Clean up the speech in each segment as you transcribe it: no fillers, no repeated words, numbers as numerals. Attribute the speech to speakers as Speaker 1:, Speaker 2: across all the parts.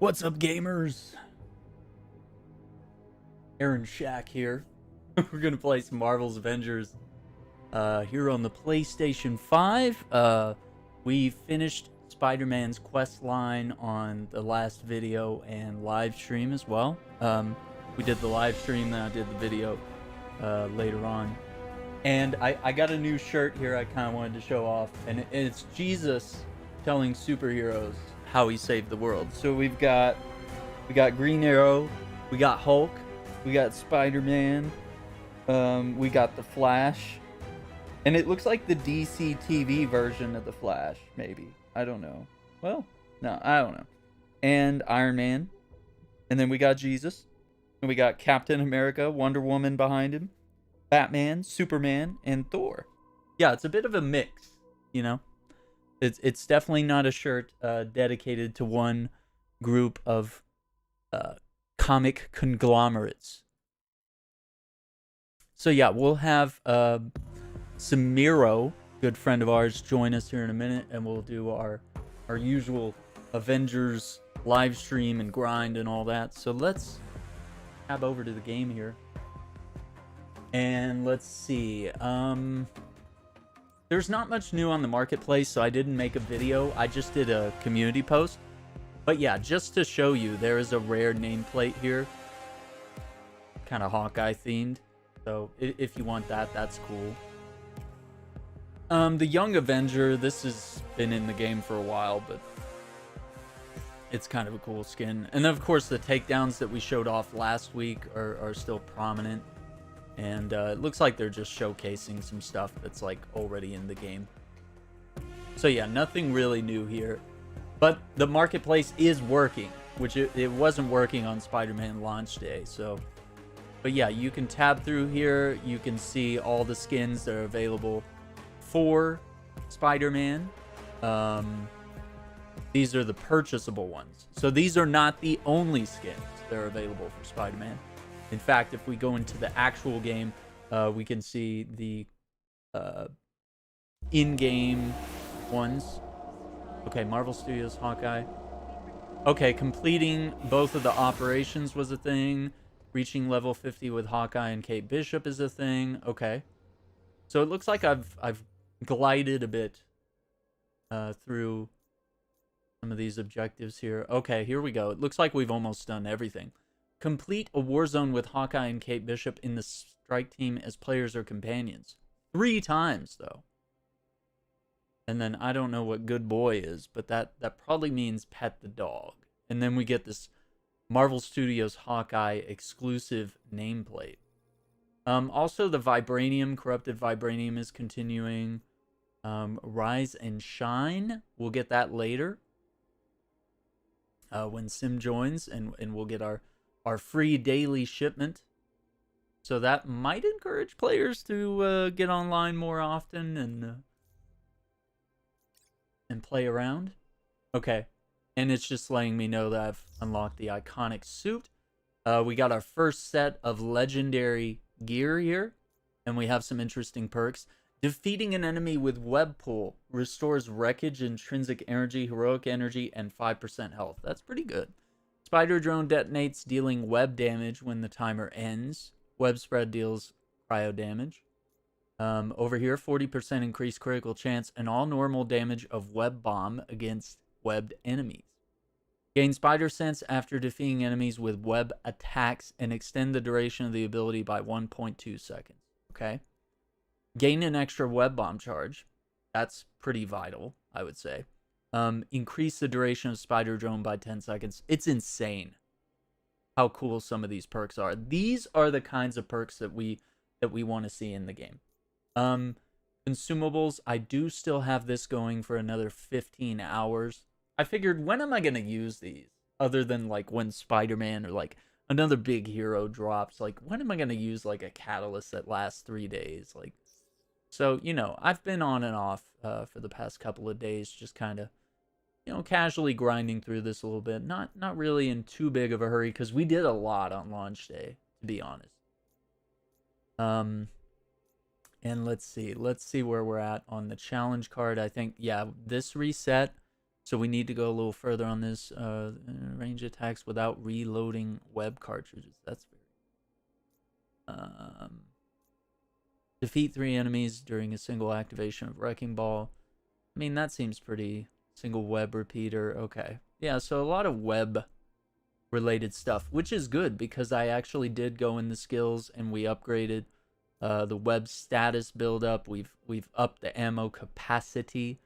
Speaker 1: What's up, gamers? Aaron Shack here. We're gonna play some Marvel's Avengers here on the PlayStation 5. We finished Spider-Man's quest line on the last video and live stream as well. We did the live stream, then I did the video later on. And I got a new shirt here I kind of wanted to show off, and it's Jesus telling superheroes how he saved the world. So we got Green Arrow, we got Hulk, we got Spider-Man, we got the Flash, and it looks like the DC TV version of the Flash, maybe. I don't know. Well, no, I don't know. And Iron Man, and then we got Jesus, and we got Captain America, Wonder Woman behind him, Batman, Superman, and Thor. Yeah, it's a bit of a mix, you know? It's definitely not a shirt dedicated to one group of comic conglomerates. So yeah, we'll have Symyro, good friend of ours, join us here in a minute, and we'll do our usual Avengers live stream and grind and all that. So let's tab over to the game here. And let's see. There's not much new on the marketplace, so I didn't make a video. I just did a community post. But yeah, just to show you, there is a rare nameplate here. Kind of Hawkeye themed. So if you want that, that's cool. The Young Avenger, this has been in the game for a while, but it's kind of a cool skin. And of course, the takedowns that we showed off last week are still prominent. And it looks like they're just showcasing some stuff that's like already in the game. So yeah, nothing really new here. But the marketplace is working, which it wasn't working on Spider-Man launch day. So, but yeah, you can tab through here. You can see all the skins that are available for Spider-Man. These are the purchasable ones. So these are not the only skins that are available for Spider-Man. In fact, if we go into the actual game, we can see the in-game ones. Okay, Marvel Studios, Hawkeye. Okay, completing both of the operations was a thing. Reaching level 50 with Hawkeye and Kate Bishop is a thing. Okay. So it looks like I've glided a bit through some of these objectives here. Okay, here we go. It looks like we've almost done everything. Complete a war zone with Hawkeye and Kate Bishop in the strike team as players or companions. 3 times, though. And then I don't know what good boy is, but that probably means pet the dog. And then we get this Marvel Studios Hawkeye exclusive nameplate. Also, the Vibranium, Corrupted Vibranium is continuing. Rise and Shine, we'll get that later. When Sim joins, and we'll get our free daily shipment. So that might encourage players to get online more often and play around. Okay. And it's just letting me know that I've unlocked the iconic suit. We got our first set of legendary gear here. And we have some interesting perks. Defeating an enemy with web pull restores wreckage, intrinsic energy, heroic energy, and 5% health. That's pretty good. Spider drone detonates, dealing web damage when the timer ends. Web spread deals cryo damage. Over here, 40% increased critical chance and all normal damage of web bomb against webbed enemies. Gain spider sense after defeating enemies with web attacks and extend the duration of the ability by 1.2 seconds. Okay. Gain an extra web bomb charge. That's pretty vital, I would say. Increase the duration of spider drone by 10 seconds. It's insane how cool some of these perks are. These are the kinds of perks that we want to see in the game. Consumables, I do still have this going for another 15 hours. I figured, when am I going to use these? Other than like when Spider-Man or like another big hero drops. Like, when am I going to use like a catalyst that lasts 3 days? Like, so, you know, I've been on and off for the past couple of days, just kind of, you know, casually grinding through this a little bit. Not really in too big of a hurry, because we did a lot on launch day, to be honest. And let's see where we're at on the challenge card. I think, yeah, this reset So we need to go a little further on this. Range attacks without reloading web cartridges. That's very... defeat 3 enemies during a single activation of Wrecking Ball. I mean, that seems pretty... Single web repeater. Okay. Yeah, so a lot of web related stuff, which is good because I actually did go in the skills and we upgraded the web status buildup. We've upped the ammo capacity.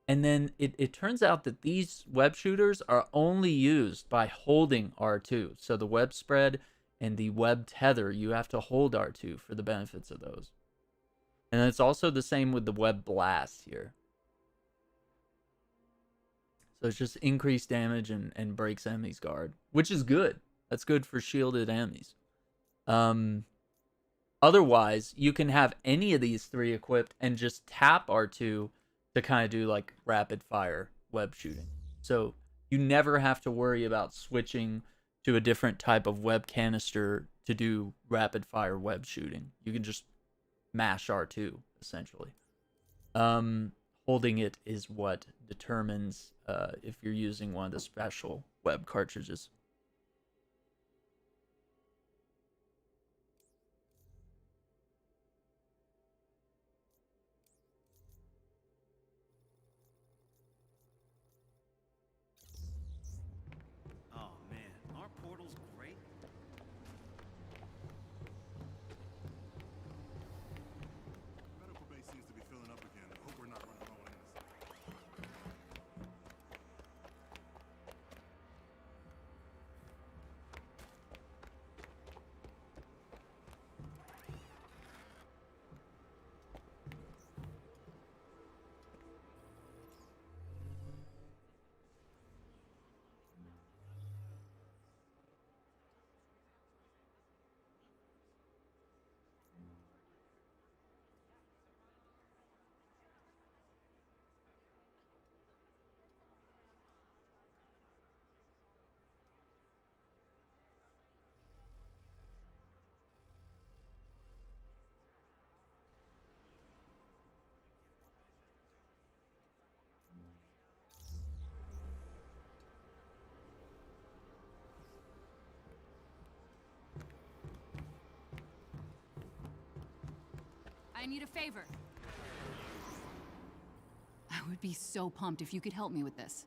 Speaker 1: And then it turns out that these web shooters are only used by holding R2. So the web spread and the web tether, you have to hold R2 for the benefits of those. And it's also the same with the web blast here. So it's just increased damage and breaks enemies' guard, which is good. That's good for shielded enemies. Otherwise, you can have any of these 3 equipped and just tap R2 to kind of do like rapid fire web shooting. So you never have to worry about switching to a different type of web canister to do rapid fire web shooting. You can just mash R2 essentially. Holding it is what determines if you're using one of the special web cartridges.
Speaker 2: Oh man, our portal's great.
Speaker 3: Medical base seems to be filling up again. I hope we're not running low on this.
Speaker 4: I need a favor. I would be so pumped if you could help me with this.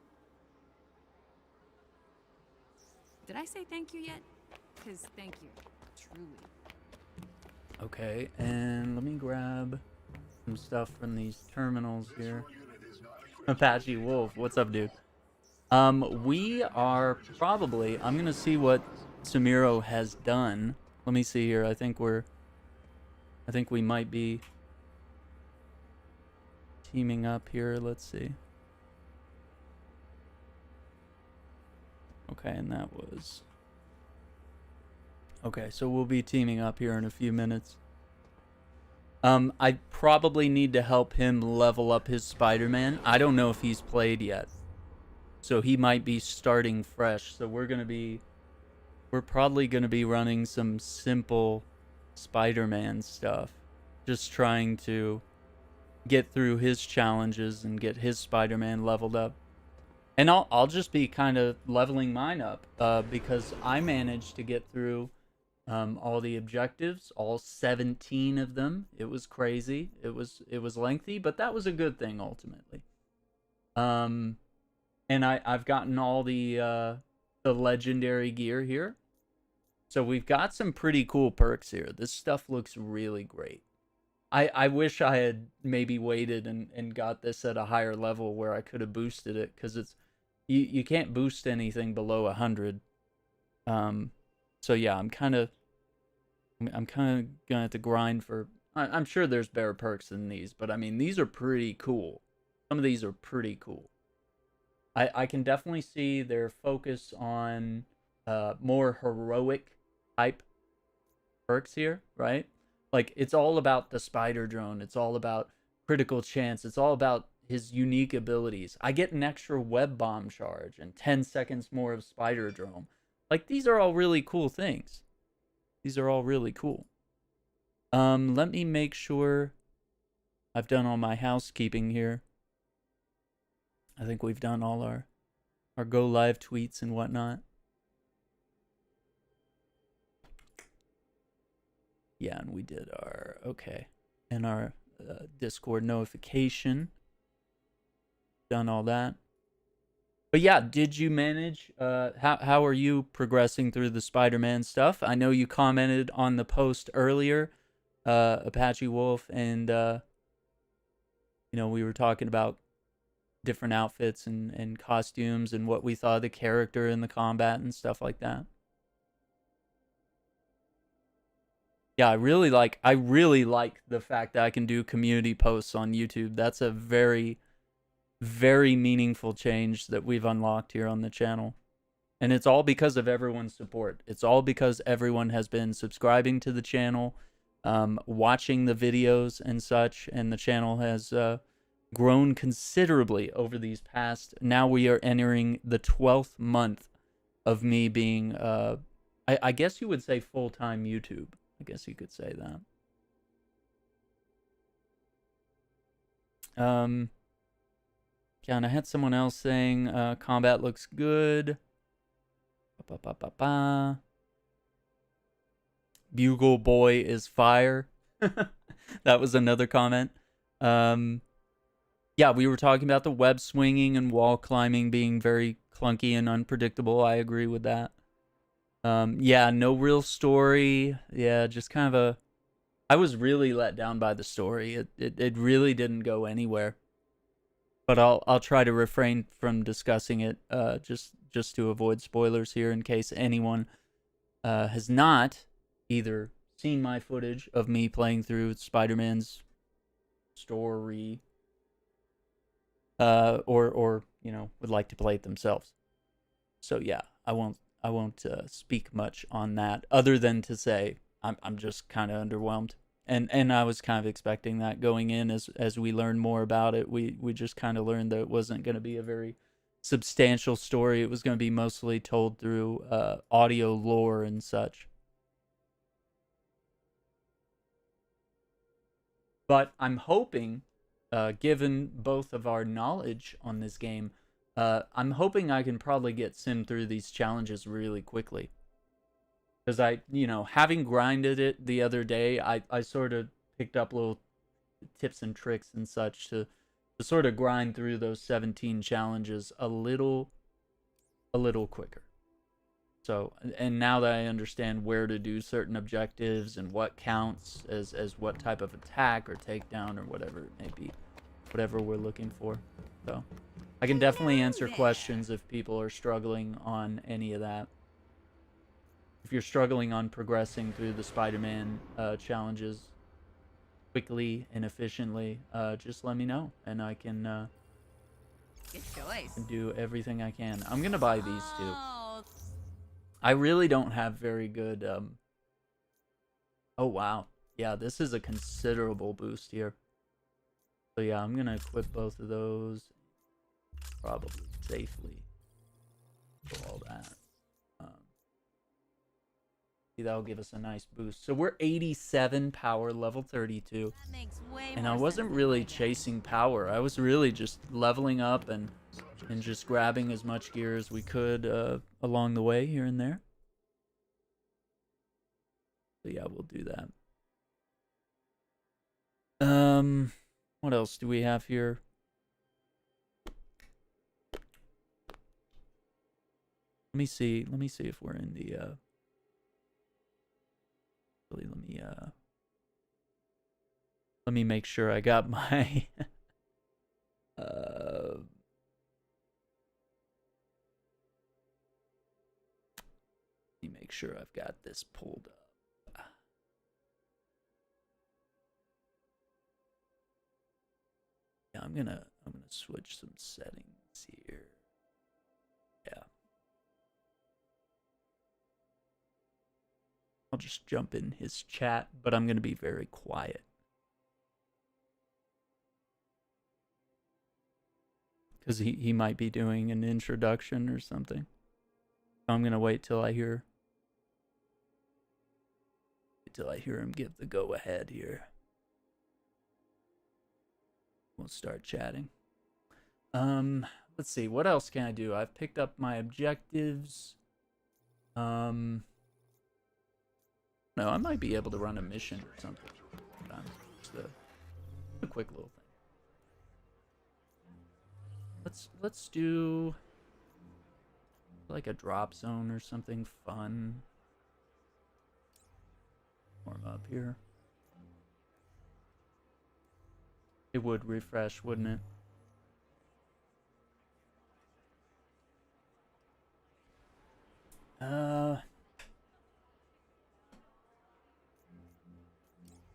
Speaker 4: Did I say thank you yet? Because thank you, truly.
Speaker 1: Okay, and let me grab some stuff from these terminals here. Apache Wolf, what's up, dude? We are probably... I'm gonna see what Symyro has done. Let me see here. I think we might be teaming up here. Let's see. Okay, and that was... Okay, so we'll be teaming up here in a few minutes. I probably need to help him level up his Spider-Man. I don't know if he's played yet. So he might be starting fresh. So we're probably gonna be running some simple Spider-Man stuff. Just trying to get through his challenges and get his Spider-Man leveled up. And I'll just be kind of leveling mine up because I managed to get through all the objectives, all 17 of them. It was crazy. It was lengthy, but that was a good thing ultimately. And I've gotten all the legendary gear here. So we've got some pretty cool perks here. This stuff looks really great. I wish I had maybe waited and got this at a higher level where I could have boosted it, because it's you can't boost anything below 100. So yeah, I'm kind of gonna have to grind for... I'm sure there's better perks than these, but I mean, these are pretty cool. Some of these are pretty cool. I can definitely see their focus on more heroic type perks here, right? Like, it's all about the spider drone. It's all about critical chance. It's all about his unique abilities. I get an extra web bomb charge and 10 seconds more of spider drone. Like, these are all really cool things. These are all really cool. Let me make sure I've done all my housekeeping here. I think we've done all our go live tweets and whatnot. Yeah, and we did our and our Discord notification. Done all that. But yeah, did you manage? How are you progressing through the Spider-Man stuff? I know you commented on the post earlier, Apache Wolf, and we were talking about different outfits and costumes and what we thought of the character and the combat and stuff like that. Yeah, I really like the fact that I can do community posts on YouTube. That's a very, very meaningful change that we've unlocked here on the channel. And it's all because of everyone's support. It's all because everyone has been subscribing to the channel, watching the videos and such, and the channel has grown considerably over these past. Now we are entering the 12th month of me being, I guess you would say full-time YouTube. I guess you could say that. Yeah, and I had someone else saying combat looks good. Bugle boy is fire. That was another comment. Yeah, we were talking about the web swinging and wall climbing being very clunky and unpredictable. I agree with that. Yeah, no real story. Yeah, just kind of I was really let down by the story. It really didn't go anywhere. But I'll try to refrain from discussing it just to avoid spoilers here in case anyone has not either seen my footage of me playing through Spider-Man's story or would like to play it themselves. So yeah, I won't speak much on that other than to say I'm just kind of underwhelmed. And I was kind of expecting that going in as we learn more about it. We just kind of learned that it wasn't going to be a very substantial story. It was going to be mostly told through audio lore and such. But I'm hoping, given both of our knowledge on this game, I'm hoping I can probably get Sim through these challenges really quickly. Because having grinded it the other day, I sort of picked up little tips and tricks and such to sort of grind through those 17 challenges a little quicker. So, and now that I understand where to do certain objectives and what counts as what type of attack or takedown or whatever it may be, whatever we're looking for. So, I can definitely answer questions if people are struggling on any of that. If you're struggling on progressing through the Spider-Man challenges quickly and efficiently, just let me know, and I can
Speaker 4: Good choice.
Speaker 1: do everything I can. I'm gonna buy these two. I really don't have very good. Oh wow, yeah, this is a considerable boost here. So yeah, I'm gonna equip both of those, probably safely. Do all that. That'll give us a nice boost. So we're 87 power, level 32. And I wasn't really chasing power. I was really just leveling up and just grabbing as much gear as we could along the way here and there. So yeah, we'll do that. What else do we have here? Let me see if we're in the let me make sure I got my let me make sure I've got this pulled up. Yeah, I'm gonna switch some settings here. Yeah. I'll just jump in his chat, but I'm going to be very quiet. Because he might be doing an introduction or something. So I'm going to wait till I hear him give the go-ahead here. We'll start chatting. Let's see. What else can I do? I've picked up my objectives. No, I might be able to run a mission or something. Just a quick little thing. Let's do like a drop zone or something fun. Warm up here. It would refresh, wouldn't it?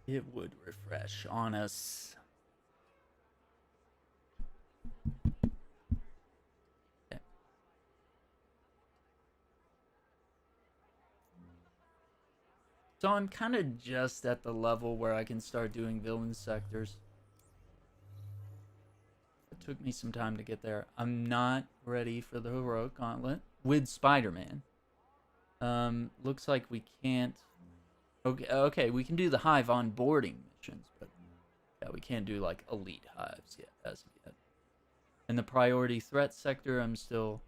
Speaker 1: It would refresh on us. Okay. So I'm kind of just at the level where I can start doing villain sectors. It took me some time to get there. I'm not ready for the heroic gauntlet with Spider-Man. Looks like we can't. Okay, we can do the hive onboarding missions, but yeah, we can't do like elite hives yet, as of yet. And the priority threat sector, I'm still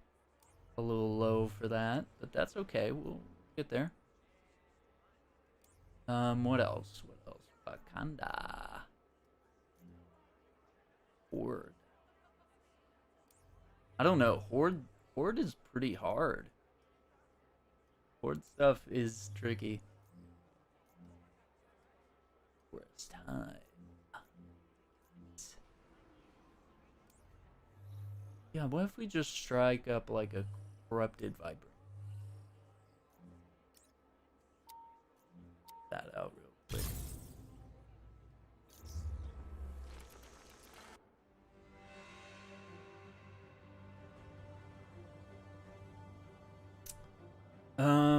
Speaker 1: a little low for that, but that's okay. We'll get there. What else? What else? Wakanda. Horde. I don't know. Horde is pretty hard. Horde stuff is tricky. Where's time? Yeah, what if we just strike up like a corrupted vibrant? That out real quick.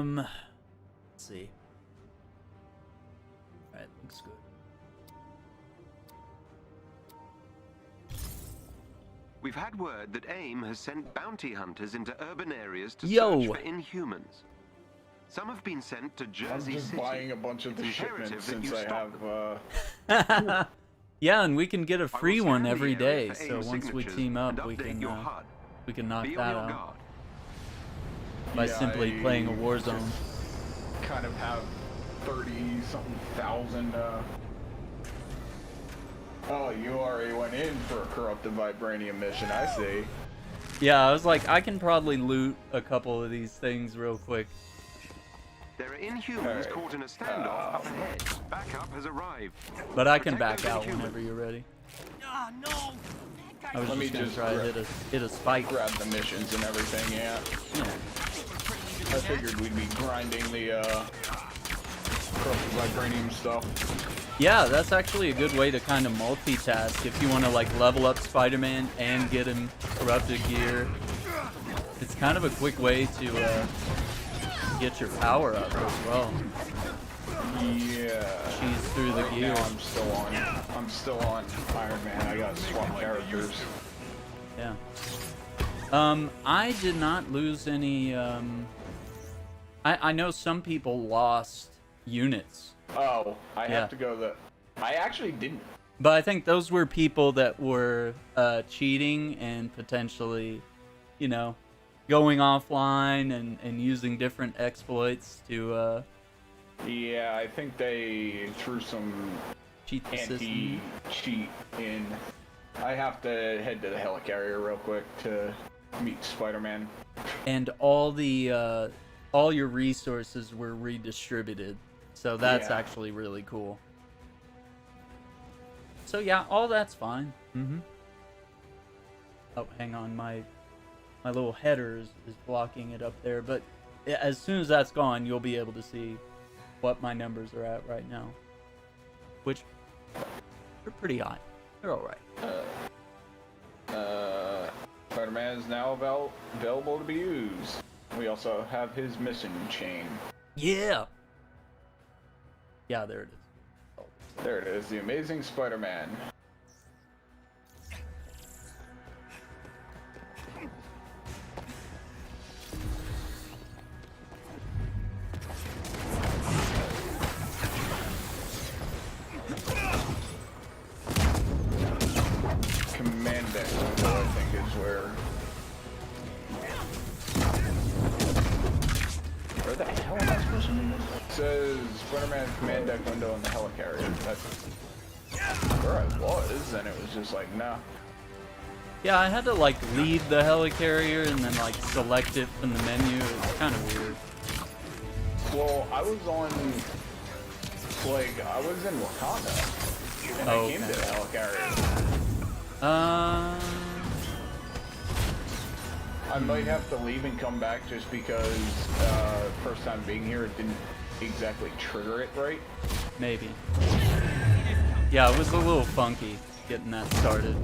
Speaker 1: Let's see. Alright, looks good.
Speaker 5: We've had word that AIM has sent bounty hunters into urban areas to
Speaker 1: Yo.
Speaker 5: search for Inhumans. Some have been sent to
Speaker 6: I'm
Speaker 5: Jersey
Speaker 6: just
Speaker 5: City.
Speaker 6: buying a bunch of
Speaker 5: It's
Speaker 6: the
Speaker 5: imperative
Speaker 6: shipments
Speaker 5: that
Speaker 6: since
Speaker 5: you
Speaker 6: I
Speaker 5: stop
Speaker 6: have,
Speaker 5: them.
Speaker 1: Yeah, and we can get a
Speaker 5: I will
Speaker 1: free one
Speaker 5: scan the
Speaker 1: every
Speaker 5: area
Speaker 1: day.
Speaker 5: for
Speaker 1: So
Speaker 5: AIM
Speaker 1: once we
Speaker 5: signatures
Speaker 1: team up,
Speaker 5: and
Speaker 1: we
Speaker 5: update your HUD.
Speaker 1: can knock
Speaker 5: Be
Speaker 1: that
Speaker 5: on your
Speaker 1: out
Speaker 5: guard.
Speaker 1: by
Speaker 6: yeah,
Speaker 1: simply playing a war
Speaker 6: just
Speaker 1: zone.
Speaker 6: kind of have 30-something thousand, Oh, you already went in for a corrupted vibranium mission, I see.
Speaker 1: Yeah, I was like, I can probably loot a couple of these things real quick.
Speaker 5: There are Inhumans
Speaker 6: Alright.
Speaker 5: caught in a standoff up ahead. Backup has arrived.
Speaker 1: But I can
Speaker 5: Protect
Speaker 1: back
Speaker 5: those
Speaker 1: out
Speaker 5: Inhumans.
Speaker 1: whenever you're ready.
Speaker 2: Ah, no! That
Speaker 1: I was
Speaker 2: guy
Speaker 6: Let me
Speaker 1: just gonna
Speaker 6: just
Speaker 1: try to hit a spike.
Speaker 6: Grab the missions and everything, yeah. I figured we'd be grinding the, corrupted vibranium stuff.
Speaker 1: Yeah, that's actually a good way to kind of multitask if you want to like level up Spider-Man and get him corrupted gear. It's kind of a quick way to get your power up as well.
Speaker 6: Yeah.
Speaker 1: Cheese through the
Speaker 6: Right
Speaker 1: gear.
Speaker 6: now I'm still on Iron Man. I got swap characters.
Speaker 1: Yeah. I did not lose any. I know some people lost units.
Speaker 6: Oh, I
Speaker 1: Yeah.
Speaker 6: have to go I actually didn't.
Speaker 1: But I think those were people that were cheating and potentially, you know, going offline and using different exploits to
Speaker 6: Yeah, I think they threw some
Speaker 1: cheat the system.
Speaker 6: anti-cheat in. I have to head to the helicarrier real quick to meet Spider-Man.
Speaker 1: And all the all your resources were redistributed. So that's
Speaker 6: Yeah.
Speaker 1: actually really cool. So yeah, all that's fine. Oh, hang on, my little header is blocking it up there, but as soon as that's gone, you'll be able to see what my numbers are at right now. Which they're pretty high. They're alright.
Speaker 6: Spider-Man is now available to be used. We also have his mission chain.
Speaker 1: Yeah! Yeah, there it is.
Speaker 6: There it is, the Amazing Spider-Man. Commandant, I think is where... Where the hell am I supposed to do this? It says Spider-Man command deck window in the helicarrier. That's where I was, and it was just like, nah.
Speaker 1: Yeah, I had to like leave the helicarrier and then like select it from the menu. It was kind of weird.
Speaker 6: Well, I was on, like, I was in Wakanda, and I came to the helicarrier. I might have to leave and come back just because first time being here, it didn't exactly trigger it right.
Speaker 1: Maybe. Yeah, it was a little funky getting that started.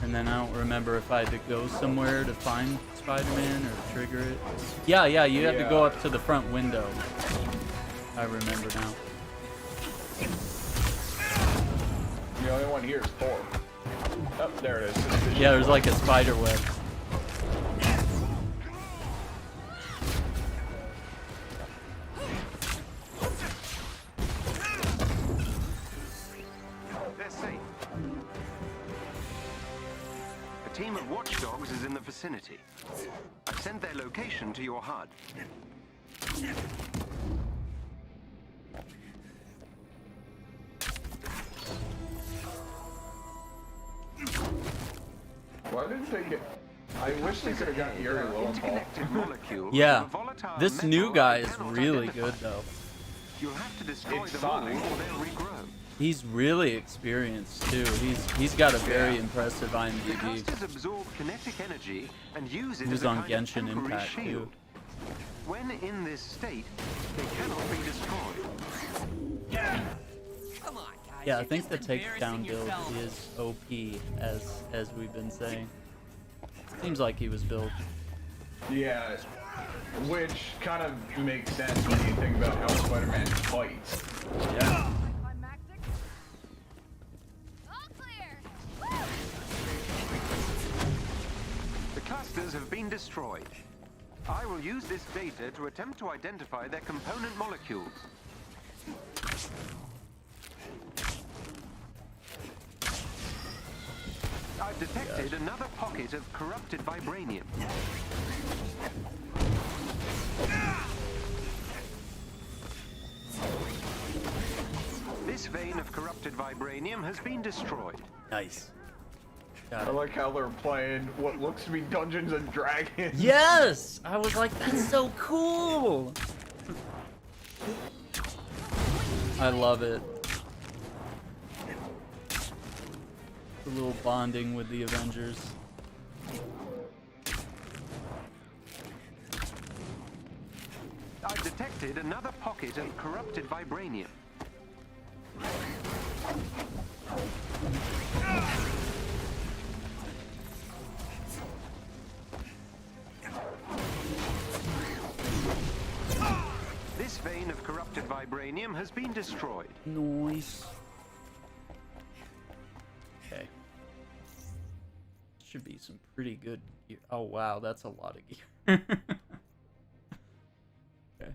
Speaker 1: And then I don't remember if I had to go somewhere to find Spider-Man or trigger it. Yeah, you have to go up to the front window. I remember now.
Speaker 6: The only one here is Thor. Oh, there it is.
Speaker 1: Yeah, there's like a spider web.
Speaker 5: They're safe. A team of watchdogs is in the vicinity. I've sent their location to your HUD.
Speaker 6: Why didn't they get... I wish they could have gotten Yuri Lowenthal.
Speaker 1: Yeah, this new guy is really good though.
Speaker 5: You'll have to destroy them all or they'll regrow.
Speaker 1: He's really experienced too. He's got a very impressive
Speaker 5: The
Speaker 1: IMDb.
Speaker 5: casters absorb kinetic energy and use it
Speaker 1: He
Speaker 5: as
Speaker 1: was
Speaker 5: a
Speaker 1: on
Speaker 5: kind of
Speaker 1: Genshin
Speaker 5: temporary
Speaker 1: Impact
Speaker 5: shield.
Speaker 1: too.
Speaker 5: When in this state, they cannot be destroyed.
Speaker 4: Come on, guys.
Speaker 1: Yeah, I
Speaker 4: you're
Speaker 1: think the
Speaker 4: just
Speaker 1: takedown
Speaker 4: embarrassing
Speaker 1: build
Speaker 4: yourself.
Speaker 1: is OP as we've been saying. Seems like he was built.
Speaker 6: Yeah, which kind of makes sense when you think about how Spider-Man fights.
Speaker 1: Yeah.
Speaker 7: All clear.
Speaker 5: The clusters have been destroyed. I will use this data to attempt to identify their component molecules. I've detected another pocket of corrupted vibranium. This vein of corrupted vibranium has been destroyed.
Speaker 1: Nice. Got
Speaker 6: I
Speaker 1: it.
Speaker 6: like how they're playing what looks to be Dungeons and Dragons.
Speaker 1: Yes! I was like, that's so cool! I love it. A little bonding with the Avengers.
Speaker 5: I've detected another pocket of corrupted vibranium. This vein of corrupted vibranium has been destroyed.
Speaker 1: Nice. Okay. Should be some pretty good gear. Oh wow, that's a lot of gear. Okay.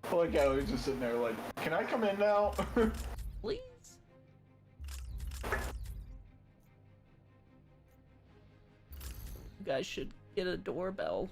Speaker 6: I like how he's just sitting there like, can I come in now?
Speaker 1: Please. You guys should get a doorbell.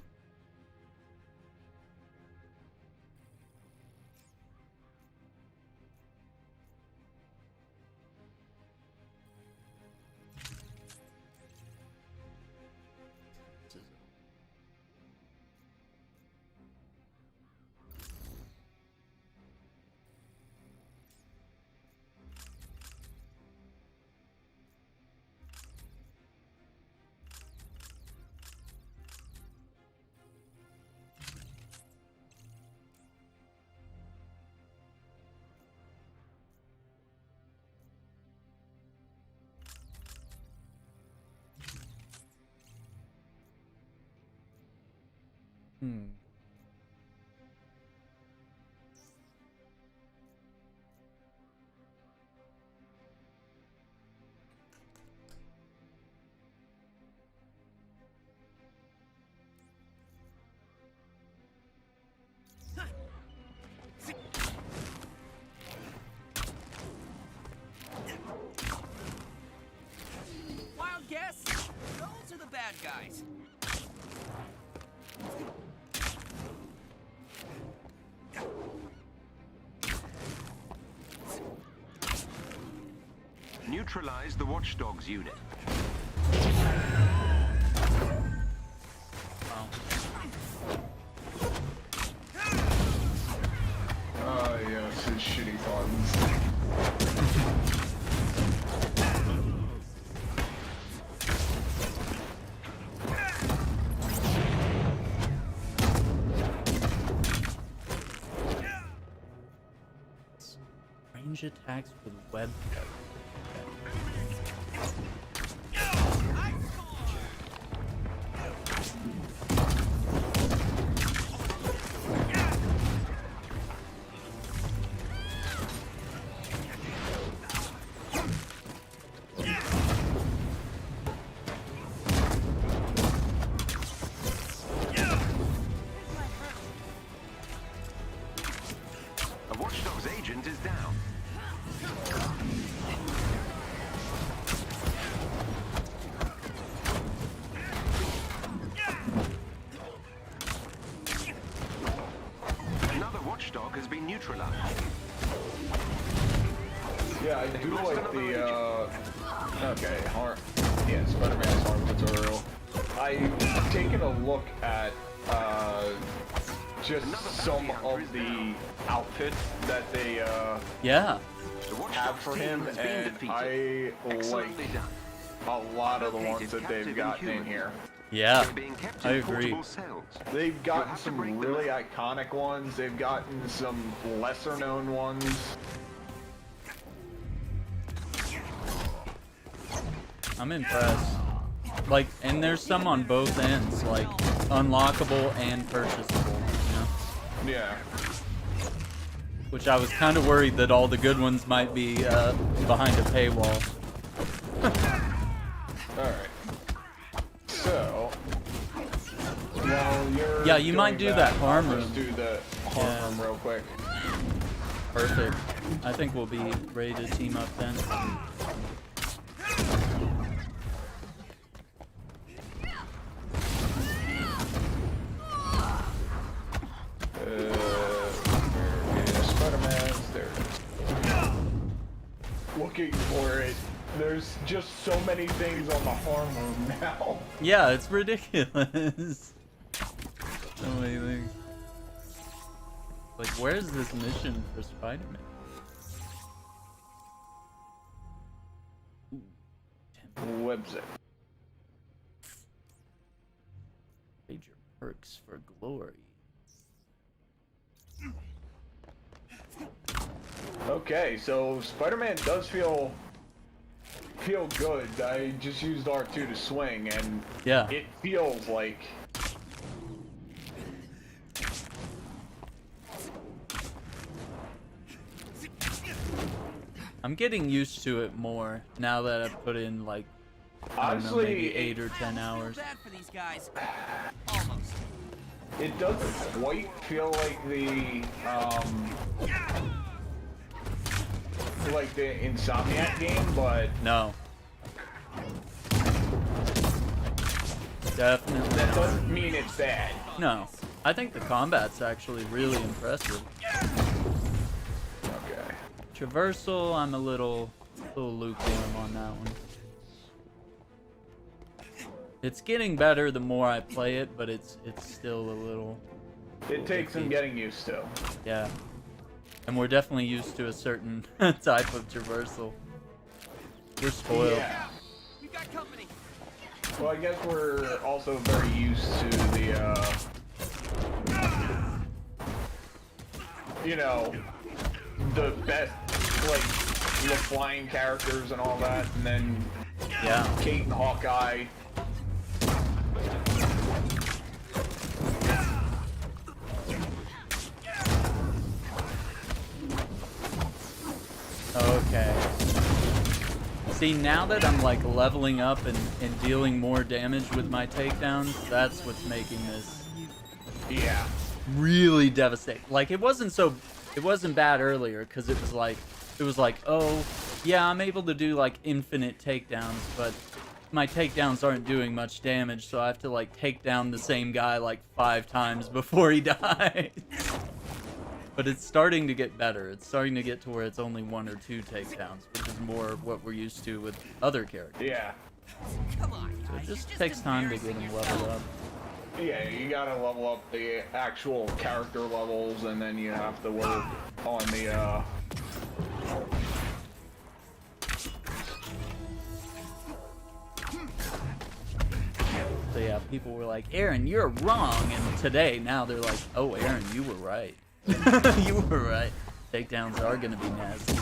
Speaker 1: Hmm.
Speaker 2: bad guys.
Speaker 5: Neutralize the Watchdogs unit.
Speaker 6: Oh, yes, his shitty buttons.
Speaker 1: Range attacks with web.
Speaker 5: A Watchdog's agent is down. Another Watchdog has been neutralized.
Speaker 6: Yeah, I do like the, okay, yeah, Spider-Man's arm tutorial. I've taken a look at, just some of the outfits that they,
Speaker 1: Yeah.
Speaker 5: The
Speaker 6: have
Speaker 5: Watchdog's
Speaker 6: for
Speaker 5: team
Speaker 6: him,
Speaker 5: has been
Speaker 6: and
Speaker 5: defeated.
Speaker 6: I like
Speaker 5: Excellently done.
Speaker 6: a lot of the
Speaker 5: Located
Speaker 6: ones that
Speaker 5: captive
Speaker 6: they've gotten in
Speaker 5: Inhumans.
Speaker 6: here.
Speaker 1: Yeah.
Speaker 5: They're being kept
Speaker 1: I
Speaker 5: in
Speaker 1: agree.
Speaker 5: portable cells.
Speaker 6: They've
Speaker 5: You'll
Speaker 6: gotten
Speaker 5: have to
Speaker 6: some
Speaker 5: break them
Speaker 6: really
Speaker 5: out.
Speaker 6: iconic ones. They've gotten some lesser known ones.
Speaker 1: I'm impressed. Like, and there's some on both ends, like unlockable and purchasable, you know?
Speaker 6: Yeah.
Speaker 1: Which I was kind of worried that all the good ones might be behind a paywall.
Speaker 6: Alright. So, while you're
Speaker 1: Yeah, you might
Speaker 6: doing
Speaker 1: do that harm
Speaker 6: I'll
Speaker 1: room.
Speaker 6: just do the harm
Speaker 1: Yeah.
Speaker 6: room real quick.
Speaker 1: Perfect. I think we'll be ready to team up then.
Speaker 6: Spider-Man's there. Looking for it. There's just so many things on the harm room now.
Speaker 1: Yeah, it's ridiculous. So many things. Like, where's this mission for Spider-Man?
Speaker 6: Website.
Speaker 1: Major perks for glory.
Speaker 6: Okay, so Spider-Man does feel good. I just used R2 to swing, and
Speaker 1: Yeah.
Speaker 6: it feels like
Speaker 1: I'm getting used to it more now that I've put in like, I don't know,
Speaker 6: honestly
Speaker 1: maybe 8 or 10 hours.
Speaker 2: Bad for these guys. Almost.
Speaker 6: it doesn't quite feel like the Insomniac game, but
Speaker 1: No. Definitely
Speaker 6: that
Speaker 1: not.
Speaker 6: doesn't mean it's bad.
Speaker 1: No. I think the combat's actually really impressive.
Speaker 6: Okay.
Speaker 1: Traversal, I'm a little lukewarm on that one. It's getting better the more I play it, but it's still a little,
Speaker 6: It takes some
Speaker 1: iffy.
Speaker 6: getting used to.
Speaker 1: Yeah. And we're definitely used to a certain type of traversal. We're spoiled.
Speaker 6: Yeah.
Speaker 2: We got company.
Speaker 6: Well, I guess we're also very used to the, you know, the best, like, the flying characters and all that, and then
Speaker 1: Yeah.
Speaker 6: Kate and Hawkeye.
Speaker 1: Okay. See, now that I'm like leveling up and dealing more damage with my takedowns, that's what's making this
Speaker 6: Yeah.
Speaker 1: really devastating. Like, it wasn't bad earlier because it was like, oh, yeah, I'm able to do like infinite takedowns, but my takedowns aren't doing much damage, so I have to like take down the same guy like 5 times before he dies. But it's starting to get better. It's starting to get to where it's only 1 or 2 takedowns, which is more what we're used to with other characters.
Speaker 6: Yeah.
Speaker 2: Come on,
Speaker 1: So it
Speaker 2: guys.
Speaker 1: just
Speaker 2: you're
Speaker 1: takes time to get
Speaker 2: embarrassing
Speaker 1: them leveled up.
Speaker 6: Yeah, you gotta level up the actual character levels, and then you have to work on the,
Speaker 1: So yeah, people were like, Aaron, you're wrong. And today, now they're like, oh, Aaron, you were right. You were right. Takedowns are going to be nasty.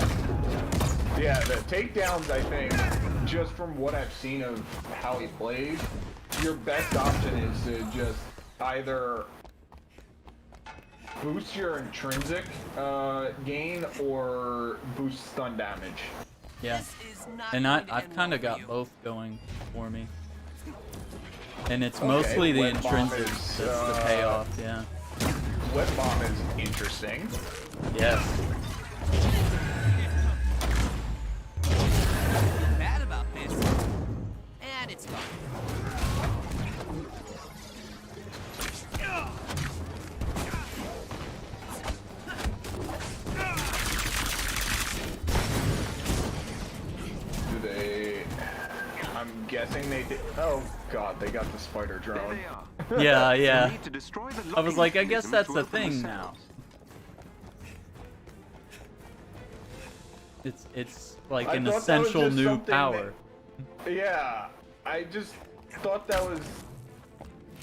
Speaker 6: Yeah, the takedowns, I think, just from what I've seen of how he plays, your best option is to just either boost your intrinsic gain or boost stun damage.
Speaker 1: Yeah.
Speaker 2: This is not
Speaker 1: And
Speaker 2: going to
Speaker 1: I've
Speaker 2: end
Speaker 1: kind
Speaker 2: well
Speaker 1: of
Speaker 2: for
Speaker 1: got
Speaker 2: you.
Speaker 1: both going for me. And it's
Speaker 6: Okay,
Speaker 1: mostly the
Speaker 6: web bomb
Speaker 1: intrinsic
Speaker 6: is,
Speaker 1: that's the payoff, yeah.
Speaker 6: Web bomb is interesting.
Speaker 1: Yes.
Speaker 2: Bad about this. And it's gone.
Speaker 6: Do they... I'm guessing they did... Oh god, they got the spider
Speaker 5: There
Speaker 6: drone.
Speaker 5: they are.
Speaker 1: Yeah,
Speaker 5: You
Speaker 1: yeah.
Speaker 5: need to destroy the
Speaker 1: I was
Speaker 5: locking
Speaker 1: like, I guess
Speaker 5: mechanisms
Speaker 1: that's
Speaker 5: to
Speaker 1: the
Speaker 5: open
Speaker 1: thing
Speaker 5: cells.
Speaker 1: now. It's like
Speaker 6: I
Speaker 1: an
Speaker 6: thought that was
Speaker 1: essential
Speaker 6: just
Speaker 1: new
Speaker 6: something
Speaker 1: power.
Speaker 6: Yeah, I just thought that was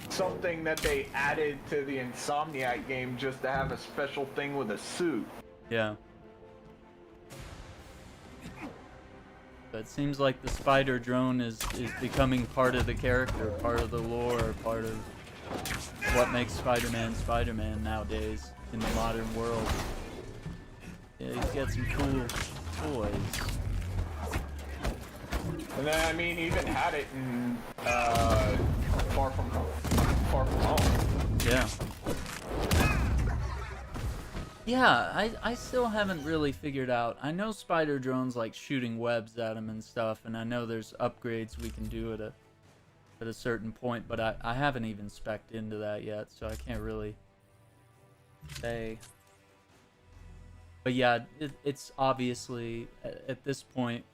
Speaker 6: something that they added to the Insomniac game just to have a special thing with a suit.
Speaker 1: Yeah. But it seems like the spider drone is becoming part of the character, part of the lore, part of what makes Spider-Man Spider-Man nowadays in the modern world. Yeah, he's got some cool toys.
Speaker 6: And then, I mean, even had it in Far From Home.
Speaker 1: Yeah. Yeah, I still haven't really figured out. I know spider drones like shooting webs at them and stuff, and I know there's upgrades we can do at a certain point, but I haven't even spec'd into that yet, so I can't really say. But yeah, it's obviously at this point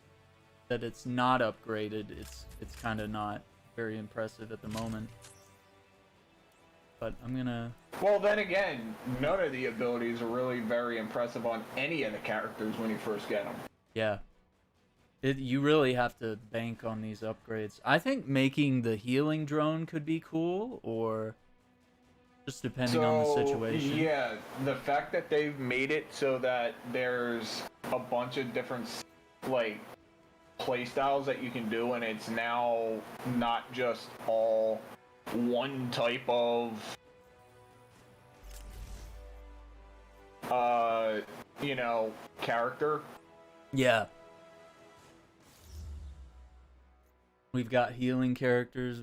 Speaker 1: that it's not upgraded. It's kind of not very impressive at the moment. But I'm gonna...
Speaker 6: Well, then again, none of the abilities are really very impressive on any of the characters when you first get them.
Speaker 1: Yeah. You really have to bank on these upgrades. I think making the healing drone could be cool, or just depending on the situation.
Speaker 6: Yeah, the fact that they've made it so that there's a bunch of different, like, playstyles that you can do, and it's now not just all one type of you know, character.
Speaker 1: Yeah. We've got healing characters,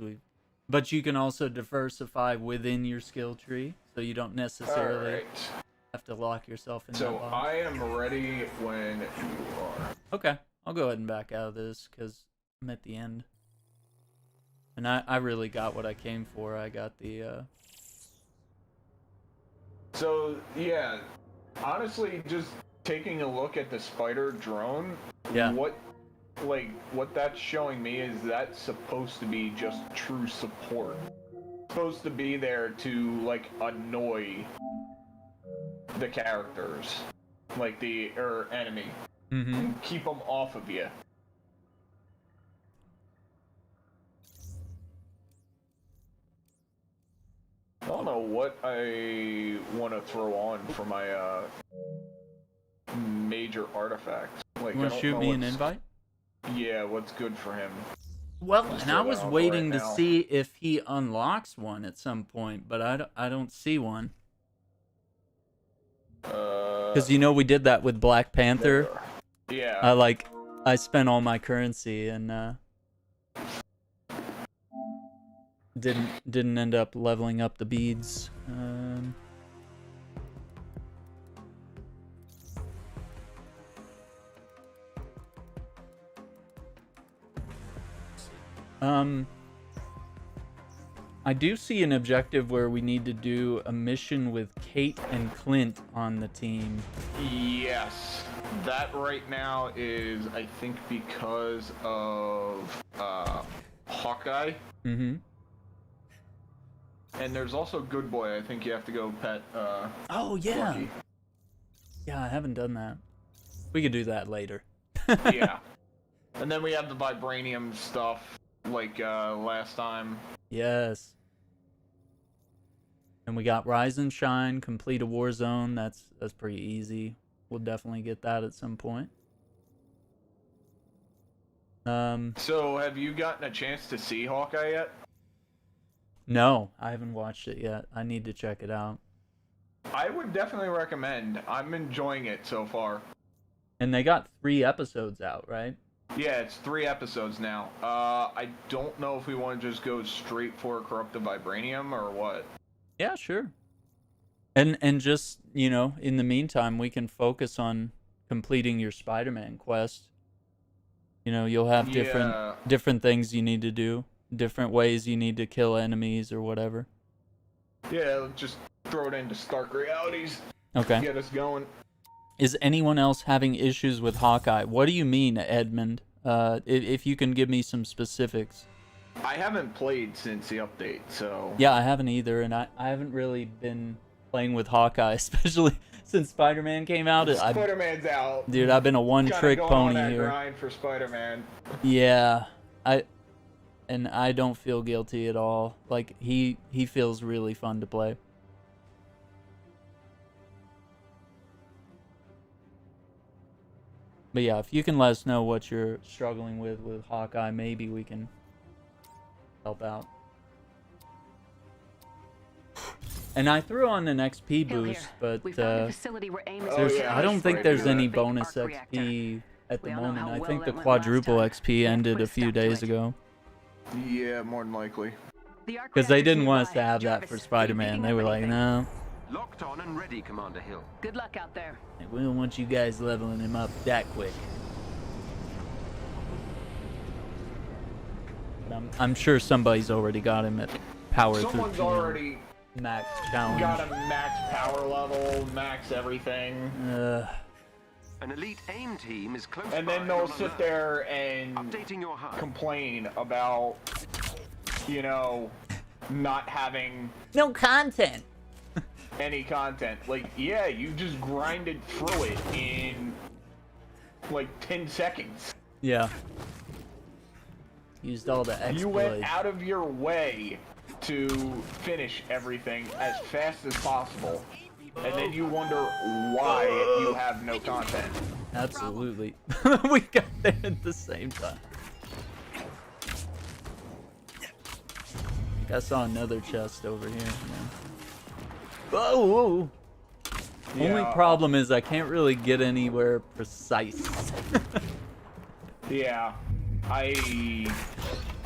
Speaker 1: but you can also diversify within your skill tree, so you don't necessarily
Speaker 6: Alright.
Speaker 1: have to lock yourself in
Speaker 6: So
Speaker 1: that box.
Speaker 6: I am ready when you are.
Speaker 1: Okay, I'll go ahead and back out of this because I'm at the end. And I really got what I came for. I got the,
Speaker 6: So, yeah, honestly, just taking a look at the spider drone,
Speaker 1: Yeah.
Speaker 6: what that's showing me is that's supposed to be just true support. Supposed to be there to, like, annoy the characters, like enemy, and keep them off of you. I don't know what I want to throw on for my major artifacts. Like,
Speaker 1: You
Speaker 6: I
Speaker 1: want to
Speaker 6: don't
Speaker 1: shoot
Speaker 6: know
Speaker 1: me an
Speaker 6: what's-
Speaker 1: invite?
Speaker 6: Yeah, what's good for him?
Speaker 1: Well,
Speaker 6: Just
Speaker 1: and
Speaker 6: throw
Speaker 1: I
Speaker 6: that
Speaker 1: was
Speaker 6: on
Speaker 1: waiting
Speaker 6: right
Speaker 1: to
Speaker 6: now.
Speaker 1: see if he unlocks one at some point, but I don't see one. Because you know we did that with Black Panther.
Speaker 6: Yeah.
Speaker 1: I spent all my currency and didn't end up leveling up the beads. I do see an objective where we need to do a mission with Kate and Clint on the team.
Speaker 6: Yes. That right now is, I think, because of Hawkeye.
Speaker 1: Mm-hmm.
Speaker 6: And there's also Good Boy. I think you have to go pet.
Speaker 1: Oh yeah.
Speaker 6: Lucky.
Speaker 1: Yeah, I haven't done that. We could do that later.
Speaker 6: Yeah. And then we have the vibranium stuff, like last time.
Speaker 1: Yes. And we got Rise and Shine, complete a war zone. That's pretty easy. We'll definitely get that at some point.
Speaker 6: So, have you gotten a chance to see Hawkeye yet?
Speaker 1: No, I haven't watched it yet. I need to check it out.
Speaker 6: I would definitely recommend. I'm enjoying it so far.
Speaker 1: And they got 3 episodes out, right?
Speaker 6: Yeah, it's 3 episodes now. I don't know if we want to just go straight for Corrupted Vibranium or what.
Speaker 1: Yeah, sure. And just, you know, in the meantime, we can focus on completing your Spider-Man quest. You know, you'll have different things you need to do, different ways you need to kill enemies or whatever.
Speaker 6: Yeah, just throw it into Stark Realities.
Speaker 1: Okay.
Speaker 6: Get us going.
Speaker 1: Is anyone else having issues with Hawkeye? What do you mean, Edmund? If you can give me some specifics.
Speaker 6: I haven't played since the update, so...
Speaker 1: Yeah, I haven't either, and I haven't really been playing with Hawkeye, especially since Spider-Man came out.
Speaker 6: Spider-Man's out.
Speaker 1: Dude, I've been a one-trick pony
Speaker 6: on that
Speaker 1: here.
Speaker 6: grind for Spider-Man.
Speaker 1: Yeah, I don't feel guilty at all. Like, he feels really fun to play. But yeah, if you can let us know what you're struggling with Hawkeye, maybe we can help out. And I threw on an XP boost, but I don't think there's any bonus XP at the moment. I think the quadruple XP ended a few days ago.
Speaker 6: Yeah, more than likely.
Speaker 1: Because they didn't want us to have that for Spider-Man. They were like, no.
Speaker 5: Locked on and ready, Commander Hill.
Speaker 8: Good luck out there.
Speaker 1: We don't want you guys leveling him up that quick. But I'm sure somebody's already got him at power.
Speaker 6: Someone's already
Speaker 1: max challenge.
Speaker 6: Got a max power level, max everything.
Speaker 5: An elite aim team is close
Speaker 6: and
Speaker 5: by
Speaker 6: then they'll
Speaker 5: on
Speaker 6: sit
Speaker 5: alert.
Speaker 6: there and
Speaker 5: Updating your HUD.
Speaker 6: complain about, you know, not having
Speaker 1: no content.
Speaker 6: Any content. Like, yeah, you just grinded through it in like 10 seconds.
Speaker 1: Yeah. Used all the exploits.
Speaker 6: You went out of your way to finish everything as fast as possible. And then you wonder why you have no content.
Speaker 1: Absolutely. We got there at the same time. I saw another chest over here, man. Whoa!
Speaker 6: Yeah.
Speaker 1: Only problem is I can't really get anywhere precise.
Speaker 6: Yeah, I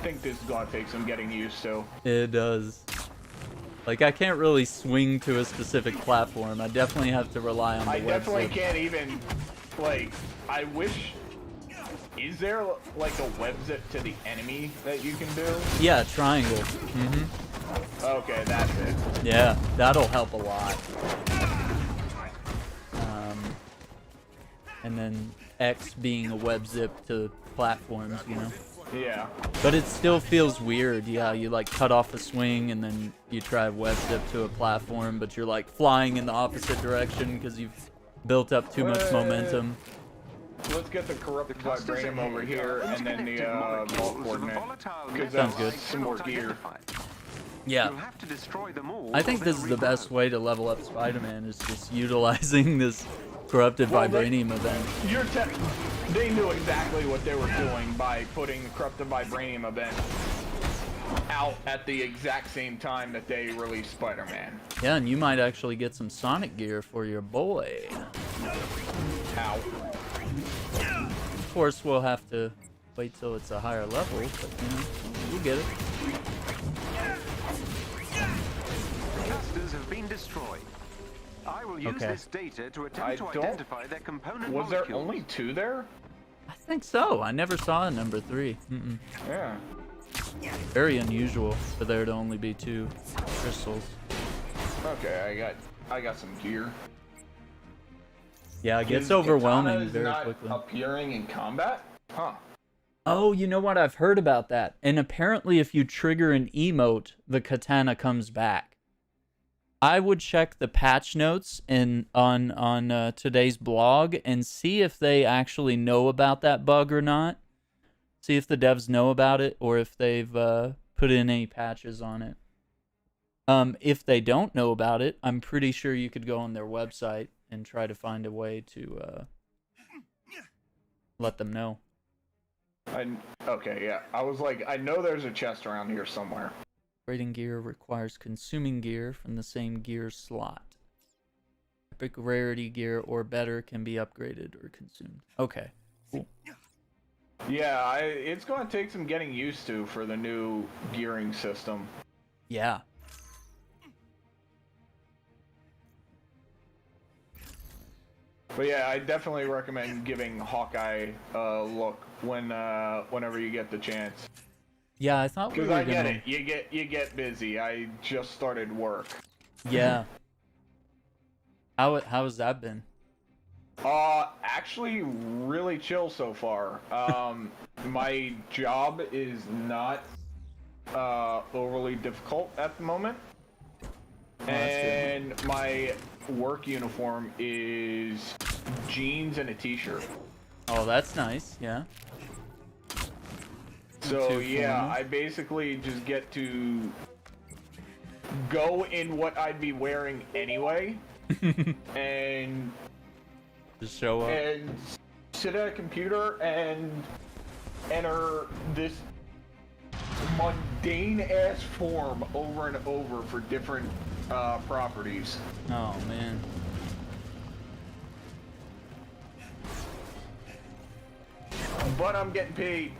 Speaker 6: think this is gonna take some getting used to.
Speaker 1: It does. Like, I can't really swing to a specific platform. I definitely have to rely on the
Speaker 6: I definitely
Speaker 1: web
Speaker 6: can't even, like, I wish... Is there, like, a web zip to the enemy that you can do?
Speaker 1: Yeah, triangle. Mm-hmm.
Speaker 6: Okay, that's it.
Speaker 1: Yeah, that'll help a lot. And then X being a web zip to platforms, you know?
Speaker 6: Yeah.
Speaker 1: But it still feels weird. Yeah, you like cut off a swing and then you try web zip to a platform, but you're like flying in the opposite direction because you've built up too much momentum.
Speaker 6: Let's get the corrupted vibranium over here and then the vault coordinate. Because
Speaker 1: Sounds
Speaker 6: that's
Speaker 1: good.
Speaker 6: some more gear.
Speaker 1: Yeah.
Speaker 5: You'll have to destroy them all
Speaker 1: I think this is the best way to level up Spider-Man, is just utilizing this corrupted vibranium event.
Speaker 6: They knew exactly what they were doing by putting the corrupted vibranium event out at the exact same time that they released Spider-Man.
Speaker 1: Yeah, and you might actually get some Sonic gear for your boy.
Speaker 6: Ow.
Speaker 1: Of course, we'll have to wait till it's a higher level, but you know, we'll get it.
Speaker 5: Casters have been destroyed. I will use this data to attempt to identify their component
Speaker 6: Was
Speaker 5: molecules.
Speaker 6: there only 2 there?
Speaker 1: I think so. I never saw a number 3.
Speaker 6: Yeah.
Speaker 1: Very unusual for there to only be 2 crystals.
Speaker 6: Okay, I got some gear.
Speaker 1: Yeah, it gets
Speaker 6: His
Speaker 1: overwhelming
Speaker 6: katana is
Speaker 1: very
Speaker 6: not
Speaker 1: quickly.
Speaker 6: appearing in combat? Huh.
Speaker 1: Oh, you know what? I've heard about that. And apparently if you trigger an emote, the katana comes back. I would check the patch notes on today's blog and see if they actually know about that bug or not. See if the devs know about it or if they've put in any patches on it. If they don't know about it, I'm pretty sure you could go on their website and try to find a way to let them know.
Speaker 6: Okay, yeah. I was like, I know there's a chest around here somewhere.
Speaker 1: Upgrading gear requires consuming gear from the same gear slot. Epic rarity gear or better can be upgraded or consumed. Okay, cool.
Speaker 6: Yeah, it's going to take some getting used to for the new gearing system.
Speaker 1: Yeah.
Speaker 6: But yeah, I definitely recommend giving Hawkeye a look whenever you get the chance.
Speaker 1: Yeah, I thought we
Speaker 6: Because
Speaker 1: were
Speaker 6: I get
Speaker 1: gonna...
Speaker 6: it. You get busy. I just started work.
Speaker 1: Yeah. How has that been?
Speaker 6: Actually really chill so far. My job is not overly difficult at the moment. And my work uniform is jeans and a t-shirt.
Speaker 1: Oh, that's nice. Yeah.
Speaker 6: So yeah, I basically just get to go in what I'd be wearing anyway, and
Speaker 1: just show up
Speaker 6: and sit at a computer and enter this mundane ass form over and over for different properties.
Speaker 1: Oh man.
Speaker 6: But I'm getting paid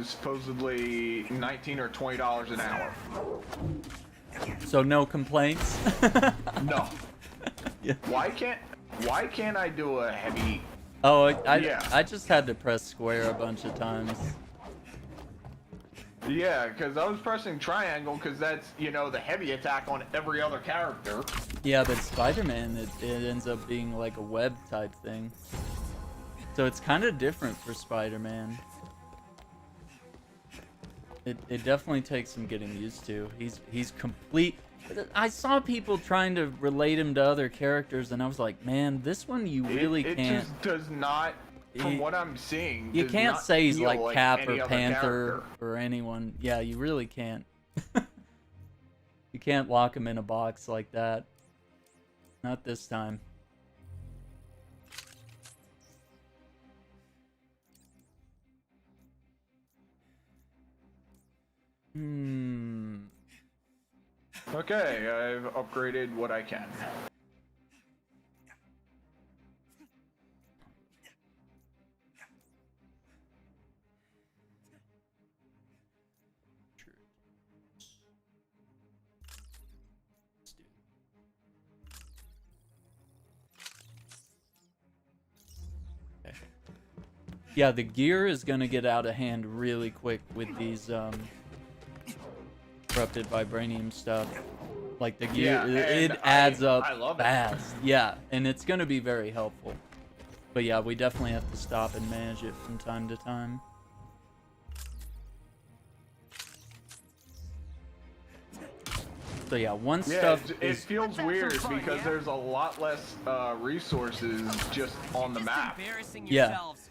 Speaker 6: supposedly $19 or $20 an hour.
Speaker 1: So no complaints?
Speaker 6: No.
Speaker 1: Yeah.
Speaker 6: Why can't I do a heavy?
Speaker 1: Oh,
Speaker 6: Yeah.
Speaker 1: I just had to press square a bunch of times.
Speaker 6: Yeah, because I was pressing triangle because that's, you know, the heavy attack on every other character.
Speaker 1: Yeah, but Spider-Man, it ends up being like a web type thing. So it's kind of different for Spider-Man. It definitely takes some getting used to. He's complete. I saw people trying to relate him to other characters, and I was like, man, this one you really
Speaker 6: it
Speaker 1: can't.
Speaker 6: Just does not, from what I'm seeing,
Speaker 1: You
Speaker 6: does
Speaker 1: can't
Speaker 6: not
Speaker 1: say he's
Speaker 6: feel
Speaker 1: like Cap
Speaker 6: any
Speaker 1: or
Speaker 6: other
Speaker 1: Panther
Speaker 6: character.
Speaker 1: or anyone. Yeah, you really can't. You can't lock him in a box like that. Not this time.
Speaker 6: Okay, I've upgraded what I can.
Speaker 1: Yeah, the gear is gonna get out of hand really quick with these corrupted vibranium stuff. Like the gear,
Speaker 6: Yeah,
Speaker 1: it adds up
Speaker 6: I love it.
Speaker 1: fast. Yeah, and it's gonna be very helpful. But yeah, we definitely have to stop and manage it from time to time. So yeah, once stuff
Speaker 6: it feels weird because there's a lot less resources just on the map.
Speaker 2: Embarrassing
Speaker 1: Yeah.
Speaker 2: yourselves.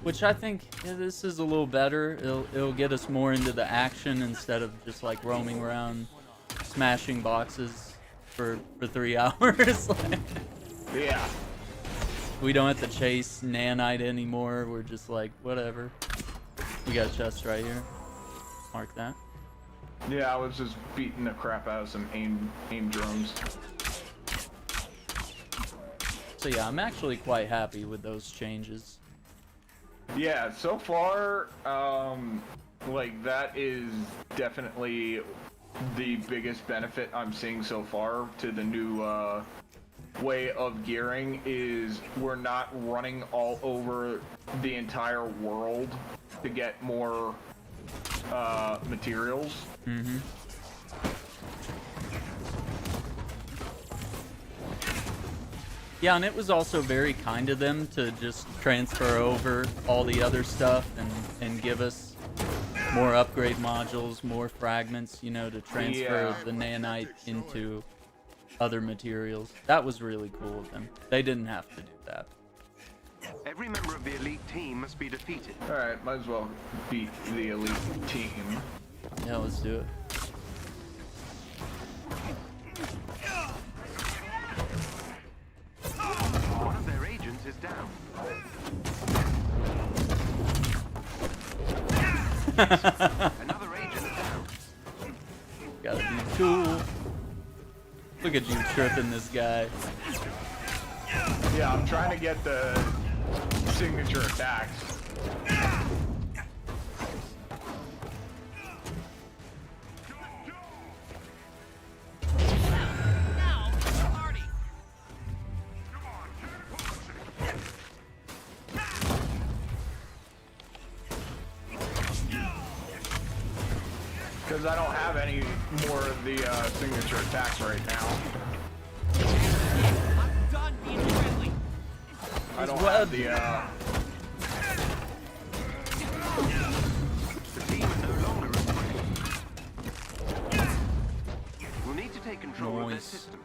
Speaker 1: Which I think this is a little better. It'll get us more into the action instead of just like roaming around smashing boxes for 3 hours.
Speaker 6: Yeah.
Speaker 1: We don't have to chase nanite anymore. We're just like, whatever. We got a chest right here. Mark that.
Speaker 6: Yeah, I was just beating the crap out of some aim drones.
Speaker 1: So yeah, I'm actually quite happy with those changes.
Speaker 6: Yeah, so far, like that is definitely the biggest benefit I'm seeing so far to the new way of gearing is we're not running all over the entire world to get more materials.
Speaker 1: Mm-hmm. Yeah, and it was also very kind of them to just transfer over all the other stuff and give us more upgrade modules, more fragments, you know, to transfer the nanite into other materials. That was really cool of them. They didn't have to do that.
Speaker 5: Every member of the elite team must be defeated.
Speaker 6: Alright, might as well beat the elite team.
Speaker 1: Yeah, let's do it.
Speaker 5: One of their agents is down. Another agent is down.
Speaker 1: Gotta be cool. Look at you tripping this guy.
Speaker 6: Yeah, I'm trying to get the signature attacks.
Speaker 2: Now, party.
Speaker 6: Because I don't have any more of the signature attacks right now.
Speaker 2: I'm done being friendly.
Speaker 6: I don't have the
Speaker 5: The team are no longer afraid. We'll need to take control of their
Speaker 1: Nice.
Speaker 5: systems.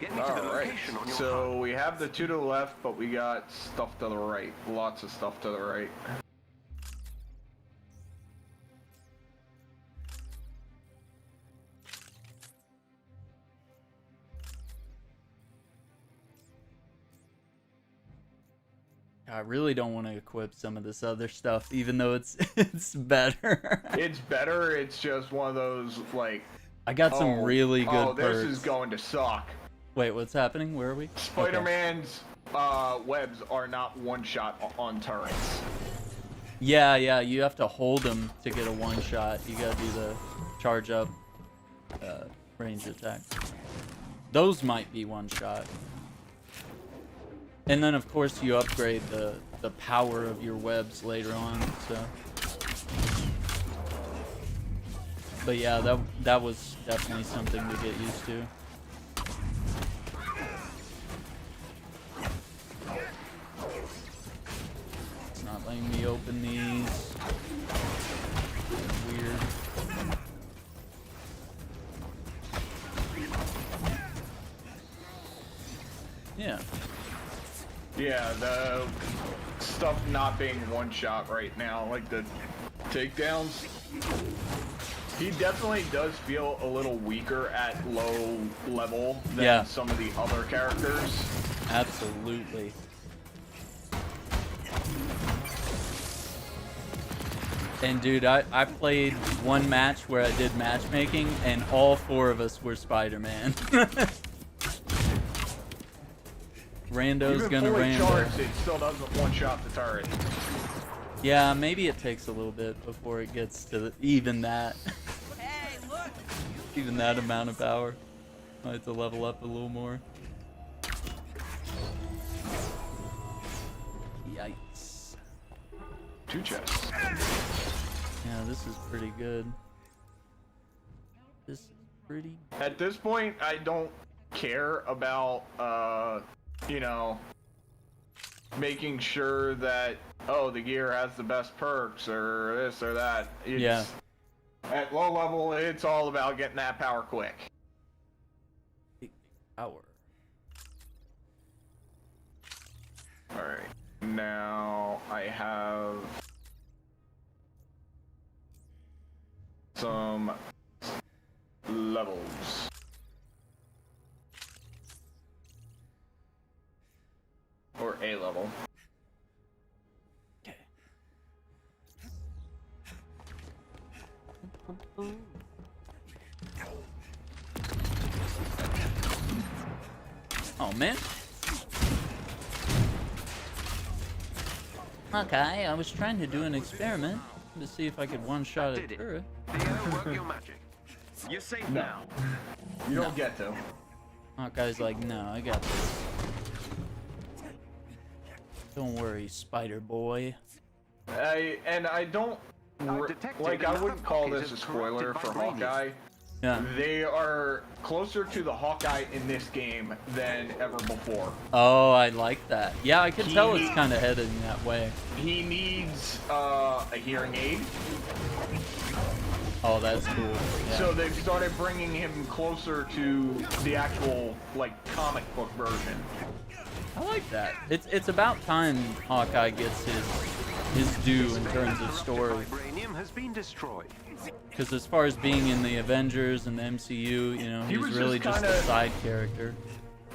Speaker 5: Get me to the
Speaker 6: Alright,
Speaker 5: location on your
Speaker 6: so we have the two to the left, but we got stuff to the right. Lots of stuff to the right.
Speaker 1: I really don't want to equip some of this other stuff, even though it's it's better.
Speaker 6: It's better, it's just one of those, like...
Speaker 1: I got some really good
Speaker 6: Oh, this
Speaker 1: perks.
Speaker 6: is going to suck.
Speaker 1: Wait, what's happening? Where are we? Okay.
Speaker 6: Spider-Man's webs are not one-shot on turrets.
Speaker 1: Yeah, you have to hold them to get a one-shot. You gotta do the charge up range attack. Those might be one-shot. And then, of course, you upgrade the power of your webs later on, so... But yeah, that was definitely something to get used to. It's not letting me open these. Weird. Yeah.
Speaker 6: Yeah, the stuff not being one-shot right now, like the takedowns. He definitely does feel a little weaker at low level than some of the other characters.
Speaker 1: Absolutely. And dude, I played one match where I did matchmaking, and all four of us were Spider-Man. Rando's
Speaker 6: Even
Speaker 1: gonna
Speaker 6: fully
Speaker 1: rando.
Speaker 6: charged, it still doesn't one-shot the turret.
Speaker 1: Yeah, maybe it takes a little bit before it gets to even that.
Speaker 2: Hey, look.
Speaker 1: Even that amount of power. I have to level up a little more. Yikes.
Speaker 6: 2 chests.
Speaker 1: Yeah, this is pretty good. This is pretty...
Speaker 6: At this point, I don't care about, you know, making sure that, oh, the gear has the best perks or this or that.
Speaker 1: Yeah.
Speaker 6: At low level, it's all about getting that power quick.
Speaker 1: Power.
Speaker 6: Alright. Now, I have some levels. Or A level.
Speaker 1: Okay. Oh man. Hawkeye, I was trying to do an experiment to see if I could one-shot a
Speaker 5: Did it.
Speaker 1: turret.
Speaker 5: Theo, work your magic. You're safe now.
Speaker 6: You don't get to.
Speaker 1: Hawkeye's like, no, I got this. Don't worry, Spider Boy.
Speaker 6: I don't like. I wouldn't call this a spoiler for Hawkeye.
Speaker 1: Yeah.
Speaker 6: They are closer to the Hawkeye in this game than ever before.
Speaker 1: Oh, I like that. Yeah, I can tell it's kind of headed in that way.
Speaker 6: He needs a hearing aid.
Speaker 1: Oh, that's cool. Yeah.
Speaker 6: So they've started bringing him closer to the actual, like, comic book version.
Speaker 1: I like that. It's about time Hawkeye gets his due in terms of story.
Speaker 5: Vibranium has been destroyed.
Speaker 1: Because as far as being in the Avengers and the MCU, you know, he's really just a side character.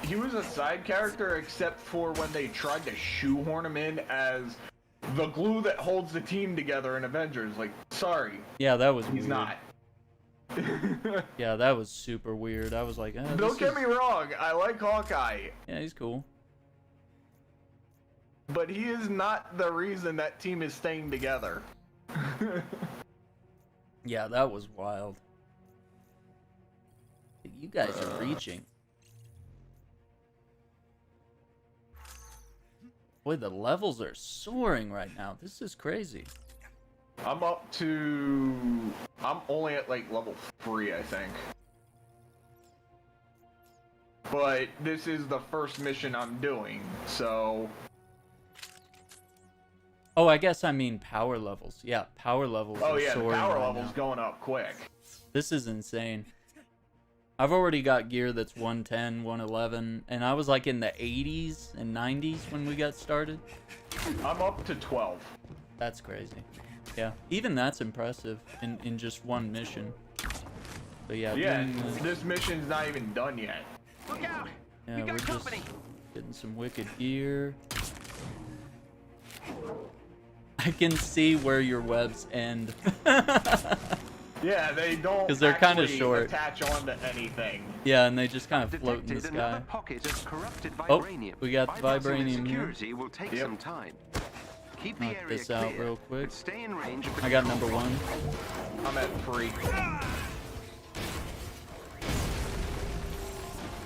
Speaker 6: He was a side character except for when they tried to shoehorn him in as the glue that holds the team together in Avengers. Like, sorry.
Speaker 1: Yeah, that was
Speaker 6: He's
Speaker 1: weird.
Speaker 6: not.
Speaker 1: Yeah, that was super weird. I was like,
Speaker 6: Don't get me wrong, I like Hawkeye,
Speaker 1: yeah, he's cool.
Speaker 6: but he is not the reason that team is staying together.
Speaker 1: Yeah, that was wild. You guys are reaching. Boy, the levels are soaring right now. This is crazy.
Speaker 6: I'm only at like level 3, I think. But this is the first mission I'm doing, so...
Speaker 1: Oh, I guess I mean power levels. Yeah, power levels
Speaker 6: Oh
Speaker 1: are
Speaker 6: yeah, the
Speaker 1: soaring
Speaker 6: power
Speaker 1: right
Speaker 6: level's
Speaker 1: now.
Speaker 6: going up quick.
Speaker 1: This is insane. I've already got gear that's 110, 111, and I was like in the 80s and 90s when we got started.
Speaker 6: I'm up to 12.
Speaker 1: That's crazy. Yeah, even that's impressive in just one mission. But yeah,
Speaker 6: Yeah,
Speaker 1: doing the-
Speaker 6: this mission's not even done yet.
Speaker 2: Look out!
Speaker 1: yeah,
Speaker 2: We
Speaker 1: we're
Speaker 2: got
Speaker 1: just
Speaker 2: company.
Speaker 1: getting some wicked gear. I can see where your webs end.
Speaker 6: Yeah, they don't
Speaker 1: 'Cause they're kinda
Speaker 6: actually
Speaker 1: short.
Speaker 6: attach onto anything.
Speaker 1: Yeah, and they just kind of float in the
Speaker 5: Detected
Speaker 1: sky.
Speaker 5: another pocket of corrupted
Speaker 1: Oh,
Speaker 5: vibranium.
Speaker 1: we got the
Speaker 5: Bypassing
Speaker 1: vibranium here.
Speaker 5: security will take
Speaker 6: Yep.
Speaker 5: some time. Keep the
Speaker 1: Knock
Speaker 5: area
Speaker 1: this out
Speaker 5: clear,
Speaker 1: real quick.
Speaker 5: but stay in range of the
Speaker 1: I got
Speaker 5: control
Speaker 1: number
Speaker 5: point.
Speaker 1: 1.
Speaker 6: I'm at 3.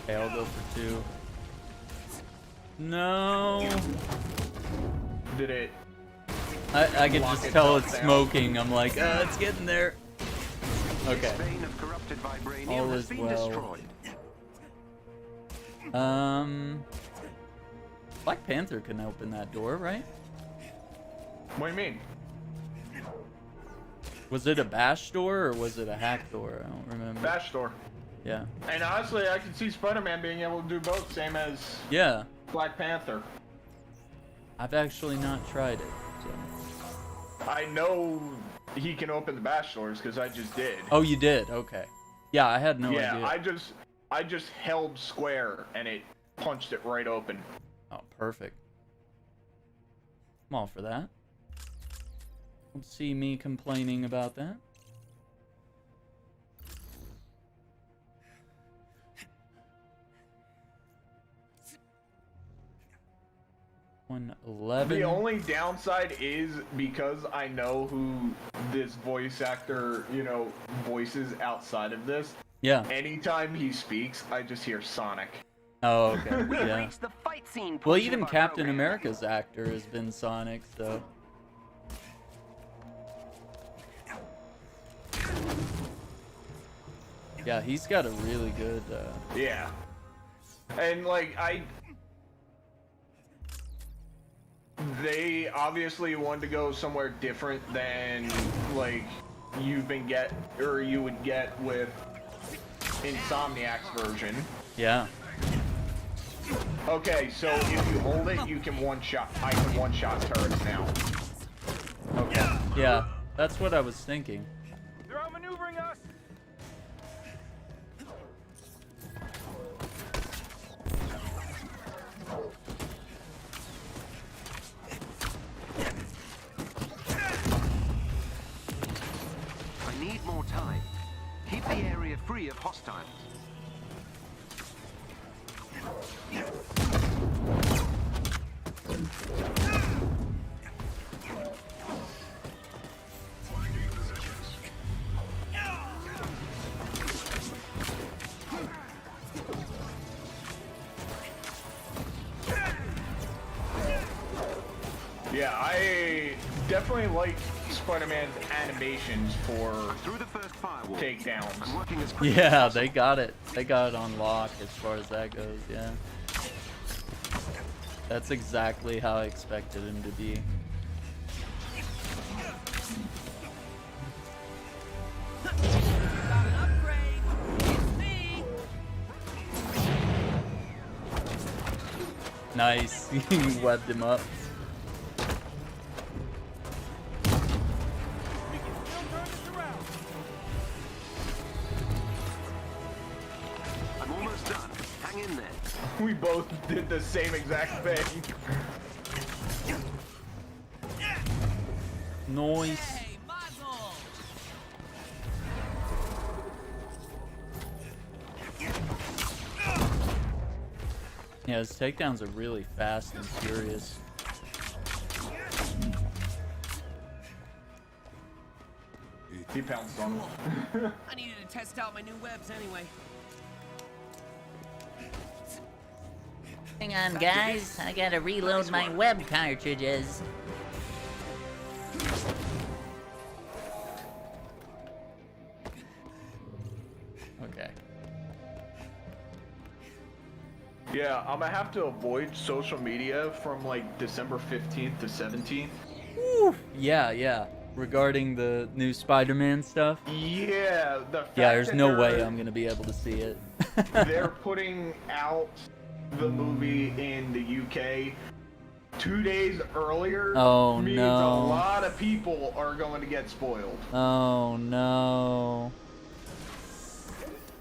Speaker 1: Okay, I'll go for 2. No.
Speaker 6: Did it?
Speaker 1: I can
Speaker 6: Lock
Speaker 1: just
Speaker 6: it
Speaker 1: tell
Speaker 6: up
Speaker 1: it's
Speaker 6: down.
Speaker 1: smoking. I'm like, it's getting there. Okay.
Speaker 5: This vein of corrupted vibranium
Speaker 1: All
Speaker 5: has
Speaker 1: is
Speaker 5: been
Speaker 1: well.
Speaker 5: destroyed.
Speaker 1: Black Panther can open that door, right?
Speaker 6: What do you mean?
Speaker 1: Was it a bash door or was it a hack door? I don't remember.
Speaker 6: Bash door.
Speaker 1: Yeah.
Speaker 6: And honestly, I can see Spider-Man being able to do both, same as
Speaker 1: Yeah.
Speaker 6: Black Panther.
Speaker 1: I've actually not tried it. So.
Speaker 6: I know he can open the bash doors because I just did.
Speaker 1: Oh, you did? Okay. Yeah, I had no
Speaker 6: yeah,
Speaker 1: idea.
Speaker 6: I just held square and it punched it right open.
Speaker 1: Oh, perfect. I'm all for that. Don't see me complaining about that. $111.
Speaker 6: The only downside is because I know who this voice actor, voices outside of this.
Speaker 1: Yeah.
Speaker 6: Anytime he speaks, I just hear Sonic.
Speaker 1: Oh, okay.
Speaker 2: We
Speaker 1: Yeah.
Speaker 2: reached the fight scene.
Speaker 1: Well,
Speaker 2: portion
Speaker 1: even
Speaker 2: of our
Speaker 1: Captain
Speaker 2: program.
Speaker 1: America's actor has been Sonic, so. Yeah, he's got a really good.
Speaker 6: Yeah. And they obviously wanted to go somewhere different than you would get with Insomniac's version.
Speaker 1: Yeah.
Speaker 6: Okay, so if you hold it, you can one-shot. I can one-shot turrets now.
Speaker 1: Okay. Yeah, that's what I was thinking.
Speaker 2: They're outmaneuvering us.
Speaker 5: I need more time. Keep the area free of hostiles.
Speaker 6: Yeah, I definitely like Spider-Man's animations for
Speaker 5: Through the first firewall.
Speaker 6: takedowns.
Speaker 5: I'm working as quickly as
Speaker 1: Yeah,
Speaker 5: possible.
Speaker 1: they got it. They got it on lock as far as that goes, yeah. That's exactly how I expected him to be.
Speaker 2: Got an upgrade. It's me.
Speaker 1: Nice. He webbed him up.
Speaker 2: We can still turn this around.
Speaker 5: I'm almost done. Hang in there.
Speaker 6: We both did the same exact thing.
Speaker 1: Noise.
Speaker 2: Hey, Mazel.
Speaker 1: Yeah, his takedowns are really fast and furious.
Speaker 6: He pounced on him.
Speaker 2: I needed to test out my new webs anyway.
Speaker 8: Hang on, guys. I gotta reload my web cartridges.
Speaker 1: Okay.
Speaker 6: Yeah, I'm gonna have to avoid social media from like December 15th to 17th.
Speaker 1: Yeah, yeah. Regarding the new Spider-Man stuff.
Speaker 6: Yeah, the fact
Speaker 1: Yeah, there's
Speaker 6: that
Speaker 1: no way
Speaker 6: they're-
Speaker 1: I'm gonna be able to see it.
Speaker 6: They're putting out the movie in the UK 2 days earlier.
Speaker 1: Oh,
Speaker 6: means
Speaker 1: no.
Speaker 6: a lot of people are going to get spoiled
Speaker 1: Oh no.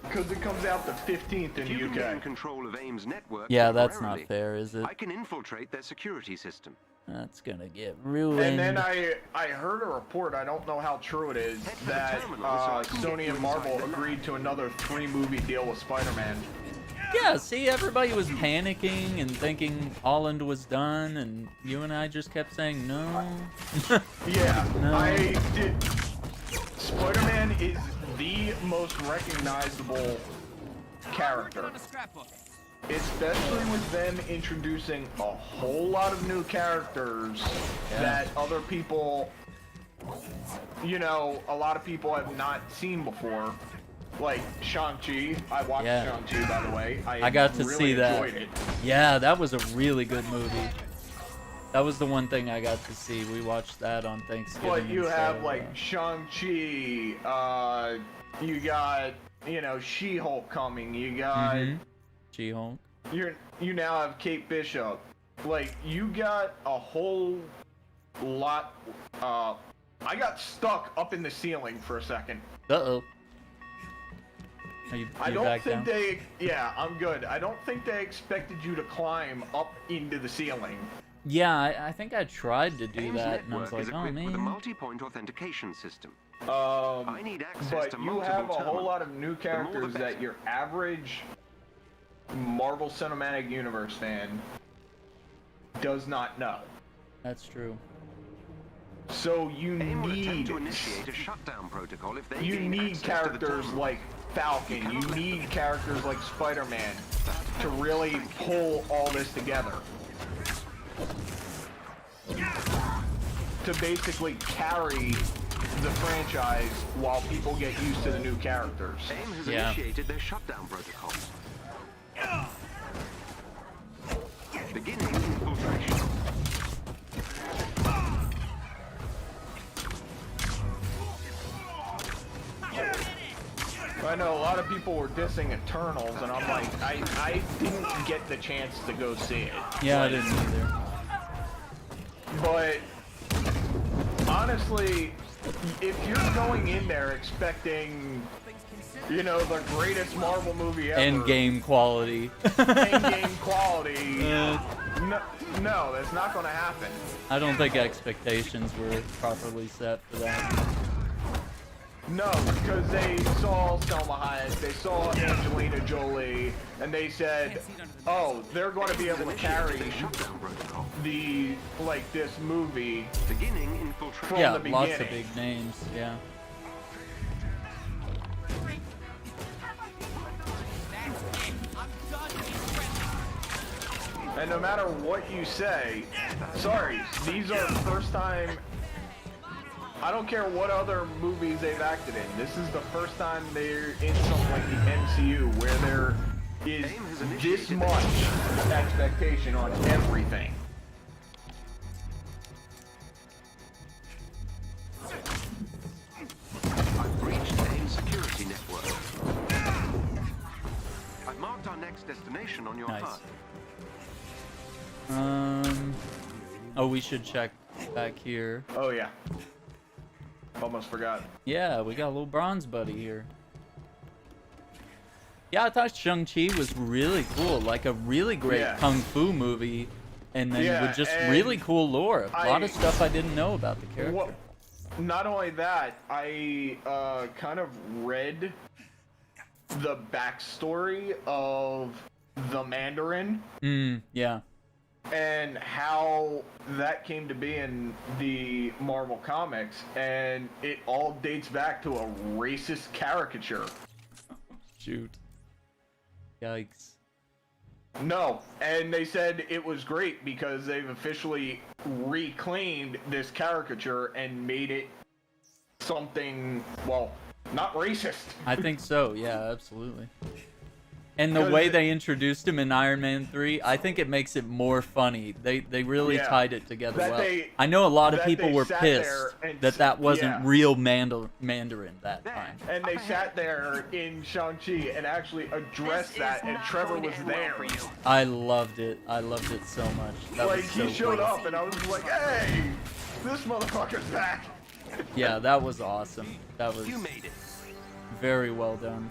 Speaker 6: because it comes out the 15th in
Speaker 5: If you
Speaker 6: the
Speaker 5: can get in
Speaker 6: UK.
Speaker 5: control of AIM's network
Speaker 1: Yeah, that's
Speaker 5: temporarily,
Speaker 1: not fair, is it?
Speaker 5: I can infiltrate their security system.
Speaker 1: That's gonna get ruined.
Speaker 6: And then I heard a report, I don't know how true it is,
Speaker 5: Head for the
Speaker 6: that
Speaker 5: terminal so I can get
Speaker 6: Sony
Speaker 5: you
Speaker 6: and Marvel
Speaker 5: inside the
Speaker 6: agreed to another 3-movie deal with Spider-Man.
Speaker 1: Yeah, see, everybody was panicking and thinking Holland was done, and you and I just kept saying no.
Speaker 6: Yeah,
Speaker 1: No.
Speaker 6: I did. Spider-Man is the most recognizable character,
Speaker 2: On a scrapbook.
Speaker 6: especially with them introducing a whole lot of new characters
Speaker 1: Yeah.
Speaker 6: that other people, you know, a lot of people have not seen before. Like Shang-Chi. I watched
Speaker 1: Yeah.
Speaker 6: Shang-Chi, by the way.
Speaker 1: I got to
Speaker 6: really
Speaker 1: see that.
Speaker 6: enjoyed it.
Speaker 1: Yeah, that was a really good movie. That was the one thing I got to see. We watched that on Thanksgiving.
Speaker 6: But you have
Speaker 1: instead of,
Speaker 6: like Shang-Chi, you got, you know, She-Hulk coming, you got
Speaker 1: She-Hulk.
Speaker 6: you now have Kate Bishop. Like, you got a whole lot. I got stuck up in the ceiling for a second.
Speaker 1: Uh-oh. Are you
Speaker 6: I
Speaker 1: you
Speaker 6: don't
Speaker 1: back
Speaker 6: think
Speaker 1: down?
Speaker 6: they. Yeah, I'm good. I don't think they expected you to climb up into the ceiling.
Speaker 1: Yeah, I think I tried to do
Speaker 5: AIM's
Speaker 1: that, and I was
Speaker 5: network is
Speaker 1: like, oh
Speaker 5: equipped with a
Speaker 1: man.
Speaker 5: multi-point authentication system.
Speaker 6: I
Speaker 5: need access
Speaker 6: but
Speaker 5: to
Speaker 6: you
Speaker 5: multiple
Speaker 6: have a whole
Speaker 5: terminals.
Speaker 6: lot of new
Speaker 5: The more the
Speaker 6: characters that
Speaker 5: better.
Speaker 6: your average Marvel Cinematic Universe fan does not know.
Speaker 1: That's true.
Speaker 6: So you
Speaker 5: AIM will attempt
Speaker 6: need
Speaker 5: to initiate a shutdown protocol if they
Speaker 6: you
Speaker 5: gain
Speaker 6: need
Speaker 5: access to the
Speaker 6: characters
Speaker 5: terminal.
Speaker 6: like Falcon. You need characters like Spider-Man to really pull all this together. To basically carry the franchise while people get used to the new characters.
Speaker 5: AIM has
Speaker 1: Yeah.
Speaker 5: initiated their shutdown protocol. Beginning infiltration.
Speaker 6: I know a lot of people were dissing Eternals, and I'm like, I didn't get the chance to go see it.
Speaker 1: Yeah, I didn't either.
Speaker 6: But honestly, if you're going in there expecting, you know, the greatest Marvel movie ever,
Speaker 1: Endgame quality.
Speaker 6: Endgame quality,
Speaker 1: Uh,
Speaker 6: no, that's not going to happen.
Speaker 1: I don't think expectations were properly set for that.
Speaker 6: No, because they saw Selma Hayek, they saw Angelina Jolie, and they said, oh, they're going to be able to carry
Speaker 5: Their shutdown protocol.
Speaker 6: the, like, this movie
Speaker 5: Beginning infiltration.
Speaker 6: from
Speaker 1: Yeah,
Speaker 6: the
Speaker 1: lots of
Speaker 6: beginning.
Speaker 1: big names. Yeah.
Speaker 2: That's it. I'm done being friendly.
Speaker 6: And no matter what you say, sorry, these are the first time. I don't care what other movies they've acted in. This is the first time they're in something like the MCU where there is this much expectation on everything.
Speaker 5: I've breached AIM's security network. I've marked our next destination on your
Speaker 1: Nice.
Speaker 5: HUD.
Speaker 1: Oh, we should check back here.
Speaker 6: Oh yeah. Almost forgot.
Speaker 1: Yeah, we got a little bronze buddy here. Yeah, I thought Shang-Chi was really cool, like a really great
Speaker 6: Yeah.
Speaker 1: kung fu movie, and then
Speaker 6: Yeah,
Speaker 1: with just
Speaker 6: and
Speaker 1: really cool lore. A lot of
Speaker 6: I-
Speaker 1: stuff I didn't know about the character.
Speaker 6: Well, not only that, I kind of read the backstory of the Mandarin
Speaker 1: Yeah.
Speaker 6: and how that came to be in the Marvel comics, and it all dates back to a racist caricature.
Speaker 1: Shoot. Yikes.
Speaker 6: No, and they said it was great because they've officially reclaimed this caricature and made it something, well, not racist.
Speaker 1: I think so. Yeah, absolutely. And the
Speaker 6: 'Cause
Speaker 1: way they introduced him in Iron Man 3, I think it makes it more funny. They really
Speaker 6: Yeah.
Speaker 1: tied it together
Speaker 6: That
Speaker 1: well.
Speaker 6: they-
Speaker 1: I know a lot of
Speaker 6: that
Speaker 1: people
Speaker 6: they
Speaker 1: were
Speaker 6: sat
Speaker 1: pissed
Speaker 6: there and
Speaker 1: that wasn't
Speaker 6: yeah.
Speaker 1: real Mandarin that time.
Speaker 6: And they sat there in Shang-Chi and actually addressed that, and Trevor was there.
Speaker 1: I loved it. I loved it so much. That
Speaker 6: Like,
Speaker 1: was so
Speaker 6: he showed
Speaker 1: cool.
Speaker 6: up, and I was like, hey, this motherfucker's back.
Speaker 1: Yeah, that was awesome. That was
Speaker 5: You made it.
Speaker 1: very well done.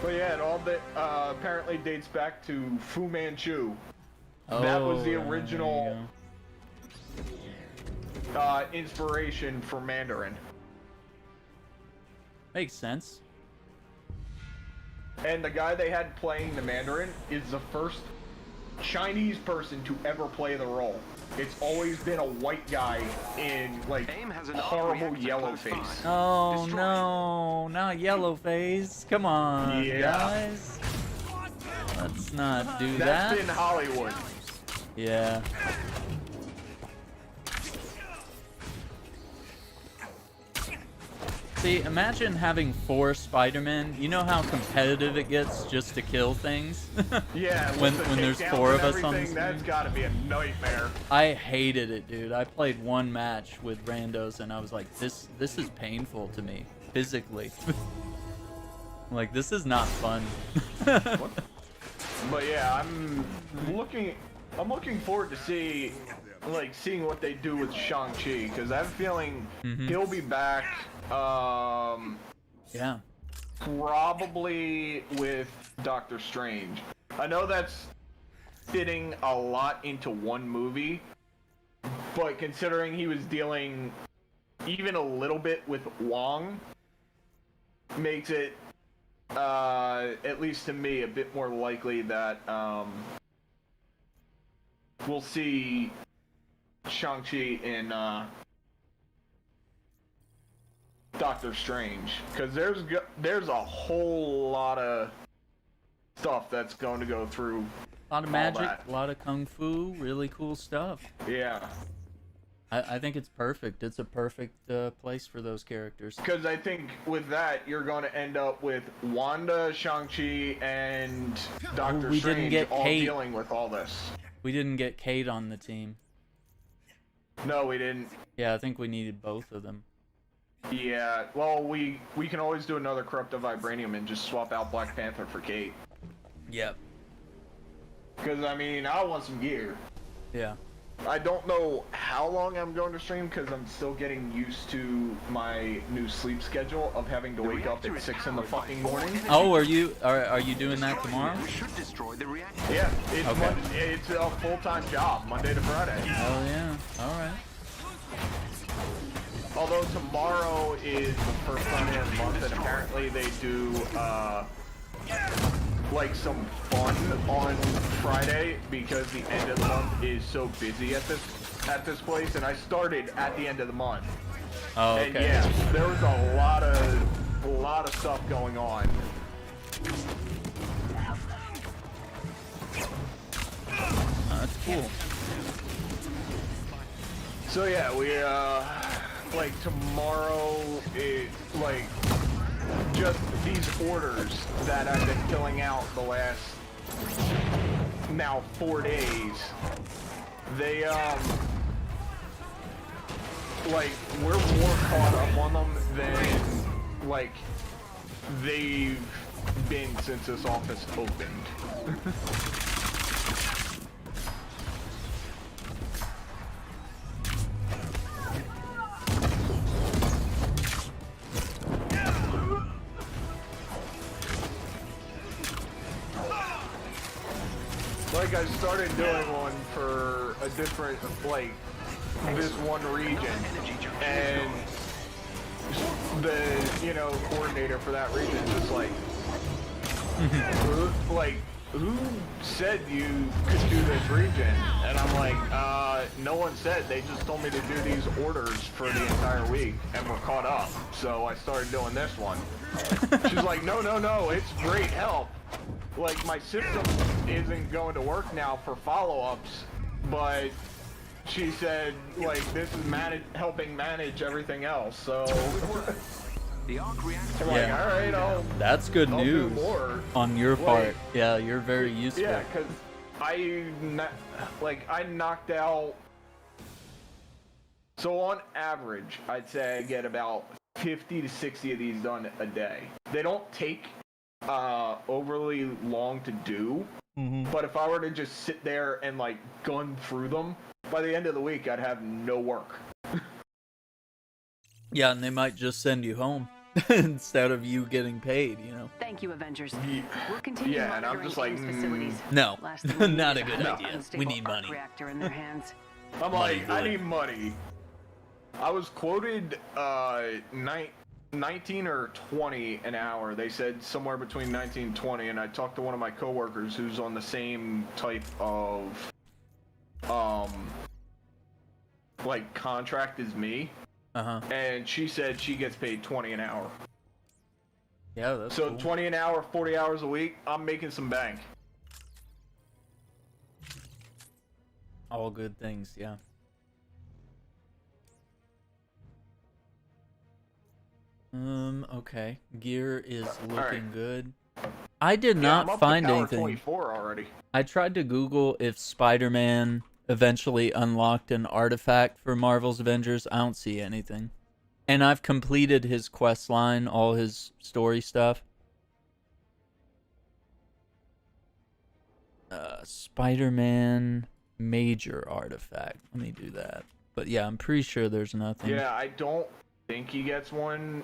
Speaker 6: But yeah, it all apparently dates back to Fu Manchu. That was the
Speaker 1: Oh, there
Speaker 6: original
Speaker 1: you go.
Speaker 6: inspiration for Mandarin.
Speaker 1: Makes sense.
Speaker 6: And the guy they had playing the Mandarin is the first Chinese person to ever play the role. It's always been a white guy in, like,
Speaker 5: AIM has an
Speaker 6: horrible
Speaker 5: reactor
Speaker 6: yellow
Speaker 5: close
Speaker 6: face.
Speaker 5: by.
Speaker 1: Oh
Speaker 5: Destroy it.
Speaker 1: no, not yellow face. Come on,
Speaker 6: Yeah.
Speaker 1: guys. Let's not do
Speaker 6: That's
Speaker 1: that.
Speaker 6: in Hollywood.
Speaker 1: Yeah. See, imagine having 4 Spider-Men. You know how competitive it gets just to kill things?
Speaker 6: Yeah,
Speaker 1: When
Speaker 6: with the
Speaker 1: there's
Speaker 6: takedowns
Speaker 1: 4 of
Speaker 6: and
Speaker 1: us on the
Speaker 6: everything, that's
Speaker 1: screen.
Speaker 6: gotta be a nightmare.
Speaker 1: I hated it, dude. I played one match with randos and I was like, this is painful to me physically. Like, this is not fun.
Speaker 6: But yeah, I'm looking forward to seeing what they do with Shang-Chi, because I have a feeling he'll be back,
Speaker 1: Yeah.
Speaker 6: probably with Doctor Strange. I know that's fitting a lot into one movie, but considering he was dealing even a little bit with Wong, makes it, at least to me, a bit more likely that we'll see Shang-Chi in Doctor Strange, because there's a whole lot of stuff that's going to go through.
Speaker 1: A lot of
Speaker 6: all
Speaker 1: magic,
Speaker 6: that.
Speaker 1: a lot of kung fu, really cool stuff.
Speaker 6: Yeah,
Speaker 1: I think it's perfect. It's a perfect place for those characters.
Speaker 6: because I think with that you're going to end up with Wanda, Shang-Chi, and Doctor
Speaker 1: we didn't
Speaker 6: Strange
Speaker 1: get
Speaker 6: all
Speaker 1: Kate.
Speaker 6: dealing with all this.
Speaker 1: We didn't get Kate on the team.
Speaker 6: No, we didn't.
Speaker 1: Yeah, I think we needed both of them.
Speaker 6: Yeah, well, we can always do another Corrupted Vibranium and just swap out Black Panther for Kate.
Speaker 1: Yep.
Speaker 6: Because, I mean, I want some gear.
Speaker 1: Yeah.
Speaker 6: I don't know how long I'm going to stream because I'm still getting used to my new sleep schedule of having to wake up at 6 in the fucking morning.
Speaker 1: Oh, are you doing that tomorrow?
Speaker 5: We should destroy the reactor.
Speaker 6: Yeah, it's
Speaker 1: Okay.
Speaker 6: it's a full-time job, Monday to Friday.
Speaker 1: Oh yeah. All right.
Speaker 6: Although tomorrow is the first Sunday of the month, and apparently they do like some fun on Friday because the end of the month is so busy at this place, and I started at the end of the month.
Speaker 1: Oh,
Speaker 6: And
Speaker 1: okay.
Speaker 6: yeah, there was a lot of stuff going on.
Speaker 1: cool.
Speaker 6: So yeah, we like tomorrow it like just these orders that I've been filling out the last now 4 days. They like we're more caught up on them than like they've been since this office opened. Like I started doing one for a different, like, this one region, and the, you know, coordinator for that region is just like, who said you could do this region? And I'm like, no one said, they just told me to do these orders for the entire week, and we're caught up, so I started doing this one. She's like, no, it's great help. Like, my system isn't going to work now for follow-ups, but she said, like, this is helping manage everything else, so...
Speaker 5: The arc reactor.
Speaker 6: I'm like, alright,
Speaker 1: That's good
Speaker 6: I'll
Speaker 1: news
Speaker 6: do more.
Speaker 1: on your part. Yeah, you're very useful.
Speaker 6: Yeah, because I knocked out... So on average, I'd say I get about 50 to 60 of these done a day. They don't take overly long to do, but if I were to just sit there and like gun through them, by the end of the week I'd have no work.
Speaker 1: Yeah, and they might just send you home instead of you getting paid, you know.
Speaker 9: Thank you, Avengers. We'll continue
Speaker 6: Yeah, and I'm
Speaker 9: monitoring
Speaker 6: just like,
Speaker 9: Ames facilities.
Speaker 1: No,
Speaker 9: Last thing we need
Speaker 1: not
Speaker 9: is
Speaker 1: a good
Speaker 9: highly
Speaker 1: idea.
Speaker 9: unstable
Speaker 1: We need
Speaker 9: arc
Speaker 1: money.
Speaker 9: reactor in their hands.
Speaker 6: I'm
Speaker 1: Money
Speaker 6: like, I
Speaker 1: good.
Speaker 6: need money. I was quoted 19 or 20 an hour. They said somewhere between 19 and 20, and I talked to one of my coworkers who's on the same type of like contract as me, and she said she gets paid 20 an hour.
Speaker 1: Yeah, that's
Speaker 6: So
Speaker 1: cool.
Speaker 6: 20 an hour, 40 hours a week, I'm making some bank.
Speaker 1: All good things, yeah. Okay. Gear is looking good. I did
Speaker 6: Yeah,
Speaker 1: not
Speaker 6: I'm up
Speaker 1: find
Speaker 6: to power
Speaker 1: anything.
Speaker 6: 24 already.
Speaker 1: I tried to Google if Spider-Man eventually unlocked an artifact for Marvel's Avengers. I don't see anything. And I've completed his quest line, all his story stuff. Spider-Man major artifact. Let me do that. But yeah, I'm pretty sure there's nothing.
Speaker 6: Yeah, I don't think he gets one,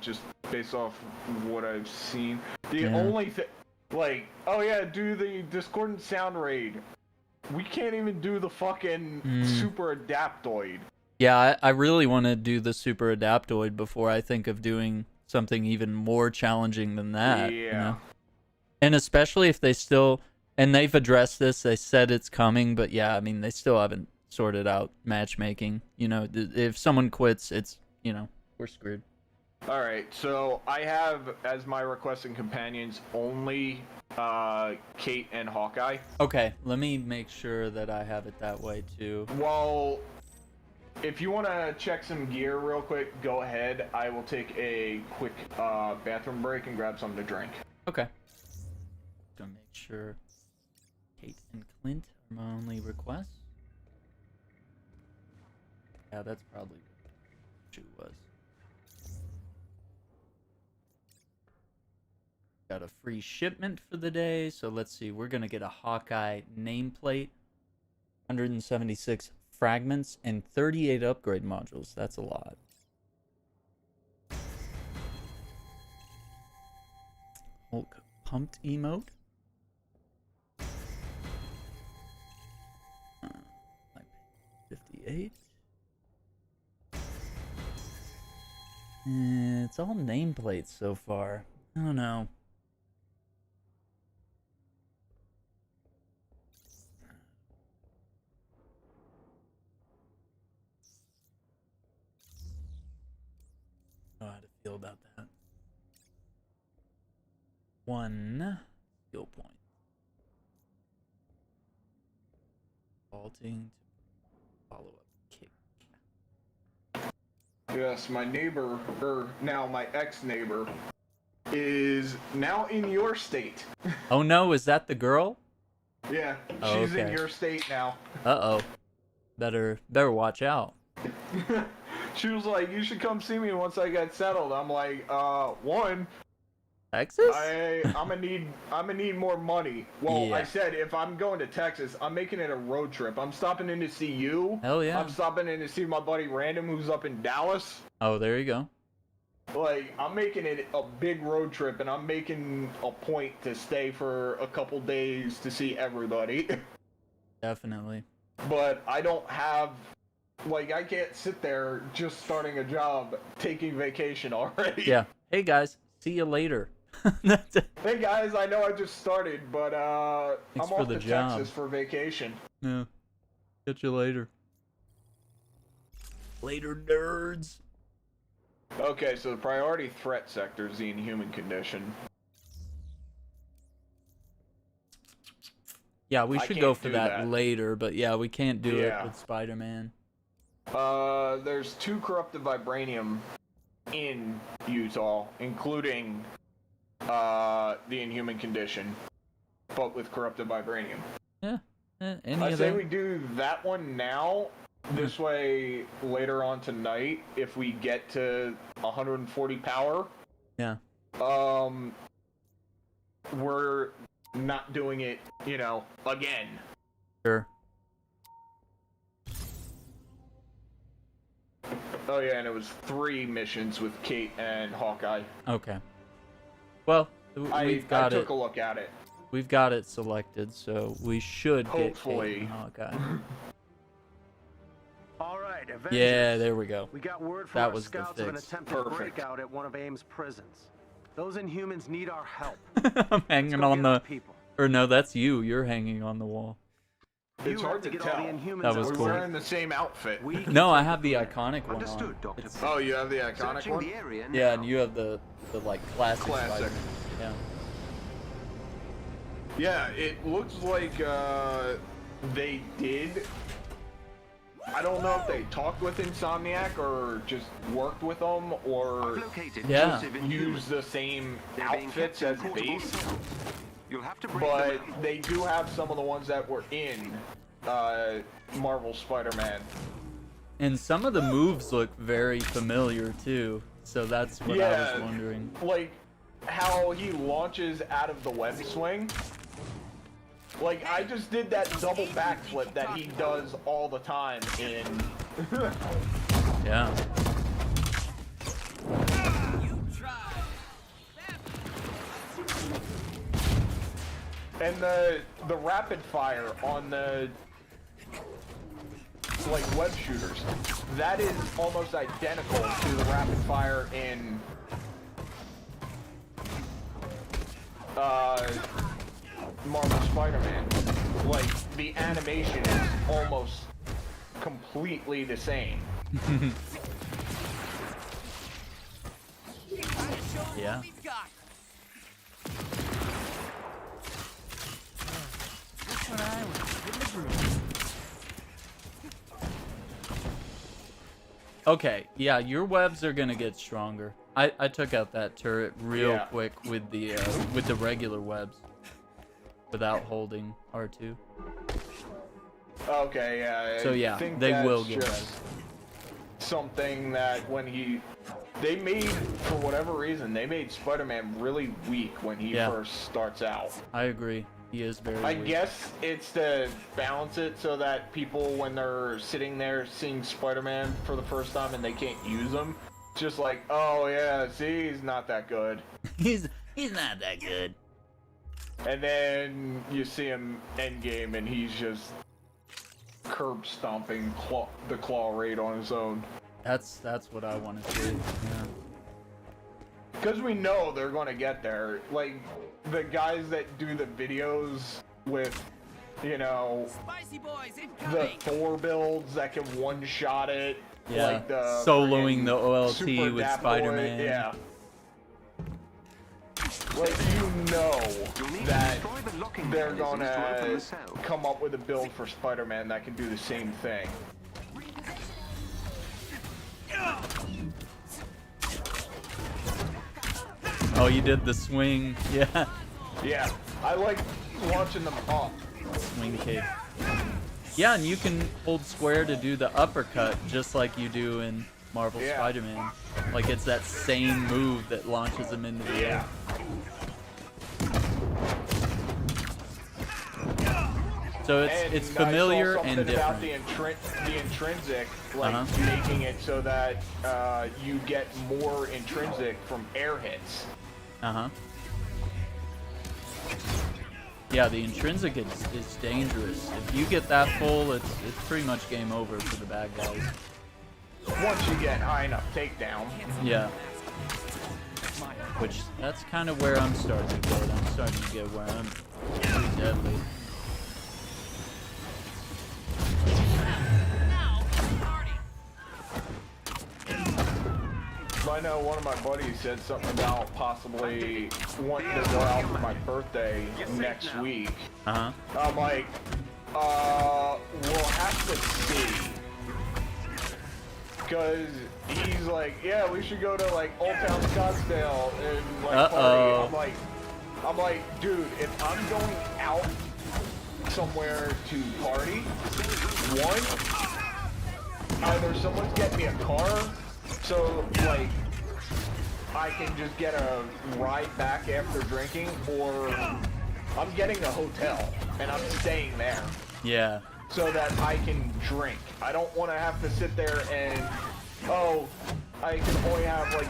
Speaker 6: just based off what I've seen. The only thing, like, oh yeah, do the Discordant Sound Raid. We can't even do the fucking Super Adaptoid.
Speaker 1: Yeah, I really want to do the Super Adaptoid before I think of doing something even more challenging than that.
Speaker 6: Yeah.
Speaker 1: You know? And especially if they still... And they've addressed this. They said it's coming, but yeah, I mean, they still haven't sorted out matchmaking. You know, if someone quits, it's, you know, we're screwed.
Speaker 6: All right, so I have as my requesting companions only Kate and Hawkeye.
Speaker 1: Okay, let me make sure that I have it that way too.
Speaker 6: Well, if you want to check some gear real quick, go ahead. I will take a quick bathroom break and grab something to drink.
Speaker 1: Okay. Gonna make sure Kate and Clint are my only requests. Yeah, that's probably what she was. Got a free shipment for the day, so let's see. We're gonna get a Hawkeye nameplate, 176 fragments, and 38 upgrade modules. That's a lot. Hulk pumped emote. 58. It's all nameplates so far. I don't know. I don't know how to feel about that. 1 skill point. halting to follow up kick.
Speaker 6: Yes, my neighbor, or now my ex-neighbor, is now in your state.
Speaker 1: Oh no, is that the girl?
Speaker 6: Yeah,
Speaker 1: Oh,
Speaker 6: she's in
Speaker 1: okay.
Speaker 6: your state now.
Speaker 1: Uh-oh. Better watch out.
Speaker 6: She was like, you should come see me once I get settled. I'm like, one,
Speaker 1: Texas?
Speaker 6: I'm gonna need more money. Well,
Speaker 1: Yeah.
Speaker 6: I said if I'm going to Texas, I'm making it a road trip. I'm stopping in to see you.
Speaker 1: Hell yeah.
Speaker 6: I'm stopping in to see my buddy Random, who's up in Dallas.
Speaker 1: Oh, there you go.
Speaker 6: Like, I'm making it a big road trip, and I'm making a point to stay for a couple days to see everybody.
Speaker 1: Definitely.
Speaker 6: But I don't have, like, I can't sit there just starting a job, taking vacation already.
Speaker 1: Yeah. Hey guys, see you later. That's it.
Speaker 6: Hey guys, I know I just started, but
Speaker 1: Thanks
Speaker 6: I'm
Speaker 1: for
Speaker 6: off
Speaker 1: the
Speaker 6: to
Speaker 1: job.
Speaker 6: Texas for vacation.
Speaker 1: Yeah. Catch you later. Later, nerds.
Speaker 6: Okay, so the priority threat sector is the inhuman condition.
Speaker 1: Yeah, we
Speaker 6: I
Speaker 1: should go
Speaker 6: can't
Speaker 1: for
Speaker 6: do
Speaker 1: that later, but yeah, we can't do it
Speaker 6: Yeah.
Speaker 1: with Spider-Man.
Speaker 6: There's 2 corrupted vibranium in Utah, including the inhuman condition, but with corrupted vibranium.
Speaker 1: Yeah. Any
Speaker 6: I
Speaker 1: of
Speaker 6: say
Speaker 1: them?
Speaker 6: we do that one now. This way, later on tonight, if we get to 140 power,
Speaker 1: Yeah.
Speaker 6: we're not doing it, you know, again.
Speaker 1: Sure.
Speaker 6: Oh yeah, and it was 3 missions with Kate and Hawkeye.
Speaker 1: Okay. Well,
Speaker 6: I
Speaker 1: got
Speaker 6: took
Speaker 1: it.
Speaker 6: a look at it.
Speaker 1: We've got it selected, so we should get Kate
Speaker 6: Hopefully.
Speaker 1: and Hawkeye.
Speaker 5: All right, Avengers.
Speaker 1: Yeah, there we go.
Speaker 5: We got word from
Speaker 1: That
Speaker 5: our
Speaker 1: was the
Speaker 5: scouts of an
Speaker 1: fix.
Speaker 5: attempted
Speaker 6: Perfect.
Speaker 5: breakout at one of AIM's prisons. Those Inhumans need our help.
Speaker 1: I'm hanging
Speaker 5: Let's go
Speaker 1: on
Speaker 5: get our
Speaker 1: the...
Speaker 5: people.
Speaker 1: Or no, that's you. You're hanging on the wall.
Speaker 6: It's
Speaker 5: You
Speaker 6: hard
Speaker 5: have
Speaker 6: to
Speaker 5: get all
Speaker 6: tell.
Speaker 5: the Inhumans
Speaker 1: That was
Speaker 5: out
Speaker 6: We're
Speaker 1: cool.
Speaker 6: wearing the same outfit.
Speaker 5: We can
Speaker 1: No, I
Speaker 5: take
Speaker 1: have
Speaker 5: it
Speaker 1: the
Speaker 5: from there.
Speaker 1: iconic one
Speaker 5: Understood,
Speaker 1: on.
Speaker 5: Dr.
Speaker 1: It's-
Speaker 6: Oh, you have the iconic
Speaker 5: Searching
Speaker 6: one?
Speaker 5: the area
Speaker 1: Yeah,
Speaker 5: now.
Speaker 1: and you have the like classic.
Speaker 6: Classic.
Speaker 1: Spider-Man. Yeah.
Speaker 6: Yeah, it looks like they did. I don't know if they talked with Insomniac or just worked with them or
Speaker 5: Located
Speaker 1: Yeah.
Speaker 5: elusive Inhumans.
Speaker 6: used the same
Speaker 5: They're being
Speaker 6: outfits
Speaker 5: kept
Speaker 6: as
Speaker 5: in portable
Speaker 6: base.
Speaker 5: cells. You'll have to break
Speaker 6: But
Speaker 5: them out.
Speaker 6: they do have some of the ones that were in Marvel Spider-Man.
Speaker 1: And some of the moves look very familiar too. So that's what I was wondering.
Speaker 6: Like how he launches out of the web swing. Like I just did that double backflip that he does all the time in.
Speaker 1: Yeah.
Speaker 2: You tried.
Speaker 6: And the rapid fire on the like web shooters, that is almost identical to the rapid fire in Marvel Spider-Man. Like the animation is almost completely the same.
Speaker 1: Yeah.
Speaker 2: We've got.
Speaker 8: That's what I was in the groove.
Speaker 1: Okay, yeah, your webs are gonna get stronger. I took out that turret real
Speaker 6: Yeah.
Speaker 1: quick with the regular webs, without holding R2.
Speaker 6: Okay, yeah.
Speaker 1: So yeah,
Speaker 6: I think
Speaker 1: they will
Speaker 6: that's
Speaker 1: get
Speaker 6: just something that when they made, for whatever reason, they made Spider-Man really weak when he
Speaker 1: Yeah.
Speaker 6: first starts out.
Speaker 1: I agree. He is very
Speaker 6: I
Speaker 1: weak.
Speaker 6: guess it's to balance it so that people, when they're sitting there seeing Spider-Man for the first time and they can't use him, just like, oh yeah, see, he's not that good.
Speaker 8: He's not that good.
Speaker 6: And then you see him endgame and he's just curb stomping the Claw raid on his own.
Speaker 1: That's what I want to see. Yeah.
Speaker 6: Because we know they're going to get there. Like, the guys that do the videos with, you know,
Speaker 2: Spicy boys
Speaker 6: the
Speaker 2: incoming.
Speaker 6: Thor builds that can one-shot it.
Speaker 1: Yeah,
Speaker 6: Like the
Speaker 1: soloing
Speaker 6: friggin'
Speaker 1: the OLT
Speaker 6: Super
Speaker 1: with
Speaker 6: Daploid,
Speaker 1: Spider-Man.
Speaker 6: Yeah. Like, you know
Speaker 5: You'll need to
Speaker 6: that
Speaker 5: destroy the locking
Speaker 6: they're
Speaker 5: mechanisms to open
Speaker 6: gonna
Speaker 5: the cell.
Speaker 6: come up with a build for Spider-Man that can do the same thing.
Speaker 1: Oh, you did the swing. Yeah.
Speaker 6: Yeah, I like launching them up.
Speaker 1: Swing kick. Yeah, and you can hold square to do the uppercut just like you do in Marvel
Speaker 6: Yeah.
Speaker 1: Spider-Man. Like it's that same move that launches him into the air. So it's familiar and
Speaker 6: I saw something
Speaker 1: different.
Speaker 6: about the intrinsic, like
Speaker 1: Uh-huh.
Speaker 6: making it so that you get more intrinsic from air hits.
Speaker 1: Uh-huh. Yeah, the intrinsic is dangerous. If you get that full, it's pretty much game over for the bad guys.
Speaker 6: Once you get high enough takedown.
Speaker 1: Yeah. Which, that's kind of where I'm starting to get. I'm starting to get where I'm pretty deadly.
Speaker 6: I know one of my buddies said something about possibly wanting to go out for my birthday next week.
Speaker 1: Uh-huh.
Speaker 6: I'm like, we'll have to see. Because he's like, yeah, we should go to like Old Town Scottsdale and like party. I'm like, dude, if I'm going out somewhere to party, one, either someone's getting me a car, so like I can just get a ride back after drinking, or I'm getting a hotel and I'm staying there.
Speaker 1: Yeah.
Speaker 6: So that I can drink. I don't want to have to sit there and, oh, I can only have like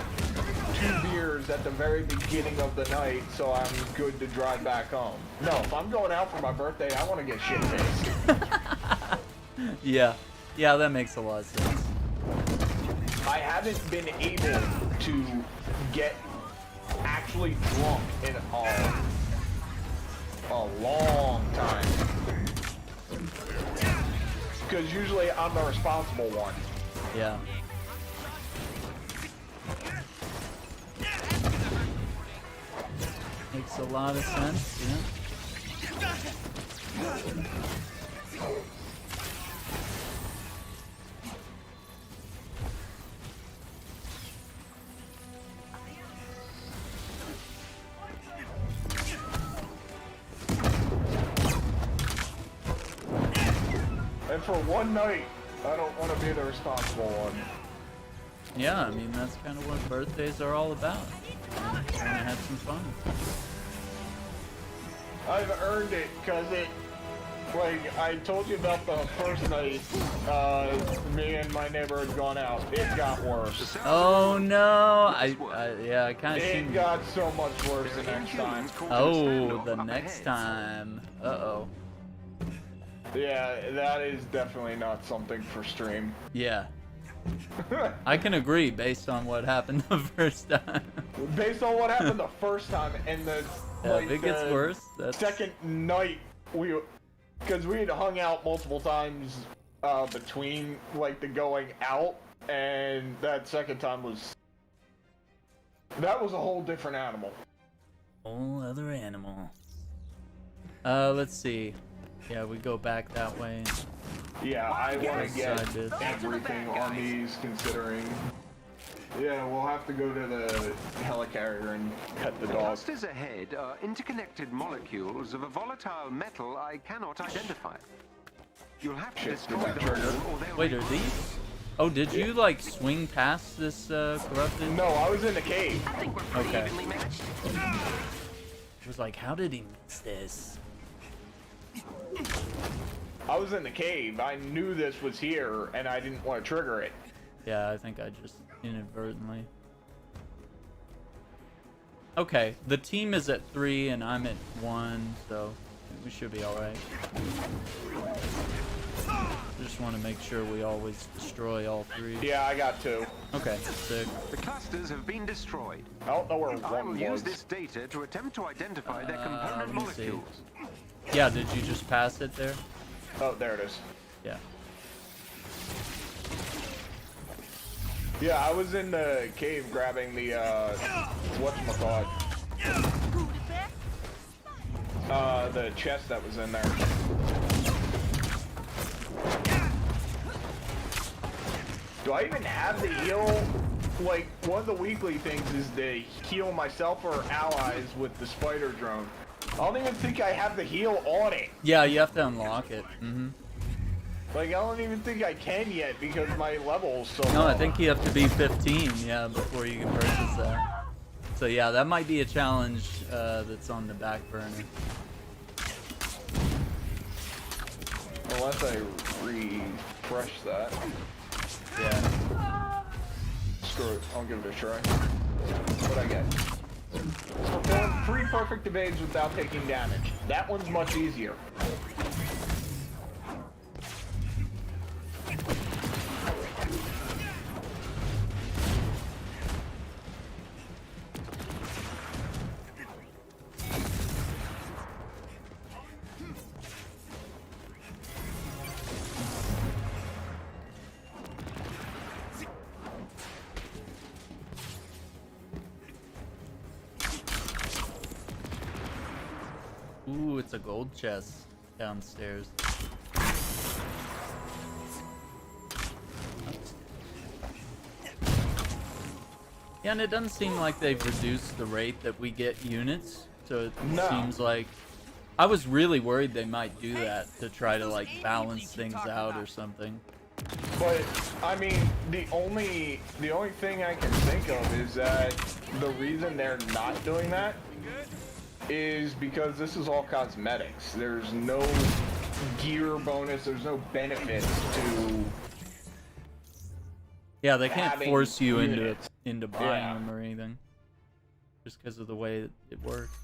Speaker 6: 2 beers at the very beginning of the night, so I'm good to drive back home. No, if I'm going out for my birthday, I want to get shit-faced.
Speaker 1: Yeah. Yeah, that makes a lot of sense.
Speaker 6: I haven't been able to get actually drunk in a long time. Because usually I'm the responsible one.
Speaker 1: Yeah. Makes a lot of sense, yeah.
Speaker 6: And for one night, I don't want to be the responsible one.
Speaker 1: Yeah, I mean, that's kind of what birthdays are all about. Trying to have some fun.
Speaker 6: I've earned it because like I told you about the first night me and my neighbor had gone out. It got worse.
Speaker 1: Oh no! Yeah, I kind of
Speaker 6: It got so much worse the next time.
Speaker 1: Oh, the next time. Uh-oh.
Speaker 6: Yeah, that is definitely not something for stream.
Speaker 1: Yeah. I can agree based on what happened the first time.
Speaker 6: Based on what happened the first time and the
Speaker 1: If it gets worse, that's...
Speaker 6: second night because we had hung out multiple times between like the going out, and that second time was a whole different animal.
Speaker 1: Whole other animal. Let's see. Yeah, we go back that way.
Speaker 6: Yeah, I want to get
Speaker 1: Side bits.
Speaker 6: everything on these, considering. Yeah, we'll have to go to the helicarrier and pet the
Speaker 5: The
Speaker 6: dog.
Speaker 5: clusters ahead are interconnected molecules of a volatile metal I cannot identify. You'll have to
Speaker 6: Shit,
Speaker 5: destroy
Speaker 6: did that
Speaker 5: them
Speaker 6: trigger?
Speaker 5: all, or they'll
Speaker 1: Wait, are these? Oh, did you like swing past this corrupted?
Speaker 6: No, I was in the cave.
Speaker 2: I think we're pretty
Speaker 1: Okay.
Speaker 2: evenly matched.
Speaker 1: It was like, how did he miss this?
Speaker 6: I was in the cave. I knew this was here, and I didn't want to trigger it.
Speaker 1: Yeah, I think I just inadvertently. Okay, the team is at 3 and I'm at 1, so we should be alright. Just want to make sure we always destroy all 3.
Speaker 6: Yeah, I got 2.
Speaker 1: Okay, sick.
Speaker 5: The clusters have been destroyed.
Speaker 6: I don't know where
Speaker 5: I will
Speaker 6: one
Speaker 5: use
Speaker 6: was.
Speaker 5: this data to attempt to identify their component
Speaker 1: let me see.
Speaker 5: molecules.
Speaker 1: Yeah, did you just pass it there?
Speaker 6: Oh, there it is.
Speaker 1: Yeah.
Speaker 6: Yeah, I was in the cave grabbing the, whatchamacallit. the chest that was in there. Do I even have the heal? Like, one of the weekly things is to heal myself or allies with the spider drone. I don't even think I have the heal on it.
Speaker 1: Yeah, you have to unlock it.
Speaker 6: Like, I don't even think I can yet because my level's so
Speaker 1: No,
Speaker 6: low.
Speaker 1: I think you have to be 15, yeah, before you can purchase that. So yeah, that might be a challenge that's on the back burner.
Speaker 6: Unless I refresh that.
Speaker 1: Yeah.
Speaker 6: Screw it, I'll give it a try. What'd I get? Perform 3 perfect evades without taking damage. That one's much easier.
Speaker 1: Ooh, it's a gold chest downstairs. Yeah, and it doesn't seem like they've reduced the rate that we get units, so it seems like... I was really worried they might do that to try to, like, balance things out or something.
Speaker 6: But, I mean, the only thing I can think of is that the reason they're not doing that is because this is all cosmetics. There's no gear bonus, there's no benefits to...
Speaker 1: Yeah, they can't force you
Speaker 6: units.
Speaker 1: into buying them or anything. Just because of the way it works.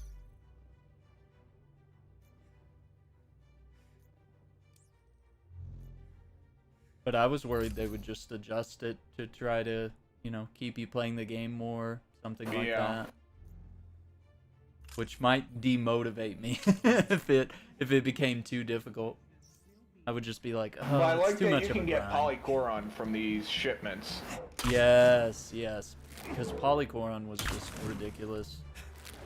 Speaker 1: But I was worried they would just adjust it to try to, you know, keep you playing the game more, something like that. Which might demotivate me if it became too difficult. I would just be like, oh,
Speaker 6: But I
Speaker 1: it's
Speaker 6: like
Speaker 1: too
Speaker 6: that
Speaker 1: much
Speaker 6: you
Speaker 1: of a
Speaker 6: can get
Speaker 1: grind.
Speaker 6: polycoron from these shipments.
Speaker 1: Yes, yes. Because polycoron was just ridiculous.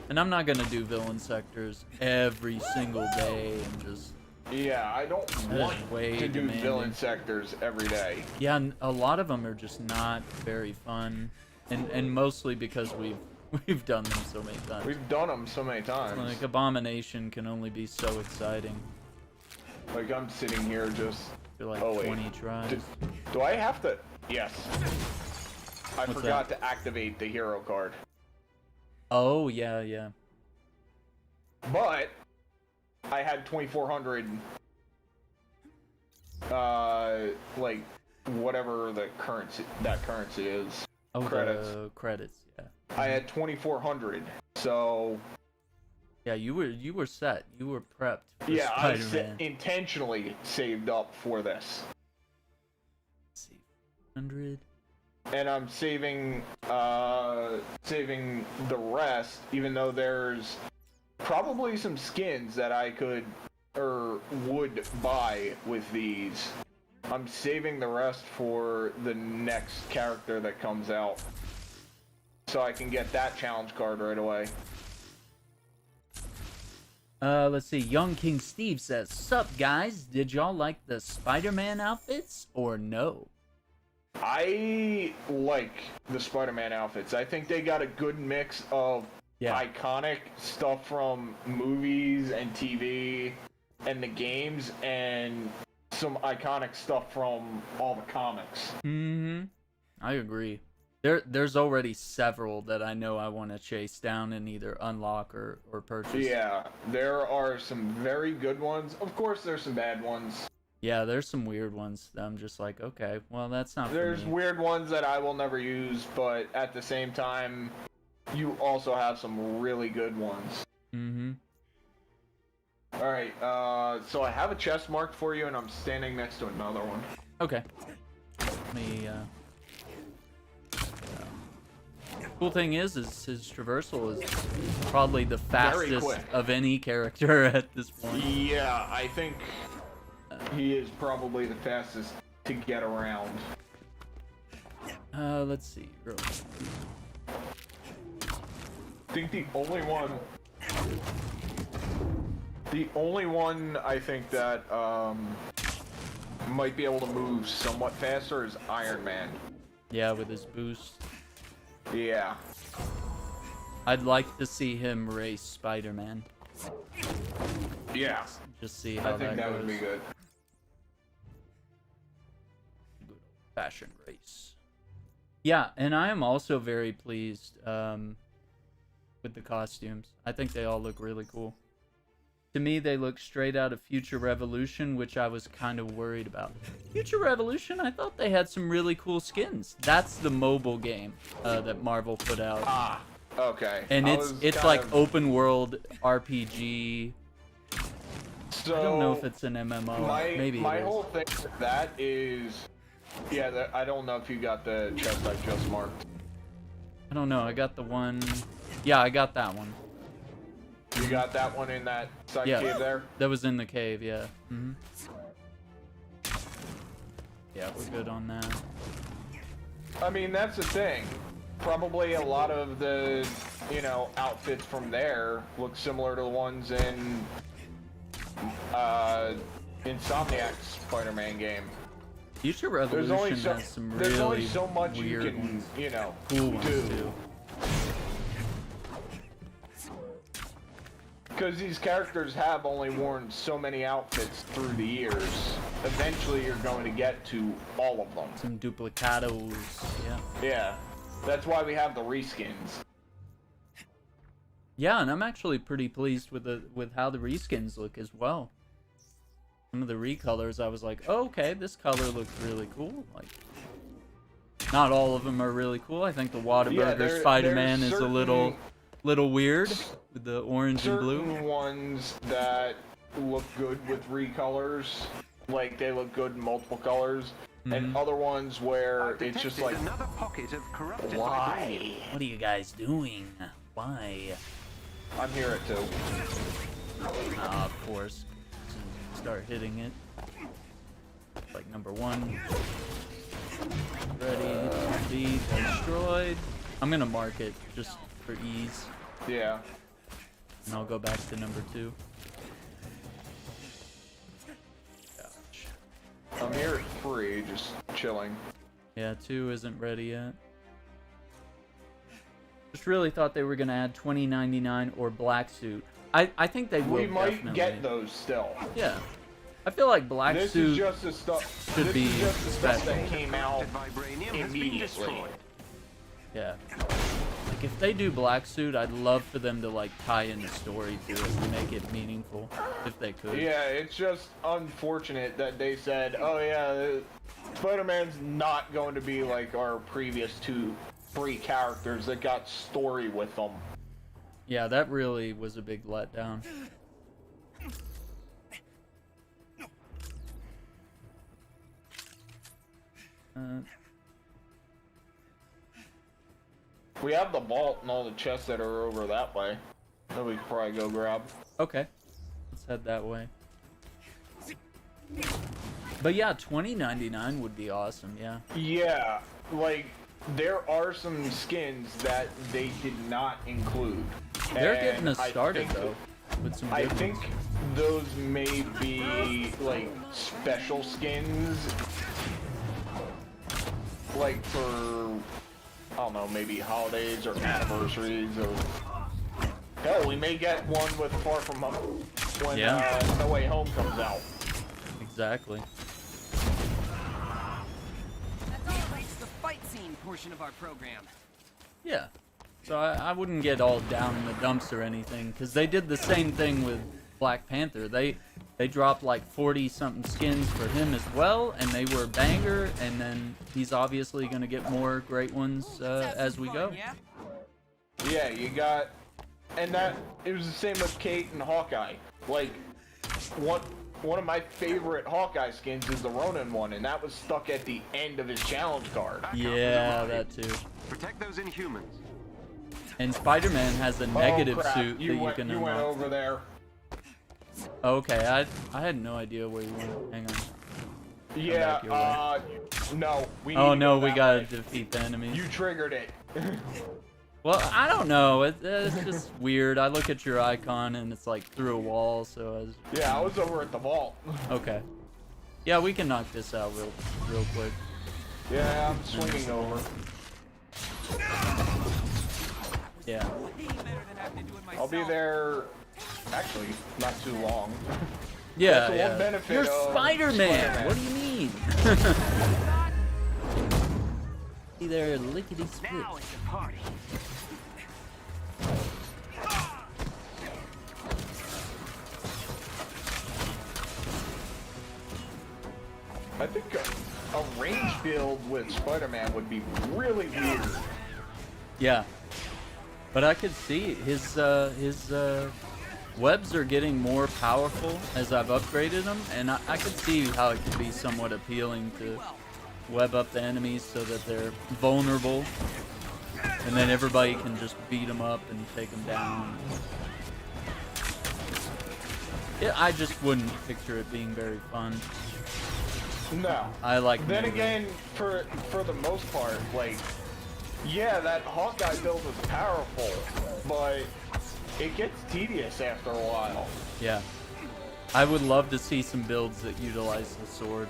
Speaker 1: And I'm not gonna do villain sectors every single day and just...
Speaker 6: Yeah, I don't
Speaker 1: That
Speaker 6: want
Speaker 1: is way
Speaker 6: to do
Speaker 1: demanding.
Speaker 6: villain sectors every day.
Speaker 1: Yeah, and a lot of them are just not very fun. And mostly because we've done them so many times.
Speaker 6: We've done them so many times.
Speaker 1: Like, Abomination can only be so exciting
Speaker 6: Like, I'm sitting here just...
Speaker 1: for like
Speaker 6: Oh, wait.
Speaker 1: 20 tries.
Speaker 6: Do I have to... Yes. I
Speaker 1: What's
Speaker 6: forgot to activate the hero card.
Speaker 1: Oh, yeah, yeah.
Speaker 6: But I had 2,400 like whatever the currency is.
Speaker 1: Oh,
Speaker 6: Credits.
Speaker 1: the credits, yeah.
Speaker 6: I had 2,400. So
Speaker 1: Yeah, you were set. You were prepped for
Speaker 6: yeah, I
Speaker 1: Spider-Man.
Speaker 6: intentionally saved up for this.
Speaker 1: Let's see, 100.
Speaker 6: And I'm saving the rest, even though there's probably some skins that I could or would buy with these. I'm saving the rest for the next character that comes out, so I can get that challenge card right away.
Speaker 1: Let's see. Young King Steve says, "Sup guys? Did y'all like the Spider-Man outfits or no?"
Speaker 6: I like the Spider-Man outfits. I think they got a good mix of iconic stuff from movies and TV and the games, and some iconic stuff from all the comics.
Speaker 1: I agree. There's already several that I know I want to chase down and either unlock or purchase.
Speaker 6: Yeah, there are some very good ones. Of course, there's some bad ones.
Speaker 1: Yeah, there's some weird ones that I'm just like, okay, well, that's not
Speaker 6: There's
Speaker 1: for me.
Speaker 6: weird ones that I will never use, but at the same time, you also have some really good ones. Alright, so I have a chest marked for you, and I'm standing next to another one.
Speaker 1: Okay. Let me, cool thing is his traversal is probably the fastest
Speaker 6: quick.
Speaker 1: of any character at this point.
Speaker 6: Yeah, I think he is probably the fastest to get around.
Speaker 1: Let's see.
Speaker 6: I think the only one The only one I think that might be able to move somewhat faster is Iron Man.
Speaker 1: Yeah, with his boost.
Speaker 6: Yeah.
Speaker 1: I'd like to see him race Spider-Man.
Speaker 6: Yeah.
Speaker 1: Just see how
Speaker 6: I think that
Speaker 1: goes.
Speaker 6: would be good.
Speaker 1: Good fashion race. Yeah, and I am also very pleased with the costumes. I think they all look really cool. To me, they look straight out of Future Revolution, which I was kind of worried about. Future Revolution, I thought they had some really cool skins. That's the mobile game that Marvel put out.
Speaker 6: Ah, okay.
Speaker 1: And it's like open world RPG.
Speaker 6: So
Speaker 1: I don't know if it's an MMO. Maybe
Speaker 6: my
Speaker 1: it is.
Speaker 6: whole thing with that is, yeah, I don't know if you got the chest I just marked.
Speaker 1: I don't know. I got the one. Yeah, I got that one.
Speaker 6: You got that one in that side
Speaker 1: Yeah,
Speaker 6: cave there?
Speaker 1: that was in the cave. Yeah. Yeah, we're good on that.
Speaker 6: I mean, that's the thing. Probably a lot of the, outfits from there look similar to the ones in Insomniac's Spider-Man game.
Speaker 1: Future Revolution has some really
Speaker 6: there's only so much you
Speaker 1: weird
Speaker 6: can,
Speaker 1: ones.
Speaker 6: do.
Speaker 1: Cool ones too.
Speaker 6: Because these characters have only worn so many outfits through the years. Eventually, you're going to get to all of them.
Speaker 1: Some duplicatos. Yeah.
Speaker 6: Yeah. That's why we have the reskins.
Speaker 1: Yeah, and I'm actually pretty pleased with how the reskins look as well. Some of the recolors, I was like, oh, okay, this color looks really cool. Like, not all of them are really cool. I think the Whataburger Spider-Man is a little weird with the orange and blue.
Speaker 6: Certain ones that look good with recolors, like they look good in multiple colors, and other ones where it's just like,
Speaker 5: another pocket of corrupted
Speaker 6: why?
Speaker 1: What are you guys doing? Why?
Speaker 6: I'm here at 2.
Speaker 1: Of course. Start hitting it. Like number 1. Ready to be destroyed. I'm gonna mark it just for ease.
Speaker 6: Yeah.
Speaker 1: And I'll go back to number 2. Gosh.
Speaker 6: I'm here at 3, just chilling.
Speaker 1: Yeah, 2 isn't ready yet. Just really thought they were gonna add 2099 or black suit. I think they will.
Speaker 6: We might
Speaker 1: definitely
Speaker 6: get those still.
Speaker 1: Yeah. I feel like black
Speaker 6: This
Speaker 1: suit
Speaker 6: is just the stuff.
Speaker 1: should
Speaker 6: This
Speaker 1: be
Speaker 6: is just the stuff
Speaker 1: special.
Speaker 6: that came out
Speaker 5: vibranium has been
Speaker 6: immediately.
Speaker 5: destroyed.
Speaker 1: Yeah. Like if they do black suit, I'd love for them to like tie in the story to it and make it meaningful, if they could.
Speaker 6: Yeah, it's just unfortunate that they said, oh yeah, Spider-Man's not going to be like our previous 3 characters that got story with them.
Speaker 1: Yeah, that really was a big letdown.
Speaker 6: We have the vault and all the chests that are over that way that we could probably go grab.
Speaker 1: Okay. Let's head that way. But yeah, 2099 would be awesome, yeah.
Speaker 6: Yeah, like, there are some skins that they did not include.
Speaker 1: They're getting us
Speaker 6: I
Speaker 1: started,
Speaker 6: think-
Speaker 1: though, with some
Speaker 6: I
Speaker 1: good
Speaker 6: think
Speaker 1: ones.
Speaker 6: those may be, like, special skins. Like, for, I don't know, maybe holidays or anniversaries of... Hell, we may get one with Far From Home when No Way Home comes out.
Speaker 1: Exactly.
Speaker 2: That's all makes the fight scene portion of our program.
Speaker 1: Yeah. So I wouldn't get all down in the dumps or anything, because they did the same thing with Black Panther. They dropped like 40-something skins for him as well, and they were a banger, and then he's obviously going to get more great ones as we go.
Speaker 2: Yeah?
Speaker 6: Yeah, you got... And that... It was the same with Kate and Hawkeye. Like, one of my favorite Hawkeye skins is the Ronin one, and that was stuck at the end of his challenge card.
Speaker 1: Yeah, that too.
Speaker 5: Protect those Inhumans.
Speaker 1: And Spider-Man has a negative
Speaker 6: crap.
Speaker 1: suit that you can
Speaker 6: You went
Speaker 1: unlock.
Speaker 6: over there.
Speaker 1: Okay, I had no idea where you went. Hang on.
Speaker 6: Yeah,
Speaker 1: back your
Speaker 6: no. We need
Speaker 1: Oh
Speaker 6: to
Speaker 1: no,
Speaker 6: go
Speaker 1: we
Speaker 6: that
Speaker 1: gotta
Speaker 6: way.
Speaker 1: defeat the enemies.
Speaker 6: You triggered it.
Speaker 1: Well, I don't know. It's just weird. I look at your icon and it's like through a wall, so I was...
Speaker 6: Yeah, I was over at the vault.
Speaker 1: Okay. Yeah, we can knock this out real quick.
Speaker 6: Yeah, I'm swinging over.
Speaker 1: Yeah.
Speaker 6: I'll be there, actually, not too long.
Speaker 1: Yeah,
Speaker 6: That's the
Speaker 1: yeah.
Speaker 6: one benefit
Speaker 1: You're
Speaker 6: of
Speaker 1: Spider-Man! What do you mean? See there, lickety split.
Speaker 2: Now it's a party.
Speaker 6: I think a range build with Spider-Man would be really weird.
Speaker 1: Yeah. But I could see his webs are getting more powerful as I've upgraded them, and I could see how it could be somewhat appealing to web up the enemies so that they're vulnerable, and then everybody can just beat them up and take them down. Yeah, I just wouldn't picture it being very fun.
Speaker 6: No.
Speaker 1: I like
Speaker 6: Then
Speaker 1: melee.
Speaker 6: again, for the most part, like, yeah, that Hawkeye build is powerful, but it gets tedious after a while.
Speaker 1: Yeah. I would love to see some builds that utilize the sword.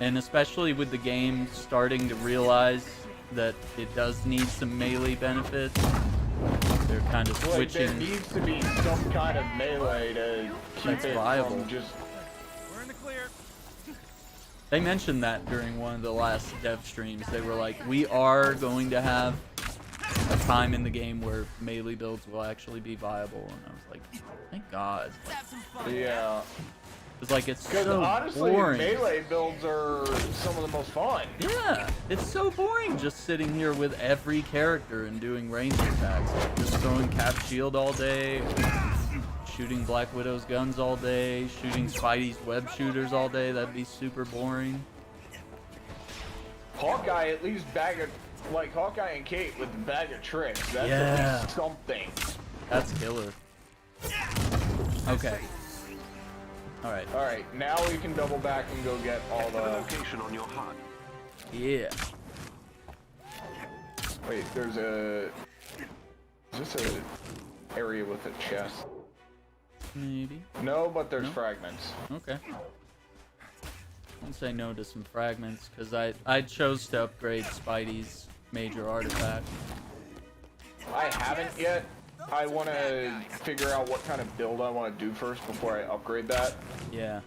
Speaker 1: And especially with the game starting to realize that it does need some melee benefits, they're kind of
Speaker 6: Like, there
Speaker 1: switching.
Speaker 6: needs to be some kind of melee to keep
Speaker 1: That's
Speaker 6: it
Speaker 1: viable.
Speaker 6: from just...
Speaker 2: We're in the clear.
Speaker 1: They mentioned that during one of the last dev streams. They were like, we are going to have a time in the game where melee builds will actually be viable. And I was like, thank God.
Speaker 2: Let's have some fun.
Speaker 6: Yeah.
Speaker 1: It's like, it's
Speaker 6: Because
Speaker 1: so
Speaker 6: honestly,
Speaker 1: boring.
Speaker 6: melee builds are some of the most fun.
Speaker 1: Yeah, it's so boring just sitting here with every character and doing range attacks. Like just throwing Cap Shield all day, shooting Black Widow's guns all day, shooting Spidey's web shooters all day. That'd be super boring.
Speaker 6: Hawkeye at least like Hawkeye and Kate with the bag of tricks. That's
Speaker 1: Yeah.
Speaker 6: at least something.
Speaker 1: That's killer. Okay. Alright.
Speaker 6: Alright, now we can double back and go get all
Speaker 5: The
Speaker 6: the...
Speaker 5: location on your HUD.
Speaker 1: Yeah.
Speaker 6: Wait, there's a... Is this a area with a chest?
Speaker 1: Maybe.
Speaker 6: No, but there's
Speaker 1: No?
Speaker 6: fragments.
Speaker 1: Okay. I'll say no to some fragments, because I chose to upgrade Spidey's major artifact.
Speaker 6: I haven't yet. I want to figure out what kind of build I want to do first before I upgrade that.
Speaker 1: Yeah.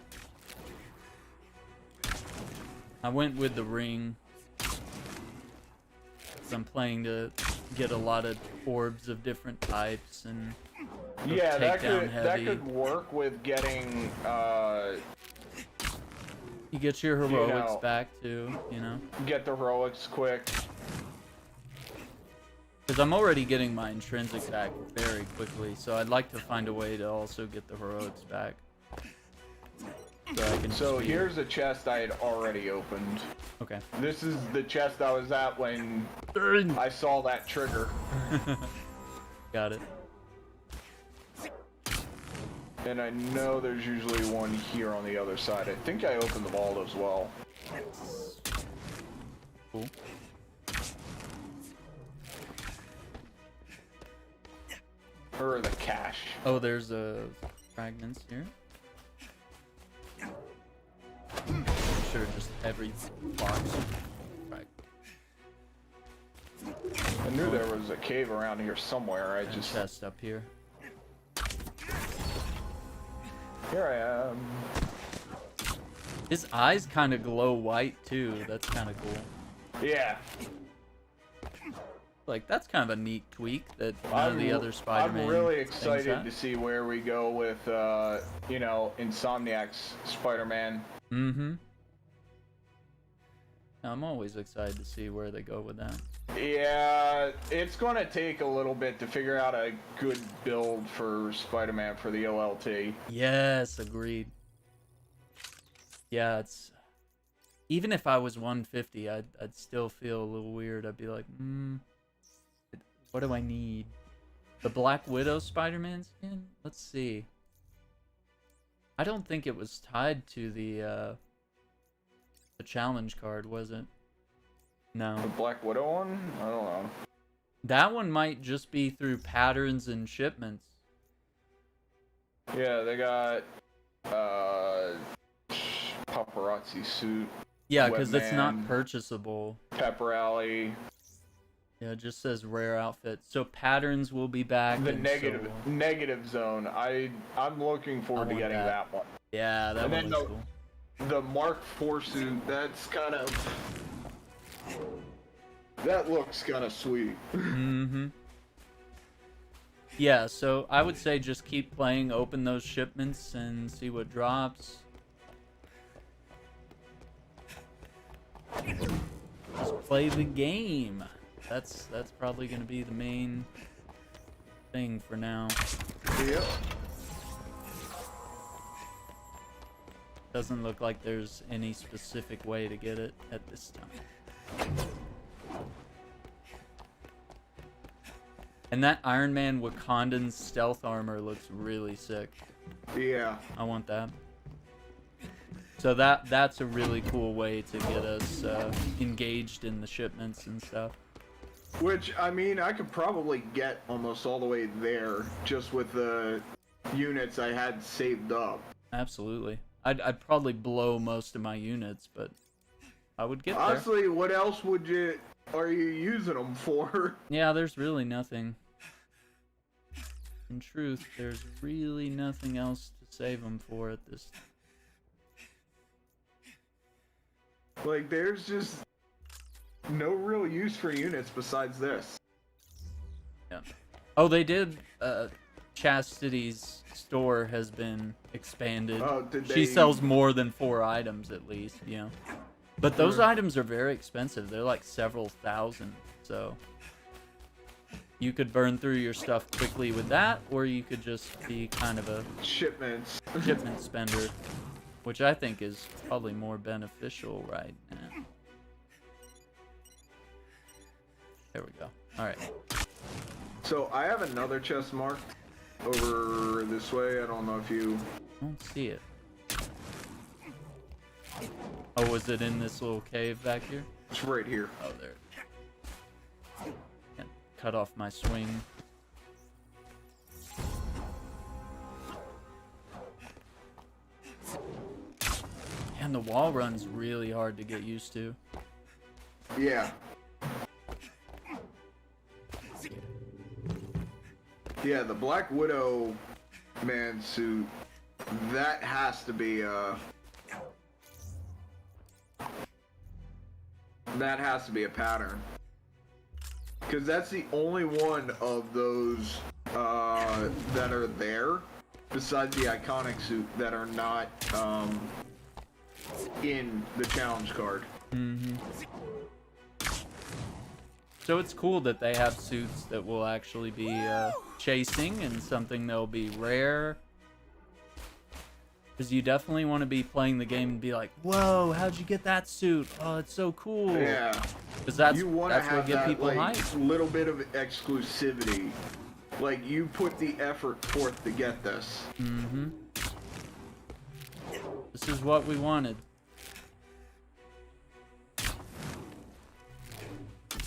Speaker 1: I went with the ring. 'Cause I'm playing to get a lot of orbs of different types and
Speaker 6: Yeah, that
Speaker 1: takedown heavy.
Speaker 6: could work with getting
Speaker 1: You get your heroics
Speaker 6: know.
Speaker 1: back too, you know?
Speaker 6: get the heroics quick.
Speaker 1: Because I'm already getting my intrinsic back very quickly, so I'd like to find a way to also get the heroics back. So I can
Speaker 6: So
Speaker 1: just be-
Speaker 6: here's a chest I had already opened.
Speaker 1: Okay.
Speaker 6: This is the chest I was at when I saw that trigger.
Speaker 1: Got it.
Speaker 6: And I know there's usually one here on the other side. I think I opened the vault as well.
Speaker 1: Cool.
Speaker 6: Or the cache.
Speaker 1: Oh, there's fragments here. Sure, just every box. Right.
Speaker 6: I knew there was a cave around here somewhere. I
Speaker 1: And
Speaker 6: just...
Speaker 1: chest up here.
Speaker 6: Here I am.
Speaker 1: His eyes kind of glow white too. That's kind of cool.
Speaker 6: Yeah.
Speaker 1: Like that's kind of a neat tweak that none of the other Spider-Man.
Speaker 6: I'm really
Speaker 1: things
Speaker 6: excited
Speaker 1: had.
Speaker 6: to see where we go with, you know, Insomniac's Spider-Man.
Speaker 1: Mm-hmm. I'm always excited to see where they go with that.
Speaker 6: Yeah, it's gonna take a little bit to figure out a good build for Spider-Man for the OLT.
Speaker 1: Yes, agreed. Yeah, it's even if I was 150, I'd still feel a little weird. I'd be like, what do I need? The Black Widow Spider-Man skin? Let's see. I don't think it was tied to the challenge card, was it? No.
Speaker 6: The Black Widow one? I don't know.
Speaker 1: That one might just be through patterns and shipments.
Speaker 6: Yeah, they got paparazzi suit.
Speaker 1: Yeah, because it's not
Speaker 6: Webman,
Speaker 1: purchasable.
Speaker 6: Pepper Alley.
Speaker 1: Yeah, it just says rare outfit. So patterns will be back.
Speaker 6: The
Speaker 1: and
Speaker 6: negative zone. I'm looking forward to
Speaker 1: want
Speaker 6: getting that one.
Speaker 1: Yeah, that
Speaker 6: And
Speaker 1: one
Speaker 6: then
Speaker 1: was cool.
Speaker 6: The Mark IV suit, that's kind of... That looks kind of sweet.
Speaker 1: Mm-hmm. Yeah, so I would say just keep playing, open those shipments, and see what drops. Just play the game. That's probably going to be the main thing for now.
Speaker 6: Yep.
Speaker 1: Doesn't look like there's any specific way to get it at this time. And that Iron Man Wakandan stealth armor looks really sick.
Speaker 6: Yeah.
Speaker 1: I want that. So that's a really cool way to get us engaged in the shipments and stuff.
Speaker 6: Which, I mean, I could probably get almost all the way there just with the units I had saved up.
Speaker 1: Absolutely. I'd probably blow most of my units, but I would get there.
Speaker 6: Honestly, what else are you using them for?
Speaker 1: Yeah, there's really nothing. In truth, there's really nothing else to save them for at this time.
Speaker 6: Like, there's just no real use for units besides this.
Speaker 1: Yeah. Oh, they did. Chastity's store has been expanded.
Speaker 6: Oh, did
Speaker 1: She
Speaker 6: they-
Speaker 1: sells more than 4 items at least, you know. But those
Speaker 6: Sure.
Speaker 1: items are very expensive. They're like several thousand. So you could burn through your stuff quickly with that, or you could just be kind of a
Speaker 6: Shipments.
Speaker 1: shipment spender, which I think is probably more beneficial right now. There we go. All right.
Speaker 6: So I have another chest marked over this way. I don't know if you...
Speaker 1: I don't see it. Oh, was it in this little cave back here?
Speaker 6: It's right here.
Speaker 1: Oh, there. Can't cut off my swing. And the wall run's really hard to get used to.
Speaker 6: Yeah. Yeah, the Black Widow man suit, that has to be a pattern. Because that's the only one of those that are there, besides the iconic suit, that are not in the challenge card.
Speaker 1: Mm-hmm. So it's cool that they have suits that will actually be chasing and something that'll be rare. Because you definitely want to be playing the game and be like, whoa, how'd you get that suit? Oh, it's so cool.
Speaker 6: Yeah.
Speaker 1: Because that's
Speaker 6: You want to
Speaker 1: what
Speaker 6: have
Speaker 1: get
Speaker 6: that
Speaker 1: people
Speaker 6: like
Speaker 1: hyped.
Speaker 6: little bit of exclusivity. Like, you put the effort forth to get this.
Speaker 1: Mm-hmm. This is what we wanted.
Speaker 2: Let's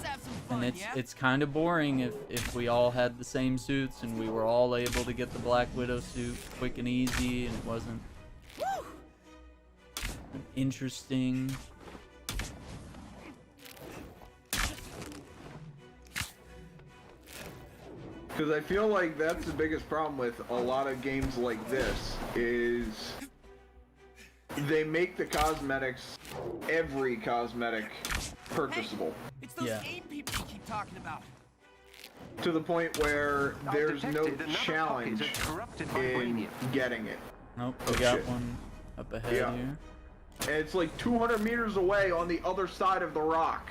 Speaker 2: have some fun,
Speaker 1: And
Speaker 2: yeah?
Speaker 1: it's kind of boring if we all had the same suits and we were all able to get the Black Widow suit quick and easy and it wasn't interesting.
Speaker 6: Because I feel like that's the biggest problem with a lot of games like this, is they make the cosmetics, every cosmetic, purchasable.
Speaker 2: It's those
Speaker 1: Yeah.
Speaker 2: AIM people you keep talking about.
Speaker 6: To the point where
Speaker 5: I've
Speaker 6: there's no
Speaker 5: detected another
Speaker 6: challenge
Speaker 5: pocket of corrupted
Speaker 6: in
Speaker 5: vibranium.
Speaker 6: getting it.
Speaker 1: Nope,
Speaker 6: Oh,
Speaker 1: we got
Speaker 6: shit.
Speaker 1: one up ahead
Speaker 6: Yeah.
Speaker 1: here.
Speaker 6: And it's like 200 meters away on the other side of the rock.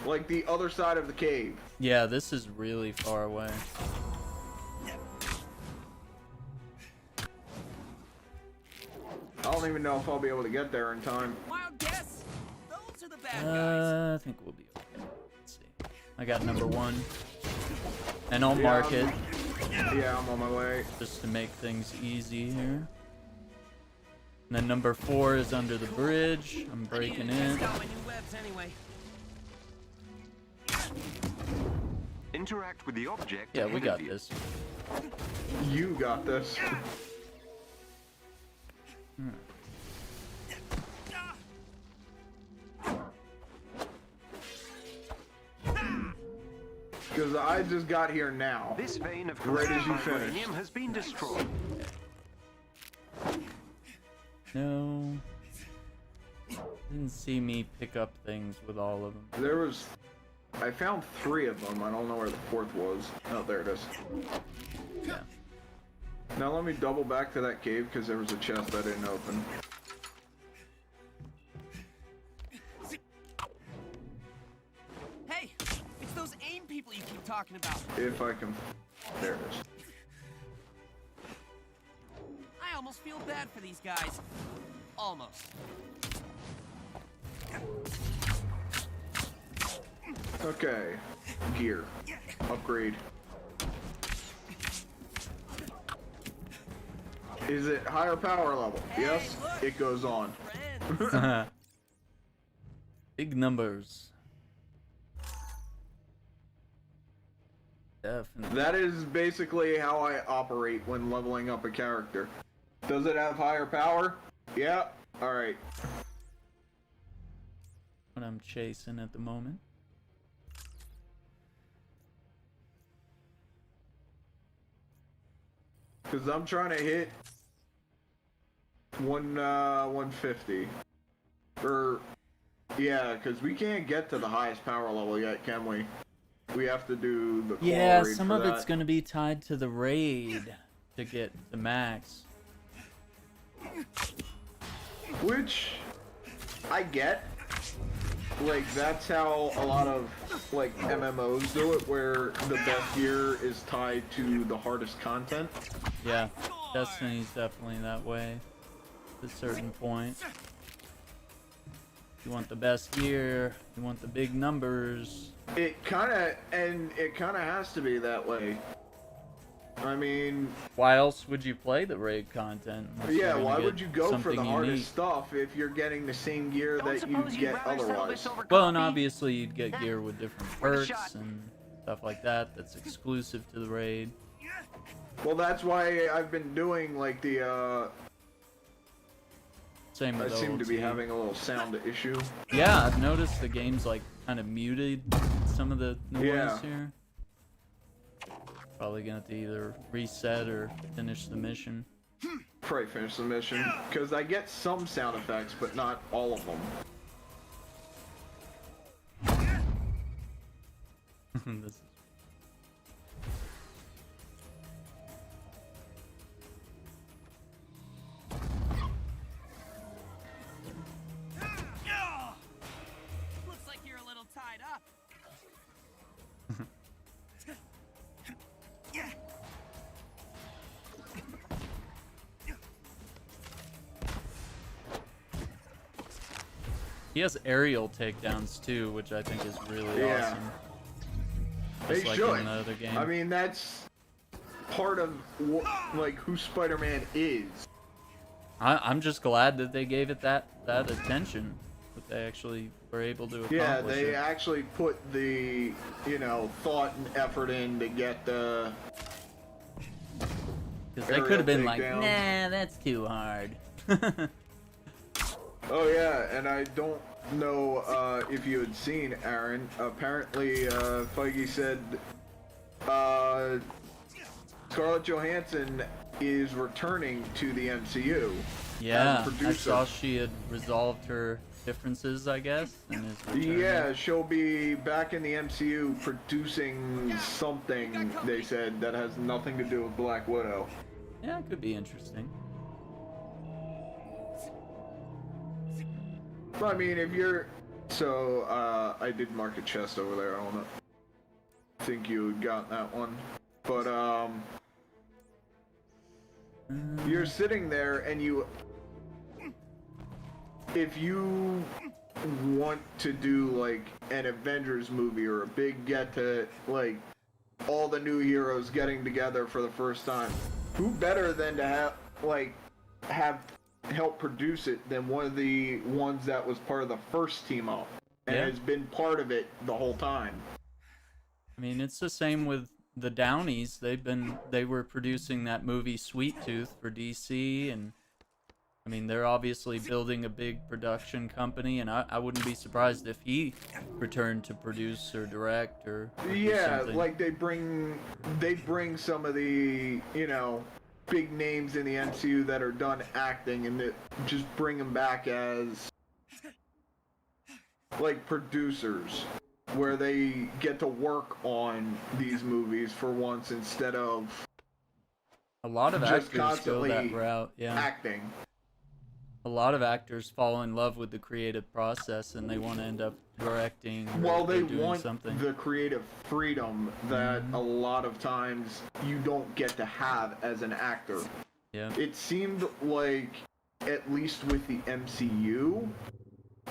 Speaker 6: Like the other side of the cave.
Speaker 1: Yeah, this is really far away.
Speaker 6: I don't even know if I'll be able to get there in time.
Speaker 2: Wild guess? Those are the bad guys.
Speaker 1: I think we'll be okay. Let's see. I got number 1. And I'll
Speaker 6: Yeah,
Speaker 1: mark it
Speaker 6: Yeah, I'm on my way.
Speaker 1: just to make things easy here. And then number 4 is under the bridge. I'm breaking
Speaker 2: I
Speaker 1: in.
Speaker 2: got my new webs anyway.
Speaker 5: Interact with the object
Speaker 1: Yeah,
Speaker 5: ahead
Speaker 1: we
Speaker 5: of
Speaker 1: got
Speaker 5: you.
Speaker 1: this.
Speaker 6: You got this. Because I just got here now.
Speaker 5: This vein of
Speaker 6: Right as you
Speaker 5: vibranium
Speaker 6: finished.
Speaker 5: has been destroyed.
Speaker 1: No. Didn't see me pick up things with all of them.
Speaker 6: I found 3 of them. I don't know where the 4th was. Oh, there it is.
Speaker 1: Yeah.
Speaker 6: Now let me double back to that cave because there was a chest I didn't open.
Speaker 2: Hey, it's those AIM people you keep talking about.
Speaker 6: If I can. There it is.
Speaker 2: I almost feel bad for these guys. Almost.
Speaker 6: Okay. Gear. Upgrade. Is it higher power level? Yes,
Speaker 2: look.
Speaker 6: it goes on.
Speaker 2: Friends.
Speaker 1: Big numbers. Definitely.
Speaker 6: That is basically how I operate when leveling up a character. Does it have higher power? Yeah. Alright.
Speaker 1: What I'm chasing at the moment.
Speaker 6: Because I'm trying to hit 150. Or, yeah, because we can't get to the highest power level yet, can we? We have to do the Claw
Speaker 1: Yeah,
Speaker 6: raid
Speaker 1: some
Speaker 6: for
Speaker 1: of
Speaker 6: that.
Speaker 1: it's gonna be tied to the raid to get the max.
Speaker 6: Which I get. Like, that's how a lot of, like, MMOs do it, where the best gear is tied to the hardest content.
Speaker 1: Yeah, Destiny's definitely that way. At a certain point. You want the best gear, you want the big numbers.
Speaker 6: It kinda has to be that way. I mean,
Speaker 1: Why else would you play the raid content? unless you're
Speaker 6: yeah,
Speaker 1: gonna
Speaker 6: why
Speaker 1: get
Speaker 6: would you go for
Speaker 1: something
Speaker 6: the
Speaker 1: unique?
Speaker 6: hardest stuff if you're getting the same gear that you get otherwise?
Speaker 1: Well, and obviously you'd get gear with different
Speaker 5: Worth a
Speaker 1: perks
Speaker 5: shot.
Speaker 1: and stuff like that that's exclusive to the raid.
Speaker 6: Well, that's why I've been doing, like, the,
Speaker 1: Same
Speaker 6: I
Speaker 1: with
Speaker 6: seem to be
Speaker 1: OLT.
Speaker 6: having a little sound issue.
Speaker 1: Yeah, I've noticed the game's like kind of muted some of the noise
Speaker 6: Yeah.
Speaker 1: here. Probably gonna have to either reset or finish the mission.
Speaker 6: Probably finish the mission, because I get some sound effects, but not all of them.
Speaker 1: This is...
Speaker 2: Looks like you're a little tied up.
Speaker 1: He has aerial takedowns too, which I think is really
Speaker 6: Yeah.
Speaker 1: awesome.
Speaker 6: They
Speaker 1: Just like
Speaker 6: should.
Speaker 1: in the other game.
Speaker 6: I mean, that's part of like who Spider-Man is.
Speaker 1: I'm just glad that they gave it that attention, that they actually were able to accomplish
Speaker 6: Yeah, they
Speaker 1: it.
Speaker 6: actually put the, thought and effort in to get the.
Speaker 1: Because they
Speaker 6: aerial
Speaker 1: could have been like,
Speaker 6: takedown.
Speaker 1: nah, that's too hard.
Speaker 6: Oh yeah, and I don't know if you had seen Aaron. Apparently, Feige said Scarlett Johansson is returning to the MCU.
Speaker 1: Yeah,
Speaker 6: as a
Speaker 1: I
Speaker 6: producer.
Speaker 1: saw she had resolved her differences, I guess, and is returning.
Speaker 6: Yeah, she'll be back in the MCU producing something, they said, that has nothing to do with Black Widow.
Speaker 1: Yeah, it could be interesting.
Speaker 6: But, I mean, if you're... So, I did mark a chest over there. I don't think you had gotten that one. But, you're sitting there and you... If you want to do, like, an Avengers movie or a big get to, like, all the new heroes getting together for the first time, who better than to have help produce it than one of the ones that was part of the first team up and
Speaker 1: Yeah.
Speaker 6: has been part of it the whole time.
Speaker 1: I mean, it's the same with the Downies. They were producing that movie Sweet Tooth for DC, and I mean, they're obviously building a big production company, and I wouldn't be surprised if he returned to produce or direct or do
Speaker 6: Yeah,
Speaker 1: something.
Speaker 6: like they bring some of the, you know, big names in the MCU that are done acting, and just bring them back as like producers, where they get to work on these movies for once instead of
Speaker 1: A lot of
Speaker 6: just
Speaker 1: actors go
Speaker 6: constantly
Speaker 1: that route, yeah.
Speaker 6: acting.
Speaker 1: A lot of actors fall in love with the creative process, and they want to end up directing
Speaker 6: Well,
Speaker 1: or
Speaker 6: they
Speaker 1: doing
Speaker 6: want
Speaker 1: something.
Speaker 6: the creative freedom that a lot of times you don't get to have as an actor.
Speaker 1: Yeah.
Speaker 6: It seemed like, at least with the MCU,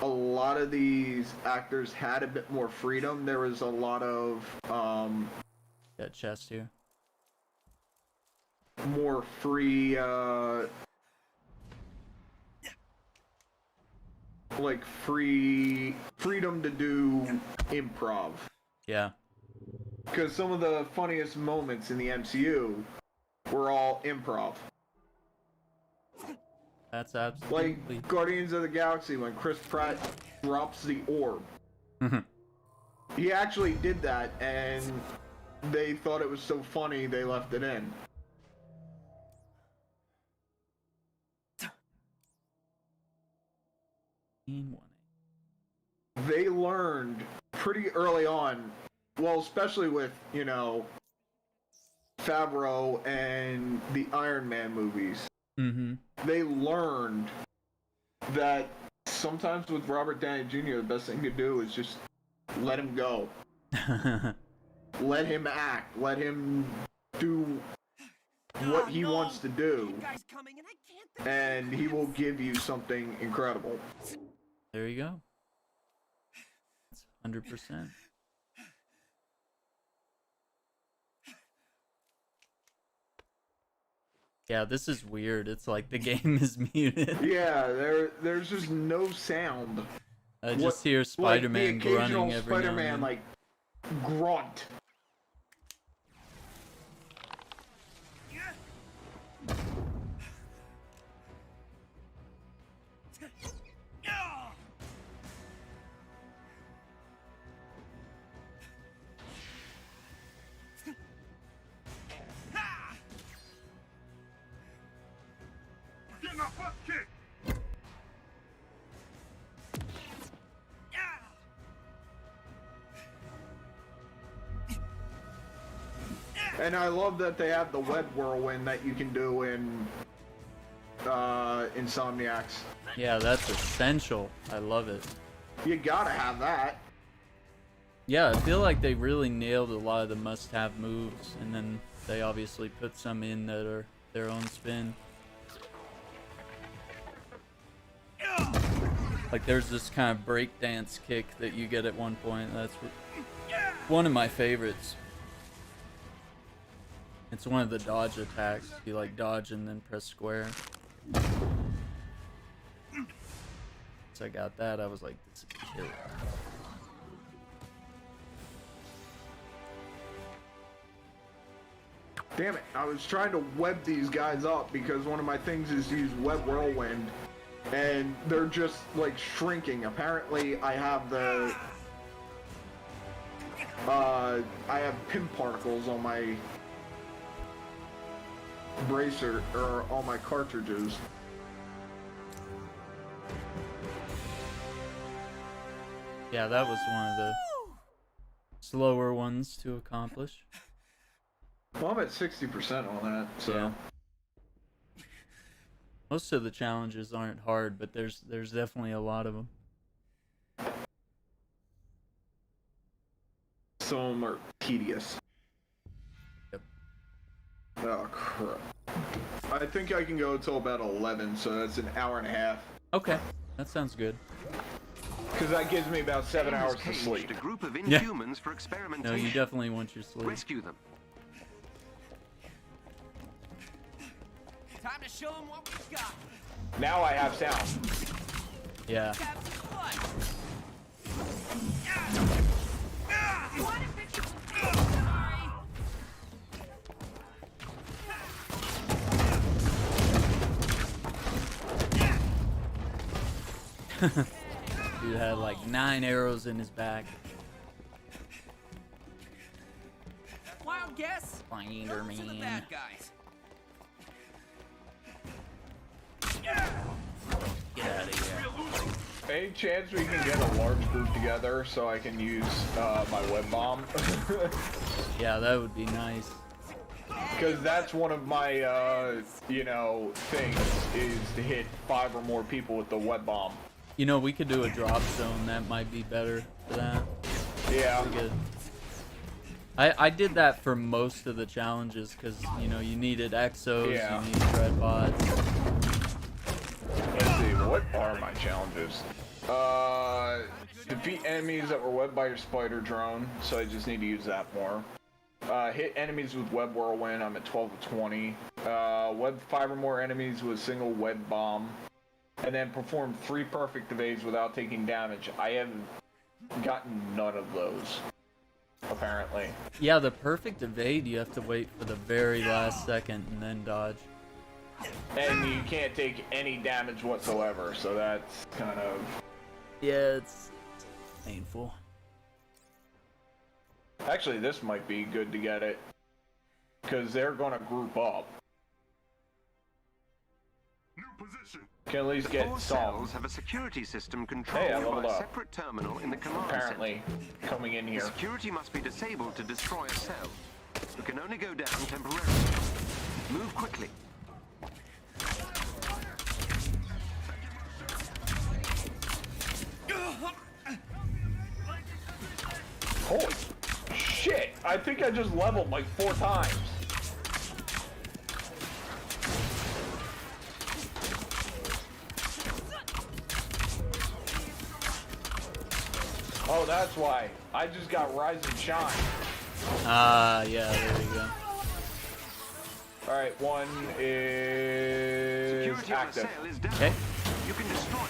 Speaker 6: a lot of these actors had a bit more freedom. There was a lot of
Speaker 1: That chest here.
Speaker 6: more free like freedom to do improv.
Speaker 1: Yeah.
Speaker 6: Because some of the funniest moments in the MCU were all improv.
Speaker 1: That's absolutely.
Speaker 6: Like Guardians of the Galaxy when Chris Pratt drops the orb. He actually did that, and they thought it was so funny they left it in. They learned pretty early on, well, especially with, you know, Favreau and the Iron Man movies. They learned that sometimes with Robert Downey Jr., the best thing to do is just let him go. Let him act. Let him do what he wants to do. And he will give you something incredible.
Speaker 1: There you go. That's 100%. Yeah, this is weird. It's like the game is muted.
Speaker 6: Yeah, there's just no sound.
Speaker 1: I just hear Spider-Man
Speaker 6: like the occasional
Speaker 1: grunting every now and
Speaker 6: Spider-Man
Speaker 1: then.
Speaker 6: like grunt.
Speaker 3: Getting our butt kicked.
Speaker 6: And I love that they have the web whirlwind that you can do in Insomniacs.
Speaker 1: Yeah, that's essential. I love it.
Speaker 6: You gotta have that.
Speaker 1: Yeah, I feel like they really nailed a lot of the must-have moves, and then they obviously put some in that are their own spin. Like there's this kind of breakdance kick that you get at one point. That's one of my favorites. It's one of the dodge attacks. You like dodge and then press square. So I got that. I was like, this is killer.
Speaker 6: Damn it, I was trying to web these guys up because one of my things is to use web whirlwind, and they're just like shrinking. Apparently I have the I have pin particles on my bracer, or all my cartridges.
Speaker 1: Yeah, that was one of the slower ones to accomplish.
Speaker 6: Well, I'm at 60% on that, so.
Speaker 1: Yeah. Most of the challenges aren't hard, but there's definitely a lot of them.
Speaker 6: Some of them are tedious.
Speaker 1: Yep.
Speaker 6: Oh, crap. I think I can go until about 11, so that's an hour and a half.
Speaker 1: Okay, that sounds good.
Speaker 6: Because that gives me about 7
Speaker 5: James
Speaker 6: hours to
Speaker 5: caged
Speaker 6: sleep.
Speaker 5: a group of
Speaker 1: Yeah.
Speaker 5: Inhumans for
Speaker 1: No,
Speaker 5: experimentation.
Speaker 1: you definitely want your sleep.
Speaker 5: Rescue them.
Speaker 2: Time to show them what we've got.
Speaker 6: Now I have sound.
Speaker 1: Yeah.
Speaker 2: Have some fun.
Speaker 4: You want a picture?
Speaker 1: Dude had like 9 arrows in his back.
Speaker 2: Wild guess. Those are the
Speaker 1: Spider-Man.
Speaker 2: bad guys.
Speaker 1: Get out of here.
Speaker 6: Any chance we can get a large group together so I can use my web bomb?
Speaker 1: Yeah, that would be nice.
Speaker 6: Because that's one of my, you know, things is to hit 5 or more people with the web bomb.
Speaker 1: You know, we could do a drop zone. That might be better for that.
Speaker 6: Yeah.
Speaker 1: We could. I did that for most of the challenges because, you know, you needed exos,
Speaker 6: Yeah.
Speaker 1: you need dread bots.
Speaker 6: Let's see, what are my challenges? Defeat enemies that were webbed by your spider drone, so I just need to use that more. Hit enemies with web whirlwind, I'm at 12 of 20. Web 5 or more enemies with a single web bomb. And then perform 3 perfect evades without taking damage. I have gotten none of those, apparently.
Speaker 1: Yeah, the perfect evade, you have to wait for the very last second and then dodge.
Speaker 6: And you can't take any damage whatsoever, so that's kind of...
Speaker 1: Yeah, it's painful.
Speaker 6: Actually, this might be good to get it, because they're going to group up.
Speaker 3: New position.
Speaker 6: Can at least get
Speaker 5: All
Speaker 6: some,
Speaker 5: cells have a security system controlled
Speaker 6: Hey, I
Speaker 5: by
Speaker 6: leveled
Speaker 5: a
Speaker 6: up.
Speaker 5: separate terminal in the command
Speaker 6: apparently, coming in
Speaker 5: center.
Speaker 6: here.
Speaker 5: Security must be disabled to destroy a cell. You can only go down temporarily. Move quickly.
Speaker 6: Holy shit! I think I just leveled like 4 times. Oh, that's why. I just got Rise and Shine.
Speaker 1: Ah, yeah, there you go.
Speaker 6: Alright, one is
Speaker 5: Security on a
Speaker 6: active.
Speaker 5: cell is down.
Speaker 1: Okay.
Speaker 5: You can destroy it.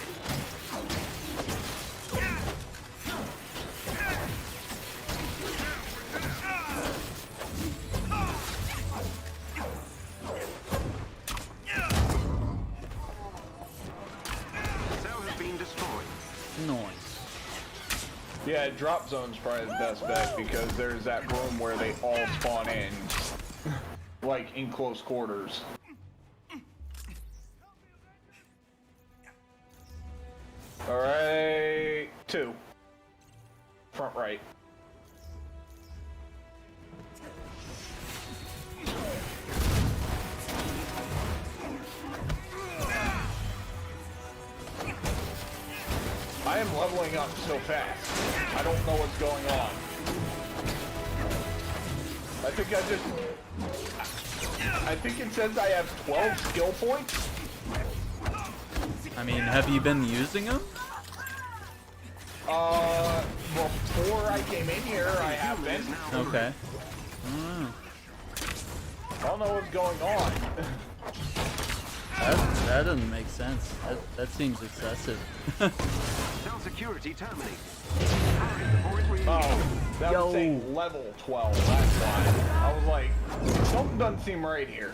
Speaker 5: Cell has been destroyed.
Speaker 1: Nice.
Speaker 6: Yeah, drop zone's probably the best bet because there's that room where they all spawn in. Like, in close quarters. Alright, 2. Front right. I am leveling up so fast. I don't know what's going on. I think it says I have 12 skill points.
Speaker 1: I mean, have you been using them?
Speaker 6: Before I came in here, I have been.
Speaker 1: Okay.
Speaker 6: I don't know what's going on.
Speaker 1: That doesn't make sense. That seems excessive.
Speaker 5: Cell security terminated. Hurry before it reaches.
Speaker 6: Oh, that
Speaker 1: Yo.
Speaker 6: was saying level 12, that's why. I was like, something doesn't seem right here.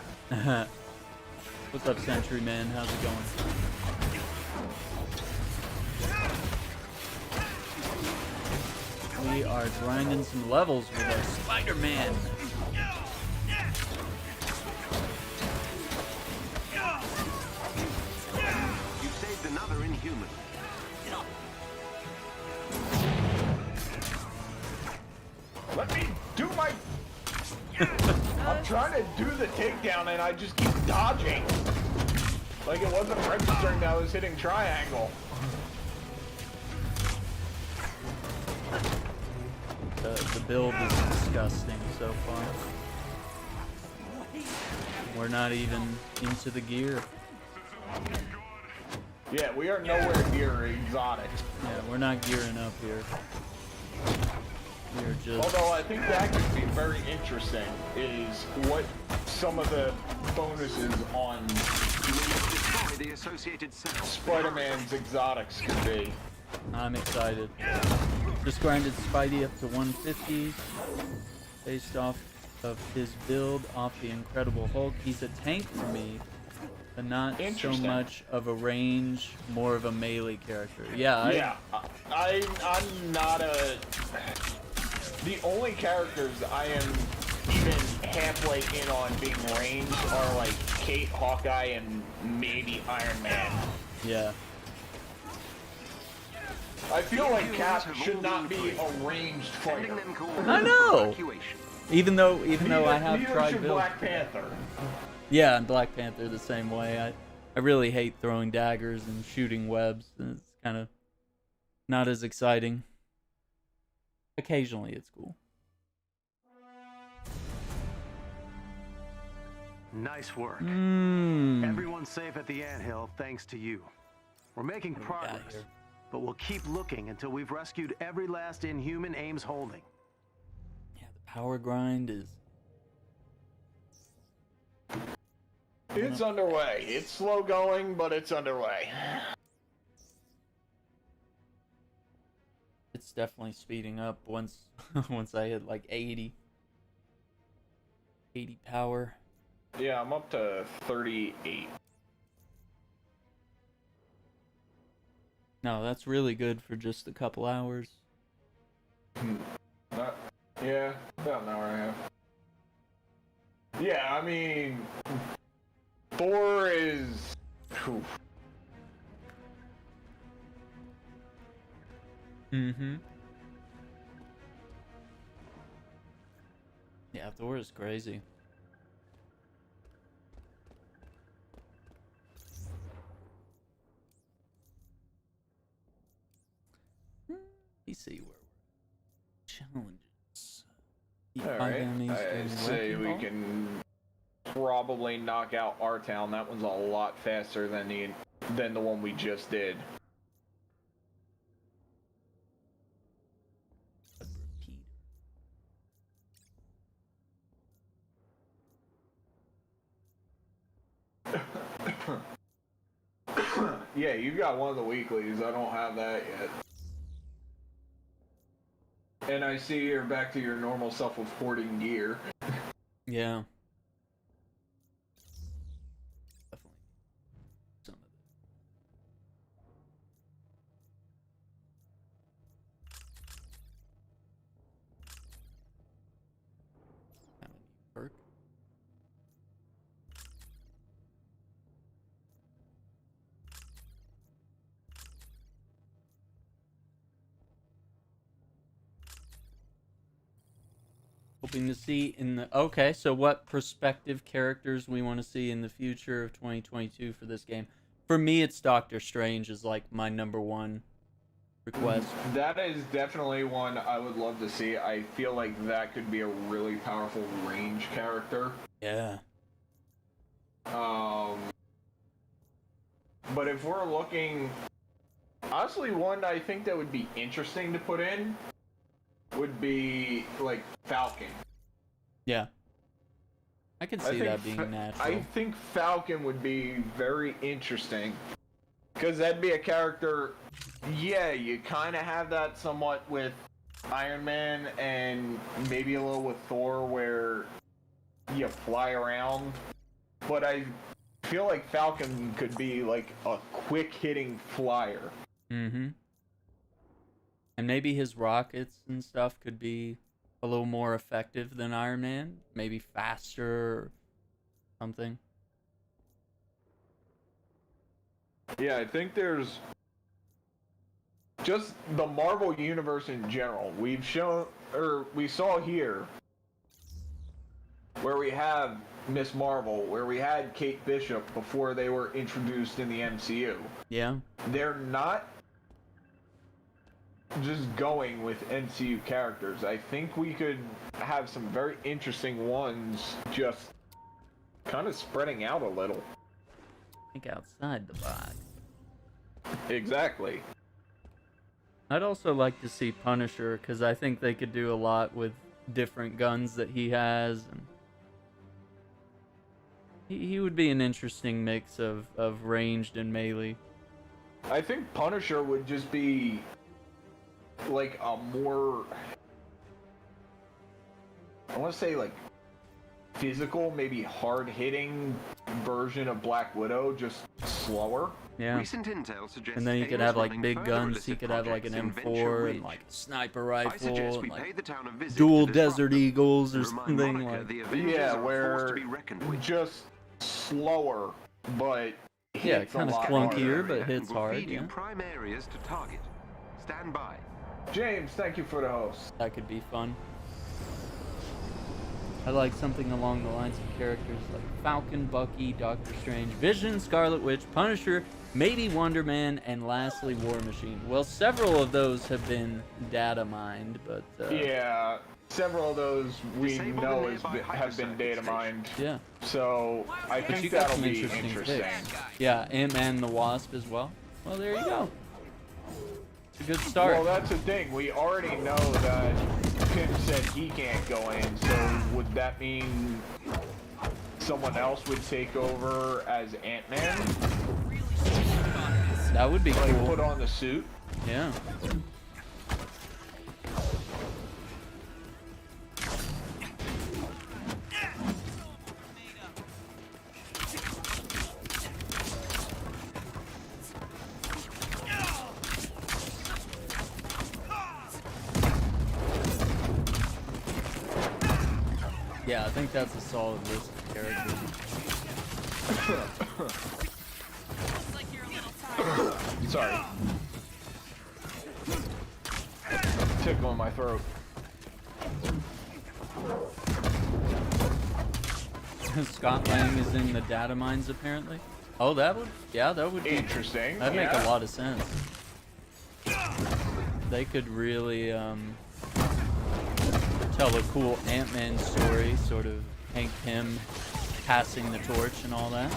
Speaker 1: What's up, Sentry Man? How's it going? We are grinding some levels with our Spider-Man.
Speaker 5: You saved another inhuman.
Speaker 6: Let me do my... I'm trying to do the takedown and I just keep dodging. Like it wasn't registering that I was hitting triangle.
Speaker 1: The build is disgusting so far. We're not even into the gear.
Speaker 6: Yeah, we are nowhere near exotic.
Speaker 1: Yeah, we're not gearing up here. We're just...
Speaker 6: Although I think that could be very interesting is what some of the bonuses on
Speaker 5: Destroy the associated cell.
Speaker 6: Spider-Man's exotics could be.
Speaker 1: I'm excited. Just grinded Spidey up to 150 based off of his build off the Incredible Hulk. He's a tank for me, but not so
Speaker 6: Interesting.
Speaker 1: much of a range, more of a melee character. Yeah.
Speaker 6: Yeah, I'm not a. The only characters I am even halfway in on being ranged are like Kate, Hawkeye, and maybe Iron Man.
Speaker 1: Yeah.
Speaker 6: I feel like Cap should not be a ranged
Speaker 5: Sending
Speaker 6: fighter.
Speaker 5: them coordinates
Speaker 1: I
Speaker 5: for
Speaker 1: know.
Speaker 5: evacuation.
Speaker 1: Even though I have
Speaker 6: Neither
Speaker 1: tried
Speaker 6: should
Speaker 1: build.
Speaker 6: Black Panther.
Speaker 1: Yeah, and Black Panther the same way. I really hate throwing daggers and shooting webs. It's kind of not as exciting. Occasionally, it's cool.
Speaker 10: Nice work.
Speaker 1: Everyone's
Speaker 10: Everyone's safe at the anthill thanks to you. We're making
Speaker 1: got
Speaker 10: progress,
Speaker 1: here?
Speaker 10: but we'll keep looking until we've rescued every last Inhuman Ames holding.
Speaker 1: Yeah, the power grind is.
Speaker 6: It's underway. It's slow going, but it's underway.
Speaker 1: It's definitely speeding up once once I hit like 80 power.
Speaker 6: Yeah, I'm up to 38.
Speaker 1: No, that's really good for just a couple hours.
Speaker 6: Yeah, about an hour and a half. Yeah, I mean, Thor is. Whew.
Speaker 1: Yeah, Thor is crazy. Let's see where we're challenges.
Speaker 6: Alright, I'd say we can probably knock out our town. That one's a lot faster than the one we just did. Yeah, you got one of the weeklies. I don't have that yet. And I see you're back to your normal self with hoarding gear.
Speaker 1: Yeah. Definitely. Some of it. Kind of neat perk. Hoping to see in the... Okay, so what prospective characters we want to see in the future of 2022 for this game? For me, it's Doctor Strange is like my number one request.
Speaker 6: That is definitely one I would love to see. I feel like that could be a really powerful range character.
Speaker 1: Yeah.
Speaker 6: But if we're looking... Honestly, one I think that would be interesting to put in would be, like, Falcon.
Speaker 1: Yeah. I can see that being natural.
Speaker 6: I think Falcon would be very interesting. Because that'd be a character... Yeah, you kind of have that somewhat with Iron Man and maybe a little with Thor where you fly around. But I feel like Falcon could be, like, a quick-hitting flyer.
Speaker 1: Mm-hmm. And maybe his rockets and stuff could be a little more effective than Iron Man. Maybe faster or something.
Speaker 6: Yeah, I think there's... Just the Marvel Universe in general. We've shown... Or we saw here... Where we have Miss Marvel, where we had Kate Bishop before they were introduced in the MCU.
Speaker 1: Yeah.
Speaker 6: They're not just going with MCU characters. I think we could have some very interesting ones just kind of spreading out a little.
Speaker 1: Think outside the box.
Speaker 6: Exactly.
Speaker 1: I'd also like to see Punisher, because I think they could do a lot with different guns that he has. And he would be an interesting mix of ranged and melee.
Speaker 6: I think Punisher would just be like a more... I want to say like physical, maybe hard-hitting version of Black Widow, just slower.
Speaker 1: Yeah.
Speaker 5: Recent intel suggests
Speaker 1: And then you could
Speaker 5: AIM is
Speaker 1: have like
Speaker 5: running
Speaker 1: big
Speaker 5: further
Speaker 1: guns.
Speaker 5: illicit
Speaker 1: You could have like an
Speaker 5: projects in
Speaker 1: M4
Speaker 5: Venture
Speaker 1: and
Speaker 5: Ridge.
Speaker 1: like a sniper
Speaker 5: I suggest
Speaker 1: rifle,
Speaker 5: we
Speaker 1: and
Speaker 5: pay
Speaker 1: like
Speaker 5: the town a visit
Speaker 1: dual
Speaker 5: to
Speaker 1: Desert
Speaker 5: disrupt
Speaker 1: Eagles or
Speaker 5: and remind
Speaker 1: something
Speaker 5: Monica
Speaker 1: like.
Speaker 5: the Avengers
Speaker 6: Yeah,
Speaker 5: are a force
Speaker 6: where
Speaker 5: to be reckoned with.
Speaker 6: just slower, but
Speaker 1: Yeah,
Speaker 6: hits a
Speaker 1: kind of
Speaker 6: lot
Speaker 1: clunkier,
Speaker 6: harder.
Speaker 1: but
Speaker 5: And
Speaker 1: hits
Speaker 5: will
Speaker 1: hard.
Speaker 5: feed you
Speaker 1: Yeah,
Speaker 5: prime areas to target. Stand by.
Speaker 6: James, thank you for the host.
Speaker 1: that could be fun. I like something along the lines of characters like Falcon, Bucky, Doctor Strange, Vision, Scarlet Witch, Punisher, maybe Wonder Man, and lastly War Machine. Well, several of those have been data mined, but
Speaker 6: Yeah, several of those we
Speaker 5: Disable
Speaker 6: know
Speaker 5: the nearby
Speaker 6: have been
Speaker 5: hypersonic
Speaker 6: data
Speaker 5: station.
Speaker 6: mined.
Speaker 1: yeah.
Speaker 6: So I
Speaker 1: But you
Speaker 6: think
Speaker 1: got
Speaker 6: that'll
Speaker 1: some
Speaker 6: be
Speaker 1: interesting
Speaker 6: interesting.
Speaker 1: picks. Yeah, Ant-Man and the Wasp as well. Well, there you go. It's a good start.
Speaker 6: Well, that's the thing. We already know that Pim said he can't go in, so would that mean someone else would take over as Ant-Man?
Speaker 1: That would be
Speaker 6: Like,
Speaker 1: cool.
Speaker 6: put on the suit?
Speaker 1: Yeah. Yeah, I think that's a solid list of characters.
Speaker 6: Sorry. Tickle in my throat.
Speaker 1: Scott Lang is in the data mines apparently. Oh, that would, yeah, that would be
Speaker 6: Interesting.
Speaker 1: that'd make
Speaker 6: yeah.
Speaker 1: a lot of sense. They could really tell a cool Ant-Man story, sort of Hank Pym passing the torch and all that.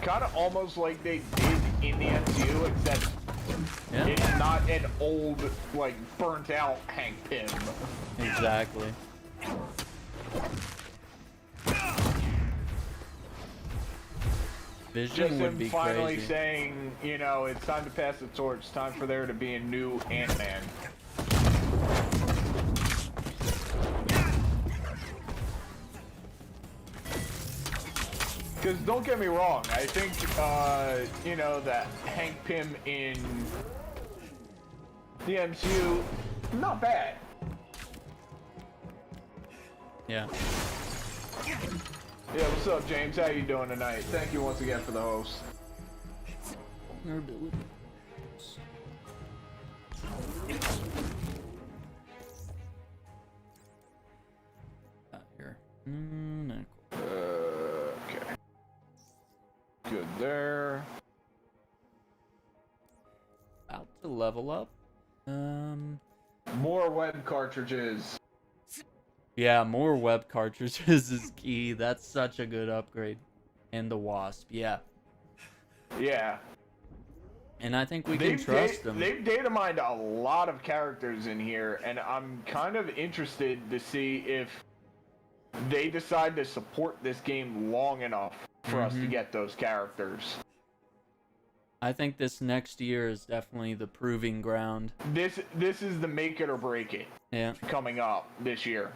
Speaker 6: Kinda almost like they did in the MCU, except
Speaker 1: Yeah,
Speaker 6: it's not an old, like, burnt out Hank Pym.
Speaker 1: exactly. Vision
Speaker 6: Just
Speaker 1: would
Speaker 6: him
Speaker 1: be
Speaker 6: finally
Speaker 1: crazy.
Speaker 6: saying, you know, it's time to pass the torch, it's time for there to be a new Ant-Man. Because don't get me wrong, I think, you know, that Hank Pym in the MCU, not bad.
Speaker 1: Yeah.
Speaker 6: Yeah, what's up, James? How you doing tonight? Thank you once again for the host.
Speaker 1: Here.
Speaker 6: Okay. Good there.
Speaker 1: About to level up.
Speaker 6: More web cartridges.
Speaker 1: Yeah, more web cartridges is key. That's such a good upgrade. And the Wasp, yeah.
Speaker 6: Yeah.
Speaker 1: And I think we can trust them.
Speaker 6: They've data mined a lot of characters in here, and I'm kind of interested to see if they decide to support this game long enough for us to get those characters.
Speaker 1: I think this next year is definitely the proving ground.
Speaker 6: This is the make it or break it
Speaker 1: Yeah.
Speaker 6: coming up this year.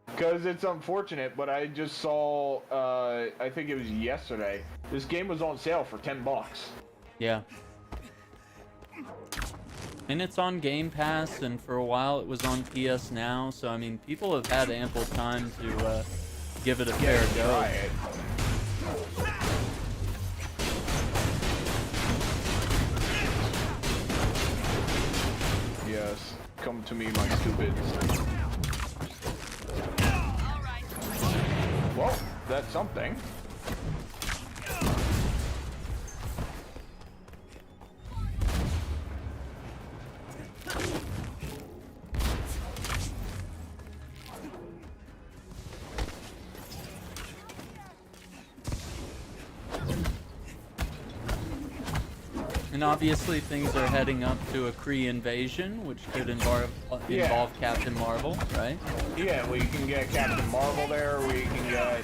Speaker 6: Because it's unfortunate, but I just saw, I think it was yesterday, this game was on sale for $10.
Speaker 1: Yeah. And it's on Game Pass, and for a while it was on PS Now, so I mean, people have had ample time to give it a fair go.
Speaker 6: Try it. Yes, come to me, my stupids. Well, that's something.
Speaker 1: And obviously things are heading up to a Kree invasion, which could involve Captain Marvel, right?
Speaker 6: Yeah, we can get Captain Marvel there. We can get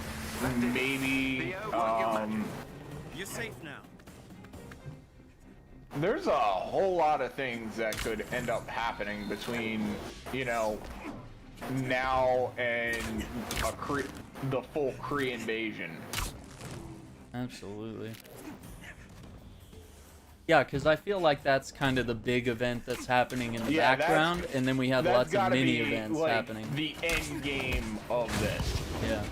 Speaker 6: maybe.
Speaker 2: You're safe now.
Speaker 6: There's a whole lot of things that could end up happening between, you know, now and the full Kree invasion.
Speaker 1: Absolutely. Yeah, because I feel like that's kind of the big event that's happening in the background, and then we have lots of mini events
Speaker 6: like,
Speaker 1: happening.
Speaker 6: The end game of this.
Speaker 1: Yeah.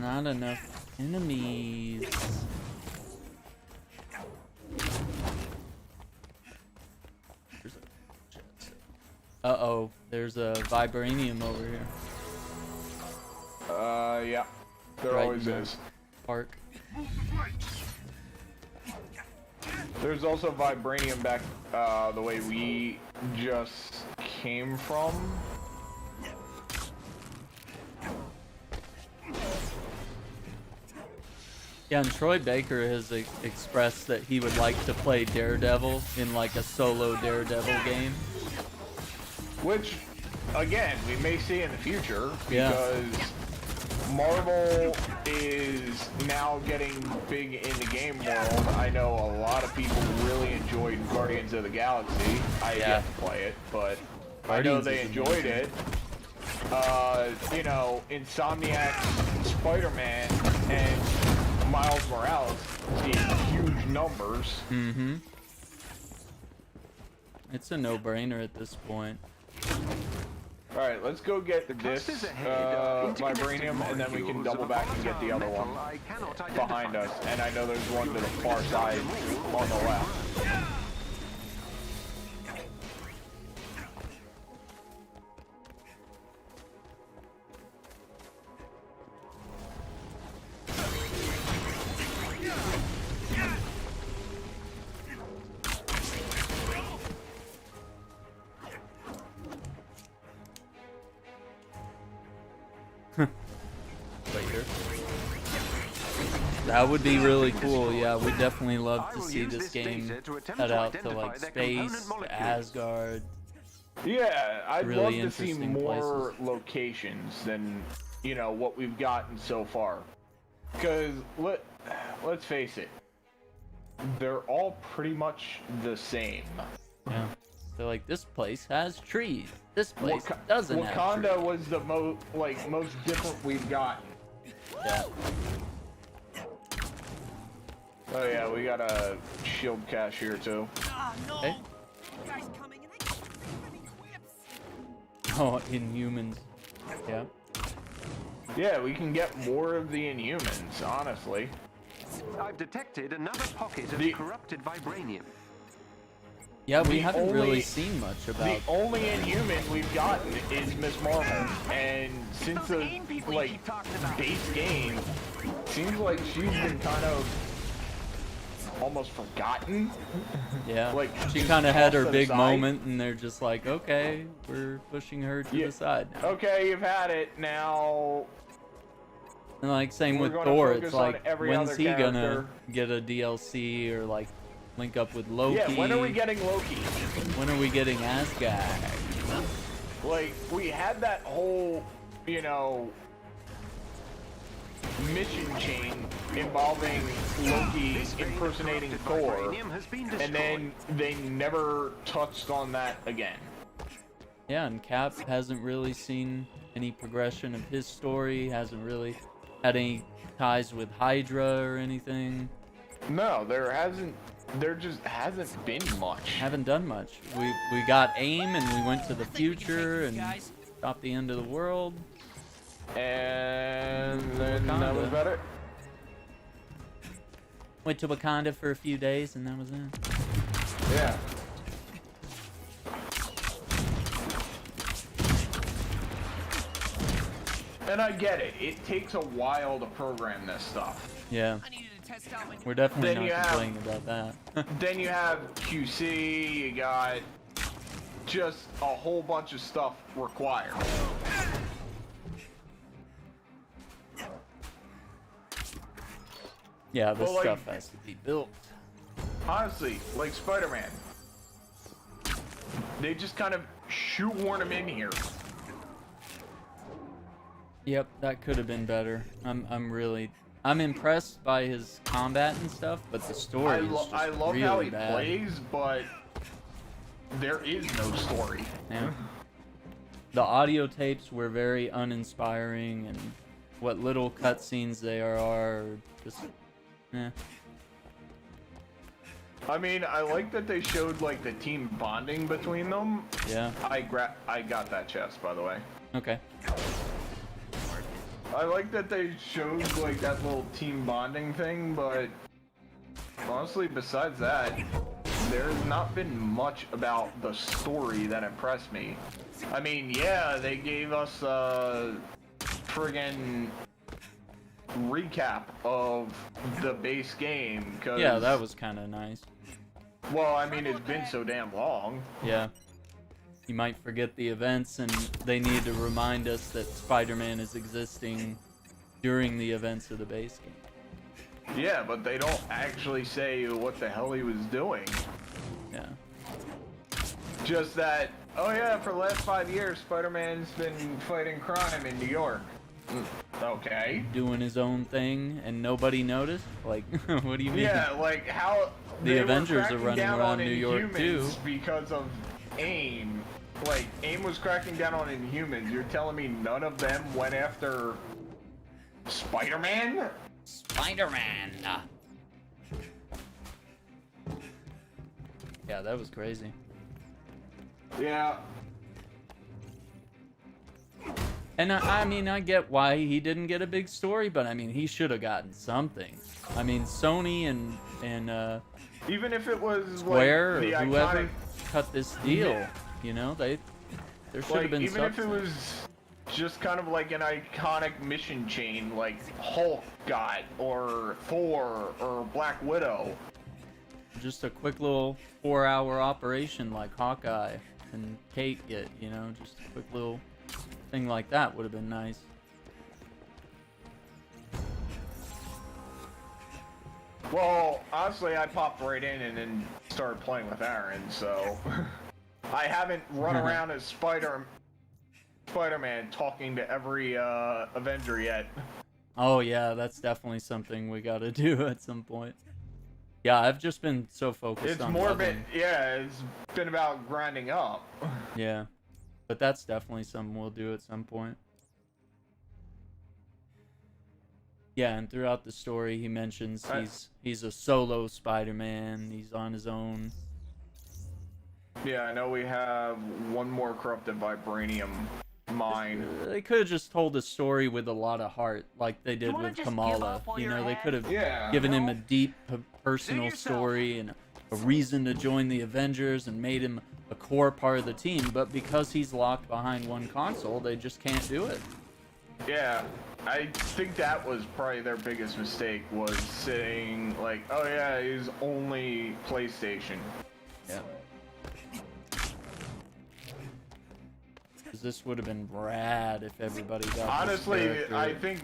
Speaker 1: Not enough enemies. Uh-oh, there's a vibranium over here.
Speaker 6: Yeah. There
Speaker 1: Right
Speaker 6: always
Speaker 1: in the
Speaker 6: is.
Speaker 1: Park.
Speaker 6: There's also vibranium back the way we just came from.
Speaker 1: Yeah, and Troy Baker has expressed that he would like to play Daredevil in like a solo Daredevil game.
Speaker 6: Which, again, we may see in the future,
Speaker 1: Yeah.
Speaker 6: because Marvel is now getting big in the game world. I know a lot of people really enjoyed Guardians of the Galaxy. I yet to play it, but I know they enjoyed it. You know, Insomniac, Spider-Man, and Miles Morales in huge numbers.
Speaker 1: Mm-hmm. It's a no-brainer at this point.
Speaker 6: Alright, let's go get this vibranium, and then we can double back and get the other one behind us. And I know there's one to the far side on the left.
Speaker 1: Right here. That would be really cool. Yeah, we'd definitely love to see this game head out to like space, to Asgard.
Speaker 6: Yeah, I'd
Speaker 1: Really
Speaker 6: love to see
Speaker 1: interesting
Speaker 6: more locations than, you know, what we've gotten so far. Because, let's face it, they're all pretty much the same.
Speaker 1: Yeah. They're like, this place has trees. This place doesn't have trees.
Speaker 6: Wakanda was the most different we've gotten.
Speaker 1: Yeah.
Speaker 6: Oh yeah, we got a shield cache here too.
Speaker 1: Okay. Oh, Inhumans. Yeah.
Speaker 5: Yeah, we can get more of the Inhumans, honestly.
Speaker 10: I've detected another pocket of corrupted vibranium.
Speaker 1: Yeah, we haven't really seen much about.
Speaker 6: The only Inhuman we've gotten is Miss Marvel, and since the base game, seems like she's been kind of almost forgotten.
Speaker 1: Yeah,
Speaker 6: like
Speaker 1: she kind of had her big moment, and they're just like, okay, we're pushing her to the side now.
Speaker 6: Okay, you've had it now.
Speaker 1: And like same with Thor, it's like, when's he gonna get a DLC or like link up with Loki?
Speaker 6: Yeah, when are we getting Loki?
Speaker 1: When are we getting Asgard?
Speaker 6: Like, we had that whole, you know, mission chain involving Loki impersonating Thor, and then they never touched on that again.
Speaker 1: Yeah, and Cap hasn't really seen any progression of his story, hasn't really had any ties with Hydra or anything.
Speaker 6: No, there just hasn't been much.
Speaker 1: Haven't done much. We got AIM and we went to the future and stopped the end of the world.
Speaker 6: And then that was about it.
Speaker 1: Went to Wakanda for a few days and that was it.
Speaker 6: Yeah. And I get it. It takes a while to program this stuff.
Speaker 1: Yeah. We're definitely not complaining about that.
Speaker 6: Then you have QC, you got just a whole bunch of stuff required.
Speaker 1: Yeah, this stuff has to be built.
Speaker 6: Honestly, like Spider-Man, they just kind of shoehorn him in here.
Speaker 1: Yep, that could have been better. I'm impressed by his combat and stuff, but the story is just
Speaker 6: I love
Speaker 1: really
Speaker 6: how he
Speaker 1: bad.
Speaker 6: plays, but there is no story.
Speaker 1: Yeah. The audio tapes were very uninspiring, and what little cutscenes there are just, eh.
Speaker 6: I mean, I like that they showed like the team bonding between them.
Speaker 1: Yeah.
Speaker 6: I got that chest, by the way.
Speaker 1: Okay.
Speaker 6: I like that they showed like that little team bonding thing, but honestly, besides that, there's not been much about the story that impressed me. I mean, yeah, they gave us a friggin' recap of the base game. Cause,
Speaker 1: Yeah, that was kind of nice.
Speaker 6: well, I mean, it's been so damn long.
Speaker 1: Yeah. You might forget the events, and they need to remind us that Spider-Man is existing during the events of the base game.
Speaker 6: Yeah, but they don't actually say what the hell he was doing.
Speaker 1: Yeah.
Speaker 6: Just that, oh yeah, for the last 5 years, Spider-Man's been fighting crime in New York. Okay.
Speaker 1: Doing his own thing, and nobody noticed? Like, what do you mean?
Speaker 6: Yeah, like how
Speaker 1: The
Speaker 6: they
Speaker 1: Avengers
Speaker 6: were
Speaker 1: are
Speaker 6: cracking
Speaker 1: running
Speaker 6: down
Speaker 1: around
Speaker 6: on
Speaker 1: New York, too.
Speaker 6: Inhumans because of AIM. Like, AIM was cracking down on Inhumans. You're telling me none of them went after Spider-Man?
Speaker 8: Spider-Man.
Speaker 1: Yeah, that was crazy.
Speaker 6: Yeah.
Speaker 1: And I mean, I get why he didn't get a big story, but I mean, he should have gotten something. I mean, Sony and
Speaker 6: Even if it was
Speaker 1: Square
Speaker 6: like,
Speaker 1: or
Speaker 6: the
Speaker 1: whoever
Speaker 6: iconic,
Speaker 1: cut this deal, you know, there should have been
Speaker 6: even if it
Speaker 1: substance.
Speaker 6: was just kind of like an iconic mission chain, like Hulk got, or Thor, or Black Widow.
Speaker 1: Just a quick little 4-hour operation like Hawkeye and Kate get, you know, just a quick little thing like that would have been nice.
Speaker 6: Well, honestly, I popped right in and then started playing with Aaron, so I haven't run around as Spider-Man talking to every Avenger yet.
Speaker 1: Oh yeah, that's definitely something we gotta do at some point. Yeah, I've just been so focused
Speaker 6: It's
Speaker 1: on
Speaker 6: more
Speaker 1: loving.
Speaker 6: it's been about grinding up.
Speaker 1: Yeah, but that's definitely something we'll do at some point. Yeah, and throughout the story, he mentions he's a solo Spider-Man. He's on his own.
Speaker 6: Yeah, I know we have one more corrupted vibranium mine.
Speaker 1: They could have just told a story with a lot of heart, like they did with Kamala. You know, they could have given him a deep personal story and a reason to join the Avengers and made him a core part of the team. But because he's locked behind one console, they just can't do it.
Speaker 6: Yeah, I think that was probably their biggest mistake, was saying like, oh yeah, he's only PlayStation.
Speaker 1: Yeah. Because this would have been rad if everybody got
Speaker 6: Honestly,
Speaker 1: this character.
Speaker 6: I think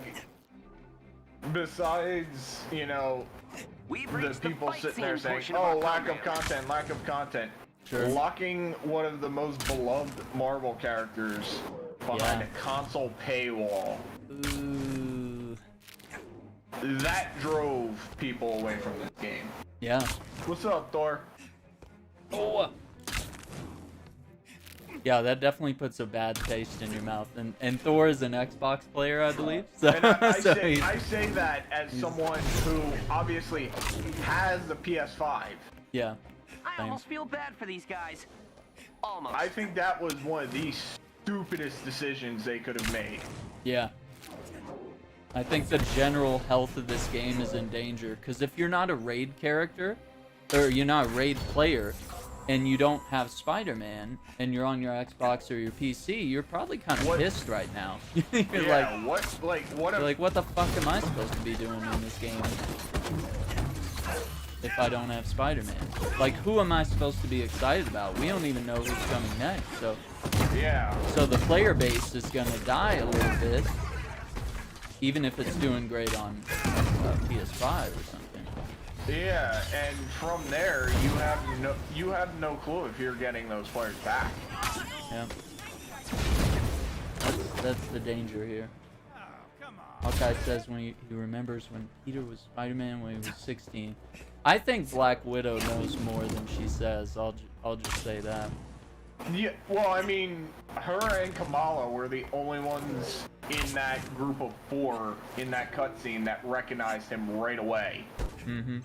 Speaker 6: besides, you know, the people sitting there saying, oh, lack of content,
Speaker 1: Sure.
Speaker 6: locking one of the most beloved Marvel characters behind
Speaker 1: Yeah.
Speaker 6: a console paywall,
Speaker 1: Ooh.
Speaker 6: that drove people away from this game.
Speaker 1: Yeah.
Speaker 6: What's up, Thor?
Speaker 1: Oh. Yeah, that definitely puts a bad taste in your mouth. And Thor is an Xbox player, I believe. So,
Speaker 6: And I
Speaker 1: so
Speaker 6: I say that as someone who obviously has the PS5.
Speaker 1: yeah.
Speaker 10: I
Speaker 1: Same.
Speaker 10: almost feel bad for these guys. Almost.
Speaker 6: I think that was one of the stupidest decisions they could have made.
Speaker 1: Yeah. I think the general health of this game is in danger, because if you're not a raid character, or you're not a raid player, and you don't have Spider-Man, and you're on your Xbox or your PC, you're probably kind of pissed right now. You're like, what the fuck am I supposed to be doing in this game if I don't have Spider-Man? Like, who am I supposed to be excited about? We don't even know who's coming next, so...
Speaker 6: Yeah.
Speaker 1: So the player base is gonna die a little bit, even if it's doing great on PS5 or something.
Speaker 6: Yeah, and from there you have no clue if you're getting those players back.
Speaker 1: Yeah. That's the danger here. Hawkeye says when he remembers when Peter was Spider-Man when he was 16. I think Black Widow knows more than she says. I'll just say that.
Speaker 6: Yeah, well, I mean, her and Kamala were the only ones in that group of 4 in that cutscene that recognized him right away.
Speaker 1: Mm-hmm.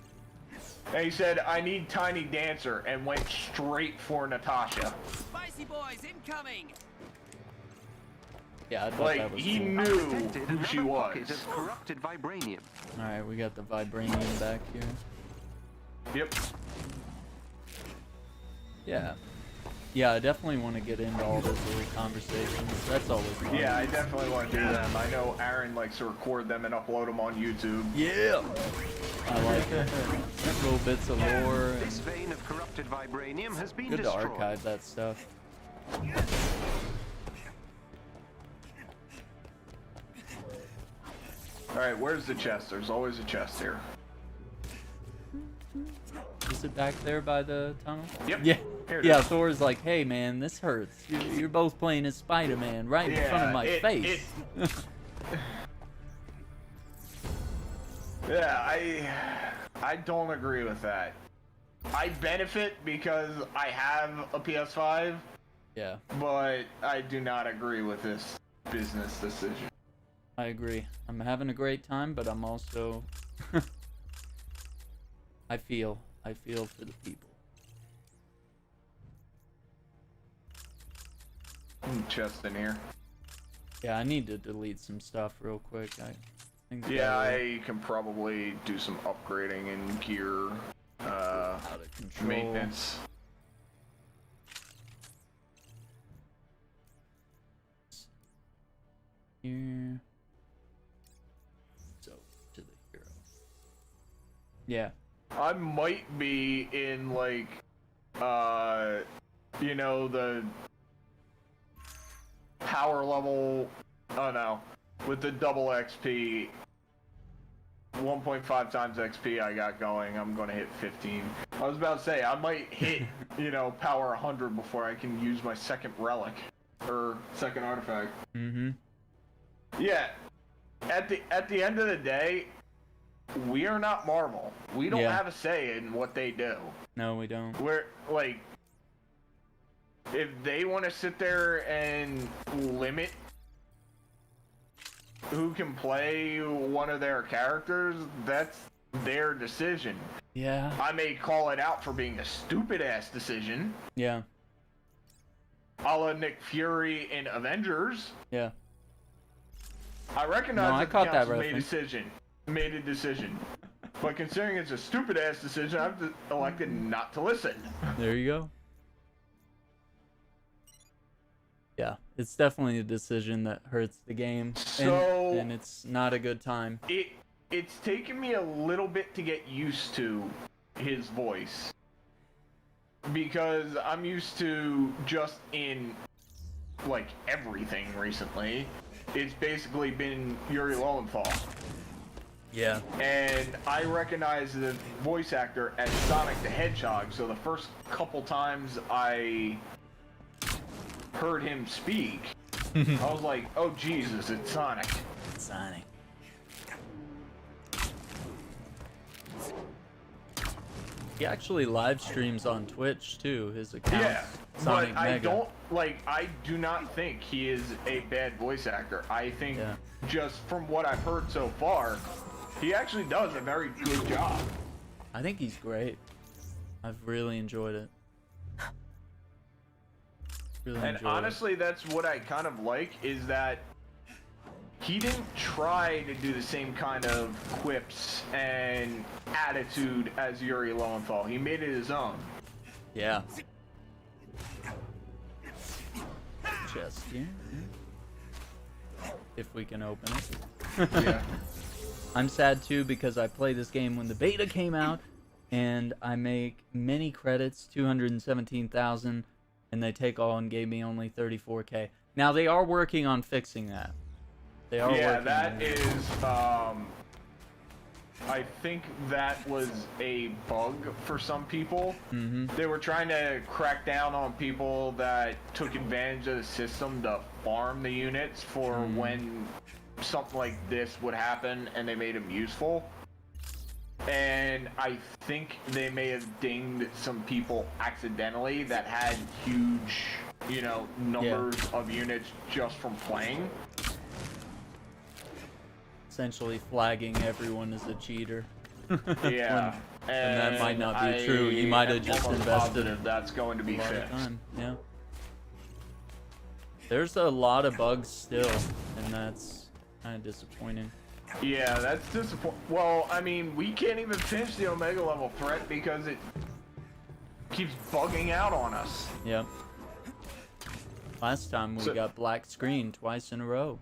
Speaker 6: And he said, "I need Tiny Dancer," and went straight for Natasha.
Speaker 2: Spicy boys incoming!
Speaker 1: Yeah, I thought
Speaker 6: Like,
Speaker 1: that was
Speaker 6: he
Speaker 1: cool.
Speaker 6: knew
Speaker 5: Detected
Speaker 6: who she
Speaker 5: another
Speaker 6: was.
Speaker 5: pocket of corrupted vibranium.
Speaker 1: Alright, we got the vibranium back here.
Speaker 6: Yep.
Speaker 1: Yeah. Yeah, I definitely want to get into all those little conversations. That's always fun.
Speaker 6: Yeah, I definitely want to do them. I know Aaron likes to record them and upload them on YouTube.
Speaker 1: Yeah! I like it. Little bits of lore.
Speaker 5: This
Speaker 1: And
Speaker 5: vein of corrupted vibranium has been
Speaker 1: good to
Speaker 5: destroyed.
Speaker 1: archive that stuff.
Speaker 6: Alright, where's the chest? There's always a chest here.
Speaker 1: Is it back there by the tunnel?
Speaker 6: Yep.
Speaker 1: Yeah.
Speaker 6: Here it
Speaker 1: Yeah,
Speaker 6: is.
Speaker 1: Thor's like, hey man, this hurts. You're both playing as Spider-Man right in front of my face.
Speaker 6: Yeah, I don't agree with that. I benefit because I have a PS5,
Speaker 1: Yeah,
Speaker 6: but I do not agree with this business decision.
Speaker 1: I agree. I'm having a great time, but I'm also... I feel for the people.
Speaker 6: Chest in here.
Speaker 1: Yeah, I need to delete some stuff real quick. I think
Speaker 6: Yeah, I can probably do some upgrading and gear
Speaker 1: out of control.
Speaker 6: maintenance.
Speaker 1: Here. So, to the hero. Yeah.
Speaker 6: I might be in like, you know, the power level. Oh no, with the double XP, 1.5 times XP I got going. I'm gonna hit 15. I was about to say I might hit, you know, power 100 before I can use my second relic or second artifact.
Speaker 1: Mm-hmm.
Speaker 6: Yeah. At the end of the day, we are not Marvel. We don't
Speaker 1: Yeah.
Speaker 6: have a say in what they do.
Speaker 1: No, we don't.
Speaker 6: We're like, if they want to sit there and limit who can play one of their characters, that's their decision.
Speaker 1: Yeah.
Speaker 6: I may call it out for being a stupid ass decision,
Speaker 1: Yeah.
Speaker 6: a la Nick Fury in Avengers.
Speaker 1: Yeah.
Speaker 6: I recognize
Speaker 1: No, I
Speaker 6: that the
Speaker 1: caught that
Speaker 6: council
Speaker 1: reference.
Speaker 6: made a decision. But considering it's a stupid ass decision, I've elected not to listen.
Speaker 1: There you go. Yeah, it's definitely a decision that hurts the game,
Speaker 6: So-
Speaker 1: and it's not a good time.
Speaker 6: It's taken me a little bit to get used to his voice. Because I'm used to just in like everything recently, it's basically been Yuri Lowenthal.
Speaker 1: Yeah.
Speaker 6: And I recognize the voice actor as Sonic the Hedgehog, so the first couple times I heard him speak, I was like, oh Jesus, it's Sonic.
Speaker 1: Sonic. He actually live streams on Twitch too, his account.
Speaker 6: Yeah,
Speaker 1: Sonic
Speaker 6: but I
Speaker 1: Mega.
Speaker 6: I do not think he is a bad voice actor. I think
Speaker 1: Yeah.
Speaker 6: just from what I've heard so far, he actually does a very good job.
Speaker 1: I think he's great. I've really enjoyed it. Really
Speaker 6: And
Speaker 1: enjoyed
Speaker 6: honestly, that's what I kind of like, is that he didn't try to do the same kind of quips and attitude as Yuri Lowenthal. He made it his own.
Speaker 1: it. Yeah. Chest here. If we can open it.
Speaker 6: Yeah.
Speaker 1: I'm sad too because I played this game when the beta came out, and I make many credits, 217,000, and they take all and gave me only 34K. Now they are working on fixing that. They are
Speaker 6: Yeah,
Speaker 1: working
Speaker 6: that
Speaker 1: on it.
Speaker 6: is, I think that was a bug for some people.
Speaker 1: Mm-hmm.
Speaker 6: They were trying to crack down on people that took advantage of the system to farm the units for when something like this would happen and they made them useful. And I think they may have dinged some people accidentally that had huge, you know, numbers of units just from playing.
Speaker 1: Essentially flagging everyone as a cheater.
Speaker 6: Yeah.
Speaker 1: And that might not be true. You might have just invested
Speaker 6: that's going to be
Speaker 1: a lot of
Speaker 6: fixed.
Speaker 1: time. Yeah. There's a lot of bugs still, and that's kind of disappointing.
Speaker 6: Yeah, that's disappointing. Well, I mean, we can't even finish the Omega level threat because it keeps bugging out on us.
Speaker 1: Yep. Last time we got black screen twice in a row.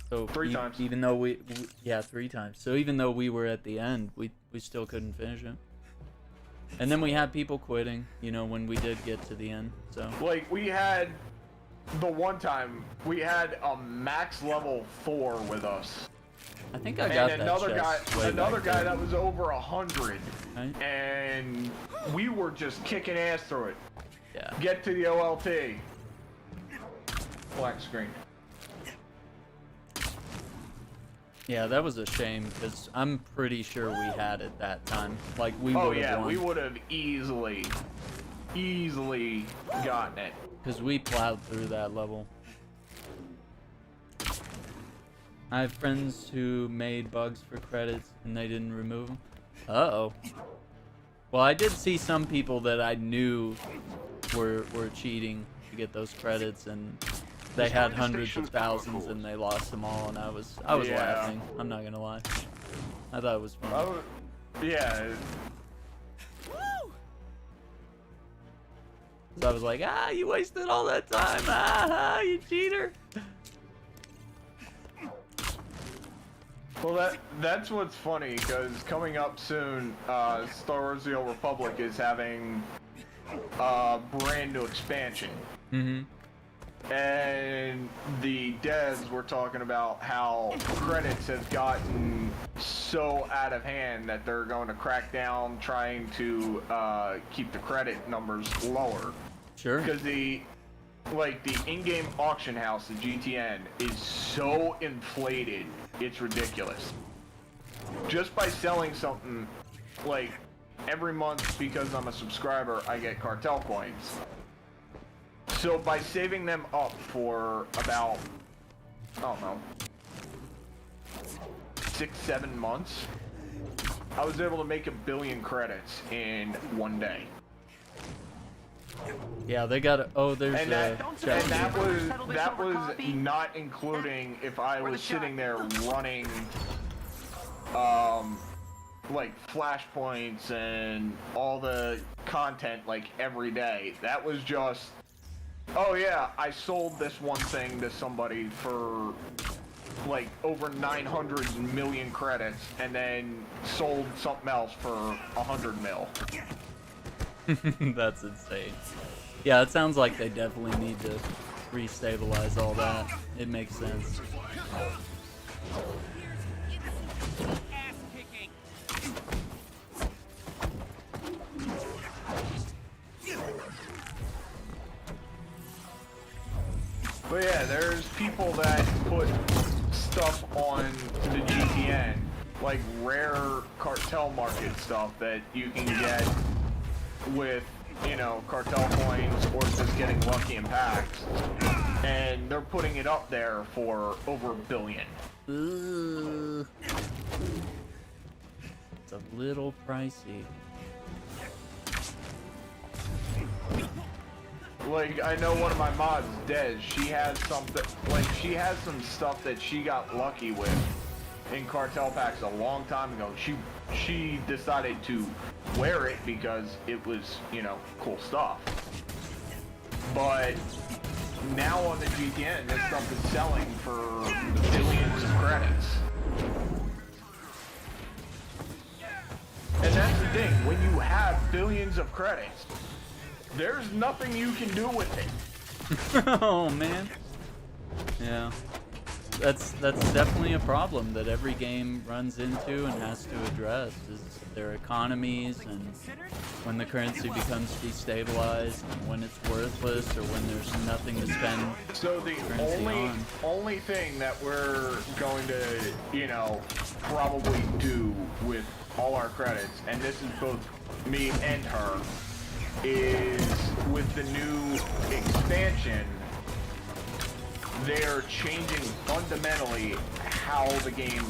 Speaker 1: So
Speaker 6: Three times.
Speaker 1: Even though we 3 times. So even though we were at the end, we still couldn't finish it. And then we had people quitting, you know, when we did get to the end. So
Speaker 6: Like, we had the one time we had a max level Thor with us.
Speaker 1: I think I got
Speaker 6: and
Speaker 1: that chest way
Speaker 6: another
Speaker 1: back
Speaker 6: guy
Speaker 1: then.
Speaker 6: that was over 100,
Speaker 1: Right?
Speaker 6: and we were just kicking ass through it.
Speaker 1: Yeah.
Speaker 6: Get to the OLT. Black screen.
Speaker 1: Yeah, that was a shame because I'm pretty sure we had it that time. Like we would have
Speaker 6: Oh yeah,
Speaker 1: won.
Speaker 6: we would have easily gotten it.
Speaker 1: Because we plowed through that level. I have friends who made bugs for credits and they didn't remove them. Uh-oh. Well, I did see some people that I knew were cheating to get those credits, and they had hundreds of thousands and they lost them all, and I was
Speaker 6: Yeah.
Speaker 1: laughing. I'm not gonna lie. I thought it was fun.
Speaker 6: Yeah.
Speaker 1: So I was like, you wasted all that time. You cheater.
Speaker 6: Well, that's what's funny, because coming up soon, Star Wars: The Old Republic is having a brand new expansion.
Speaker 1: Mm-hmm.
Speaker 6: And the devs were talking about how credits have gotten so out of hand that they're going to crack down trying to keep the credit numbers lower.
Speaker 1: Sure.
Speaker 6: Because the in-game auction house, the GTN, is so inflated, it's ridiculous. Just by selling something, like, every month because I'm a subscriber, I get cartel coins. So by saving them up for about, I don't know, 6-7 months, I was able to make 1 billion credits in one day.
Speaker 1: Yeah, they got. Oh, there's
Speaker 6: And that was not including if I was sitting there running, like flashpoints and all the content like every day. That was just, oh yeah, I sold this one thing to somebody for like over 900 million credits, and then sold something else for 100 mil.
Speaker 1: That's insane. Yeah, it sounds like they definitely need to restabilize all that. It makes sense.
Speaker 6: But yeah, there's people that put stuff on the GTN, like rare cartel market stuff that you can get with, you know, cartel coins or just getting lucky in packs. And they're putting it up there for over 1 billion.
Speaker 1: Ooh. It's a little pricey.
Speaker 6: Like, I know one of my mods, Des, she has something, like, she has some stuff that she got lucky with in cartel packs a long time ago. She decided to wear it because it was, you know, cool stuff. But now on the GTN, this stuff is selling for billions of credits. And that's the thing, when you have billions of credits, there's nothing you can do with it.
Speaker 1: Oh man. Yeah. that's definitely a problem that every game runs into and has to address is their economies and when the currency becomes destabilized and when it's worthless or when there's nothing to spend
Speaker 6: So the only thing that we're going to, you know, probably do with all our credits, and this is both me and her, is with the new expansion, they're changing fundamentally how the game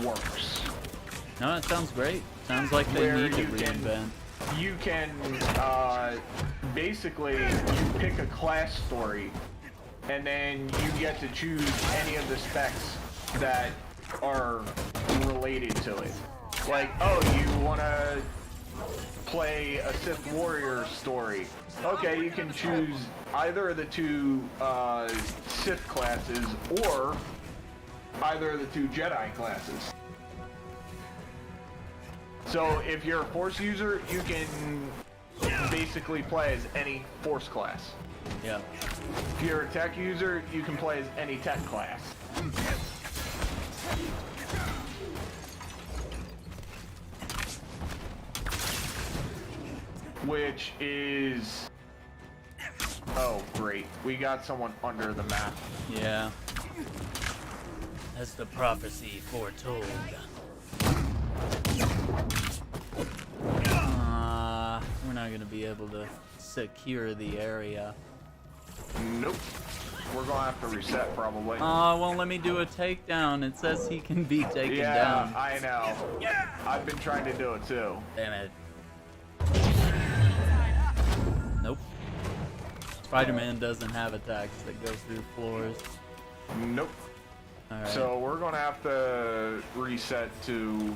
Speaker 6: works.
Speaker 1: No, it sounds great. Sounds like they need to reinvent.
Speaker 6: You can, basically, you pick a class story, and then you get to choose any of the specs that are related to it. Like, oh, you want to play a Sith warrior story. Okay, you can choose either of the two Sith classes or either of the two Jedi classes. So if you're a Force user, you can basically play as any Force class.
Speaker 1: Yeah.
Speaker 6: If you're a tech user, you can play as any tech class. Which is... Oh, great. We got someone under the map.
Speaker 1: Yeah. As the prophecy foretold. We're not gonna be able to secure the area.
Speaker 6: Nope. We're gonna have to reset probably.
Speaker 1: Won't let me do a takedown. It says he can be taken down.
Speaker 6: Yeah, I know. I've been trying to do it too.
Speaker 1: Damn it. Nope. Spider-Man doesn't have attacks that go through floors.
Speaker 6: Nope.
Speaker 1: Alright.
Speaker 6: So we're gonna have to reset to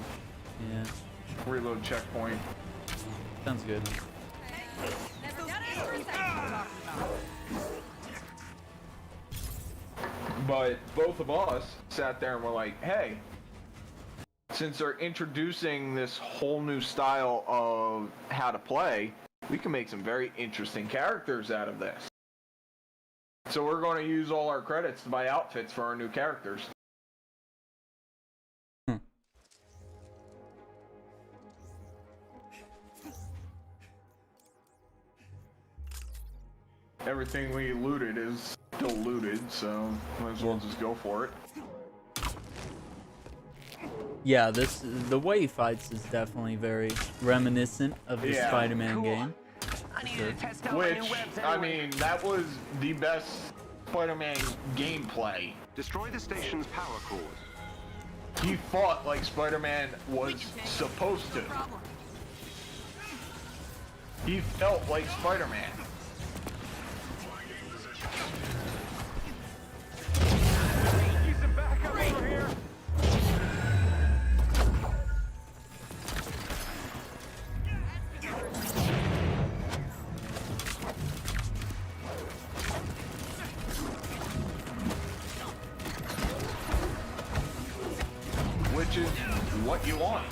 Speaker 6: reload checkpoint.
Speaker 1: Sounds good.
Speaker 6: But both of us sat there and were like, hey, since they're introducing this whole new style of how to play, we can make some very interesting characters out of this. So we're going to use all our credits to buy outfits for our new characters. Everything we looted is still looted, so might as well just go for it.
Speaker 1: Yeah, the way he fights is definitely very reminiscent of the Spider-Man game.
Speaker 6: Which, I mean, that was the best Spider-Man gameplay.
Speaker 5: Destroy the station's power cores.
Speaker 6: He fought like Spider-Man was supposed to. He felt like Spider-Man.
Speaker 5: Need some backup over here.
Speaker 6: Which is what you want.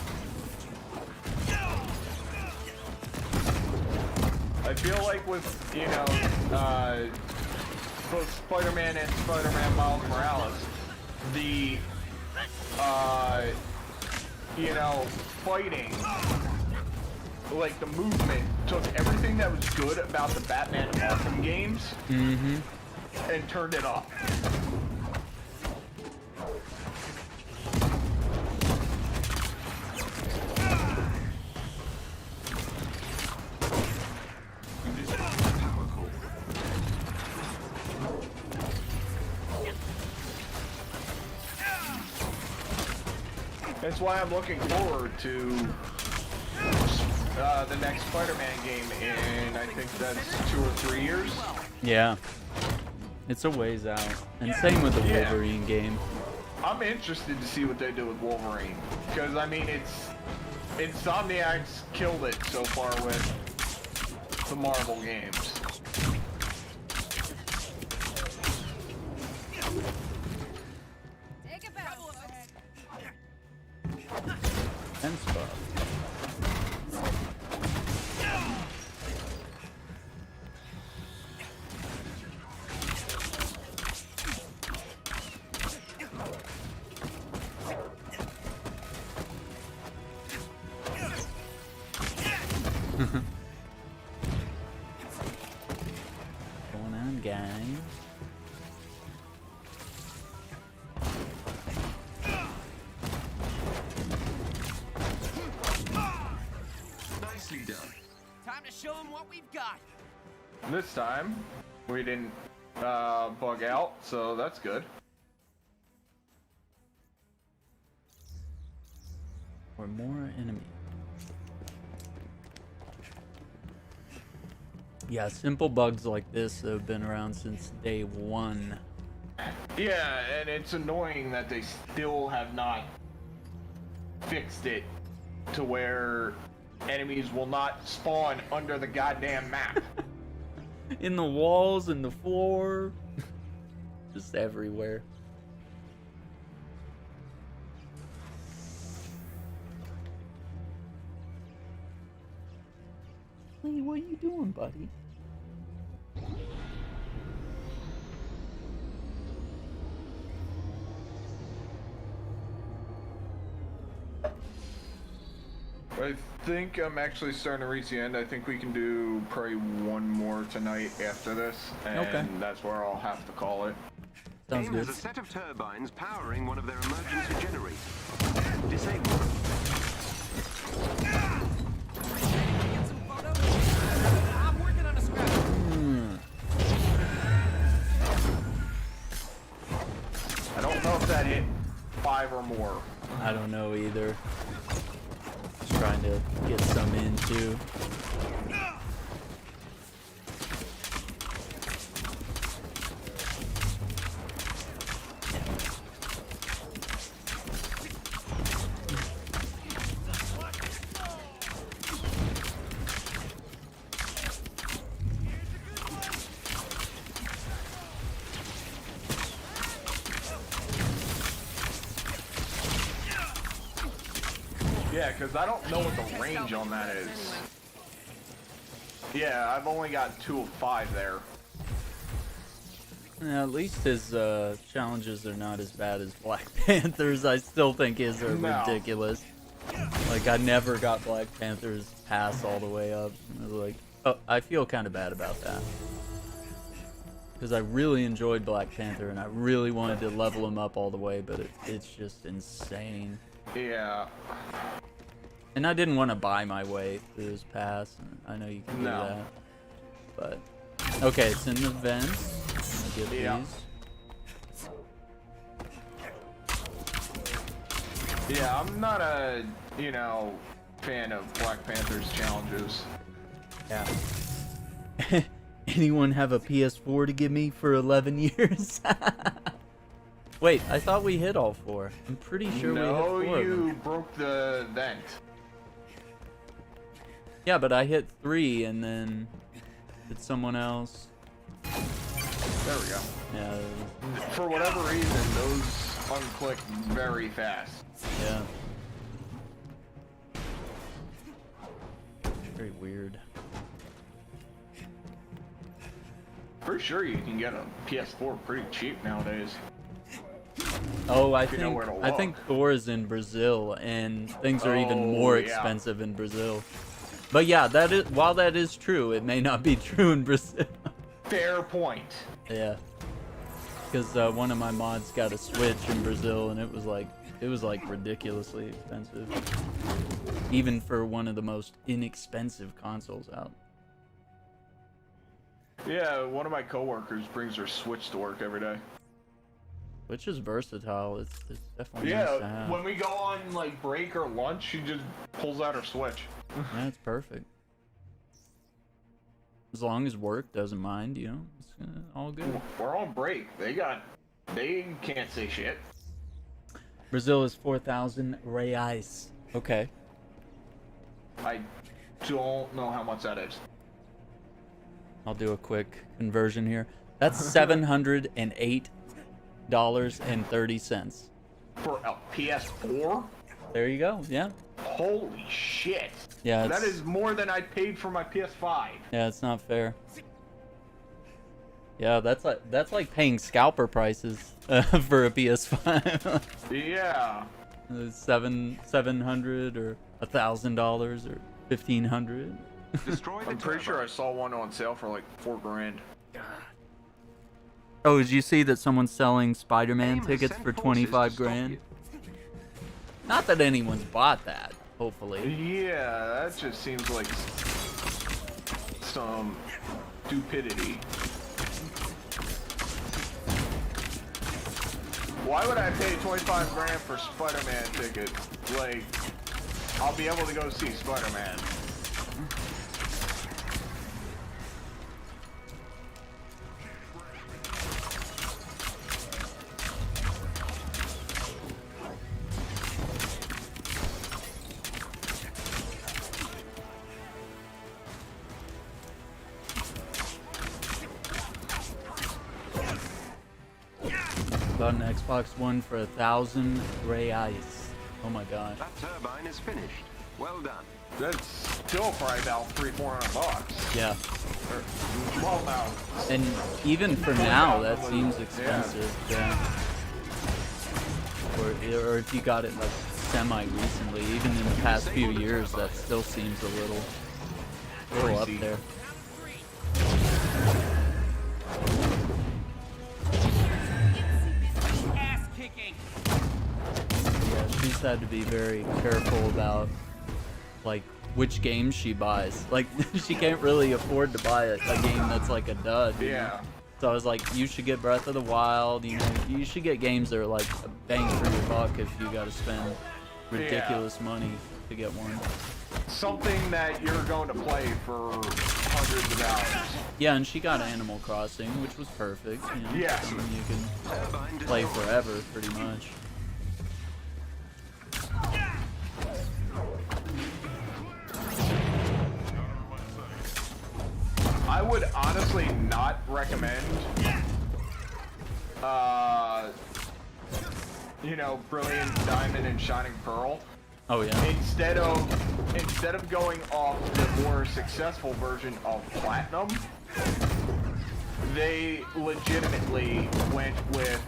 Speaker 6: I feel like with, you know, both Spider-Man and Spider-Man Miles Morales, the, you know, fighting, like the movement, took everything that was good about the Batman and Arkham games and turned it up. That's why I'm looking forward to the next Spider-Man game in, I think that's 2 or 3 years.
Speaker 1: Yeah. It's a ways out. And same with the Wolverine game.
Speaker 6: I'm interested to see what they do with Wolverine. Because, I mean, Insomniac's killed it so far with the Marvel games.
Speaker 1: And stuff. Going on, gang.
Speaker 5: Nicely done.
Speaker 2: Time to show them what we've got.
Speaker 6: This time, we didn't bug out, so that's good.
Speaker 1: Or more enemies. Yeah, simple bugs like this have been around since day one.
Speaker 6: Yeah, and it's annoying that they still have not fixed it to where enemies will not spawn under the goddamn map.
Speaker 1: In the walls, in the floor. Just everywhere. Lee, what are you doing, buddy?
Speaker 6: I think I'm actually starting to reach the end. I think we can do probably one more tonight after this, and
Speaker 1: Okay.
Speaker 6: that's where I'll have to call it.
Speaker 1: Sounds
Speaker 5: AIM
Speaker 1: good.
Speaker 5: has a set of turbines powering one of their emergency generators. Disable them.
Speaker 2: Get some photos. I'm working on a scrap.
Speaker 6: I don't know if that hit 5 or more.
Speaker 1: I don't know either. Just trying to get some in too.
Speaker 6: Yeah, because I don't know what the range on that is. Yeah, I've only got 2 of 5 there.
Speaker 1: Yeah, at least his challenges are not as bad as Black Panther's. I still think his are
Speaker 6: No.
Speaker 1: ridiculous. Like, I never got Black Panther's pass all the way up. I was like, oh, I feel kind of bad about that. Because I really enjoyed Black Panther and I really wanted to level him up all the way, but it's just insane.
Speaker 6: Yeah.
Speaker 1: And I didn't want to buy my way through his pass. I know you can do
Speaker 6: No.
Speaker 1: that. But, okay, it's in the vents. I'm gonna get
Speaker 6: Yeah.
Speaker 1: these.
Speaker 6: Yeah, I'm not a, fan of Black Panther's challenges.
Speaker 1: Yeah. Anyone have a PS4 to give me for 11 years? Wait, I thought we hit all 4. I'm pretty sure we hit 4 of them.
Speaker 6: you broke the vent.
Speaker 1: Yeah, but I hit 3 and then did someone else.
Speaker 6: There we go.
Speaker 1: Yeah,
Speaker 6: For whatever reason, those unclick very fast.
Speaker 1: yeah. Very weird.
Speaker 6: Pretty sure you can get a PS4 pretty cheap nowadays.
Speaker 1: Oh, I
Speaker 6: If you know where to
Speaker 1: think
Speaker 6: look.
Speaker 1: Thor is in Brazil, and things are even
Speaker 6: Oh,
Speaker 1: more
Speaker 6: yeah.
Speaker 1: expensive in Brazil. But yeah, while that is true, it may not be true in Brazil.
Speaker 6: Fair point.
Speaker 1: Yeah, because one of my mods got a Switch in Brazil, and it was like ridiculously expensive, even for one of the most inexpensive consoles out.
Speaker 6: Yeah, one of my coworkers brings her Switch to work every day.
Speaker 1: Which is versatile. It's definitely nice to
Speaker 6: Yeah,
Speaker 1: have.
Speaker 6: when we go on like break or lunch, she just pulls out her Switch.
Speaker 1: Yeah, it's perfect. As long as work doesn't mind, it's all good.
Speaker 6: We're on break. They can't say shit.
Speaker 1: Brazil is 4,000 reais. Okay.
Speaker 6: I don't know how much that is.
Speaker 1: I'll do a quick conversion here. That's $708.30.
Speaker 6: For a PS4?
Speaker 1: There you go. Yeah.
Speaker 6: Holy shit.
Speaker 1: Yeah.
Speaker 6: That is more than I paid for my PS5.
Speaker 1: Yeah, it's not fair. Yeah, that's like paying scalper prices for a PS5.
Speaker 6: Yeah.
Speaker 1: $700 or $1,000 or $1,500.
Speaker 5: Destroy the
Speaker 6: I'm pretty sure I
Speaker 5: turbine.
Speaker 6: saw one on sale for like $4 grand.
Speaker 1: Oh, did you see that someone's selling Spider-Man
Speaker 5: AIM has
Speaker 1: tickets
Speaker 5: sent
Speaker 1: for
Speaker 5: forces
Speaker 1: 25
Speaker 5: to stop
Speaker 1: grand?
Speaker 5: you.
Speaker 1: Not that anyone's bought that, hopefully.
Speaker 6: Yeah, that just seems like some stupidity. Why would I pay 25 grand for Spider-Man tickets? Like, I'll be able to go see Spider-Man.
Speaker 1: Bought an Xbox One for 1,000 gray ice. Oh my god.
Speaker 5: That turbine is finished. Well done.
Speaker 6: That's still probably about $300-400.
Speaker 1: Yeah.
Speaker 6: Well, now.
Speaker 1: And even for now, that seems expensive. Yeah. Or if you got it like semi-recently, even in the past few years, that still seems a little up there.
Speaker 2: Ass kicking.
Speaker 1: Yeah, she's had to be very careful about like which games she buys. Like she can't really afford to buy a game that's like a dud. You know? So I was like, you should get Breath of the Wild. You know, you should get games that are like a bang for your buck if you got to spend ridiculous money to get one.
Speaker 6: Something that you're going to play for hundreds of hours.
Speaker 1: Yeah, and she got Animal Crossing, which was perfect. You know,
Speaker 6: Yeah.
Speaker 1: something you can play forever, pretty much.
Speaker 6: I would honestly not recommend, you know, Brilliant Diamond and Shining Pearl.
Speaker 1: Oh yeah.
Speaker 6: Instead of going off the more successful version of Platinum, they legitimately went with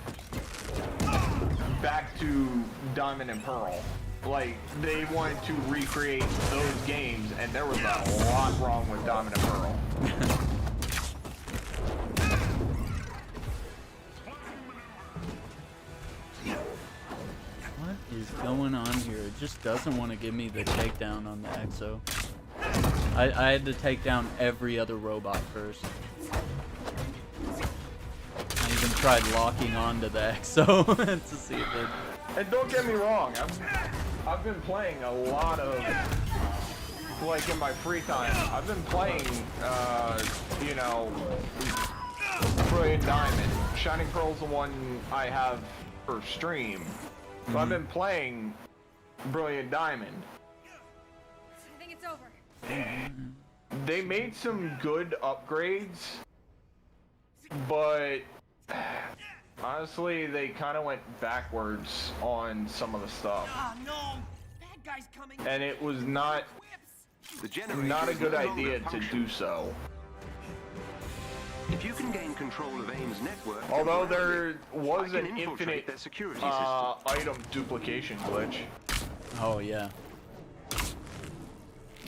Speaker 6: back to Diamond and Pearl. Like, they wanted to recreate those games, and there was a lot wrong with Diamond and Pearl.
Speaker 1: What is going on here? It just doesn't want to give me the takedown on the Exo. I had to take down every other robot first. I even tried locking onto the Exo to see if it...
Speaker 6: And don't get me wrong, I've been playing a lot of, like, in my free time, I've been playing, you know, Brilliant Diamond. Shining Pearl's the one I have for stream. So I've been playing Brilliant Diamond.
Speaker 7: I think it's over.
Speaker 6: They made some good upgrades, but honestly, they kind of went backwards on some of the stuff.
Speaker 2: Ah, no! Bad guys coming.
Speaker 6: And it was not
Speaker 5: The generator
Speaker 6: a
Speaker 5: is
Speaker 6: good
Speaker 5: no longer
Speaker 6: idea to
Speaker 5: functional.
Speaker 6: do so.
Speaker 5: If you can gain control of AIM's network,
Speaker 6: Although there was
Speaker 5: I
Speaker 6: an
Speaker 5: can infiltrate
Speaker 6: infinite
Speaker 5: their security system.
Speaker 6: item duplication glitch.
Speaker 1: Oh yeah.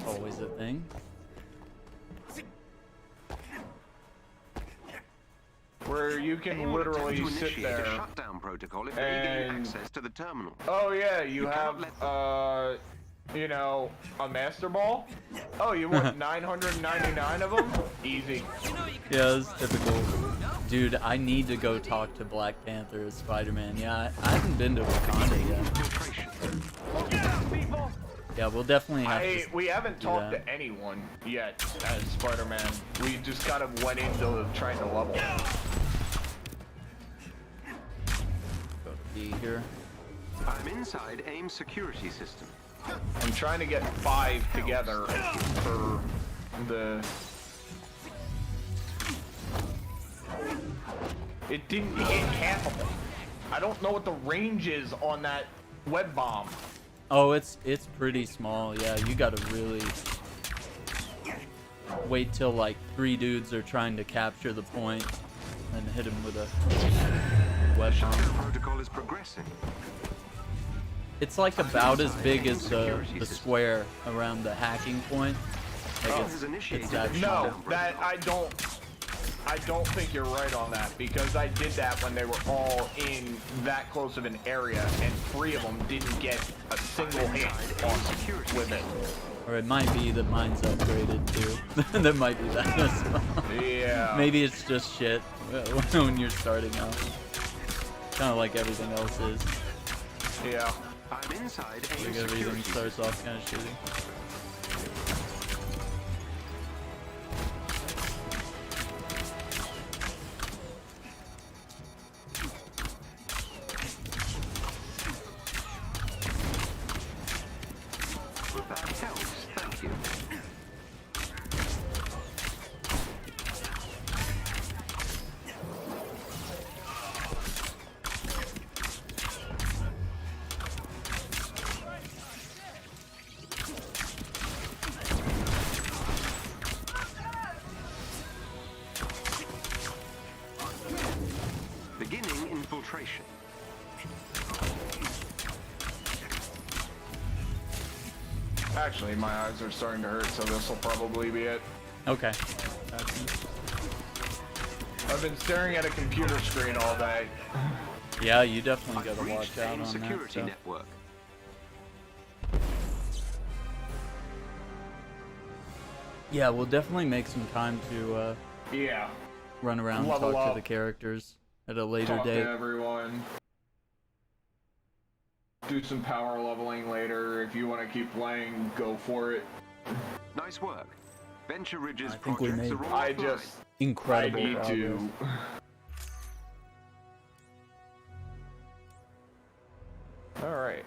Speaker 1: Always a thing.
Speaker 6: Where you
Speaker 5: AIM
Speaker 6: can
Speaker 5: will attempt
Speaker 6: literally
Speaker 5: to
Speaker 6: sit
Speaker 5: initiate
Speaker 6: there.
Speaker 5: a shutdown protocol if they gain
Speaker 6: and-
Speaker 5: access to the terminal.
Speaker 6: Oh yeah, you
Speaker 5: You
Speaker 6: have
Speaker 5: cannot let
Speaker 6: you know, a master ball. Oh, you want 999 of them? Easy.
Speaker 1: Yeah, it's typical. Dude, I need to go talk to Black Panther as Spider-Man. Yeah, I haven't been to Wakanda yet. Yeah, we'll definitely have to
Speaker 6: We haven't
Speaker 1: do
Speaker 6: talked
Speaker 1: that.
Speaker 6: to anyone yet as Spider-Man. We just kind of went into trying to level.
Speaker 1: Go to B here.
Speaker 5: I'm inside AIM's security system.
Speaker 6: I'm trying to get 5 together for the... It didn't hit half of them. I don't know what the range is on that web bomb.
Speaker 1: Oh, it's pretty small. Yeah, you gotta really wait till like 3 dudes are trying to capture the point and hit him with a web bomb.
Speaker 5: Shutdown protocol is progressing.
Speaker 1: It's like about as big as the square around the hacking point. Like
Speaker 5: Has initiated
Speaker 1: it's
Speaker 5: a
Speaker 1: actually
Speaker 6: No,
Speaker 5: shutdown
Speaker 6: that
Speaker 5: protocol.
Speaker 6: I don't think you're right on that, because I did that when they were all in that close of an area, and 3 of them didn't get a single hit on with it.
Speaker 1: Or it might be that mine's upgraded too. There might be that as well.
Speaker 6: Yeah.
Speaker 1: Maybe it's just shit when you're starting out. Kind of like everything else is.
Speaker 6: Yeah.
Speaker 5: I'm inside
Speaker 1: Like
Speaker 5: AIM
Speaker 1: everything
Speaker 5: security.
Speaker 1: starts off kind of shitty.
Speaker 5: That helps, thank you. Beginning infiltration.
Speaker 6: Actually, my eyes are starting to hurt, so this will probably be it.
Speaker 1: Okay.
Speaker 6: I've been staring at a computer screen all day.
Speaker 1: Yeah, you definitely
Speaker 5: I've
Speaker 1: gotta watch
Speaker 5: reached
Speaker 1: out
Speaker 5: AIM
Speaker 1: on that
Speaker 5: security
Speaker 1: stuff.
Speaker 5: network.
Speaker 1: Yeah, we'll definitely make some time to
Speaker 6: Yeah.
Speaker 1: run around and
Speaker 6: Level
Speaker 1: talk to
Speaker 6: up.
Speaker 1: the characters at a later
Speaker 6: Talk
Speaker 1: date.
Speaker 6: to everyone. Do some power leveling later. If you want to keep playing, go for it.
Speaker 5: Nice work. Venture Ridge's
Speaker 1: I think we
Speaker 5: projects
Speaker 1: made-
Speaker 5: are all
Speaker 6: I
Speaker 5: offline.
Speaker 6: just
Speaker 1: Incredible
Speaker 6: I need
Speaker 1: progress.
Speaker 6: to. All right.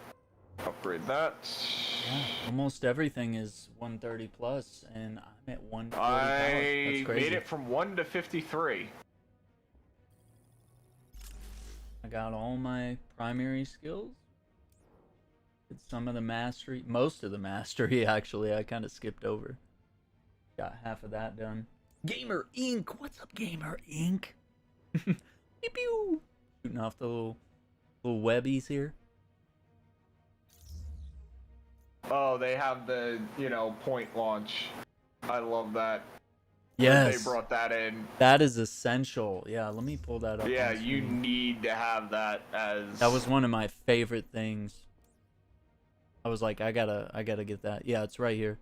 Speaker 6: Upgrade that.
Speaker 1: Yeah, almost everything is 130 plus, and I'm at 140 power.
Speaker 6: I
Speaker 1: That's crazy.
Speaker 6: made it from 1 to 53.
Speaker 1: I got all my primary skills. Did some of the mastery, most of the mastery actually. I kind of skipped over. Got half of that done. Gamer Inc. What's up, Gamer Inc? Pew pew. Shooting off the little webbies here.
Speaker 6: Oh, they have the, point launch. I love that.
Speaker 1: Yes.
Speaker 6: They brought that in.
Speaker 1: That is essential. Yeah, let me pull that up.
Speaker 6: Yeah,
Speaker 1: on
Speaker 6: you
Speaker 1: screen.
Speaker 6: need to have that as...
Speaker 1: That was one of my favorite things. I was like, I gotta get that. Yeah, it's right here.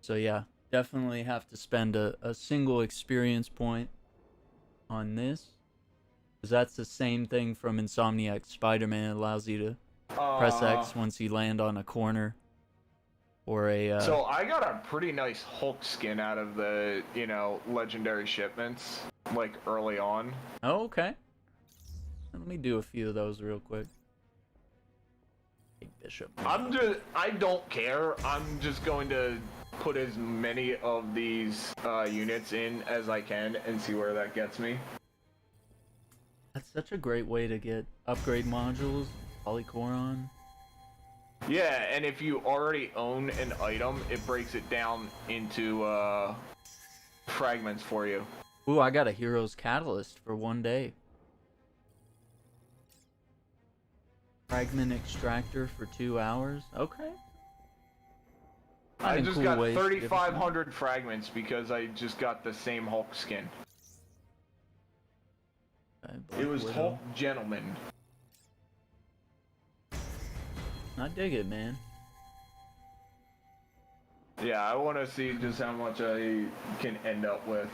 Speaker 1: So yeah, definitely have to spend a single experience point on this. Because that's the same thing from Insomniac Spider-Man. It allows you to press X once you land on a corner. Or a...
Speaker 6: So I got a pretty nice Hulk skin out of the, legendary shipments, like, early on.
Speaker 1: Oh, okay. Let me do a few of those real quick. Big Bishop.
Speaker 6: I don't care. I'm just going to put as many of these units in as I can and see where that gets me.
Speaker 1: That's such a great way to get upgrade modules. Polycoron.
Speaker 6: Yeah, and if you already own an item, it breaks it down into fragments for you.
Speaker 1: Ooh, I got a Hero's Catalyst for 1 day. Fragment Extractor for 2 hours. Okay.
Speaker 6: I
Speaker 1: Finding
Speaker 6: just
Speaker 1: cool
Speaker 6: got
Speaker 1: ways to give it
Speaker 6: 3,500 fragments because I just got the same Hulk skin.
Speaker 1: some.
Speaker 6: It was
Speaker 1: Widow.
Speaker 6: Hulk Gentleman.
Speaker 1: I dig it, man.
Speaker 6: Yeah, I want to see just how much I can end up with.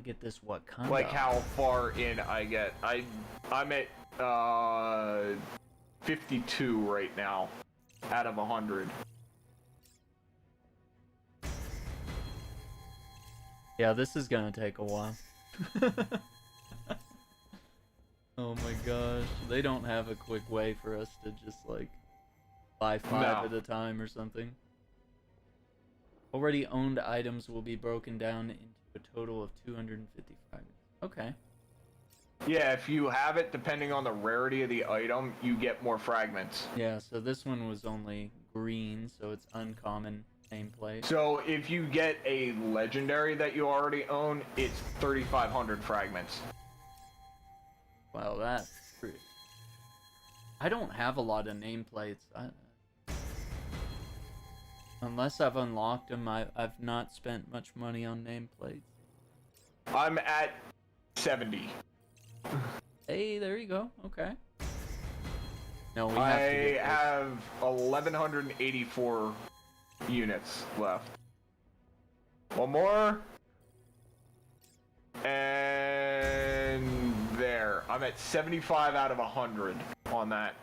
Speaker 1: Get this Wakanda.
Speaker 6: Like how far in I get. I'm at 52 right now out of 100.
Speaker 1: Yeah, this is gonna take a while. Oh my gosh, they don't have a quick way for us to just like buy 5
Speaker 6: No.
Speaker 1: at a time or something. Already owned items will be broken down into a total of 250 fragments. Okay.
Speaker 6: Yeah, if you have it, depending on the rarity of the item, you get more fragments.
Speaker 1: Yeah, so this one was only green, so it's uncommon nameplate.
Speaker 6: So if you get a legendary that you already own, it's 3,500 fragments.
Speaker 1: Wow, that's pretty. I don't have a lot of nameplates. Unless I've unlocked them, I've not spent much money on nameplates.
Speaker 6: I'm at 70.
Speaker 1: Hey, there you go. Okay. No, we
Speaker 6: I
Speaker 1: have to get
Speaker 6: have 1,184 units left. One more. And there. I'm at 75 out of 100 on that.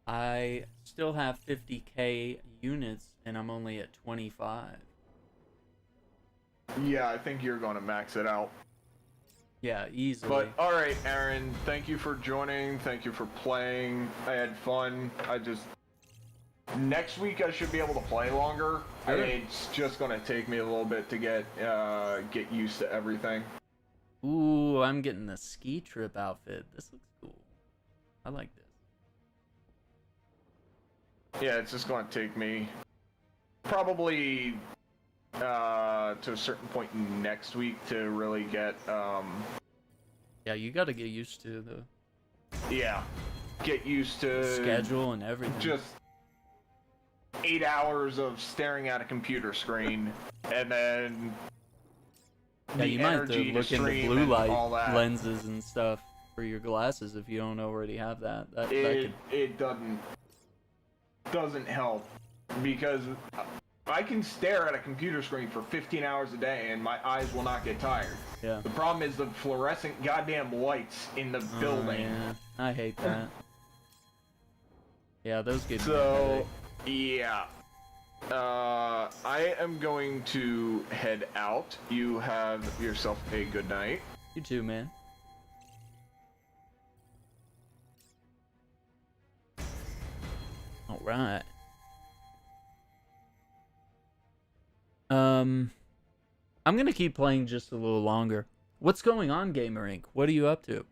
Speaker 1: I still have 50k units, and I'm only at 25.
Speaker 6: Yeah, I think you're going to max it out.
Speaker 1: Yeah, easily.
Speaker 6: But, alright, Aaron, thank you for joining. Thank you for playing. I had fun. Next week I should be able to play longer.
Speaker 1: Sure.
Speaker 6: It's just going to take me a little bit to get used to everything.
Speaker 1: Ooh, I'm getting the ski trip outfit. This looks cool. I like this.
Speaker 6: Yeah, it's just going to take me probably to a certain point next week to really get
Speaker 1: Yeah, you got to get used to the
Speaker 6: get used to
Speaker 1: schedule and everything.
Speaker 6: just 8 hours of staring at a computer screen and then
Speaker 1: Yeah, you might have to
Speaker 6: energy
Speaker 1: look into
Speaker 6: stream
Speaker 1: blue
Speaker 6: and
Speaker 1: light
Speaker 6: all that.
Speaker 1: lenses and stuff for your glasses if you don't already have that.
Speaker 6: It doesn't help because I can stare at a computer screen for 15 hours a day and my eyes will not get tired.
Speaker 1: Yeah.
Speaker 6: The problem is the fluorescent goddamn lights in the building.
Speaker 1: Yeah, I hate that. Yeah, those give me a
Speaker 6: So,
Speaker 1: headache.
Speaker 6: yeah. I am going to head out. You have yourself a good night.
Speaker 1: You too, man. All right. I'm gonna keep playing just a little longer. What's going on, Gamer Inc? What are you up to?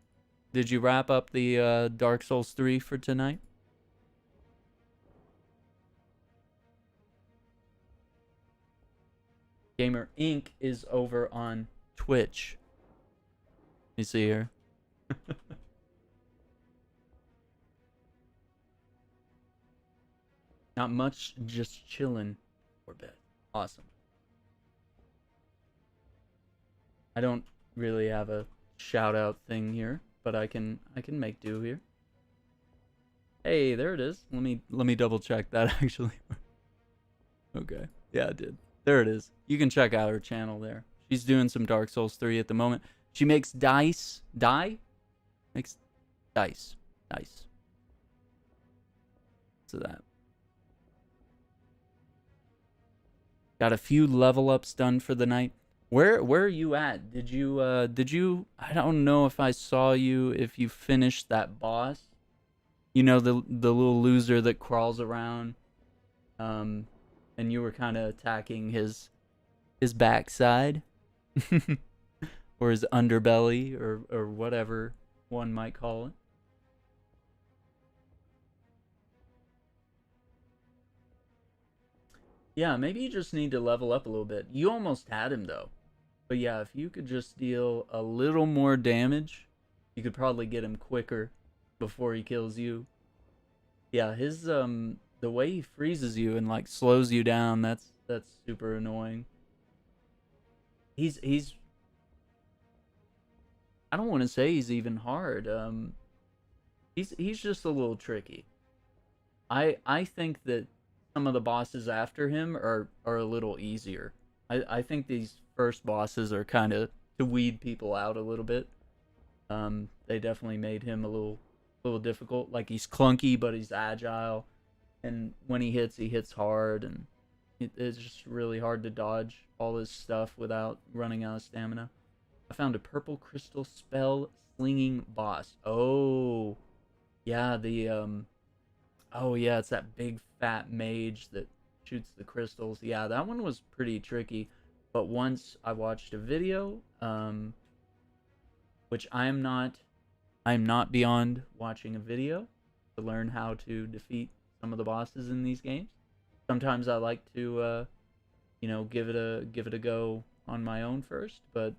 Speaker 1: Did you wrap up the Dark Souls 3 for tonight? Gamer Inc is over on Twitch. You see here. Not much, just chilling for bed. Awesome. I don't really have a shout out thing here, but I can make do here. Hey, there it is. Let me double check that actually. Okay. Yeah, it did. There it is. You can check out her channel there. She's doing some Dark Souls 3 at the moment. She makes dice. Makes dice. Dice. So that. Got a few level ups done for the night. Where are you at? Did you I don't know if I saw you if you finished that boss. You know, the little loser that crawls around. And you were kind of attacking his backside. Or his underbelly or whatever one might call it. Yeah, maybe you just need to level up a little bit. You almost had him though. But yeah, if you could just deal a little more damage, you could probably get him quicker before he kills you. Yeah, his the way he freezes you and like slows you down, that's super annoying. He's I don't want to say he's even hard. He's just a little tricky. I think that some of the bosses after him are a little easier. I think these first bosses are kind of to weed people out a little bit. They definitely made him a little difficult. Like he's clunky, but he's agile, and when he hits hard, and it's just really hard to dodge all this stuff without running out of stamina. I found a purple crystal spell slinging boss. Oh, yeah, oh yeah, it's that big fat mage that shoots the crystals. Yeah, that one was pretty tricky. But once I watched a video, which I'm not beyond watching a video to learn how to defeat some of the bosses in these games. Sometimes I like to, give it a go on my own first. But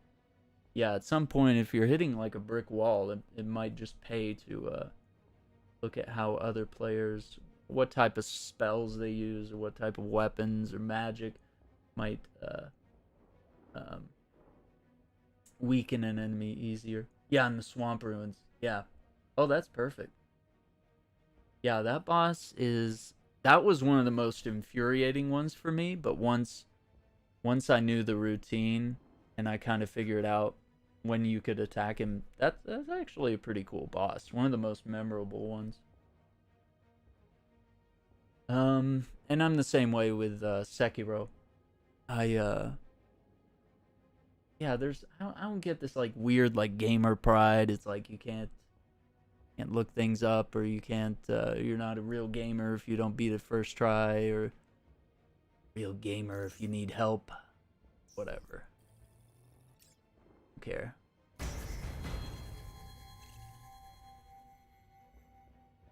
Speaker 1: yeah, at some point, if you're hitting like a brick wall, it might just pay to look at how other players what type of spells they use or what type of weapons or magic might weaken an enemy easier. Yeah, in the swamp ruins. Yeah. Oh, that's perfect. Yeah, that boss is... That was one of the most infuriating ones for me, but once I knew the routine and I kind of figured out when you could attack him, that's actually a pretty cool boss. One of the most memorable ones. And I'm the same way with Sekiro. Yeah, I don't get this like weird like gamer pride. It's like you can't look things up, or you can't you're not a real gamer if you don't beat it first try, or real gamer if you need help. Whatever. Don't care.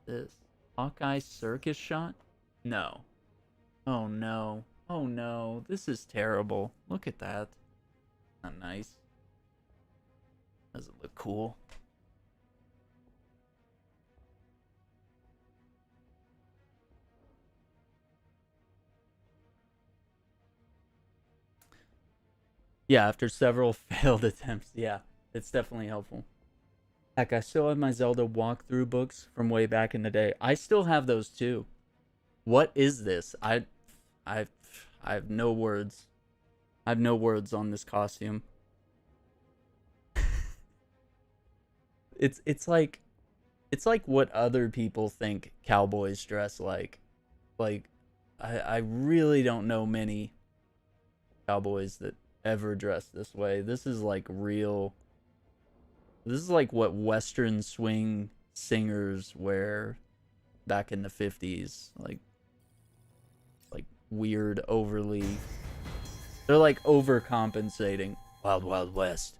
Speaker 1: This Hawkeye circus shot? No. Oh no. Oh no. This is terrible. Look at that. Not nice. Doesn't look cool. Yeah, after several failed attempts. Yeah, it's definitely helpful. Heck, I still have my Zelda walkthrough books from way back in the day. I still have those too. What is this? I have no words. I have no words on this costume. It's like what other people think cowboys dress like. Like I really don't know many cowboys that ever dress this way. This is like real. This is like what Western swing singers wear back in the 50s. Like weird, overly... They're like overcompensating. Wild Wild West.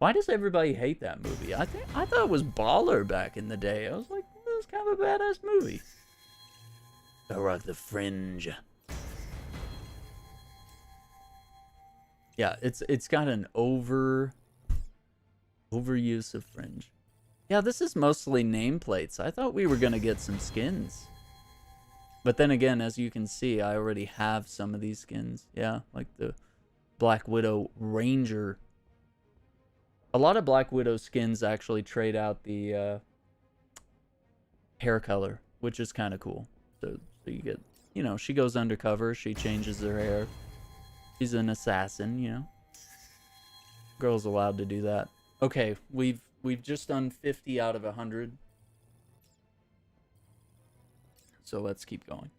Speaker 1: Why does everybody hate that movie? I thought it was baller back in the day. I was like, this is kind of a badass movie. Thor of the Fringe. Yeah, it's got an overuse of fringe. Yeah, this is mostly nameplates. I thought we were gonna get some skins. But then again, as you can see, I already have some of these skins. Yeah, like the Black Widow Ranger. A lot of Black Widow skins actually trade out the hair color, which is kind of cool. So you get, you know, she goes undercover, she changes her hair. She's an assassin, you know. Girl's allowed to do that. Okay, we've just done 50 out of 100. So let's keep going.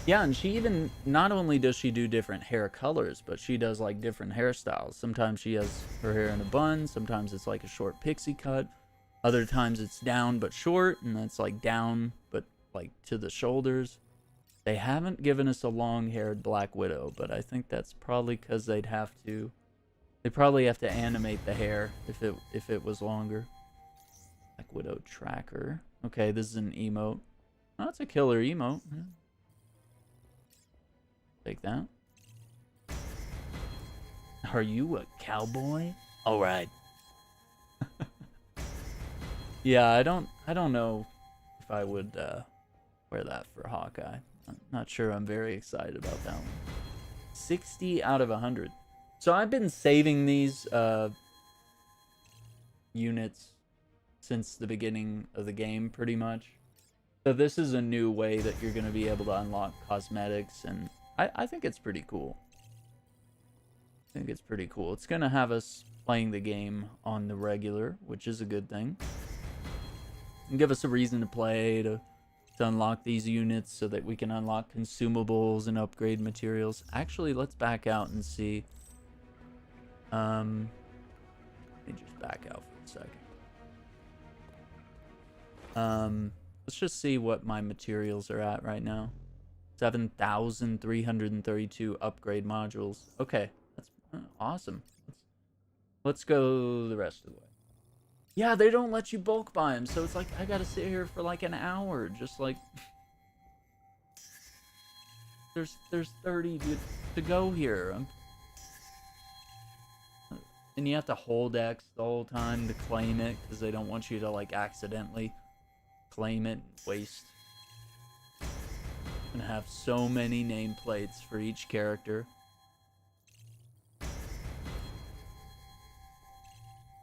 Speaker 1: Yeah, and she even, not only does she do different hair colors, but she does like different hairstyles. Sometimes she has her hair in a bun, sometimes it's like a short pixie cut. Other times it's down but short, and that's like down but like to the shoulders. They haven't given us a long-haired Black Widow, but I think that's probably because they'd probably have to animate the hair if it was longer. Black Widow tracker. Okay, this is an emote. Oh, that's a killer emote. Yeah. Take that. Are you a cowboy? All right. Yeah, I don't know if I would wear that for Hawkeye. I'm not sure I'm very excited about that one. 60 out of 100. So I've been saving these units since the beginning of the game, pretty much. So this is a new way that you're going to be able to unlock cosmetics, and I think it's pretty cool. I think it's pretty cool. It's going to have us playing the game on the regular, which is a good thing. And give us a reason to play, to unlock these units so that we can unlock consumables and upgrade materials. Actually, let's back out and see. Let me just back out for a second. Let's just see what my materials are at right now. 7,332 upgrade modules. Okay, that's awesome. Let's go the rest of the way. Yeah, they don't let you bulk buy them, so it's like I gotta sit here for like an hour, just like there's 30 to go here. And you have to hold X the whole time to claim it, because they don't want you to like accidentally claim it and waste. Gonna have so many nameplates for each character.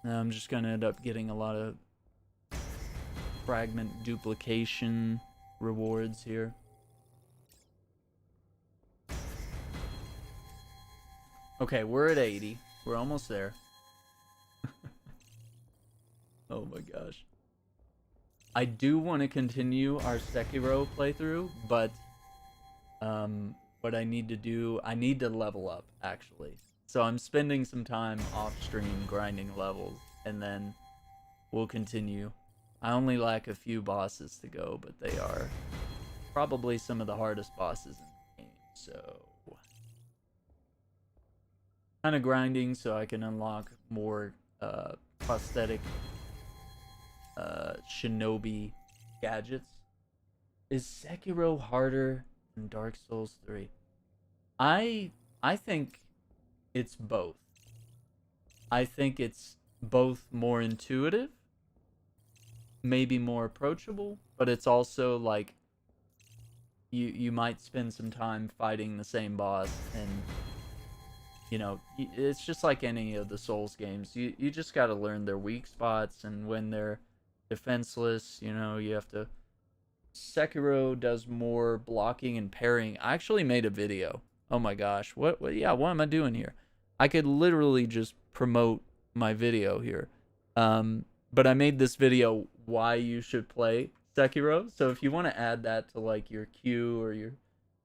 Speaker 1: Now I'm just gonna end up getting a lot of fragment duplication rewards here. Okay, we're at 80. We're almost there. Oh my gosh. I do want to continue our Sekiro playthrough, but what I need to do, I need to level up, actually. So I'm spending some time off stream grinding levels, and then we'll continue. I only lack a few bosses to go, but they are probably some of the hardest bosses in the game, so kind of grinding so I can unlock more prosthetic shinobi gadgets. Is Sekiro harder than Dark Souls 3? I think it's both. I think it's both more intuitive, maybe more approachable, but it's also like you might spend some time fighting the same boss, and you know, it's just like any of the Souls games. You just got to learn their weak spots, and when they're defenseless, you know, you have to. Sekiro does more blocking and parrying. I actually made a video. Oh my gosh, what am I doing here? I could literally just promote my video here. But I made this video why you should play Sekiro. So if you want to add that to like your queue or your,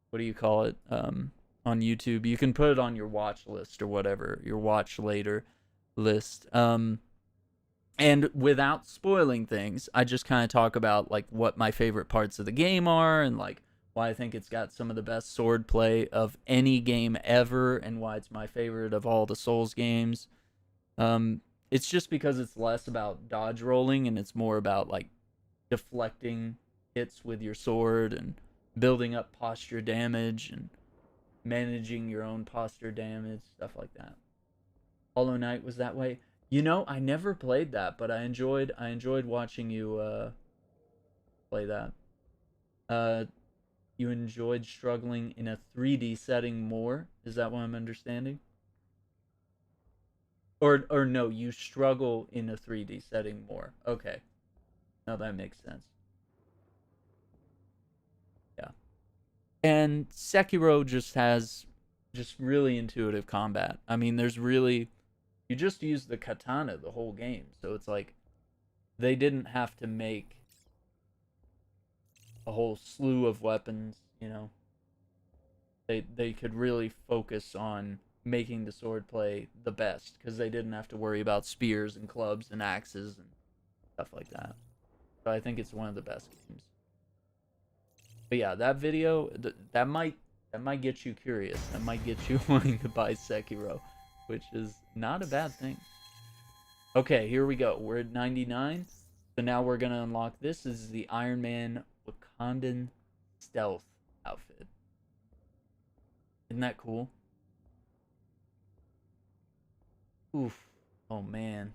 Speaker 1: what do you call it, on YouTube, you can put it on your watch list or whatever, your watch later list. And without spoiling things, I just kind of talk about like what my favorite parts of the game are, and like why I think it's got some of the best sword play of any game ever, and why it's my favorite of all the Souls games. It's just because it's less about dodge rolling and it's more about like deflecting hits with your sword and building up posture damage and managing your own posture damage, stuff like that. Hollow Knight was that way. You know, I never played that, but I enjoyed watching you play that. You enjoyed struggling in a 3D setting more? Is that what I'm understanding? Or no, you struggle in a 3D setting more. Okay. Now that makes sense. Yeah. And Sekiro just has really intuitive combat. I mean, there's really, you just use the katana the whole game. So it's like they didn't have to make a whole slew of weapons, you know. They could really focus on making the sword play the best because they didn't have to worry about spears and clubs and axes and stuff like that. So I think it's one of the best games. But yeah, that video, that might get you curious. That might get you wanting to buy Sekiro, which is not a bad thing. Okay, here we go. We're at 99. So now we're going to unlock this. This is the Iron Man Wakandan stealth outfit. Isn't that cool? Oof. Oh man.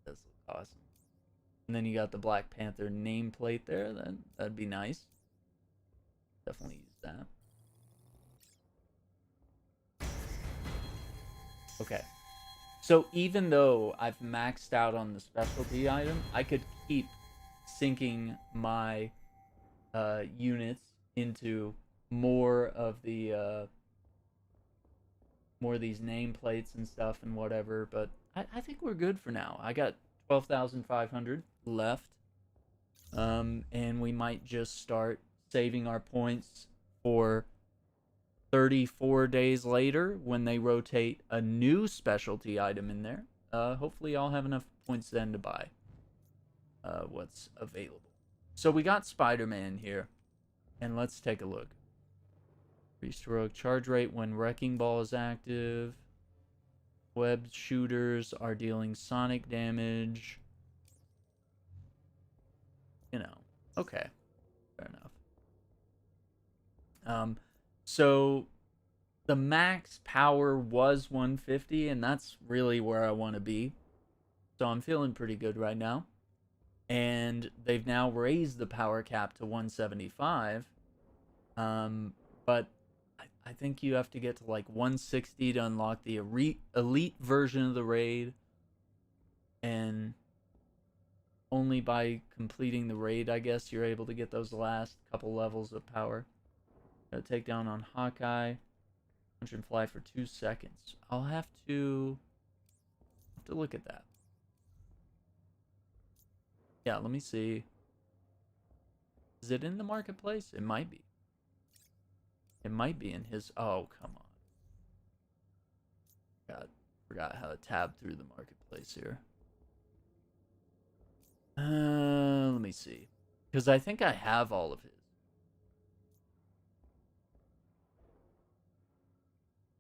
Speaker 1: That looks awesome. And then you got the Black Panther nameplate there. That'd be nice. Definitely use that. Okay. So even though I've maxed out on the specialty item, I could keep sinking my units into more of these nameplates and stuff and whatever, but I think we're good for now. I got 12,500 left, and we might just start saving our points for 34 days later when they rotate a new specialty item in there. Hopefully I'll have enough points then to buy what's available. So we got Spider-Man here, and let's take a look. Increased heroic charge rate when Wrecking Ball is active. Web shooters are dealing sonic damage. You know, okay, fair enough. So the max power was 150, and that's really where I want to be. So I'm feeling pretty good right now. and they've now raised the power cap to 175. But I think you have to get to like 160 to unlock the elite version of the raid, and only by completing the raid, I guess, you're able to get those last couple levels of power. Take down on Hawkeye. 100 fly for 2 seconds. I'll have to look at that. Yeah, let me see. Is it in the marketplace? It might be. It might be in his... Oh, come on. Forgot how to tab through the marketplace here. Let me see. Because I think I have all of his.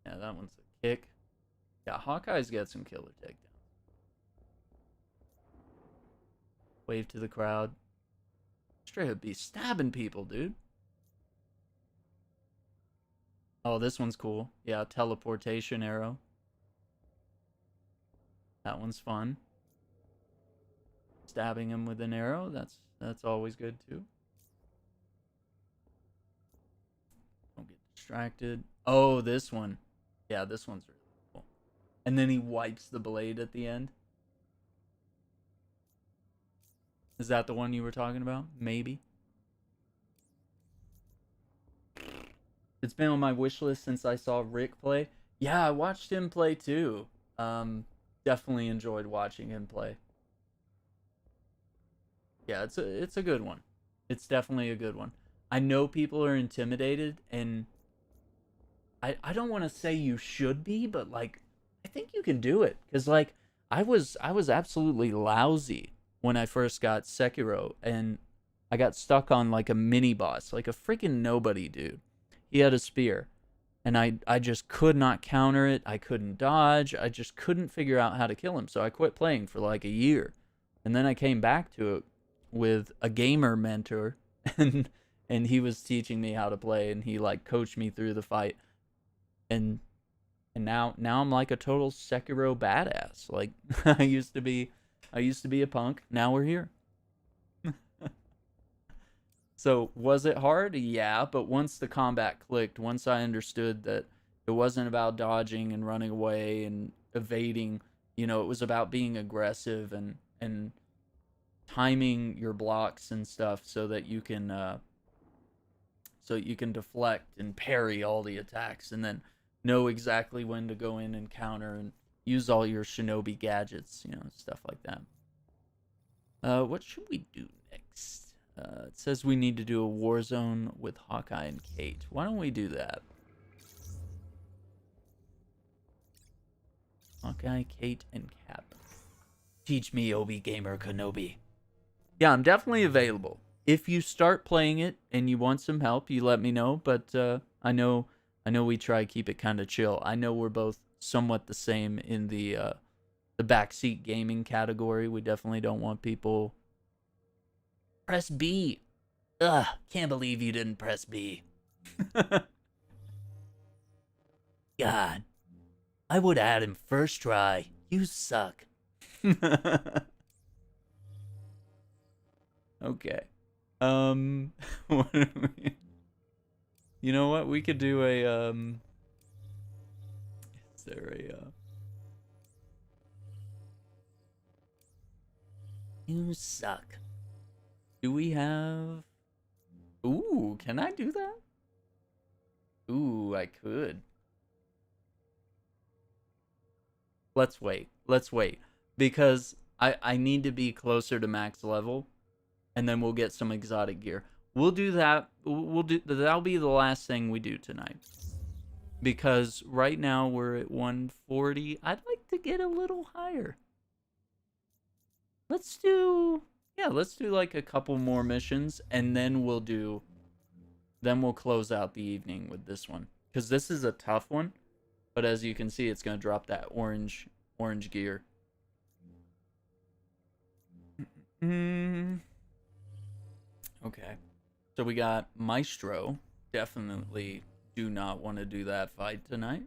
Speaker 1: Yeah, that one's a kick. Yeah, Hawkeye's got some killer takedowns. Wave to the crowd. Straight up be stabbing people, dude. Oh, this one's cool. Yeah, teleportation arrow. That one's fun. Stabbing him with an arrow, that's always good too. Don't get distracted. Oh, this one. Yeah, this one's really cool. And then he wipes the blade at the end. Is that the one you were talking about? Maybe. It's been on my wish list since I saw Rick play. Yeah, I watched him play too. Definitely enjoyed watching him play. Yeah, it's a good one. It's definitely a good one. I know people are intimidated, and I don't want to say you should be, but like I think you can do it, because like I was absolutely lousy when I first got Sekiro, and I got stuck on like a mini boss, like a freaking nobody dude. He had a spear, and I just could not counter it. I couldn't dodge. I just couldn't figure out how to kill him. So I quit playing for like a year, and then I came back to it with a gamer mentor, and he was teaching me how to play, and he like coached me through the fight, and now I'm like a total Sekiro badass. Like I used to be a punk. Now we're here. So was it hard? Yeah, but once the combat clicked, once I understood that it wasn't about dodging and running away and evading, you know, it was about being aggressive and timing your blocks and stuff so that you can deflect and parry all the attacks, and then know exactly when to go in and counter and use all your shinobi gadgets, you know, stuff like that. What should we do next? It says we need to do a war zone with Hawkeye and Kate. Why don't we do that? Hawkeye, Kate, and Cap. Teach me, Obi Gamer Kenobi. Yeah, I'm definitely available. If you start playing it and you want some help, you let me know. But I know we try to keep it kind of chill. I know we're both somewhat the same in the backseat gaming category. We definitely don't want people... Press B. Ugh, can't believe you didn't press B. God, I would add him first try. You suck. Okay. What do we... You know what? We could do a Is there a You suck. Do we have... Ooh, can I do that? Ooh, I could. Let's wait. Because I need to be closer to max level, and then we'll get some exotic gear. We'll do that. That'll be the last thing we do tonight. Because right now we're at 140. I'd like to get a little higher. Let's do like a couple more missions, and then we'll close out the evening with this one, because this is a tough one, but as you can see, it's going to drop that orange gear. Okay, so we got Maestro. Definitely do not want to do that fight tonight.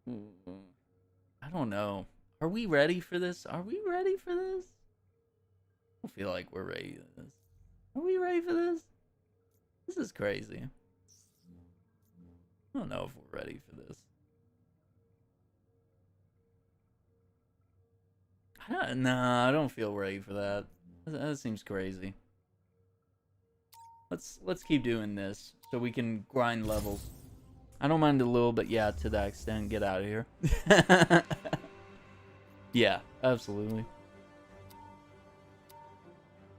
Speaker 1: I don't know. Are we ready for this? don't feel like we're ready for this. Are we ready for this? This is crazy. I don't know if we're ready for this. Nah, I don't feel ready for that. That seems crazy. Let's keep doing this so we can grind levels. I don't mind a little, but yeah, to that extent, get out of here. Yeah, absolutely.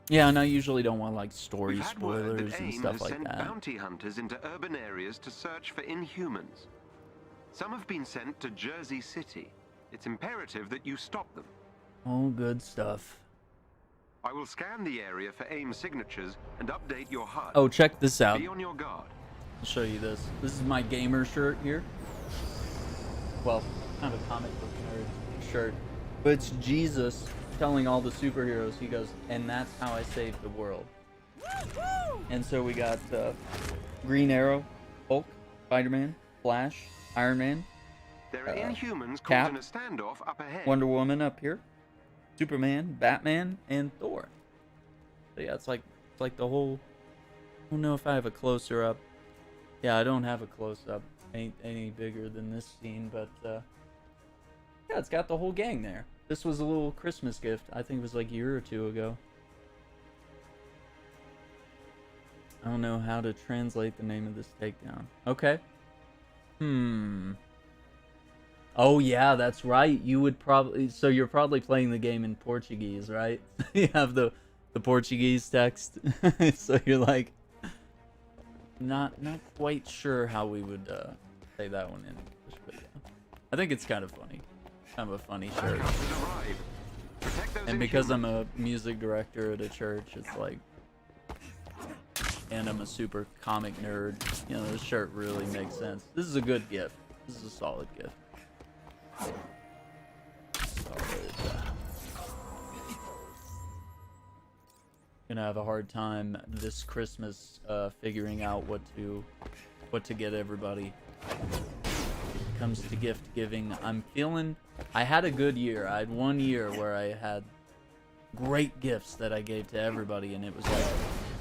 Speaker 1: Yeah, and I usually don't want like story spoilers and stuff like that.
Speaker 5: Bounty hunters into urban areas to search for Inhumans. Some have been sent to Jersey City. It's imperative that you stop them.
Speaker 1: Oh, good stuff.
Speaker 5: I will scan the area for AIM signatures and update your HUD.
Speaker 1: Oh, check this out.
Speaker 5: Be on your guard.
Speaker 1: I'll show you this. This is my gamer shirt here. Well, kind of a comic book nerd shirt. But it's Jesus telling all the superheroes, he goes, and that's how I saved the world. And so we got Green Arrow, Hulk, Spider-Man, Flash, Iron Man,
Speaker 5: There are Inhumans
Speaker 1: Cap,
Speaker 5: caught in a standoff up ahead.
Speaker 1: Wonder Woman up here, Superman, Batman, and Thor. So yeah, it's like the whole. I don't know if I have a closer up. Yeah, I don't have a close up. Ain't any bigger than this scene, but yeah, it's got the whole gang there. This was a little Christmas gift. I think it was like a year or two ago. I don't know how to translate the name of this takedown. Okay. Oh yeah, that's right. You would probably, so you're probably playing the game in Portuguese, right? You have the Portuguese text. So you're like not quite sure how we would say that one in English, but yeah. I think it's kind of funny. Kind of a funny shirt. And because I'm a music director at a church, it's like, and I'm a super comic nerd, you know, this shirt really makes sense. This is a good gift. This is a solid gift. Gonna have a hard time this Christmas figuring out what to get everybody. It comes to gift giving. I had a good year. I had 1 year where I had great gifts that I gave to everybody, and it was like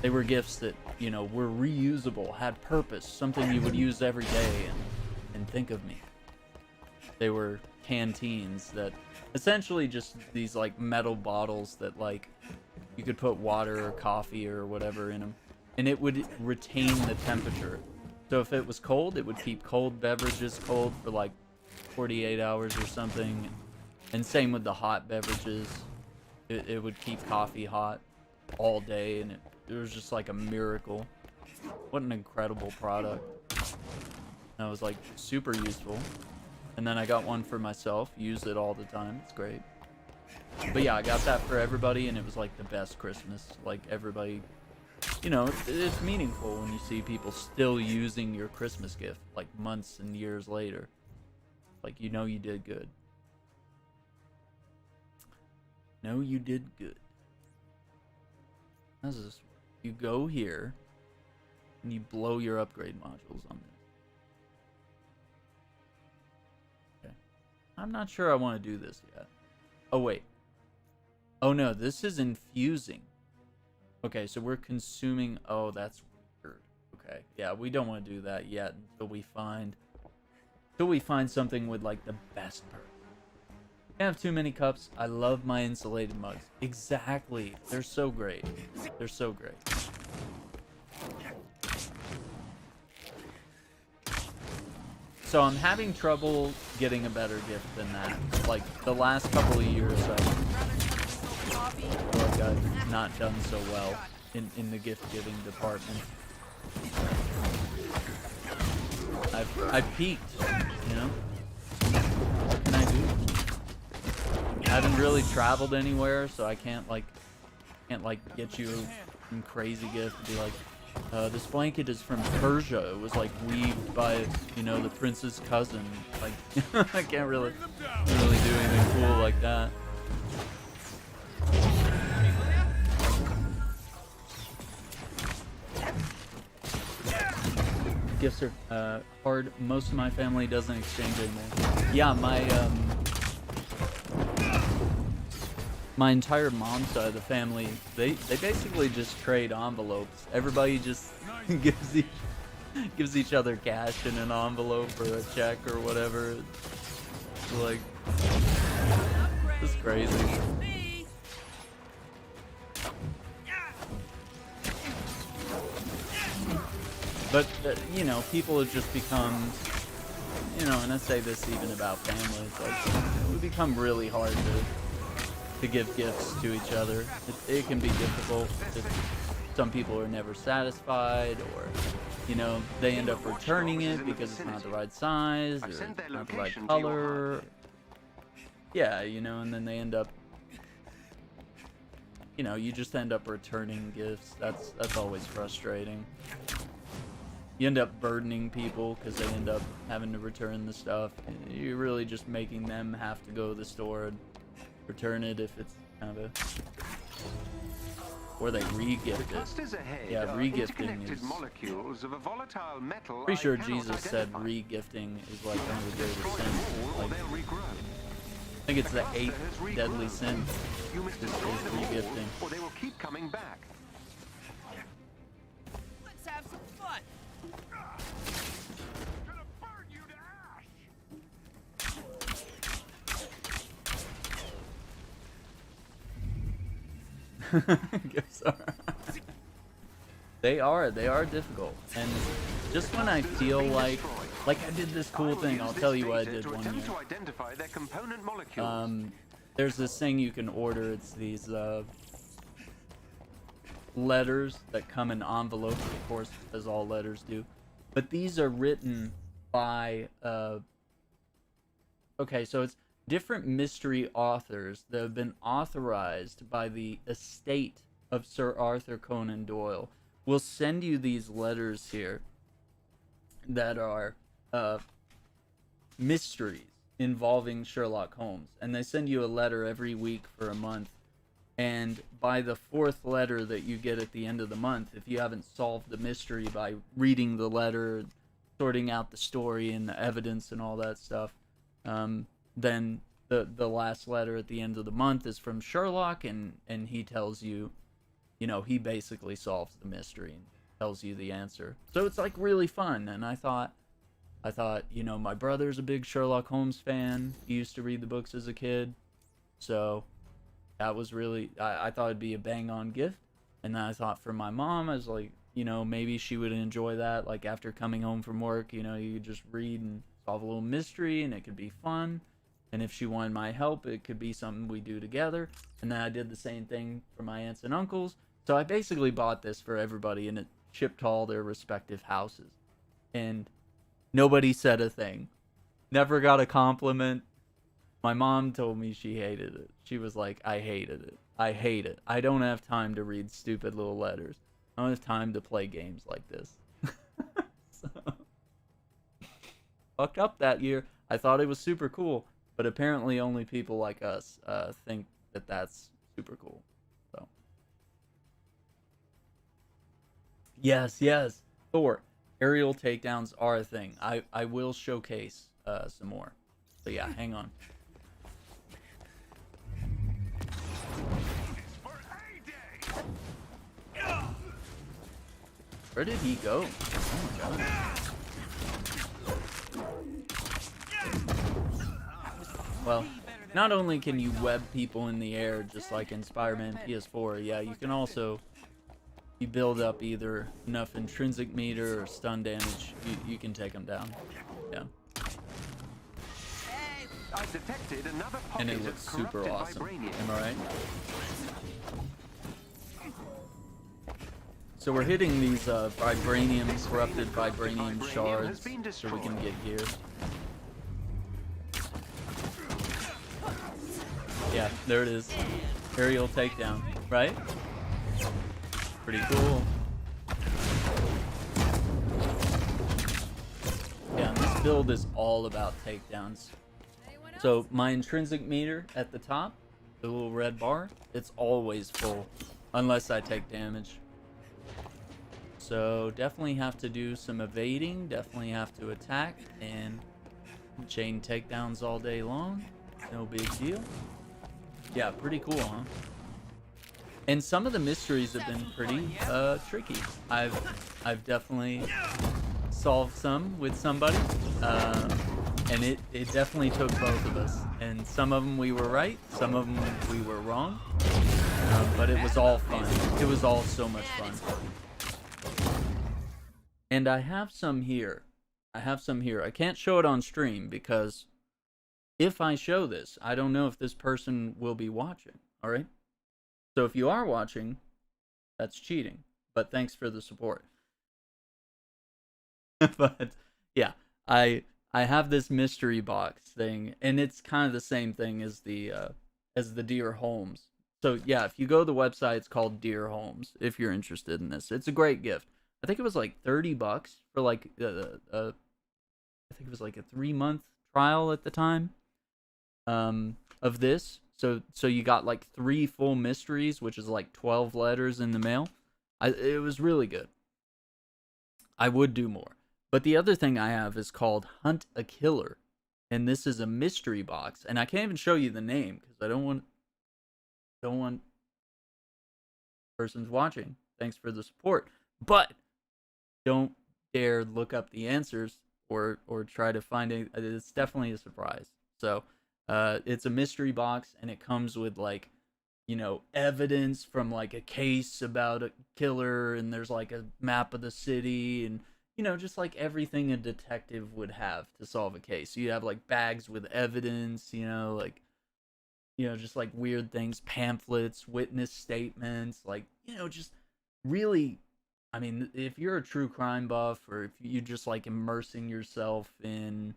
Speaker 1: they were gifts that, you know, were reusable, had purpose, something you would use every day and think of me. They were canteens that essentially just these like metal bottles that like you could put water or coffee or whatever in them, and it would retain the temperature. So if it was cold, it would keep cold beverages cold for like 48 hours or something. And same with the hot beverages. It would keep coffee hot all day, and it was just like a miracle. What an incredible product. That was like super useful. And then I got one for myself, use it all the time. It's great. But yeah, I got that for everybody, and it was like the best Christmas. Like everybody, you know, it's meaningful when you see people still using your Christmas gift like months and years later. Like, you know, you did good. No, you did good. How's this? You go here and you blow your upgrade modules on this. Okay. I'm not sure I want to do this yet. Oh, wait. Oh, no, this is infusing. Okay, so we're consuming. Oh, that's weird. Okay. Yeah, we don't want to do that yet until we find something with like the best purpose. Can't have too many cups. I love my insulated mugs. Exactly. They're so great. They're so great. So I'm having trouble getting a better gift than that. Like the last couple of years, I feel like I've not done so well in the gift giving department. I've peaked, you know? What can I do? I haven't really traveled anywhere, so I can't get you some crazy gift and be like, this blanket is from Persia. It was like weaved by, you know, the prince's cousin. Like, I can't really do anything cool like that. Gifts are hard. Most of my family doesn't exchange anymore. Yeah, my entire mom's side of the family, they basically just trade envelopes. Everybody just gives each other cash in an envelope or a check or whatever. It's like, it's crazy. But you know, people have just become, you know, and I say this even about families, like it would become really hard to give gifts to each other. It can be difficult. Some people are never satisfied, or you know, they end up returning it because it's not the right size or not the right color. Yeah, you know, and then they end up, you know, you just end up returning gifts. That's always frustrating. You end up burdening people because they end up having to return the stuff. You're really just making them have to go to the store and return it if it's kind of a... Or they re-gift it. Yeah, re-gifting is...
Speaker 5: molecules of a volatile metal
Speaker 1: Pretty sure Jesus said re-gifting is like one of the greatest sins. Like, I think it's the 8th deadly sin is re-gifting.
Speaker 5: Or they will keep coming back.
Speaker 2: Let's have some fun.
Speaker 1: They are difficult, and just when I feel like I did this cool thing, I'll tell you what I did one year. There's this thing you can order. It's these letters that come in envelopes, of course, as all letters do, but these are written by okay, so it's different mystery authors that have been authorized by the estate of Sir Arthur Conan Doyle. We'll send you these letters here that are mysteries involving Sherlock Holmes, and they send you a letter every week for a month, and by the 4th letter that you get at the end of the month, if you haven't solved the mystery by reading the letter, sorting out the story and the evidence and all that stuff, then the last letter at the end of the month is from Sherlock, and he tells you, you know, he basically solves the mystery and tells you the answer. So it's like really fun, and I thought, you know, my brother's a big Sherlock Holmes fan. He used to read the books as a kid, so that was really, I thought it'd be a bang-on gift. And then I thought for my mom, I was like, you know, maybe she would enjoy that, like after coming home from work, you know, you could just read and solve a little mystery, and it could be fun. And if she wanted my help, it could be something we do together. And then I did the same thing for my aunts and uncles. So I basically bought this for everybody, and it shipped to all their respective houses. And nobody said a thing. Never got a compliment. My mom told me she hated it. She was like, I hated it. I hate it. I don't have time to read stupid little letters. I don't have time to play games like this. So, fucked up that year. I thought it was super cool. But apparently only people like us think that that's super cool. So, yes, Thor. Aerial takedowns are a thing. I will showcase some more. So yeah, hang on. Where did he go? Oh my god. Well, not only can you web people in the air just like in Spider-Man PS4, yeah, you can also, you build up either enough intrinsic meter or stun damage, you can take them down. Yeah.
Speaker 5: I've detected another
Speaker 1: And it
Speaker 5: pocket
Speaker 1: looks
Speaker 5: of
Speaker 1: super
Speaker 5: corrupted
Speaker 1: awesome.
Speaker 5: vibranium.
Speaker 1: Am I right? So we're hitting these vibranium, corrupted vibranium shards so we can get gear. Yeah, there it is. Aerial takedown, right? Pretty cool. Yeah, and this build is all about takedowns. So my intrinsic meter at the top, the little red bar, it's always full, unless I take damage. So definitely have to do some evading, definitely have to attack, and chain takedowns all day long. No big deal. Yeah, pretty cool, huh? And some of the mysteries have been pretty tricky. I've definitely solved some with somebody, and it definitely took both of us. And some of them we were right, some of them we were wrong, but it was all fun. It was all so much fun. And I have some here. I can't show it on stream because if I show this, I don't know if this person will be watching. All right. So if you are watching, that's cheating. But thanks for the support. But yeah, I have this mystery box thing, and it's kind of the same thing as the Dear Holmes. So yeah, if you go to the website, it's called Dear Holmes. If you're interested in this, it's a great gift. I think it was like $30 for like I think it was like a 3-month trial at the time of this. So you got like 3 full mysteries, which is like 12 letters in the mail. It was really good. I would do more. But the other thing I have is called Hunt a Killer. And this is a mystery box. And I can't even show you the name because I don't want persons watching. Thanks for the support. But don't dare look up the answers or try to find it. It's definitely a surprise. So it's a mystery box, and it comes with like, you know, evidence from like a case about a killer, and there's like a map of the city, and you know, just like everything a detective would have to solve a case. So you have like bags with evidence, you know, like, you know, just like weird things, pamphlets, witness statements, like, you know, just really, I mean, if you're a true crime buff, or if you just like immersing yourself in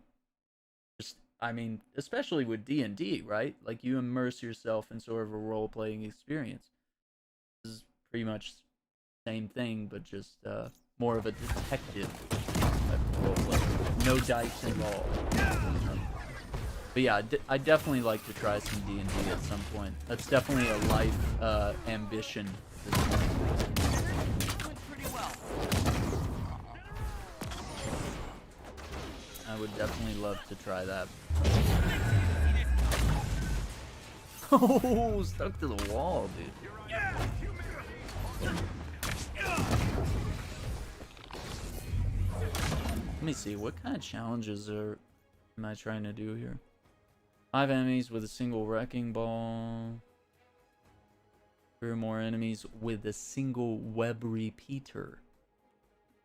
Speaker 1: just, I mean, especially with D&D, right? Like you immerse yourself in sort of a role-playing experience. This is pretty much the same thing, but just more of a detective type of role-play. No dice involved. But yeah, I definitely like to try some D&D at some point. That's definitely a life ambition at this point. I would definitely love to try that. Oh, stuck to the wall, dude. Let me see, what kind of challenges am I trying to do here? 5 enemies with a single wrecking ball. 3 or more enemies with a single web repeater.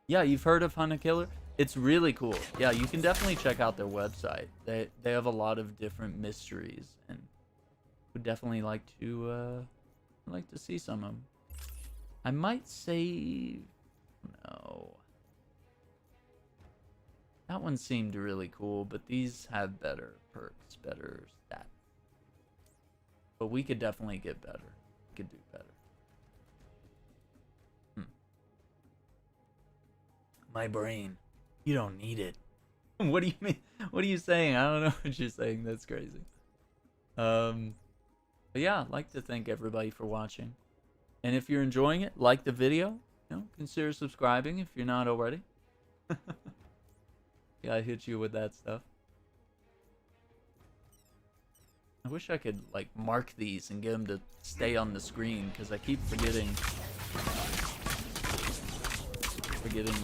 Speaker 1: Yeah, you've heard of Hunt a Killer? It's really cool. Yeah, you can definitely check out their website. They have a lot of different mysteries, and would definitely like to see some of them. I might save. No. That one seemed really cool, but these have better perks, better stats. But we could definitely get better. We could do better. My brain. You don't need it. What do you mean? What are you saying? I don't know what you're saying. That's crazy. But yeah, I'd like to thank everybody for watching. And if you're enjoying it, like the video. You know, consider subscribing if you're not already. Yeah, I hit you with that stuff. I wish I could like mark these and get them to stay on the screen, because I keep forgetting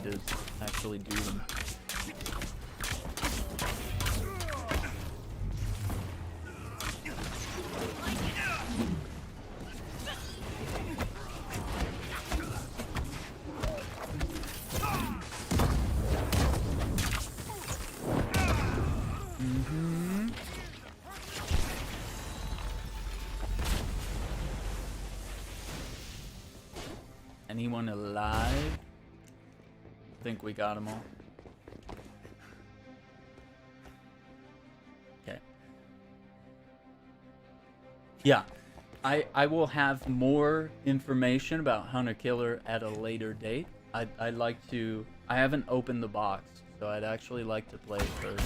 Speaker 1: to actually do them. Anyone alive? I think we got them all. Okay. Yeah, I will have more information about Hunt a Killer at a later date. I'd like to. I haven't opened the box, so I'd actually like to play it first.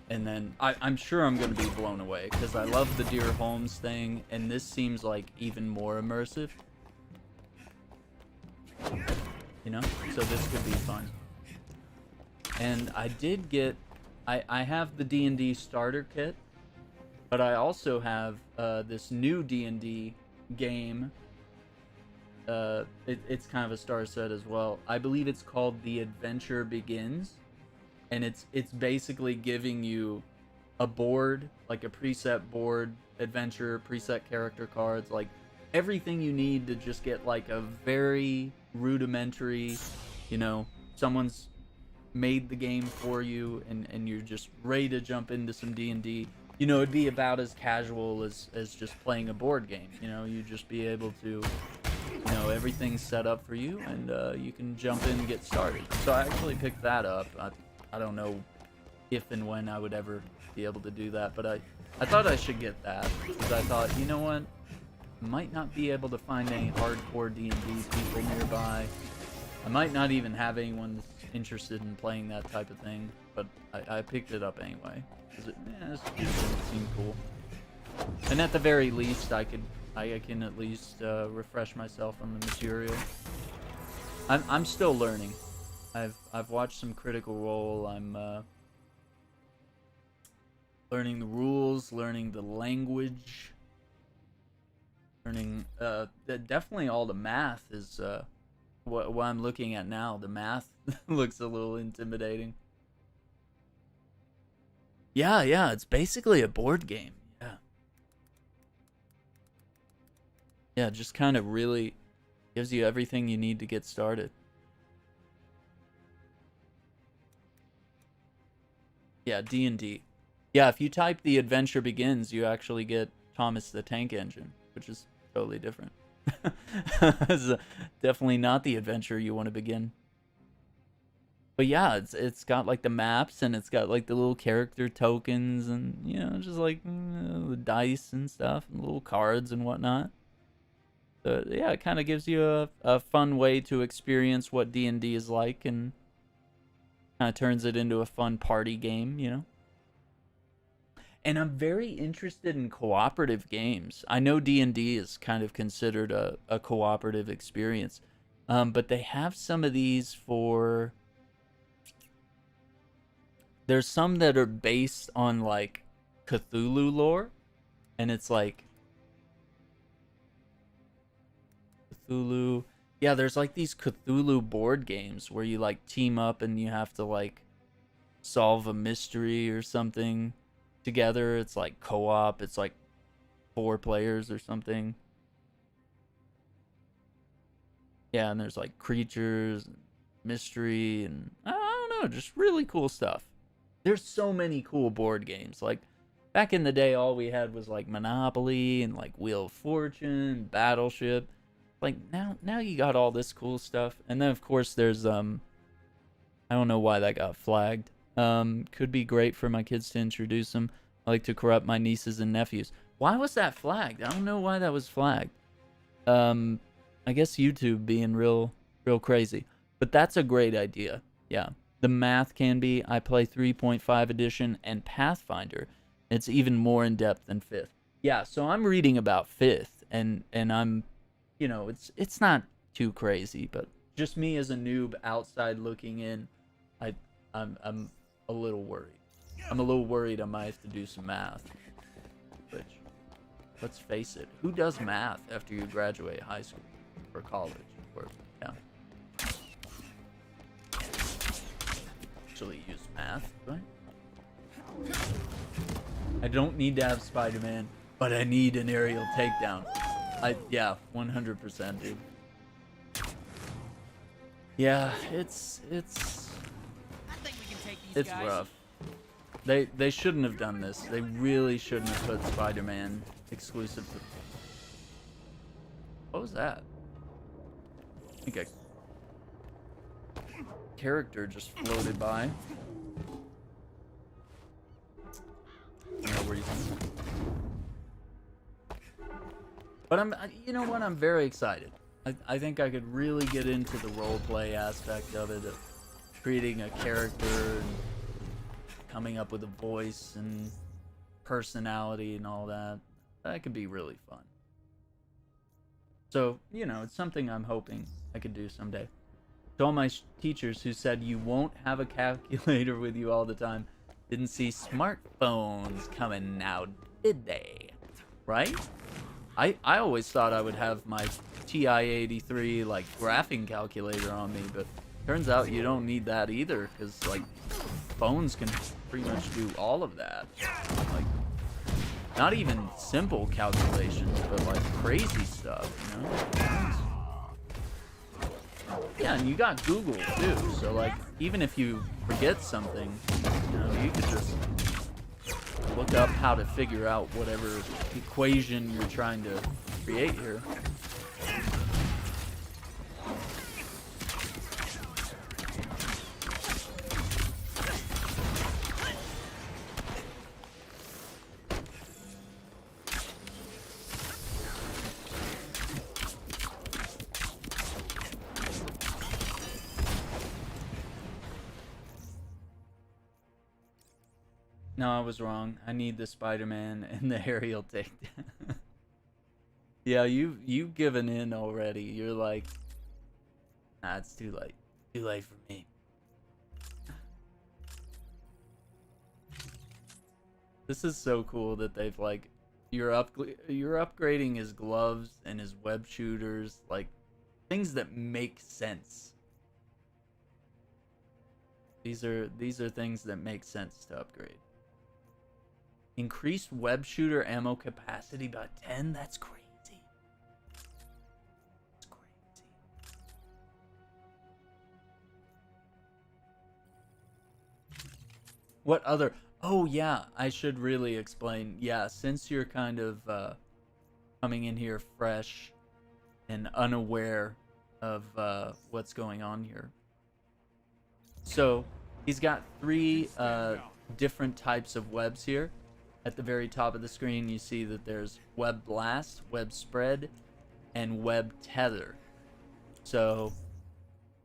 Speaker 1: And then I'm sure I'm going to be blown away, because I love the Dear Holmes thing, and this seems like even more immersive. You know? So this could be fun. And I did get... I have the D&D starter kit, But I also have this new D&D game. It's kind of a star set as well. I believe it's called The Adventure Begins, and it's basically giving you a board, like a preset board, adventure, preset character cards, like everything you need to just get like a very rudimentary, you know, someone's made the game for you and you're just ready to jump into some D&D. You know, it'd be about as casual as just playing a board game. You know, you'd just be able to, you know, everything's set up for you and you can jump in and get started. So I actually picked that up. I don't know if and when I would ever be able to do that, but I thought I should get that because I thought, you know what, might not be able to find any hardcore D&D people nearby. I might not even have anyone that's interested in playing that type of thing, but I picked it up anyway because it seemed cool. And at the very least, I can at least refresh myself on the material. I'm still learning. I've watched some Critical Role. I'm learning the rules, learning the language, learning definitely all the math is what I'm looking at now. The math looks a little intimidating. Yeah, it's basically a board game. Yeah, just kind of really gives you everything you need to get started. Yeah, D&D. Yeah, if you type The Adventure Begins, you actually get Thomas the Tank Engine, which is totally different. It's definitely not the adventure you want to begin. But yeah, it's got like the maps and it's got like the little character tokens and, you know, just like the dice and stuff and little cards and whatnot. So yeah, it kind of gives you a fun way to experience what D&D is like and kind of turns it into a fun party game, you know. And I'm very interested in cooperative games. I know D&D is kind of considered a cooperative experience, but they have some of these for... There's some that are based on like Cthulhu lore, and it's like Cthulhu. Yeah, there's like these Cthulhu board games where you like team up and you have to like solve a mystery or something together. It's like co-op. It's like 4 players or something. Yeah, and there's like creatures, mystery, and I don't know, just really cool stuff. There's so many cool board games. Like back in the day, all we had was like Monopoly and like Wheel of Fortune, Battleship. Like now you got all this cool stuff. And then of course there's I don't know why that got flagged. Could be great for my kids to introduce them. I like to corrupt my nieces and nephews. Why was that flagged? I don't know why that was flagged. I guess YouTube being real crazy. But that's a great idea. Yeah. The math can be. I play 3.5 edition and Pathfinder. It's even more in depth than 5th. Yeah, so I'm reading about 5th and I'm, you know, it's not too crazy, but just me as a noob outside looking in, I'm a little worried. I'm a little worried I might have to do some math. Which, let's face it, who does math after you graduate high school or college? Or, yeah. Actually use math, right? I don't need to have Spider-Man, but I need an aerial takedown. Yeah, 100%, dude. Yeah, it's
Speaker 2: I think we can take these guys.
Speaker 1: rough. They shouldn't have done this. They really shouldn't have put Spider-Man exclusive to... What was that? I think a character just floated by. No reason. But you know what? I'm very excited. I think I could really get into the roleplay aspect of it, of creating a character and coming up with a voice and personality and all that. That could be really fun. So, you know, it's something I'm hoping I could do someday. To all my teachers who said you won't have a calculator with you all the time, didn't see smartphones coming now, did they? Right? I always thought I would have my TI-83 like graphing calculator on me, but turns out you don't need that either, because like phones can pretty much do all of that. Like, not even simple calculations, but like crazy stuff, you know? Yeah, and you got Google too, so like even if you forget something, you know, you could just look up how to figure out whatever equation you're trying to create here. No, I was wrong. I need the Spider-Man and the aerial takedown. Yeah, you've given in already. You're like, nah, it's too late. Too late for me. This is so cool that they've like, you're upgrading his gloves and his web shooters, like things that make sense. These are things that make sense to upgrade. Increased web shooter ammo capacity by 10? That's crazy. That's crazy. What other... Oh, yeah, I should really explain. Yeah, since you're kind of coming in here fresh and unaware of what's going on here. So, he's got 3 different types of webs here. At the very top of the screen, you see that there's web blast, web spread, and web tether. So,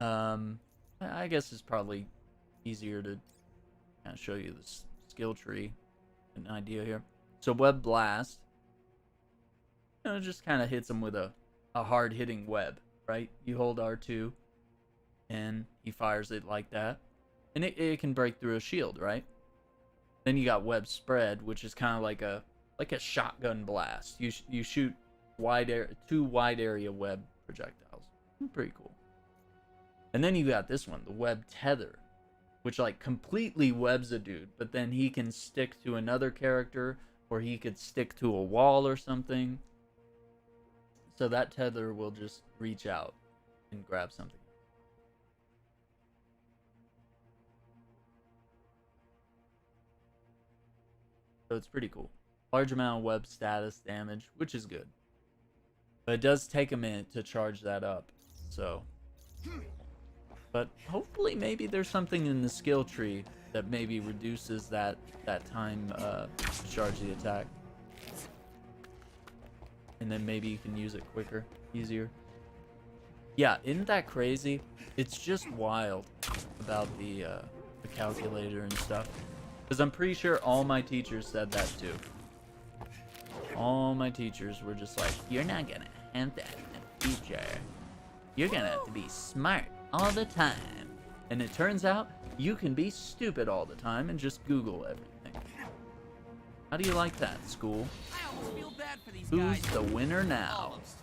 Speaker 1: I guess it's probably easier to kind of show you the skill tree, an idea here. So web blast, you know, just kind of hits him with a hard-hitting web, right? You hold R2, and he fires it like that, and it can break through a shield, right? Then you got web spread, which is kind of like a shotgun blast. You shoot 2 wide area web projectiles. Pretty cool. And then you got this one, the web tether, which like completely webs a dude, but then he can stick to another character, or he could stick to a wall or something. So that tether will just reach out and grab something. So it's pretty cool. Large amount of web status damage, which is good. But it does take a minute to charge that up. So, but hopefully maybe there's something in the skill tree that maybe reduces that time to charge the attack. And then maybe you can use it quicker, easier. Yeah, isn't that crazy? It's just wild about the calculator and stuff. Because I'm pretty sure all my teachers said that too. All my teachers were just like, you're not gonna have that in the future. You're gonna have to be smart all the time. And it turns out, you can be stupid all the time and just Google everything. How do you like that, school?
Speaker 2: I almost feel bad for these
Speaker 1: Who's
Speaker 2: guys.
Speaker 1: the winner now?
Speaker 2: Almost.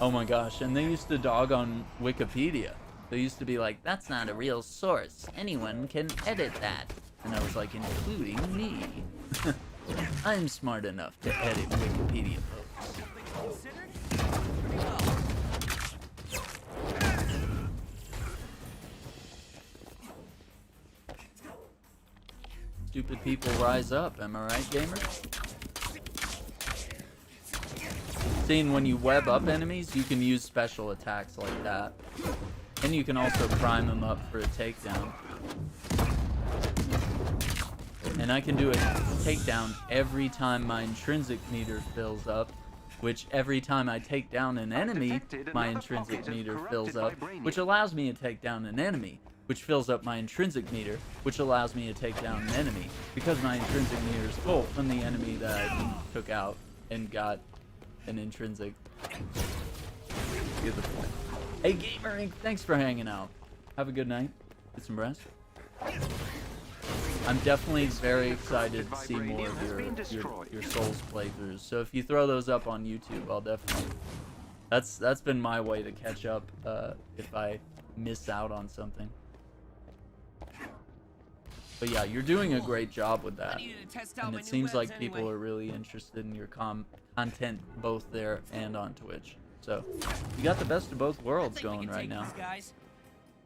Speaker 1: Oh my gosh, and they used to dog on Wikipedia. They used to be like, that's not a real source. Anyone can edit that. And I was like, including me. I'm smart enough to edit Wikipedia posts.
Speaker 2: Considered? Pretty well.
Speaker 1: Stupid people rise up, am I right, gamers? Seeing when you web up enemies, you can use special attacks like that. And you can also prime them up for a takedown. And I can do a takedown every time my intrinsic meter fills up, which every time I take down an enemy, my intrinsic meter fills up, which allows me to take down an enemy, which fills up my intrinsic meter, which allows me to take down an enemy, because my intrinsic meter is full from the enemy that I took out and got an intrinsic. Get the point. Hey, Gamer Inc., thanks for hanging out. Have a good night. Get some rest. I'm definitely very excited to see more of your Souls playthroughs. So if you throw those up on YouTube, I'll definitely... That's been my way to catch up if I miss out on something. But yeah, you're doing a great job with that. And it seems like people are really interested in your content both there and on Twitch. So you got the best of both worlds going right now.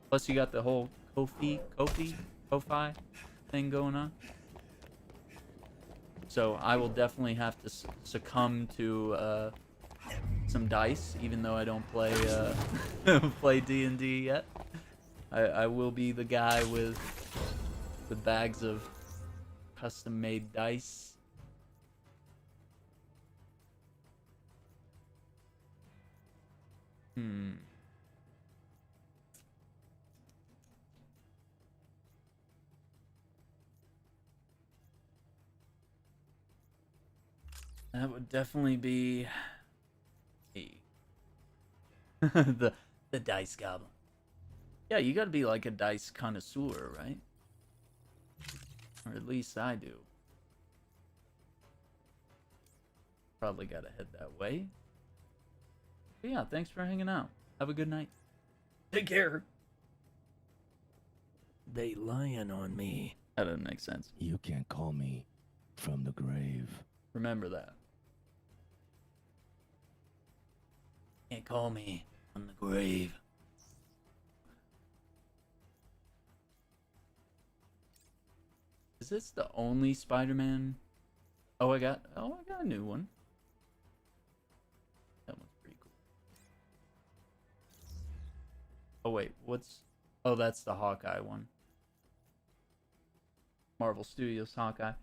Speaker 1: Plus you got the whole Ko-fi thing going on. So I will definitely have to succumb to some dice, even though I don't play play D&D yet. I will be the guy with bags of custom-made dice. That would definitely be the dice goblin. Yeah, you gotta be like a dice connoisseur, right? Or at least I do. Probably gotta head that way. But yeah, thanks for hanging out. Have a good night. Take care.
Speaker 11: They lying on me.
Speaker 1: That doesn't make sense.
Speaker 11: You can't call me from the grave.
Speaker 1: Remember that. Can't call me on the grave. Is this the only Spider-Man? Oh, I got a new one. That one's pretty cool. Oh wait, oh, that's the Hawkeye one. Marvel Studios Hawkeye.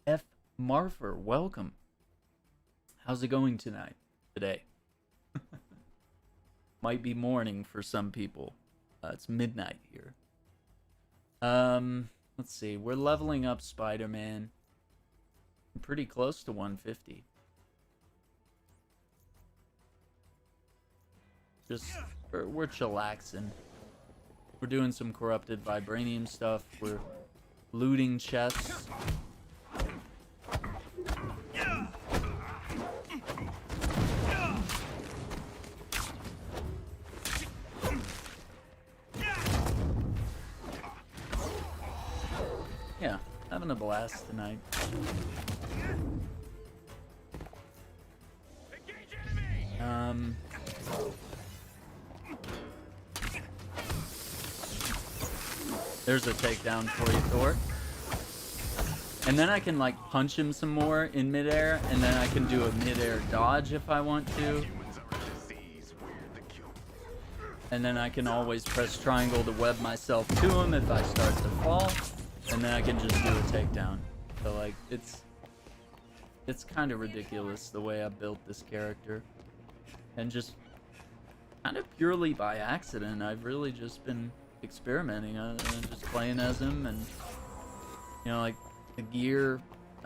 Speaker 1: F. Marfer, welcome. How's it going today? Might be morning for some people. It's midnight here. Let's see. We're leveling up Spider-Man. I'm pretty close to 150. Just, we're chillaxing. We're doing some corrupted vibranium stuff. We're looting chests. Yeah, having a blast tonight. There's a takedown for you, Thor. And then I can like punch him some more in midair, and then I can do a midair dodge if I want to. And then I can always press triangle to web myself to him if I start to fall. And then I can just do a takedown. So like, it's kind of ridiculous the way I built this character. And just kind of purely by accident, I've really just been experimenting and just playing as him. And, you know, like the gear,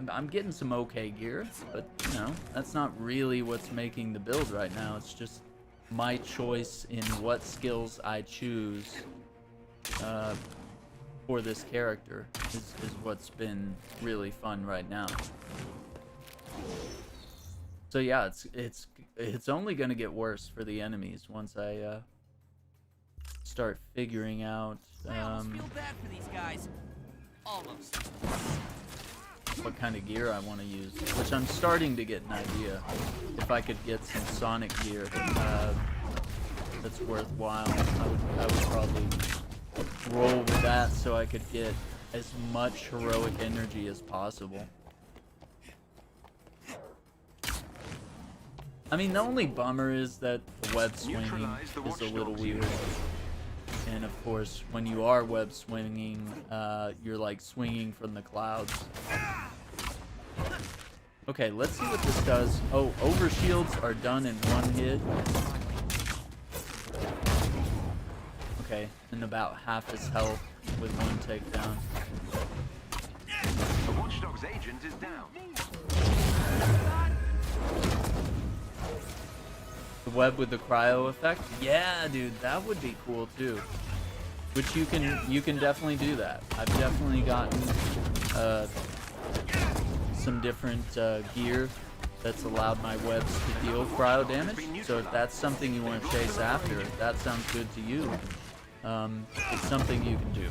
Speaker 1: I'm getting some okay gear, but, you know, that's not really what's making the build right now. It's just my choice in what skills I choose for this character is what's been really fun right now. So yeah, it's only gonna get worse for the enemies once I start figuring out
Speaker 2: I almost feel bad for these guys. Almost.
Speaker 1: what kind of gear I want to use, which I'm starting to get an idea. If I could get some Sonic gear that's worthwhile, I would probably roll with that so I could get as much heroic energy as possible. I mean, the only bummer is that the web swinging is a little weird. And of course, when you are web swinging, you're like swinging from the clouds. Okay, let's see what this does. Oh, overshields are done in one hit. Okay, and about half his health with one takedown.
Speaker 5: The Watchdog's agent is down.
Speaker 1: The web with the cryo effect? Yeah, dude, that would be cool too. Which you can definitely do that. I've definitely gotten some different gear that's allowed my webs to deal cryo damage. So if that's something you want to chase after, if that sounds good to you, it's something you can do.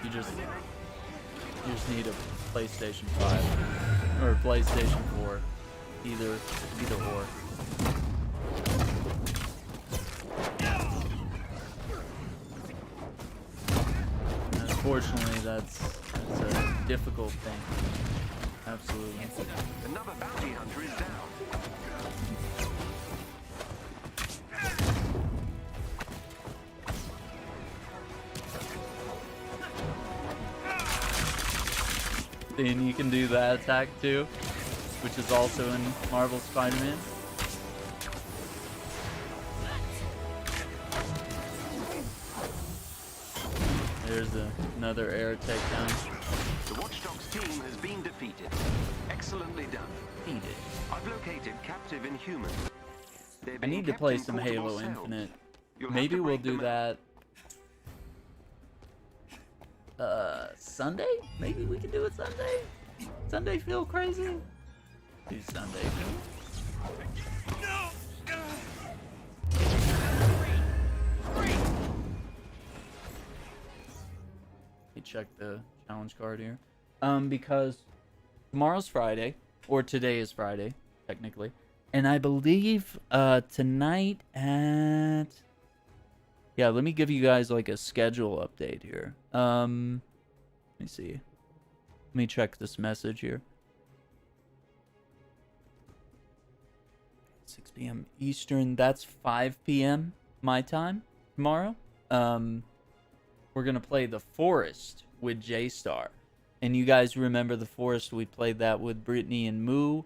Speaker 1: You just need a PlayStation 5 or PlayStation 4, either or. Unfortunately, that's a difficult thing. Absolutely.
Speaker 5: Another bounty hunter is down.
Speaker 1: Then you can do that attack too, which is also in Marvel Spider-Man. There's another air takedown.
Speaker 5: The Watchdog's team has been defeated. Excellently done.
Speaker 1: Defeated.
Speaker 5: I've located captive Inhumans. They're
Speaker 1: I
Speaker 5: being
Speaker 1: need to
Speaker 5: kept
Speaker 1: play
Speaker 5: in
Speaker 1: some
Speaker 5: portable
Speaker 1: Halo
Speaker 5: cells.
Speaker 1: Infinite.
Speaker 5: You'll have
Speaker 1: Maybe
Speaker 5: to
Speaker 1: we'll
Speaker 5: break
Speaker 1: do
Speaker 5: them
Speaker 1: that Sunday? Maybe we can do it Sunday? Sunday feel crazy? Do Sunday. Let me check the challenge card here. Because tomorrow's Friday, or today is Friday, technically. And I believe tonight at... Yeah, let me give you guys like a schedule update here. Let me see. Let me check this message here. 6 p.m. Eastern, that's 5 p.m. my time tomorrow. We're gonna play The Forest with J-Star. And you guys remember The Forest, we played that with Brittany and Moo.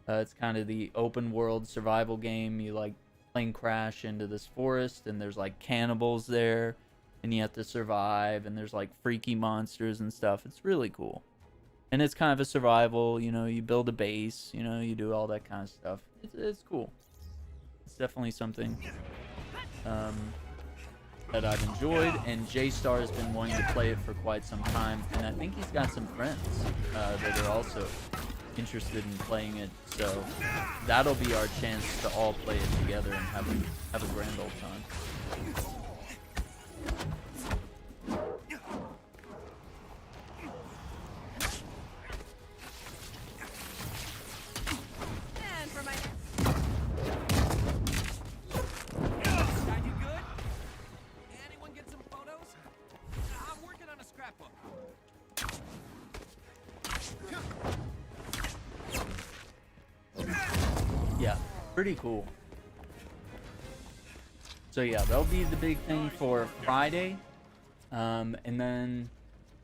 Speaker 1: It's kind of the open world survival game. You like plane crash into this forest and there's like cannibals there and you have to survive and there's like freaky monsters and stuff. It's really cool. And it's kind of a survival, you know, you build a base, you know, you do all that kind of stuff. It's cool. It's definitely something that I've enjoyed, and J-Star has been wanting to play it for quite some time, and I think he's got some friends that are also interested in playing it, so that'll be our chance to all play it together and have a grand old time.
Speaker 7: And for my
Speaker 2: Guy, you good? Anyone get some photos? I'm working on a scrapbook.
Speaker 1: Yeah, pretty cool. So yeah, that'll be the big thing for Friday. And then,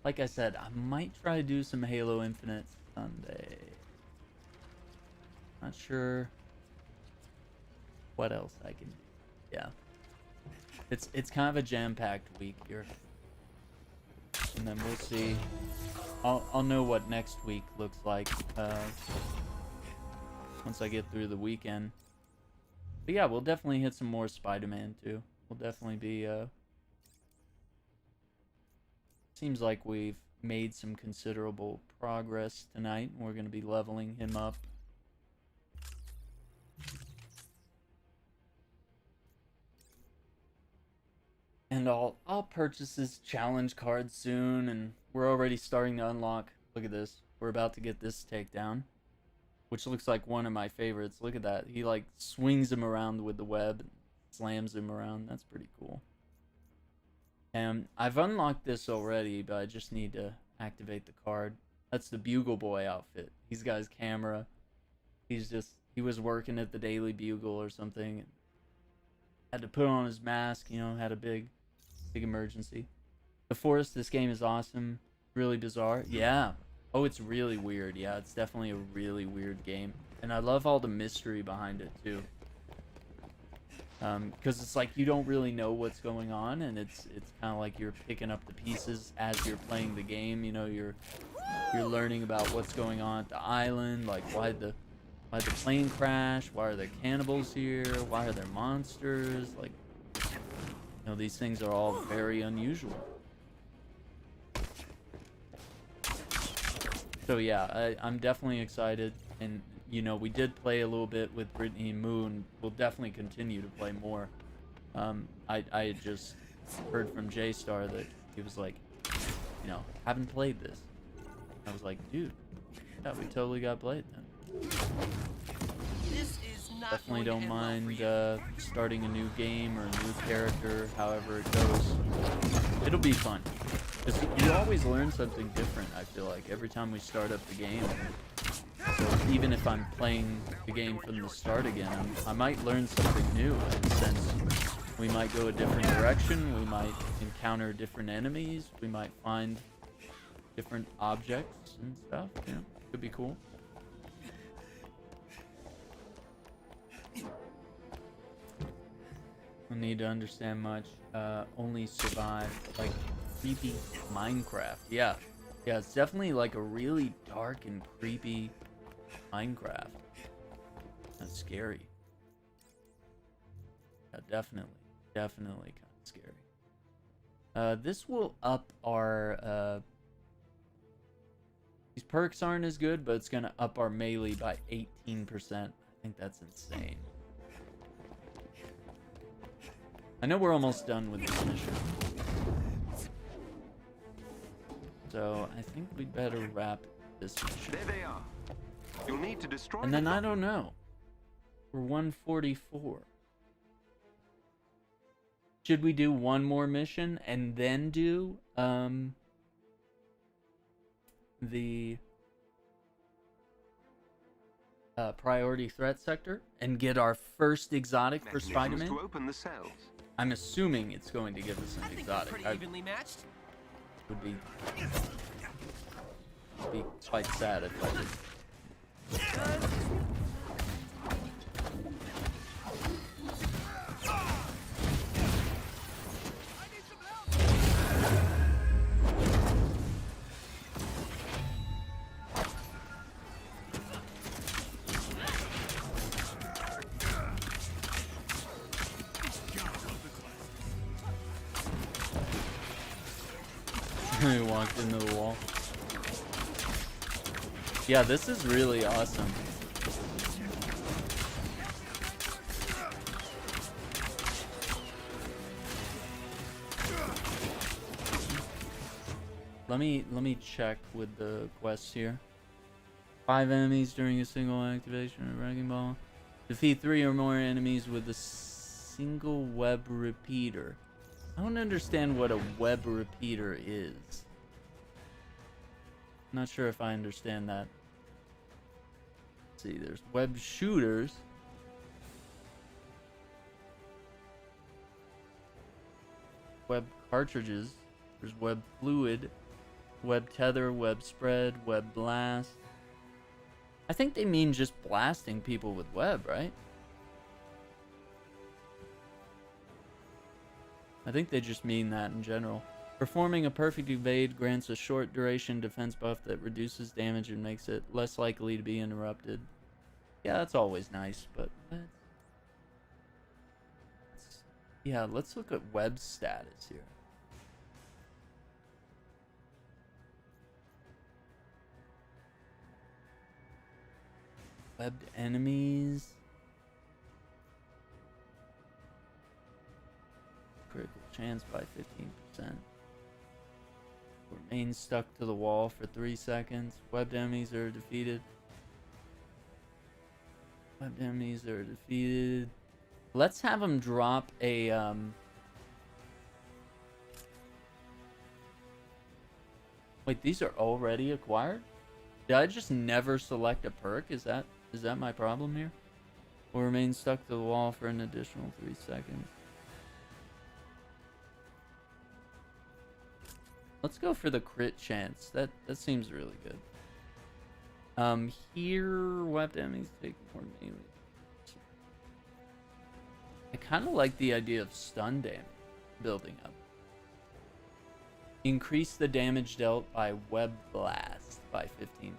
Speaker 1: like I said, I might try to do some Halo Infinite Sunday. Not sure what else I can do. Yeah. It's kind of a jam-packed week here. And then we'll see. I'll know what next week looks like once I get through the weekend. But yeah, we'll definitely hit some more Spider-Man too. We'll definitely be seems like we've made some considerable progress tonight. We're going to be leveling him up. And I'll purchase this challenge card soon, and we're already starting to unlock. Look at this. We're about to get this takedown, which looks like one of my favorites. Look at that. He like swings him around with the web and slams him around. That's pretty cool. And I've unlocked this already, but I just need to activate the card. That's the Bugle Boy outfit. He's got his camera. He was working at the Daily Bugle or something. And had to put on his mask, you know, had a big emergency. The Forest, this game is awesome. Really bizarre. Yeah. Oh, it's really weird. Yeah, it's definitely a really weird game. And I love all the mystery behind it, too. Because it's like you don't really know what's going on, and it's kind of like you're picking up the pieces as you're playing the game. You know, you're learning about what's going on at the island, like why Why'd the plane crash? Why are there cannibals here? Why are there monsters? Like, you know, these things are all very unusual. So yeah, I'm definitely excited. And, you know, we did play a little bit with Brittany and Moon. We'll definitely continue to play more. I had just heard from J-Star that he was like, you know, haven't played this. I was like, dude, yeah, we totally got played then.
Speaker 2: This is not
Speaker 1: Definitely
Speaker 2: going
Speaker 1: don't
Speaker 2: to end well for
Speaker 1: mind
Speaker 2: you.
Speaker 1: starting a new game or a new character, however it goes. It'll be fun. Because you always learn something different, I feel like, every time we start up the game. So even if I'm playing the game from the start again, I might learn something new, in the sense we might go a different direction, we might encounter different enemies, we might find different objects and stuff, you know, could be cool. Don't need to understand much, only survive, like, creepy Minecraft. Yeah, it's definitely like a really dark and creepy Minecraft. That's scary. Yeah, definitely kind of scary. This will up our, these perks aren't as good, but it's gonna up our melee by 18%. I think that's insane. I know we're almost done with this mission, so I think we'd better wrap this mission.
Speaker 5: There they are. You'll need to destroy
Speaker 1: And then I don't know. We're 144. Should we do one more mission and then do the priority threat sector and get our first exotic for Spider-Man?
Speaker 5: to open the cells.
Speaker 1: I'm assuming it's going to give us
Speaker 2: I
Speaker 1: an
Speaker 2: think
Speaker 1: exotic.
Speaker 2: we're pretty evenly matched.
Speaker 1: Would be quite sad if I did. He walked into the wall. Yeah, this is really awesome. Let me check with the quests here. 5 enemies during a single activation of Wrecking Ball. Defeat 3 or more enemies with a single web repeater. I don't understand what a web repeater is. Not sure if I understand that. Let's see, there's web shooters. Web cartridges. There's web fluid. Web tether, web spread, web blast. I think they mean just blasting people with web, right? I think they just mean that in general. Performing a perfect evade grants a short duration defense buff that reduces damage and makes it less likely to be interrupted. Yeah, that's always nice, but yeah, let's look at web status here. Webbed enemies. Critical chance by 15%. Remain stuck to the wall for 3 seconds. Webbed enemies are defeated. Webbed enemies are defeated. Let's have them drop a Wait, these are already acquired? Did I just never select a perk? Is that my problem here? Will remain stuck to the wall for an additional 3 seconds. Let's go for the crit chance. That seems really good. Here, webbed enemies take more melee. I kind of like the idea of stun damage building up. Increase the damage dealt by web blast by 15%.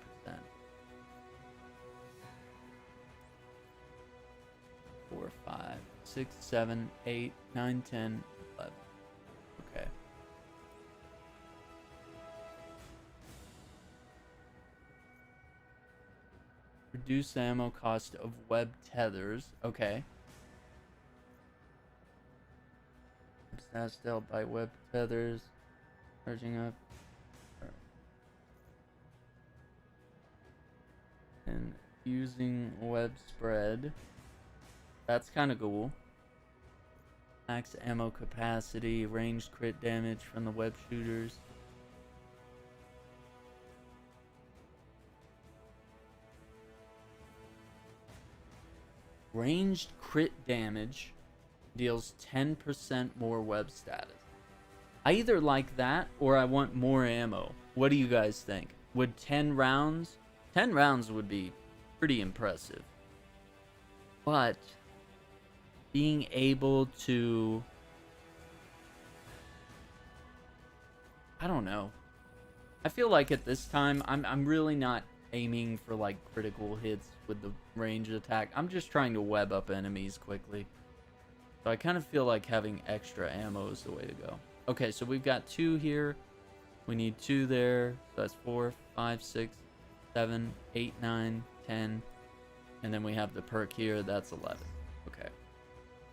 Speaker 1: 4, 5, 6, 7, 8, 9, 10, 11. Okay. Reduce ammo cost of web tethers. Okay. Stats dealt by web tethers. Charging up. And using web spread. That's kind of cool. Max ammo capacity, ranged crit damage from the web shooters. Ranged crit damage deals 10% more web status. I either like that or I want more ammo. What do you guys think? Would 10 rounds? 10 rounds would be pretty impressive. But being able to, I don't know. I feel like at this time I'm really not aiming for like critical hits with the range attack. I'm just trying to web up enemies quickly. So I kind of feel like having extra ammo is the way to go. Okay, so we've got 2 here. We need 2 there. So that's 4, 5, 6, 7, 8, 9, 10. And then we have the perk here. That's 11. Okay.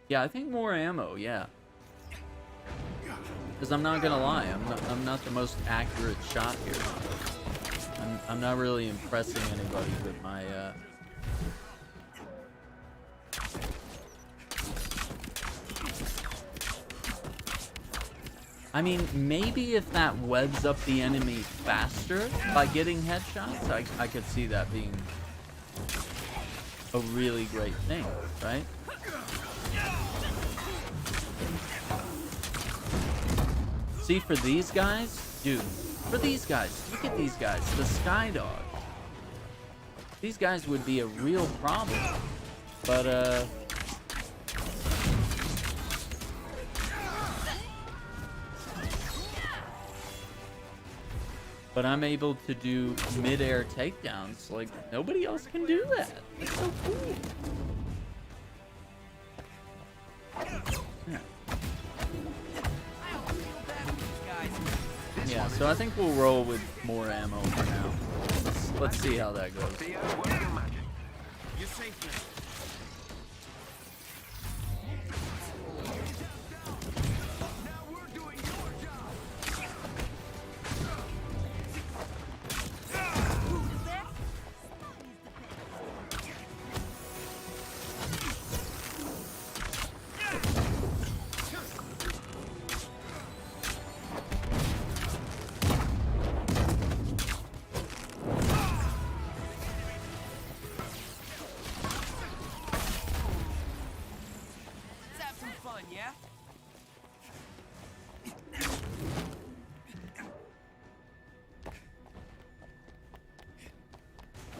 Speaker 1: Yeah, I think more ammo, yeah. Because I'm not going to lie. I'm not the most accurate shot here. I'm not really impressing anybody with my... I mean, maybe if that webs up the enemy faster by getting headshots, I could see that being a really great thing, right? See, for these guys, dude, for these guys, look at these guys, the Sky Dog. These guys would be a real problem, but, but I'm able to do mid-air takedowns. Like, nobody else can do that. It's so cool. Yeah. Yeah, so I think we'll roll with more ammo for now. Let's see how that goes.
Speaker 2: You're safe now.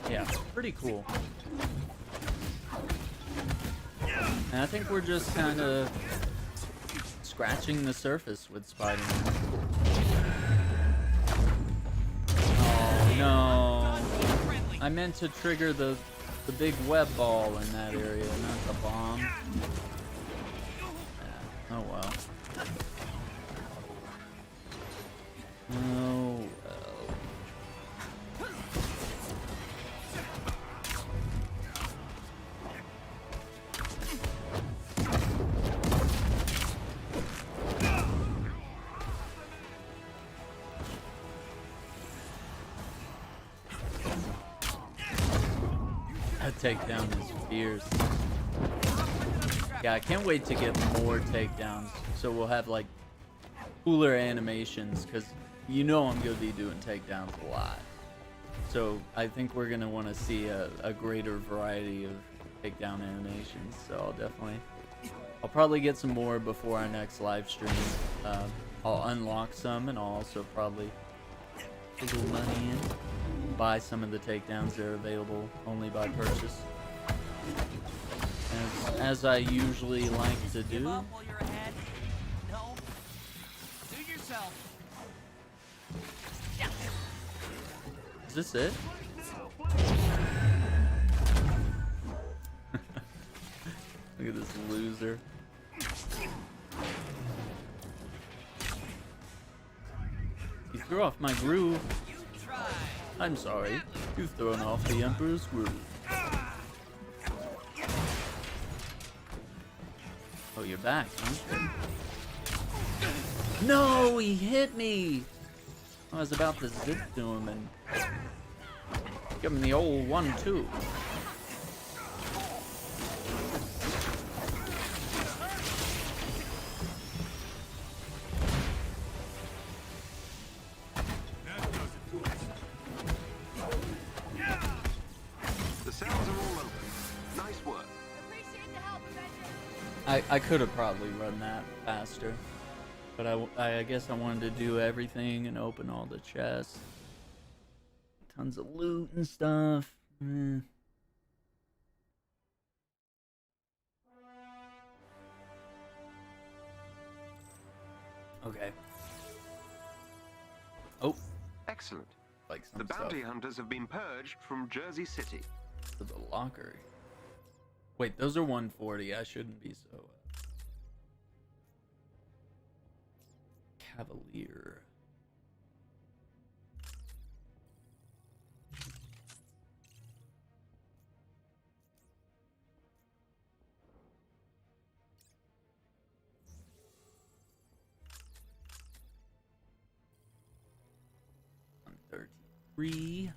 Speaker 1: Yeah, pretty cool. And I think we're just kind of scratching the surface with Spider-Man. Oh no! I meant to trigger the big web ball in that area, not the bomb. Yeah. Oh well. Oh well. That takedown is fierce. Yeah, I can't wait to get more takedowns. So we'll have like cooler animations, because you know I'm going to be doing takedowns a lot. So I think we're going to want to see a greater variety of takedown animations. So I'll probably get some more before our next live stream. I'll unlock some, and I'll also probably put a little money in, buy some of the takedowns that are available only by purchase. As I usually like to do.
Speaker 2: While you're ahead? No. Do yourself.
Speaker 1: Is this it? Look at this loser. He threw off my groove. I'm sorry. You've thrown off the Emperor's groove. Oh, you're back, huh? No, he hit me! I was about to zip to him and give him the old 1-2.
Speaker 5: The cells are all open. Nice work.
Speaker 7: Appreciate the help, Avengers.
Speaker 1: I could have probably run that faster. But I guess I wanted to do everything and open all the chests. Tons of loot and stuff. Okay. Oh.
Speaker 5: Excellent.
Speaker 1: Like some
Speaker 5: The bounty
Speaker 1: stuff
Speaker 5: hunters have been purged from Jersey City.
Speaker 1: to the locker. Wait, those are 140. I shouldn't be so cavalier. I'm 33.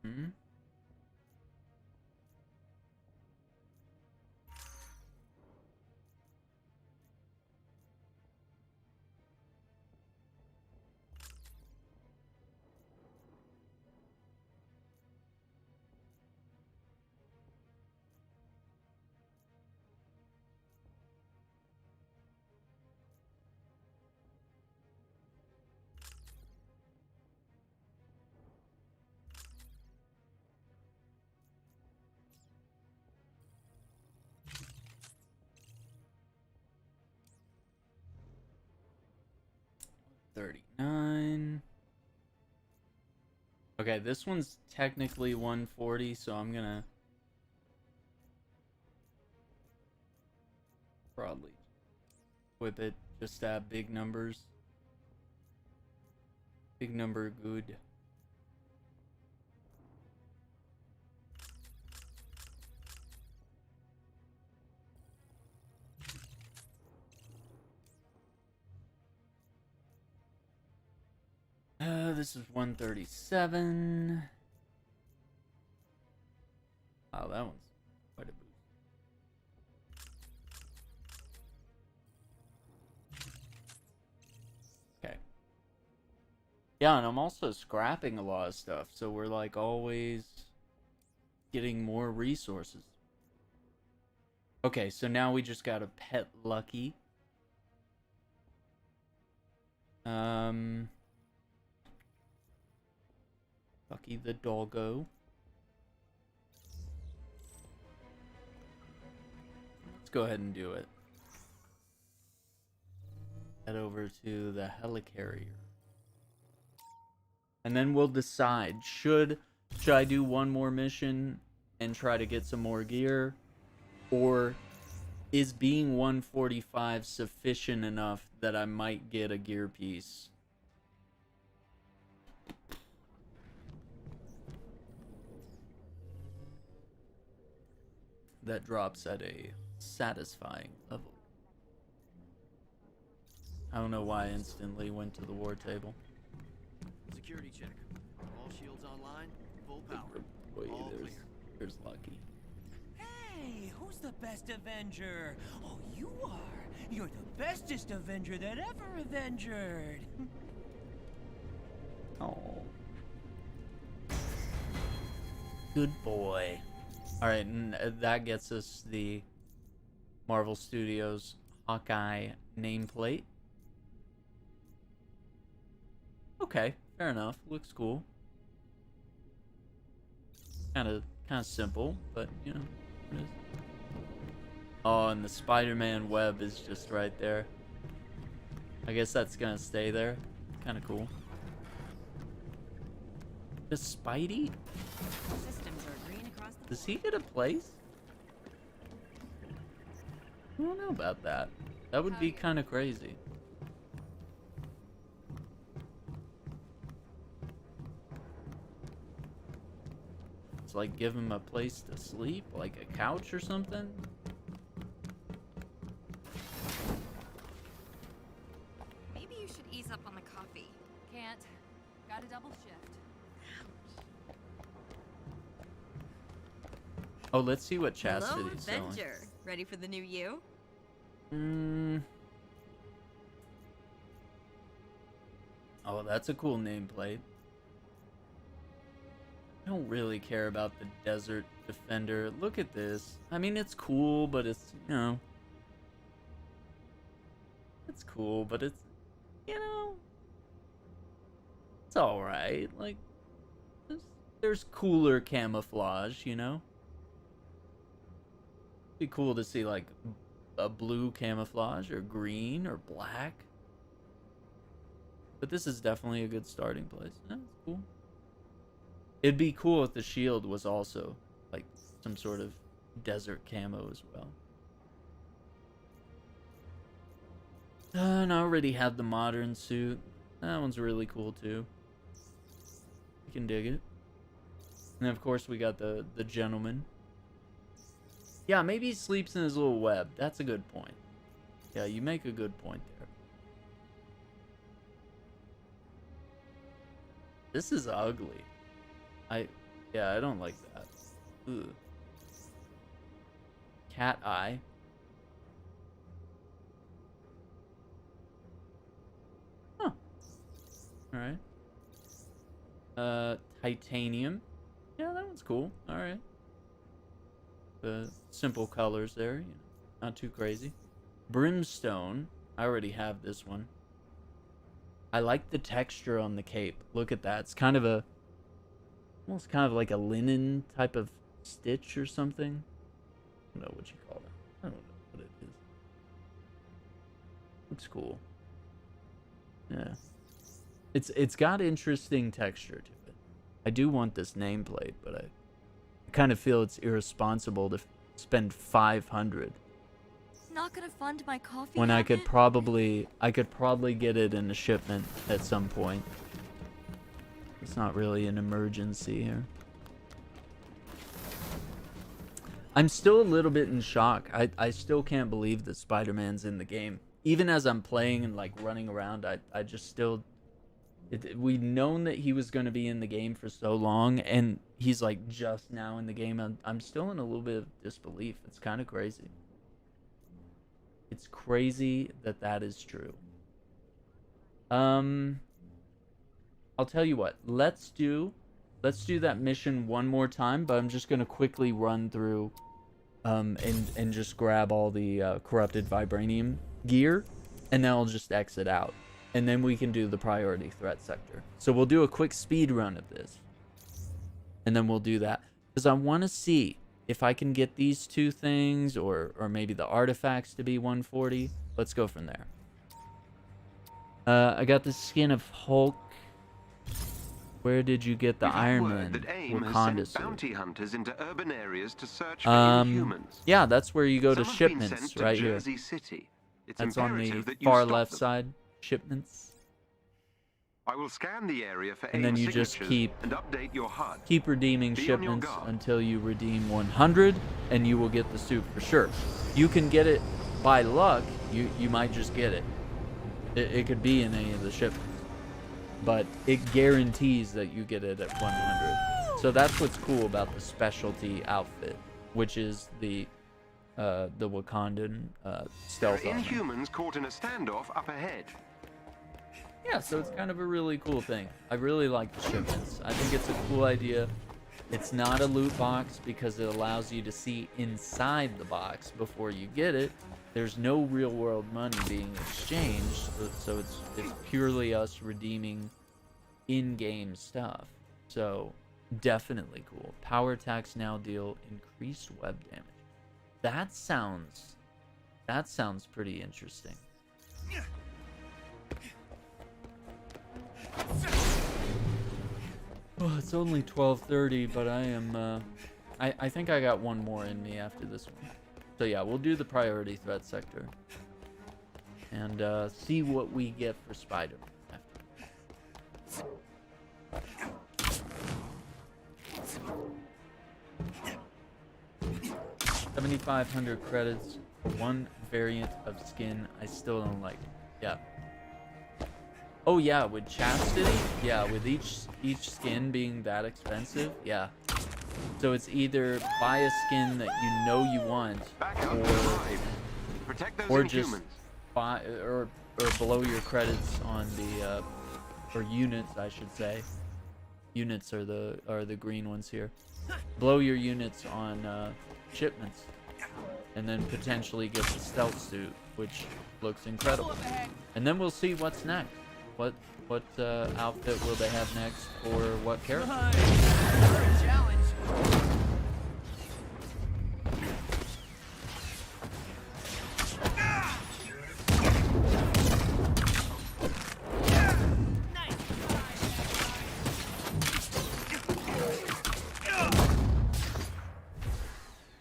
Speaker 1: Hmm. $39. Okay, this one's technically 140, so I'm gonna probably whip it just to have big numbers. Big number good. This is 137. Wow, that one's quite a boost. Okay. Yeah, and I'm also scrapping a lot of stuff, so we're like always getting more resources. Okay, so now we just gotta pet Lucky. Lucky the doggo. Let's go ahead and do it. Head over to the helicarrier. And then we'll decide, should I do one more mission and try to get some more gear? Or is being 145 sufficient enough that I might get a gear piece? That drops at a satisfying level. I don't know why I instantly went to the war table.
Speaker 2: Security check. All shields online. Full power.
Speaker 1: Boy,
Speaker 2: All clear.
Speaker 1: there's Lucky.
Speaker 2: Hey, who's the best Avenger? Oh, you are. You're the bestest Avenger that ever Avengered.
Speaker 1: Oh. Good boy. Alright, and that gets us the Marvel Studios Hawkeye nameplate. Okay, fair enough. Looks cool. Kind of simple, but you know, What is it? Oh, and the Spider-Man web is just right there. I guess that's gonna stay there. Kind of cool. Does Spidey?
Speaker 4: Systems are green across the
Speaker 1: Does he get a place? I don't know about that. That would be kind of crazy. It's like give him a place to sleep, like a couch or something.
Speaker 4: Maybe you should ease up on the coffee. Can't. Got a double shift.
Speaker 1: Oh, let's see what
Speaker 4: Hello,
Speaker 1: Chastity's selling.
Speaker 4: Avenger. Ready for the new you?
Speaker 1: Oh, that's a cool nameplate. I don't really care about the Desert Defender. Look at this. I mean, it's cool, but it's, you know... It's cool, but it's, you know... It's alright. Like, there's cooler camouflage, you know? Be cool to see, like, a blue camouflage, or green, or black. But this is definitely a good starting place. Yeah, it's cool. It'd be cool if the shield was also like some sort of desert camo as well. And I already have the modern suit. That one's really cool too. You can dig it. And of course we got the gentleman. Yeah, maybe he sleeps in his little web. That's a good point. Yeah, you make a good point there. This is ugly. I don't like that. Ugh. Cat eye. Huh. Alright. Titanium. Yeah, that one's cool. Alright. The simple colors there, you know, not too crazy. Brimstone. I already have this one. I like the texture on the cape. Look at that. It's kind of a... almost kind of like a linen type of stitch or something. I don't know what you call it. I don't know what it is. Looks cool. Yeah. It's got interesting texture to it. I do want this nameplate, but I kind of feel it's irresponsible to spend 500
Speaker 4: Not gonna fund my coffee
Speaker 1: when I
Speaker 4: habit?
Speaker 1: could probably get it in a shipment at some point. It's not really an emergency here. I'm still a little bit in shock. I still can't believe that Spider-Man's in the game. Even as I'm playing and like running around, I just still... we'd known that he was going to be in the game for so long, and he's like just now in the game. I'm still in a little bit of disbelief. It's kind of crazy. It's crazy that that is true. I'll tell you what. Let's do that mission one more time, but I'm just gonna quickly run through, and just grab all the corrupted vibranium gear, and then I'll just exit out, and then we can do the priority threat sector. So we'll do a quick speed run of this, and then we'll do that because I want to see if I can get these two things, or maybe the artifacts to be 140. Let's go from there. I got the skin of Hulk. Where did you get the Iron Man Wakanda suit?
Speaker 5: Bounty hunters into urban areas to search for Inhumans.
Speaker 1: Yeah, that's where you go to
Speaker 5: Some have been
Speaker 1: shipments,
Speaker 5: sent to
Speaker 1: right here.
Speaker 5: Jersey City. It's
Speaker 1: That's on the
Speaker 5: imperative that you
Speaker 1: far
Speaker 5: stop
Speaker 1: left
Speaker 5: them.
Speaker 1: side. Shipments.
Speaker 5: I will scan the area for
Speaker 1: And then
Speaker 5: AIM
Speaker 1: you just
Speaker 5: signatures and update your HUD.
Speaker 1: keep redeeming
Speaker 5: Be on your
Speaker 1: shipments
Speaker 5: guard.
Speaker 1: until you redeem 100, and you will get the suit for sure. You can get it by luck. You might just get it. It could be in any of the shipments, but it guarantees that you get it at 100. So that's what's cool about the specialty outfit, which is the Wakandan stealth
Speaker 5: There are
Speaker 1: armor.
Speaker 5: Inhumans caught in a standoff up ahead.
Speaker 1: Yeah, so it's kind of a really cool thing. I really like the shipments. I think it's a cool idea. It's not a loot box because it allows you to see inside the box before you get it. There's no real world money being exchanged, so it's purely us redeeming in-game stuff. So definitely cool. Power attacks now deal increased web damage. That sounds pretty interesting. Oh, it's only 12:30, but I am I think I got one more in me after this one. So yeah, we'll do the priority threat sector and see what we get for Spider after. 7,500 credits for one variant of skin I still don't like. Yeah. Oh yeah, with chastity? Yeah, with each skin being that expensive, yeah. So it's either buy a skin that you know you want, or just buy or below your credits on the or units, I should say. Units are the green ones here. Blow your units on shipments, and then potentially get the stealth suit, which looks incredible. And then we'll see what's next. What outfit will they have next for what character?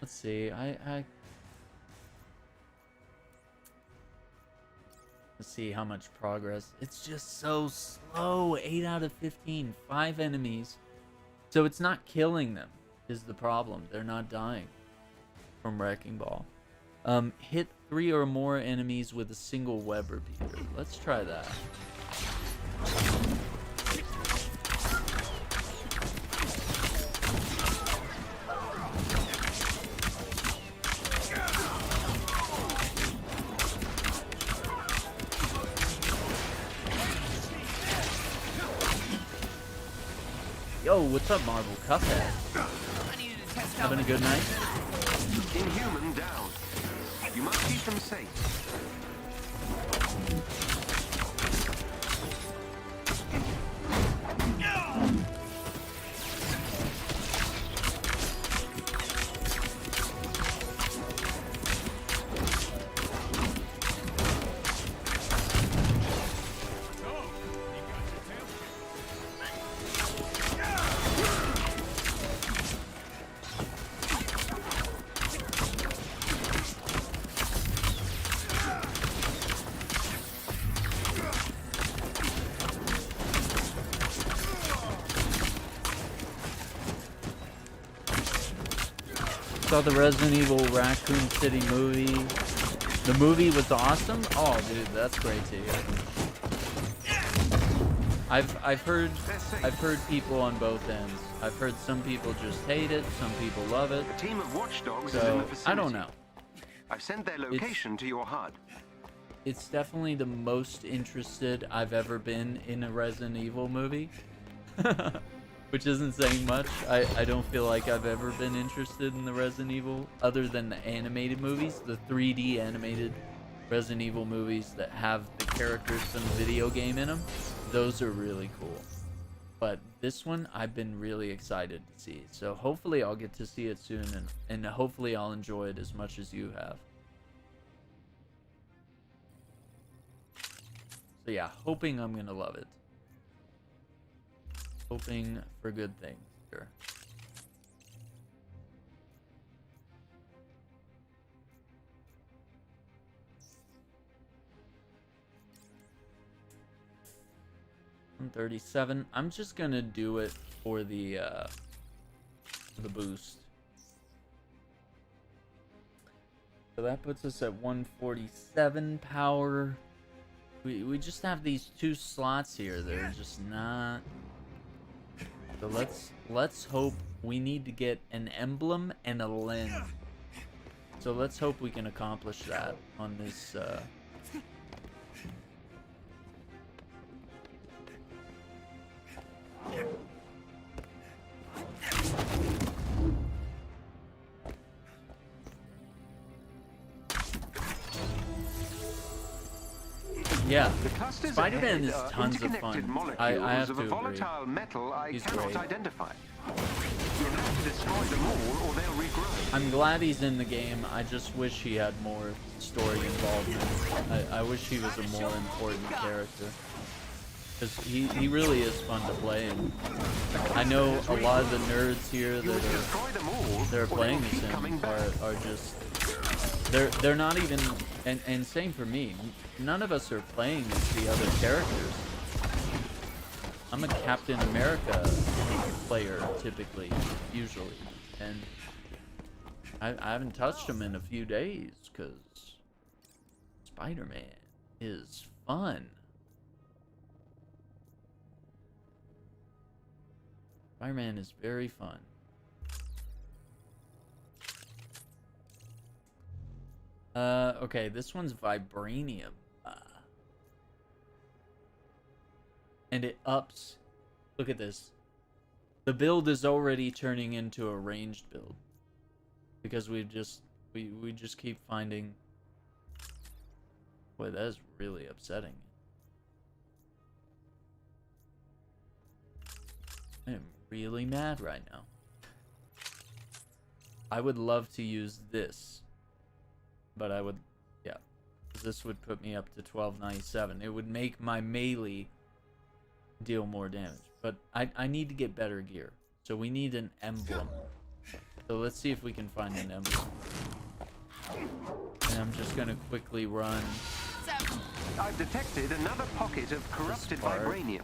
Speaker 1: Let's see. Let's see how much progress. It's just so slow. 8 out of 15. 5 enemies. So it's not killing them is the problem. They're not dying from Wrecking Ball. Hit 3 or more enemies with a single web repeater. Let's try that. Yo, what's up, Marvel Cuphead? Having a good night?
Speaker 5: Inhuman down. You must keep them safe.
Speaker 1: Saw the Resident Evil Raccoon City movie. The movie was awesome. Oh, dude, that's great to hear. I've heard people on both ends. I've heard some people just hate it, some people love it.
Speaker 5: A team of watchdogs
Speaker 1: so,
Speaker 5: is in the vicinity.
Speaker 1: I don't know.
Speaker 5: I've sent their location to your HUD.
Speaker 1: It's definitely the most interested I've ever been in a Resident Evil movie. Which isn't saying much. I don't feel like I've ever been interested in the Resident Evil other than the animated movies, the 3D animated Resident Evil movies that have the characters from the video game in them. Those are really cool. But this one I've been really excited to see. So hopefully I'll get to see it soon, and hopefully I'll enjoy it as much as you have. So yeah, hoping I'm gonna love it. Hoping for good things here. $137. I'm just gonna do it for the boost. So that puts us at 147 power. We just have these 2 slots here. They're just not. So let's hope. We need to get an emblem and a lens. So let's hope we can accomplish that on this. Yeah, Spider-Man is tons of fun. I have to agree.
Speaker 5: Volatile metal I
Speaker 1: He's
Speaker 5: cannot
Speaker 1: great.
Speaker 5: identify. You'll have destroy them all or they'll regrow.
Speaker 1: I'm glad he's in the game. I just wish he had more story involvement. I wish he was a more important character. Because he really is fun to play, and I know a lot of the nerds here that are playing as him are just they're not even and same for me. None of us are playing as the other characters. I'm a Captain America player typically, usually, and I haven't touched him in a few days because Spider-Man is fun. Spider-Man is very fun. Okay, this one's vibranium. And it ups. Look at this. The build is already turning into a ranged build. Because we just keep finding. Boy, that is really upsetting. I am really mad right now. I would love to use this. But I would, yeah. This would put me up to 1297. It would make my melee deal more damage. But I need to get better gear. So we need an emblem. So let's see if we can find an emblem. And I'm just gonna quickly run.
Speaker 5: I've detected another pocket of corrupted vibranium.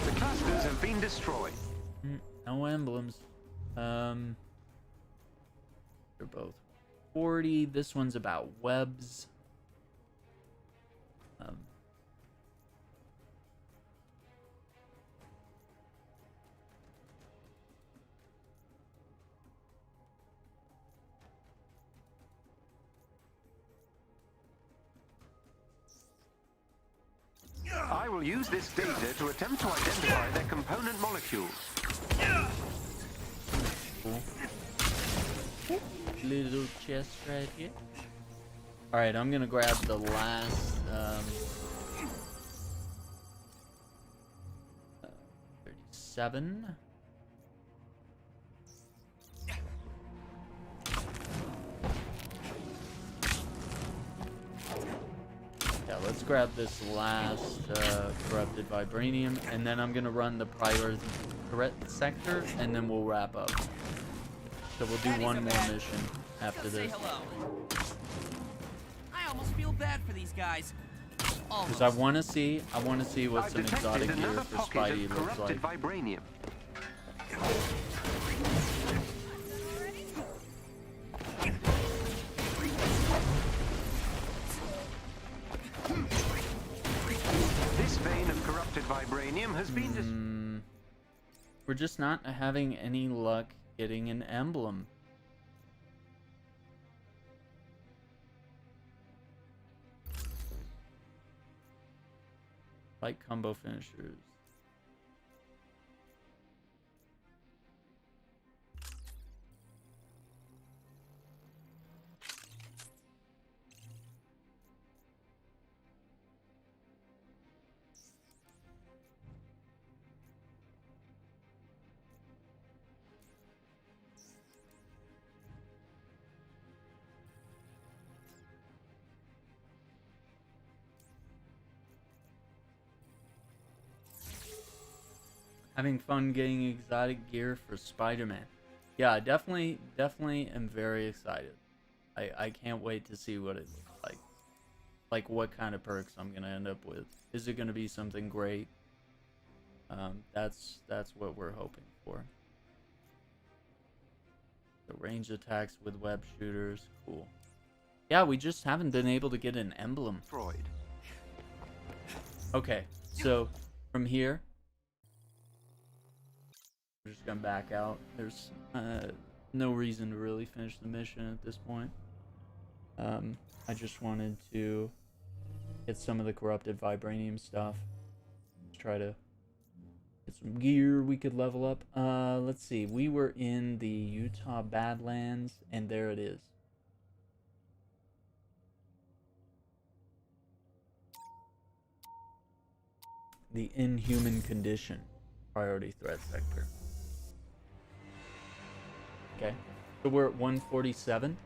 Speaker 5: The clusters have been destroyed.
Speaker 1: No emblems. They're both 40. This one's about webs.
Speaker 5: I will use this data to attempt to identify their component molecules.
Speaker 1: Cool. Little chest right here. Alright, I'm gonna grab the last 37. Yeah, let's grab this last corrupted vibranium, and then I'm gonna run the priority correct sector, and then we'll wrap up. So we'll do one more mission after this.
Speaker 2: I almost feel bad for these guys.
Speaker 1: Because I want to see what some exotic gear for Spidey looks like.
Speaker 5: Vibranium. This vein of corrupted vibranium has been
Speaker 1: We're just not having any luck getting an emblem. Light combo finishers. Having fun getting exotic gear for Spider-Man. Yeah, I definitely am very excited. I can't wait to see what it looks like. Like what kind of perks I'm gonna end up with. Is it gonna be something great? That's what we're hoping for. The range attacks with web shooters, cool. Yeah, we just haven't been able to get an emblem.
Speaker 5: Freud.
Speaker 1: Okay, so from here, we're just gonna back out. There's no reason to really finish the mission at this point. I just wanted to get some of the corrupted vibranium stuff. Let's try to get some gear we could level up. Let's see. We were in the Utah Badlands, and there it is. the inhuman condition. Priority threat sector. Okay. So we're at 147.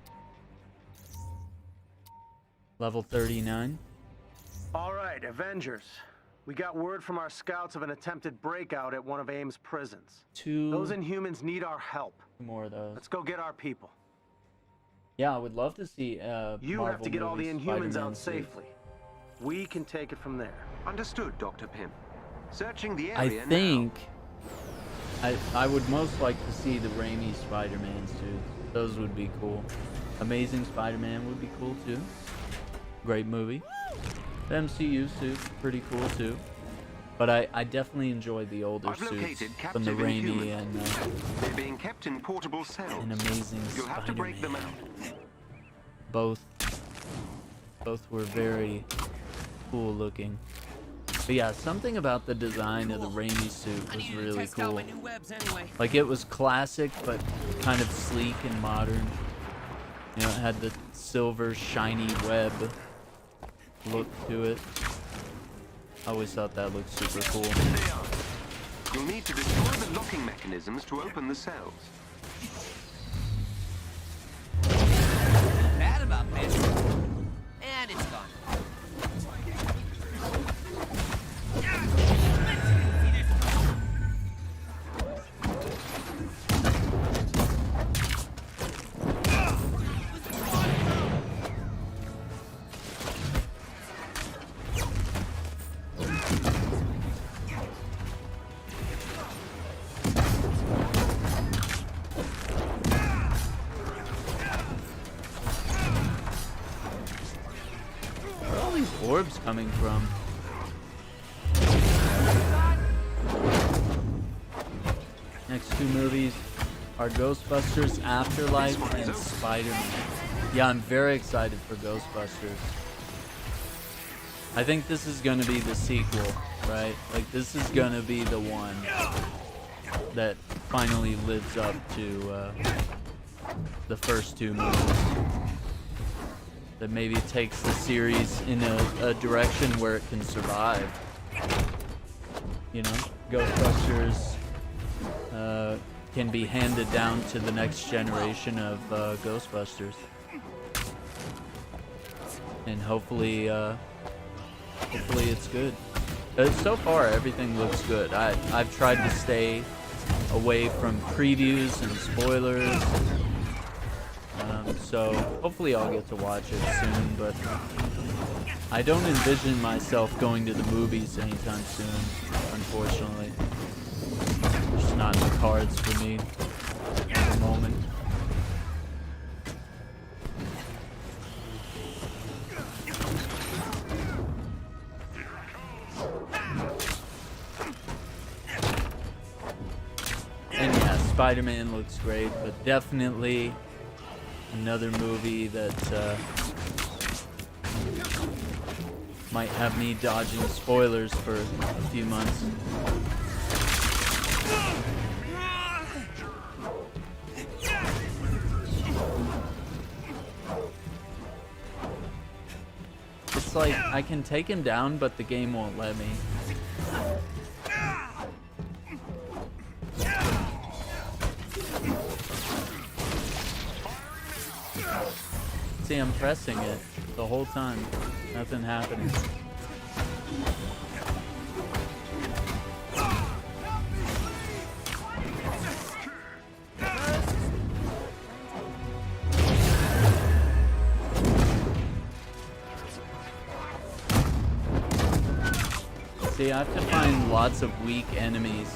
Speaker 1: Level 39.
Speaker 10: All right, Avengers. We got word from our scouts of an attempted breakout at one of AIM's prisons. Those Inhumans need our help.
Speaker 1: More of those.
Speaker 10: Let's go get our people.
Speaker 1: Yeah, I would love to see
Speaker 10: You
Speaker 1: Marvel
Speaker 10: have to get all the
Speaker 1: movies,
Speaker 10: Inhumans
Speaker 1: Spider-Man
Speaker 10: out safely. We can take it from there.
Speaker 5: Understood, Dr. Pym. Searching the
Speaker 1: I
Speaker 5: area
Speaker 1: think I would most like to see the Raimi Spider-Man suits. Those would be cool. Amazing Spider-Man would be cool too. Great movie. The MCU suits pretty cool too. But I definitely enjoyed the older suits from the Raimi and
Speaker 5: they're being kept in portable cells.
Speaker 1: an Amazing
Speaker 5: You'll have to break them
Speaker 1: Spider-Man.
Speaker 5: out.
Speaker 1: Both were very cool looking. But yeah, something about the design of the Raimi suit was really cool. Like, it was classic, but kind of sleek and modern. You know, it had the silver, shiny web look to it. I always thought that looked super cool.
Speaker 5: You'll need to destroy the locking mechanisms to open the cells.
Speaker 2: Bad about this. And it's gone.
Speaker 1: Where are all these orbs coming from? Next two movies are Ghostbusters Afterlife and Spider-Man. Yeah, I'm very excited for Ghostbusters. I think this is gonna be the sequel, right? Like, this is gonna be the one that finally lives up to the first two movies. That maybe takes the series in a direction where it can survive. You know, Ghostbusters can be handed down to the next generation of Ghostbusters. And hopefully it's good. So far, everything looks good. I've tried to stay away from previews and spoilers. So hopefully I'll get to watch it soon, but I don't envision myself going to the movies anytime soon, unfortunately. It's just not in the cards for me at the moment. And yeah, Spider-Man looks great, but definitely another movie that might have me dodging spoilers for a few months. It's like, I can take him down, but the game won't let me. See, I'm pressing it the whole time. Nothing happening. See, I have to find lots of weak enemies.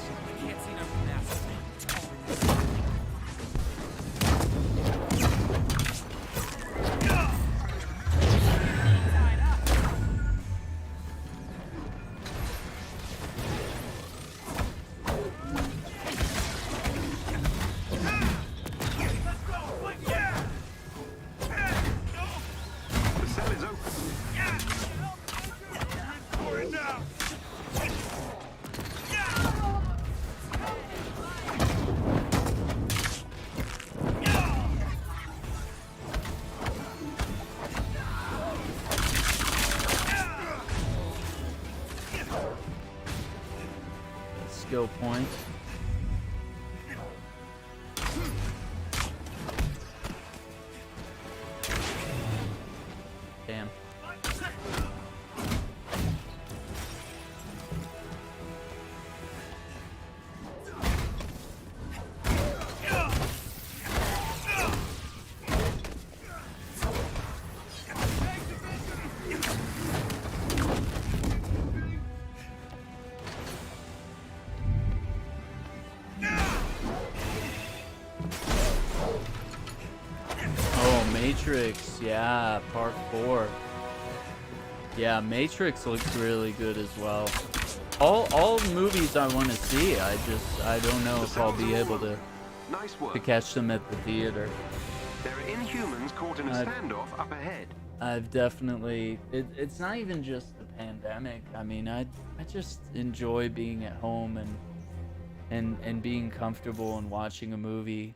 Speaker 1: skill point. Damn. Matrix, yeah, part 4. Yeah, Matrix looks really good as well. All movies I want to see, I don't know if I'll be able to catch them at the theater.
Speaker 5: There are Inhumans caught in a standoff up ahead.
Speaker 1: I've definitely, it's not even just the pandemic. I mean, I just enjoy being at home and being comfortable and watching a movie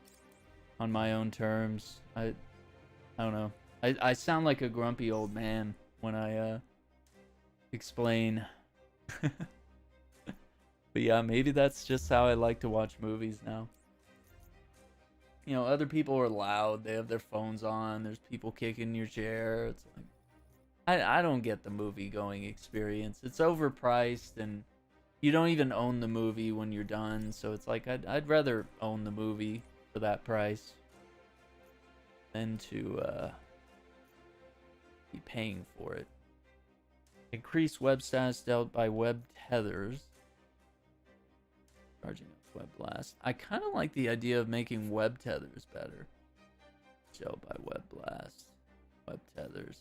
Speaker 1: on my own terms. I don't know. I sound like a grumpy old man when I explain. But yeah, maybe that's just how I like to watch movies now. You know, other people are loud. They have their phones on. There's people kicking your chair. It's like, I don't get the movie going experience. It's overpriced, and you don't even own the movie when you're done. So it's like I'd rather own the movie for that price than to be paying for it. Increase web status dealt by web tethers. Charging up web blast. I kind of like the idea of making web tethers better. Dealt by web blast. Web tethers.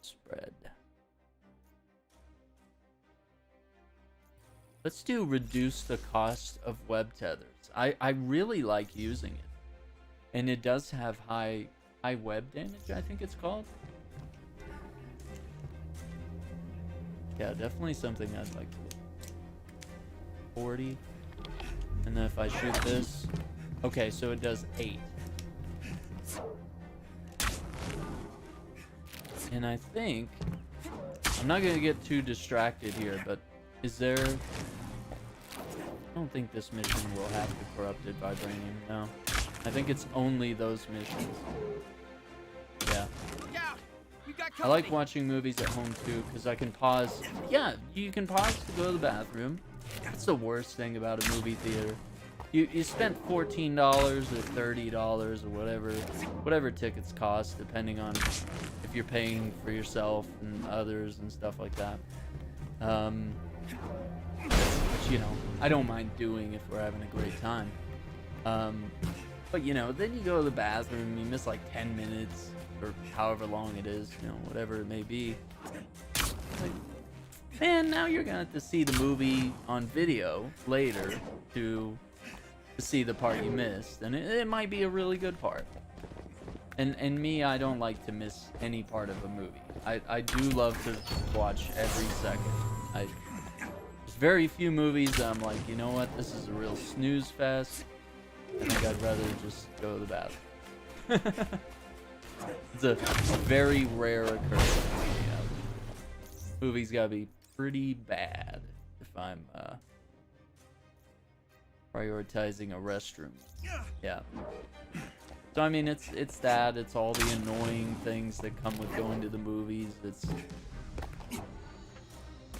Speaker 1: Spread. Let's do reduce the cost of web tethers. I really like using it. And it does have high web damage, I think it's called. Yeah, definitely something I'd like to do. 40. And then if I shoot this... Okay, so it does 8. And I think... I'm not going to get too distracted here, but is there... I don't think this mission will have the corrupted vibranium, no. I think it's only those missions. Yeah. I like watching movies at home too, because I can pause. Yeah, you can pause to go to the bathroom. That's the worst thing about a movie theater. You spent $14 or $30 or whatever tickets cost, depending on if you're paying for yourself and others and stuff like that. Which, you know, I don't mind doing if we're having a great time. But, you know, then you go to the bathroom, you miss like 10 minutes, or however long it is, you know, whatever it may be. Like, man, now you're gonna have to see the movie on video later to see the part you missed. And it might be a really good part. And me, I don't like to miss any part of a movie. I do love to watch every second. There's very few movies that I'm like, you know what, this is a real snooze fest. I think I'd rather just go to the bathroom. It's a very rare occurrence. Movie's gotta be pretty bad if I'm prioritizing a restroom. Yeah. So I mean, it's that. It's all the annoying things that come with going to the movies. It's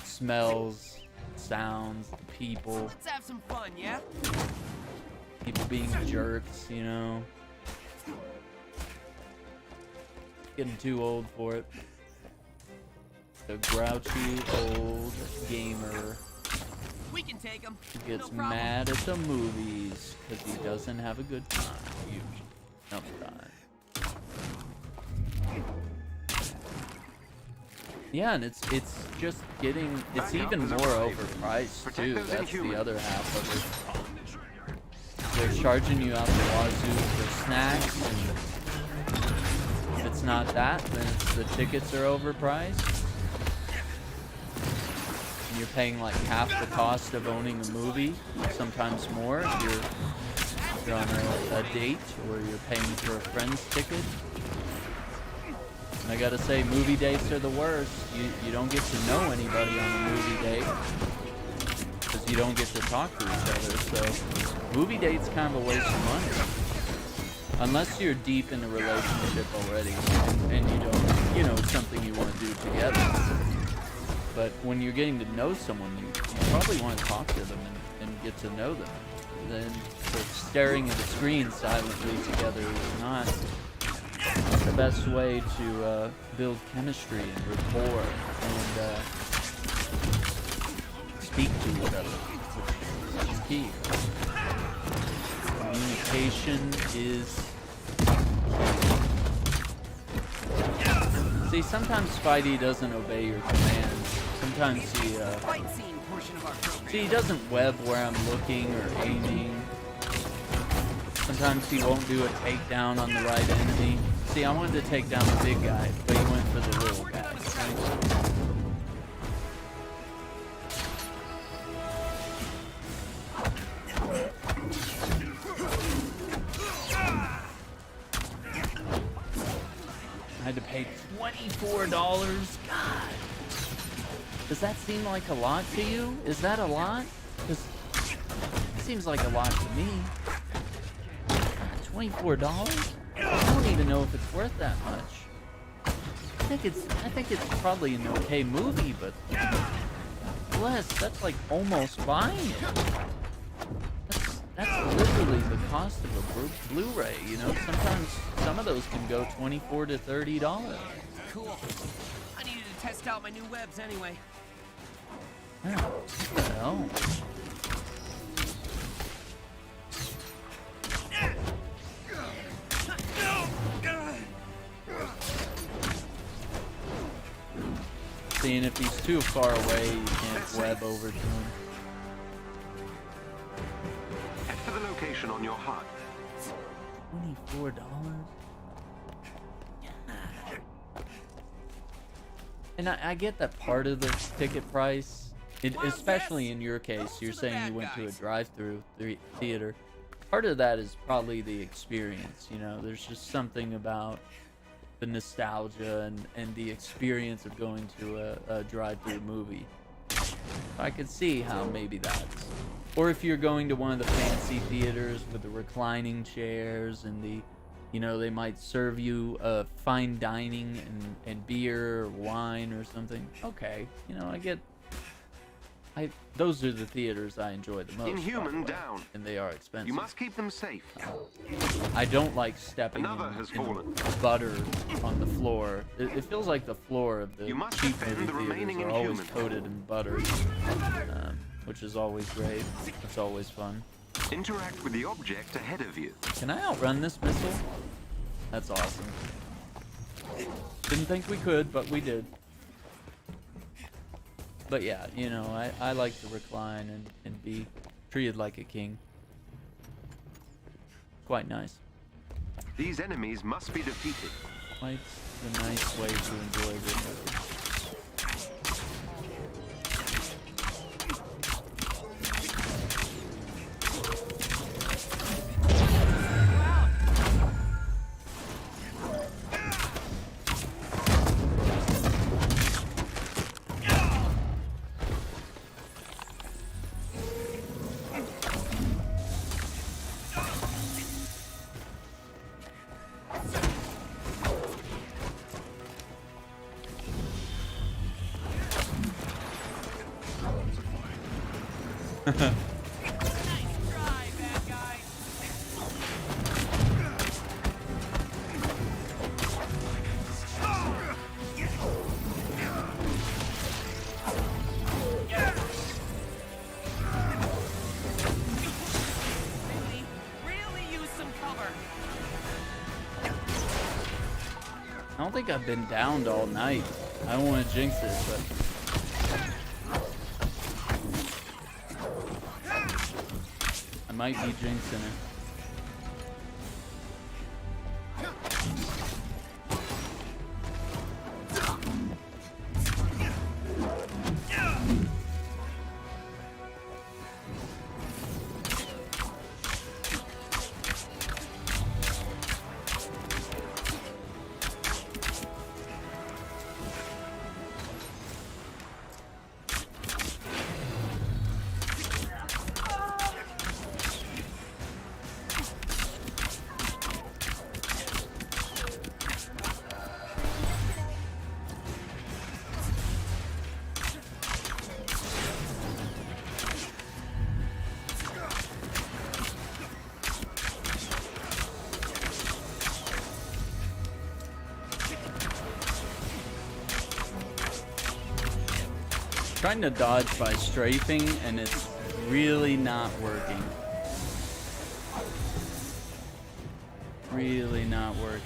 Speaker 1: smells, sounds, people.
Speaker 2: Let's have some fun, yeah?
Speaker 1: People being jerks, you know. Getting too old for it. The grouchy old gamer
Speaker 2: We can take him.
Speaker 1: who gets mad at the movies because he doesn't have a good time, usually. Sometimes. Yeah, and it's just getting, it's even more overpriced too. That's the other half of it. They're charging you out the wazoo for snacks, and if it's not that, then it's the tickets are overpriced. And you're paying like half the cost of owning a movie, sometimes more if you're on a date or you're paying for a friend's ticket. And I gotta say, movie dates are the worst. You don't get to know anybody on a movie date. you don't get to talk to each other. So movie date's kind of a waste of money. Unless you're deep in a relationship already and you don't, you know, it's something you want to do together. But when you're getting to know someone, you probably want to talk to them and get to know them. Then staring at the screen silently together is not the best way to build chemistry and rapport and speak to each other, which is key. Communication is key. See, sometimes Spidey doesn't obey your commands. Sometimes he doesn't web where I'm looking or aiming. Sometimes he won't do a takedown on the right enemy. See, I wanted to take down the big guy, but he went for the little guy. I had to pay $24. God. Does that seem like a lot to you? Is that a lot? Because it seems like a lot to me. $24? I don't even know if it's worth that much. I think it's probably an okay movie, but less. That's like almost buying it. That's literally the cost of a Blu-ray. You know, sometimes some of those can go $24 to $30.
Speaker 2: Cool. I needed to test out my new webs anyway.
Speaker 1: Oh, what the hell? See, and if he's too far away, you can't web over to him.
Speaker 5: Head for the location on your HUD.
Speaker 1: $24? And I get that part of the ticket price, especially in your case, you're saying you went to a drive-through theater. Part of that is probably the experience, you know, there's just something about the nostalgia and the experience of going to a drive-through movie. I could see how maybe that's, or if you're going to one of the fancy theaters with the reclining chairs and the, you know, they might serve you fine dining and beer or wine or something. Okay, you know, those are the theaters I enjoy the most.
Speaker 5: Inhuman down.
Speaker 1: And they are expensive.
Speaker 5: You must keep them safe.
Speaker 1: I don't like stepping in butter on the floor. It feels like the floor of the cheap movie theaters are always coated in butter, which is always great. It's always fun.
Speaker 5: Interact with the object ahead of you.
Speaker 1: Can I outrun this missile? That's awesome. Didn't think we could, but we did. But yeah, you know, I like to recline and be treated like a king. Quite nice.
Speaker 5: These enemies must be defeated.
Speaker 1: Quite a nice way to enjoy this movie. I don't think I've been downed all night. I don't want to jinx it, but I might be jinxing it. trying to dodge by strafing, and it's really not working. Really not working.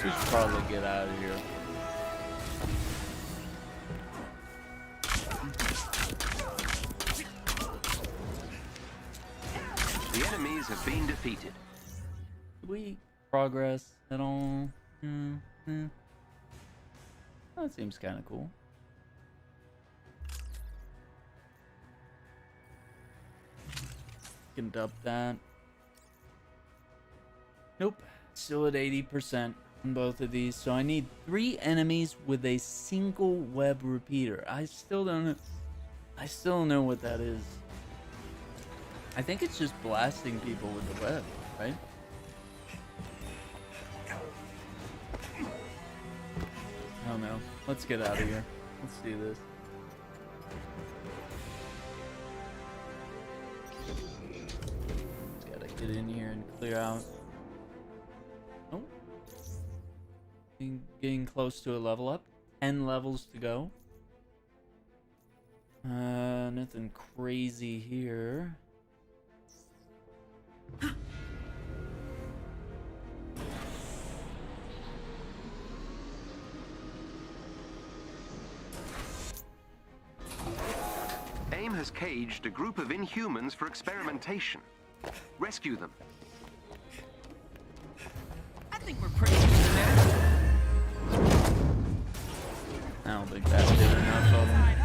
Speaker 1: We should probably get out of here.
Speaker 5: The enemies have been defeated.
Speaker 1: Did we progress at all? That seems kind of cool. Can dump that. Nope. Still at 80% on both of these. So I need 3 enemies with a single web repeater. I still don't know. I still don't know what that is. I think it's just blasting people with the web, right? I don't know. Let's get out of here. Let's do this. Just gotta get in here and clear out. Oh. Getting close to a level up. 10 levels to go. Nothing crazy here.
Speaker 5: AIM has caged a group of Inhumans for experimentation. Rescue them.
Speaker 2: I think we're pretty good there.
Speaker 1: I don't think that did enough of them.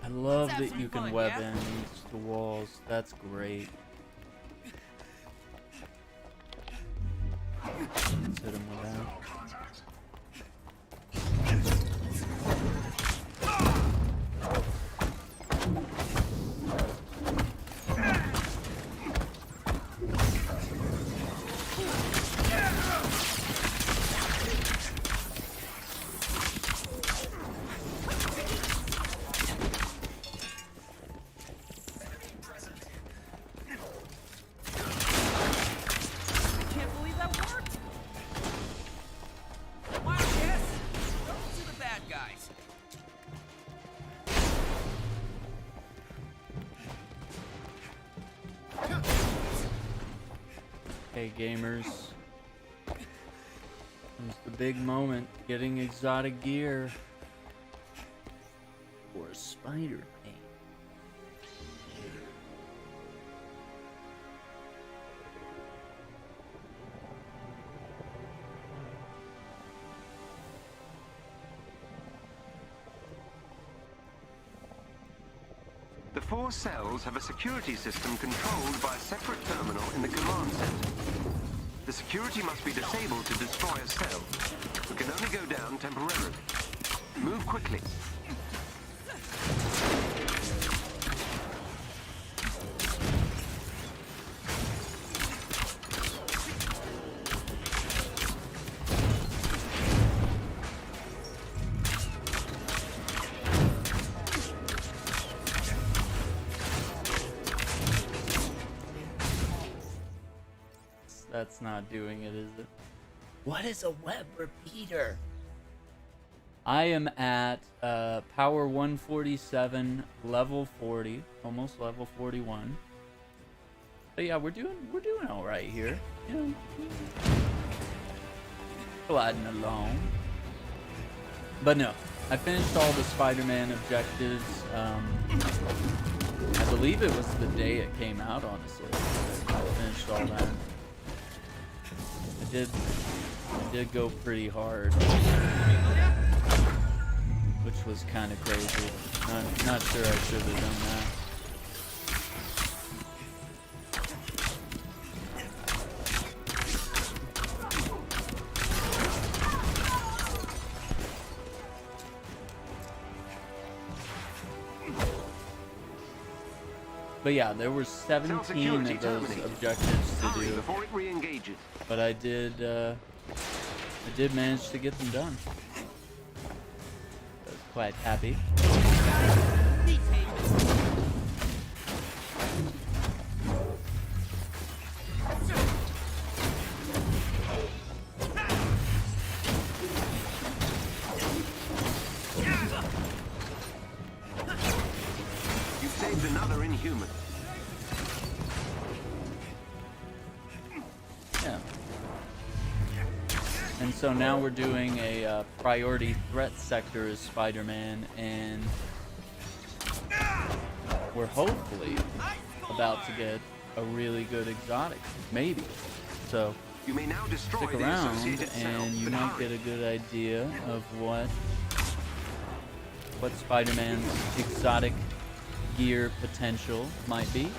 Speaker 1: I love that you can web enemies to walls. That's great. Let's hit him with that. Hey gamers, it's the big moment, getting exotic gear for Spider-Man.
Speaker 5: The 4 cells have a security system controlled by a separate terminal in the command center. The security must be disabled to destroy a cell. We can only go down temporarily. Move quickly.
Speaker 1: That's not doing it, is it? What is a web repeater? I am at power 147, level 40, almost level 41. But yeah, we're doing all right here. You know, gliding along. But no, I finished all the Spider-Man objectives. I believe it was the day it came out, honestly. I finished all that. I did go pretty hard, which was kind of crazy. Not sure I should have done that. But yeah, there were 17 of those objectives to do.
Speaker 5: Before it re-engages.
Speaker 1: But I did manage to get them done. I was quite happy.
Speaker 5: You've saved another Inhuman.
Speaker 1: Yeah. And so now we're doing a priority threat sector as Spider-Man, and we're hopefully about to get a really good exotic, maybe. So
Speaker 5: you may now destroy
Speaker 1: stick around, and you might get a good idea of what Spider-Man's exotic gear potential might be.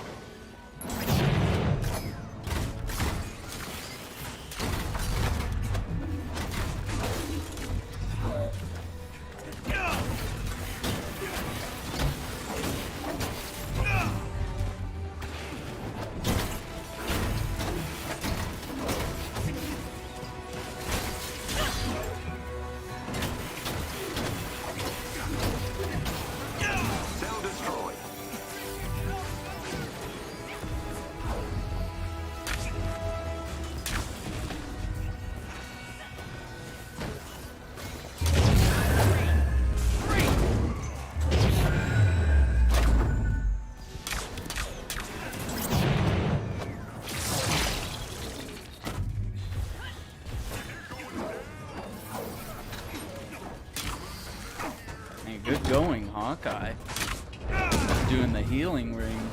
Speaker 1: Good going, Hawkeye. Doing the healing ring.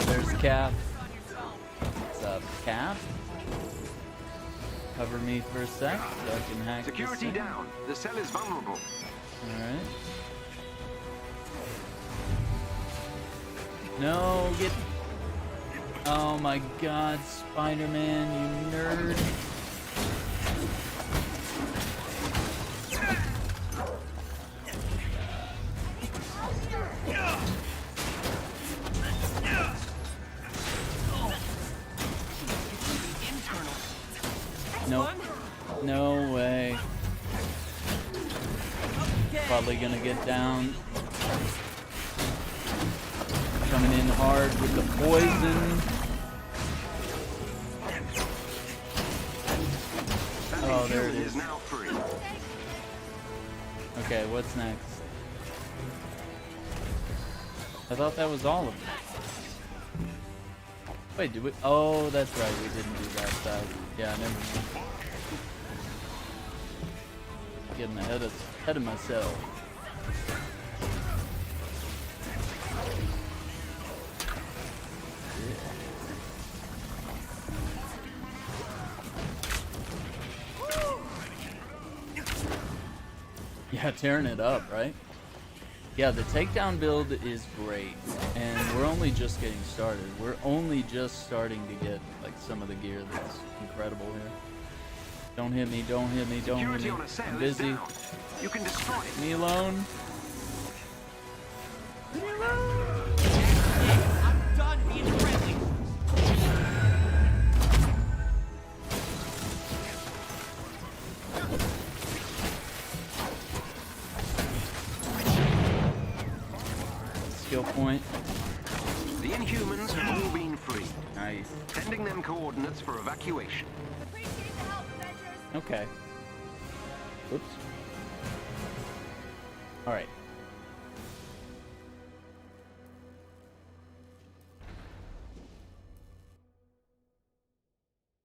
Speaker 1: There's Cap. What's up, Cap? Cover me for a sec so I can hack
Speaker 5: Security
Speaker 1: this
Speaker 5: down. The cell is vulnerable.
Speaker 1: Alright. No, get... Oh my god, Spider-Man, you nerd. Nope. No way. Probably gonna get down. Coming in hard with the poison. Oh, there it is. Okay, what's next? I thought that was all of them. Wait, did we? Oh, that's right. We didn't do that side. Yeah, never mind. Getting ahead of myself. Yeah, tearing it up, right? Yeah, the takedown build is great, and we're only just getting started. We're only just starting to get like some of the gear that's incredible here. Don't hit me, don't hit me, don't hit
Speaker 5: Security
Speaker 1: me.
Speaker 5: on a cell
Speaker 1: I'm
Speaker 5: is
Speaker 1: busy.
Speaker 5: down. You can destroy it.
Speaker 1: Me alone.
Speaker 2: I'm done being friendly.
Speaker 1: Skill point.
Speaker 5: The Inhumans have all been free.
Speaker 1: Nice.
Speaker 5: Sending them coordinates for evacuation.
Speaker 7: Appreciate the help, Avengers.
Speaker 1: Okay. Oops. All right.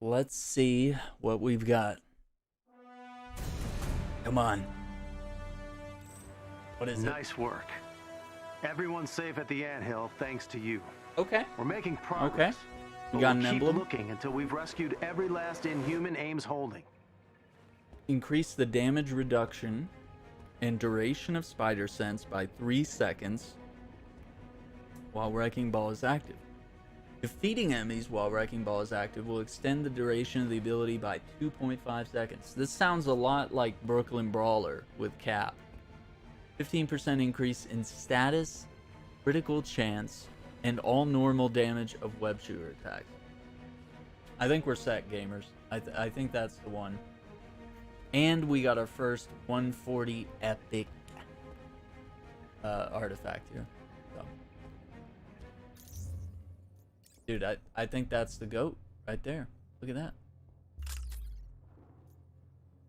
Speaker 1: Let's see what we've got. Come on. What is it?
Speaker 10: Nice work. Everyone's safe at the anthill thanks to you.
Speaker 1: Okay.
Speaker 10: We're making progress.
Speaker 1: Okay. You
Speaker 10: But
Speaker 1: got
Speaker 10: we'll
Speaker 1: an
Speaker 10: keep
Speaker 1: emblem?
Speaker 10: looking until we've rescued every last Inhuman Ames holding.
Speaker 1: Increase the damage reduction and duration of spider sense by 3 seconds while Wrecking Ball is active. Defeating enemies while Wrecking Ball is active will extend the duration of the ability by 2.5 seconds. This sounds a lot like Brooklyn Brawler with Cap. 15% increase in status, critical chance, and all normal damage of web shooter attacks. I think we're set, gamers. I think that's the one. And we got our first 140 epic artifact here. So. Dude, I think that's the GOAT right there. Look at that.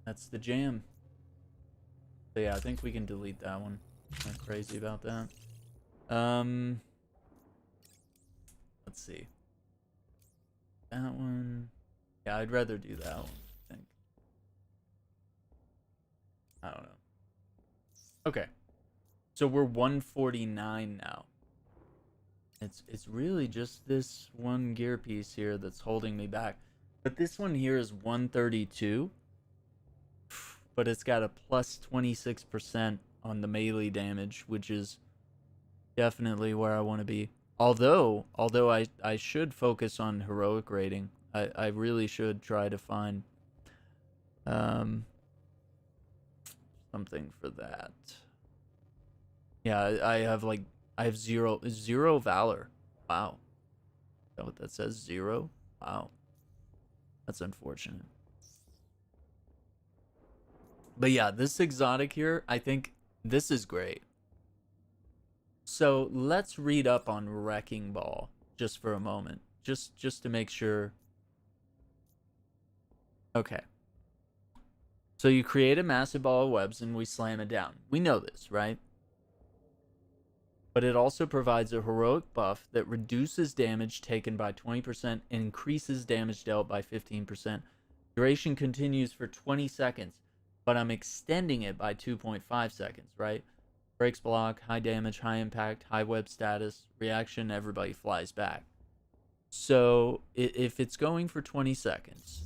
Speaker 1: That's the jam. So yeah, I think we can delete that one. I'm not crazy about that. Let's see. That one. Yeah, I'd rather do that one, I think. I don't know. Okay. So we're 149 now. It's really just this one gear piece here that's holding me back. But this one here is 132. But it's got a plus 26% on the melee damage, which is definitely where I want to be. Although I should focus on heroic rating. I really should try to find something for that. Yeah, I have zero valor. Wow. Is that what that says? 0? Wow. That's unfortunate. But yeah, this exotic here, I think this is great. So let's read up on Wrecking Ball just for a moment. Just to make sure. Okay. So you create a massive ball of webs and we slam it down. We know this, right? But it also provides a heroic buff that reduces damage taken by 20% and increases damage dealt by 15%. Duration continues for 20 seconds, but I'm extending it by 2.5 seconds, right? Breaks block, high damage, high impact, high web status, reaction, everybody flies back. So if it's going for 20 seconds,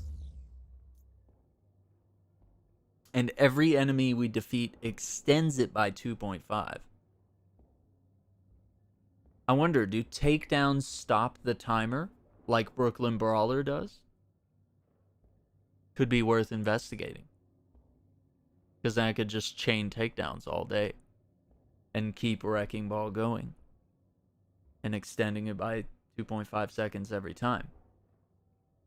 Speaker 1: and every enemy we defeat extends it by 2.5, I wonder, do takedowns stop the timer like Brooklyn Brawler does? Could be worth investigating. Because then I could just chain takedowns all day and keep Wrecking Ball going and extending it by 2.5 seconds every time.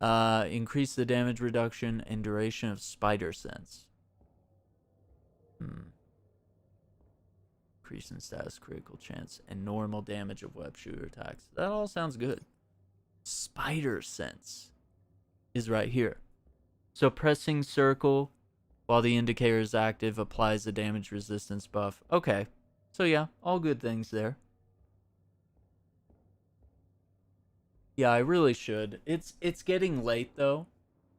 Speaker 1: Increase the damage reduction and duration of spider sense. Increase in status, critical chance, and normal damage of web shooter attacks. That all sounds good. Spider sense is right here. So pressing circle while the indicator is active applies a damage resistance buff. Okay. So yeah, all good things there. Yeah, I really should. It's getting late though.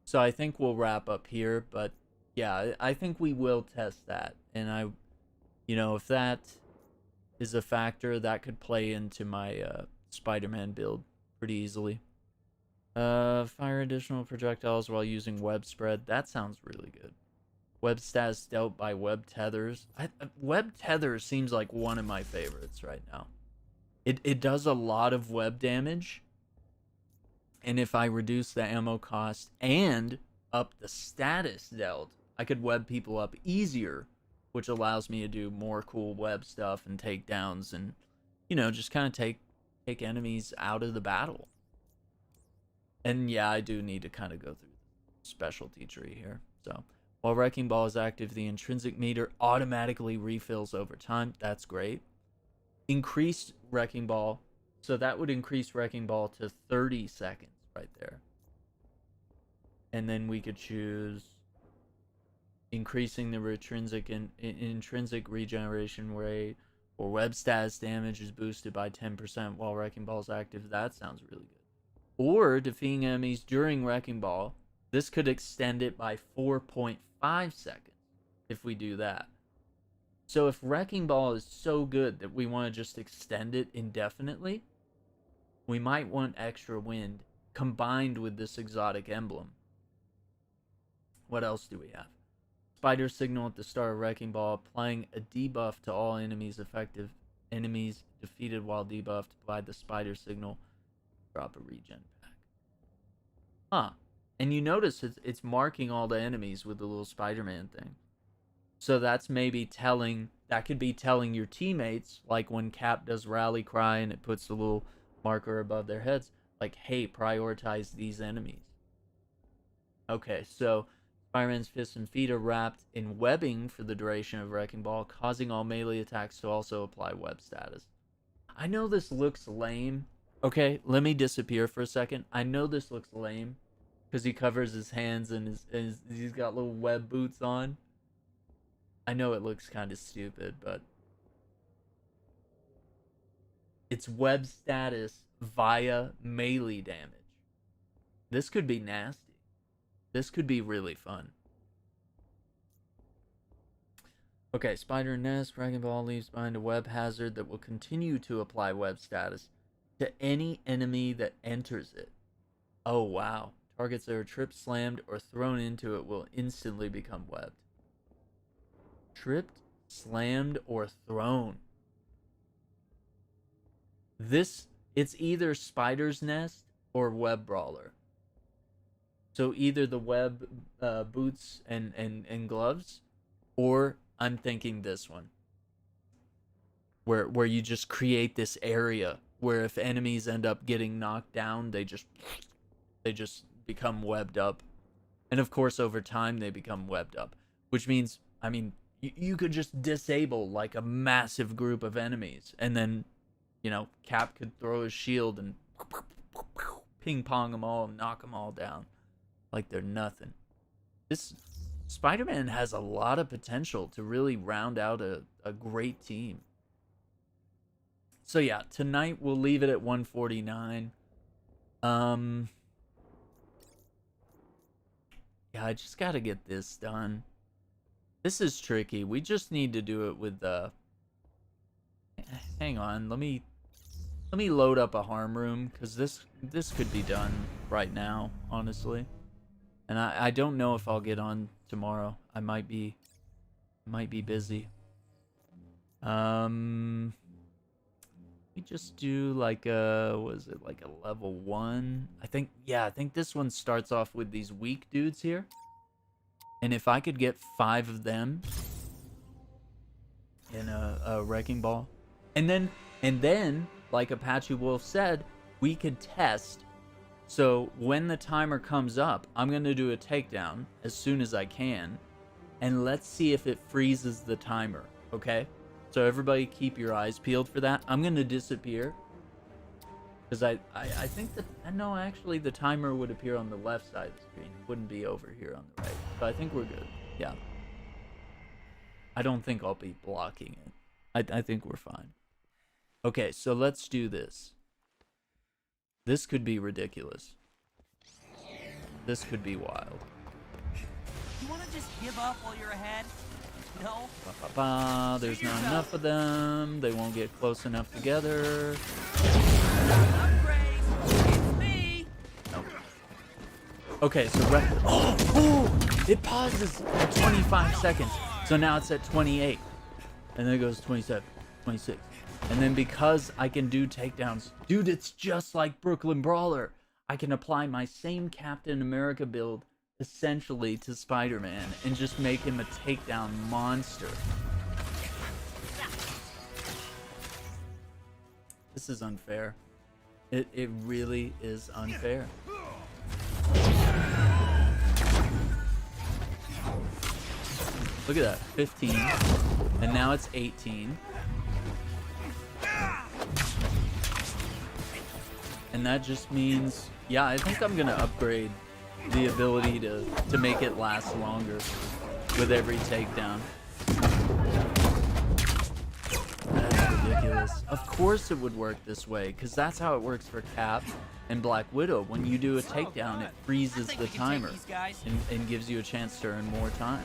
Speaker 1: So I think we'll wrap up here, but yeah, I think we will test that. And if that is a factor, that could play into my Spider-Man build pretty easily. Fire additional projectiles while using web spread. That sounds really good. Web status dealt by web tethers. Web tethers seems like one of my favorites right now. It does a lot of web damage. And if I reduce the ammo cost and up the status dealt, I could web people up easier, which allows me to do more cool web stuff and takedowns and, you know, just kind of take enemies out of the battle. And yeah, I do need to kind of go through the specialty tree here. So while Wrecking Ball is active, the intrinsic meter automatically refills over time. That's great. Increased Wrecking Ball. So that would increase Wrecking Ball to 30 seconds right there. And then we could choose increasing the intrinsic regeneration rate, or web status damage is boosted by 10% while Wrecking Ball is active. That sounds really good. Or defeating enemies during Wrecking Ball. This could extend it by 4.5 seconds if we do that. So if Wrecking Ball is so good that we want to just extend it indefinitely, we might want extra wind combined with this exotic emblem. What else do we have? Spider signal at the start of Wrecking Ball, applying a debuff to all enemies defeated while debuffed. Apply the spider signal. Drop a regen pack. Huh. And you notice it's marking all the enemies with the little Spider-Man thing. So that's maybe telling, that could be telling your teammates, like when Cap does rally cry and it puts the little marker above their heads, like, hey, prioritize these enemies. Okay, so Spider-Man's fists and feet are wrapped in webbing for the duration of Wrecking Ball, causing all melee attacks to also apply web status. I know this looks lame. Okay, let me disappear for a second. I know this looks lame because he covers his hands and he's got little web boots on. I know it looks kind of stupid, but it's web status via melee damage. This could be nasty. This could be really fun. Okay, Spider Nest, Wrecking Ball leaves behind a web hazard that will continue to apply web status to any enemy that enters it. Oh, wow. Targets that are tripped, slammed, or thrown into it will instantly become webbed. Tripped, slammed, or thrown. This, it's either Spider's Nest or Web Brawler. So either the web boots and gloves, or I'm thinking this one. Where you just create this area where if enemies end up getting knocked down, they just become webbed up. And of course, over time, they become webbed up. Which means, I mean, you could just disable like a massive group of enemies. And then, you know, Cap could throw his shield and ping pong them all and knock them all down like they're nothing. This Spider-Man has a lot of potential to really round out a great team. So yeah, tonight we'll leave it at 149. Yeah, I just gotta get this done. This is tricky. We just need to do it with hang on, let me load up a harm room, because this could be done right now, honestly. And I don't know if I'll get on tomorrow. I might be busy. We just do like was it like a level 1? I think this one starts off with these weak dudes here. And if I could get 5 of them in a Wrecking Ball, and then like Apache Wolf said, we could test. So when the timer comes up, I'm going to do a takedown as soon as I can. And let's see if it freezes the timer, okay? So everybody keep your eyes peeled for that. I'm going to disappear. Because I think that, no, actually the timer would appear on the left side of the screen. It wouldn't be over here on the right. So I think we're good. Yeah. I don't think I'll be blocking it. I think we're fine. Okay, so let's do this. This could be ridiculous. This could be wild.
Speaker 2: You want to just give up while you're ahead? No?
Speaker 1: There's not enough of them. They won't get close enough together.
Speaker 2: Upgrade! It's me!
Speaker 1: Nope. Okay, so it pauses at 25 seconds. So now it's at 28. And then it goes 27, 26. And then because I can do takedowns, dude, it's just like Brooklyn Brawler. I can apply my same Captain America build essentially to Spider-Man and just make him a takedown monster. This is unfair. It really is unfair. Look at that, 15, and now it's 18. And that just means, yeah, I think I'm gonna upgrade the ability to make it last longer with every takedown. That's ridiculous. Of course it would work this way, because that's how it works for Cap and Black Widow. When you do a takedown, it freezes the timer and gives you a chance to earn more time.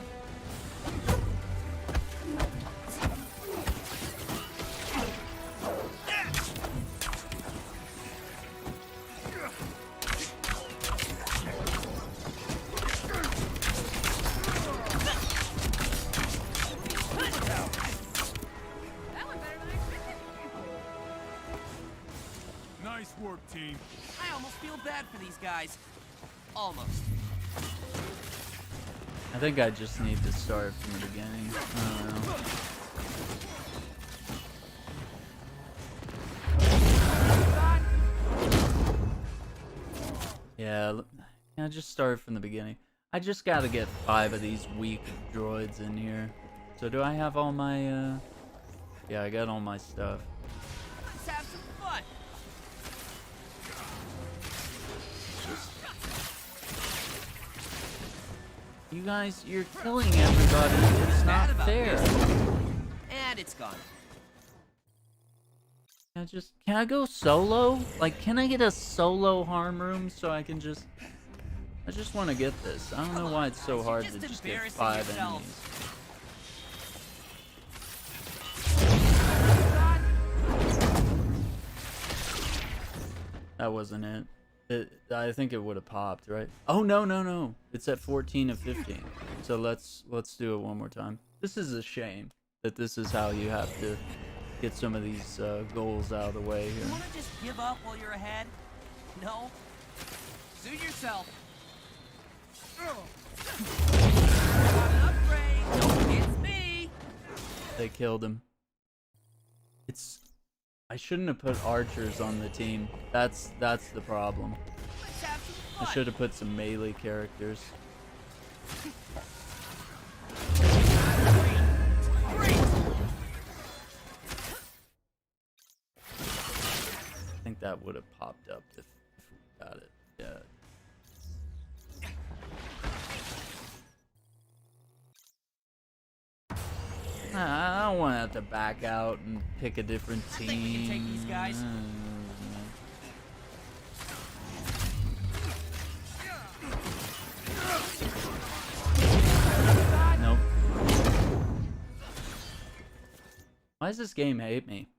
Speaker 3: Nice work, team.
Speaker 2: I almost feel bad for these guys. Almost.
Speaker 1: I think I just need to start from the beginning. I don't know. Yeah, just start from the beginning. I just gotta get 5 of these weak droids in here. So do I have all my, yeah, I got all my stuff.
Speaker 2: Let's have some fun.
Speaker 1: You guys, you're killing everybody. It's not fair.
Speaker 2: And it's gone.
Speaker 1: Can I go solo? Like, can I get a solo harm room so I can just... I just want to get this. I don't know why it's so hard to just get 5 enemies. That wasn't it. I think it would have popped, right? Oh, no. It's at 14 of 15. So let's do it one more time. This is a shame that this is how you have to get some of these goals out of the way here.
Speaker 2: You want to just give up while you're ahead? No? Suit yourself. Upgrade. It's me.
Speaker 1: They killed him. I shouldn't have put archers on the team. That's the problem. I should have put some melee characters. I think that would have popped up if we got it. Yeah. I don't want to have to back out and pick a different team.
Speaker 2: I think we can take these guys.
Speaker 1: Nope. Why does this game hate me?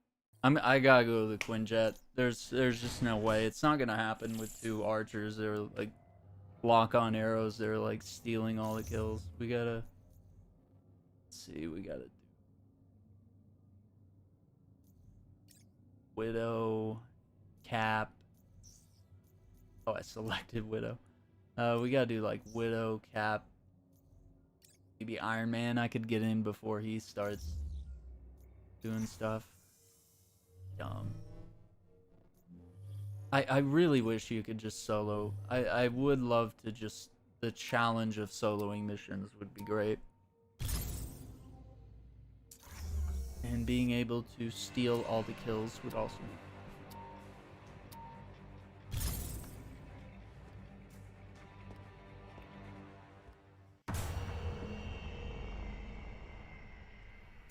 Speaker 1: I gotta go to the Quinjet. There's just no way. It's not gonna happen with 2 archers. They're like lock on arrows. They're like stealing all the kills. We gotta. Let's see. We gotta. Widow, Cap. Oh, I selected Widow. We gotta do like Widow, Cap. Maybe Iron Man. I could get in before he starts doing stuff. Dumb. I really wish you could just solo. I would love to just... The challenge of soloing missions would be great. And being able to steal all the kills would also...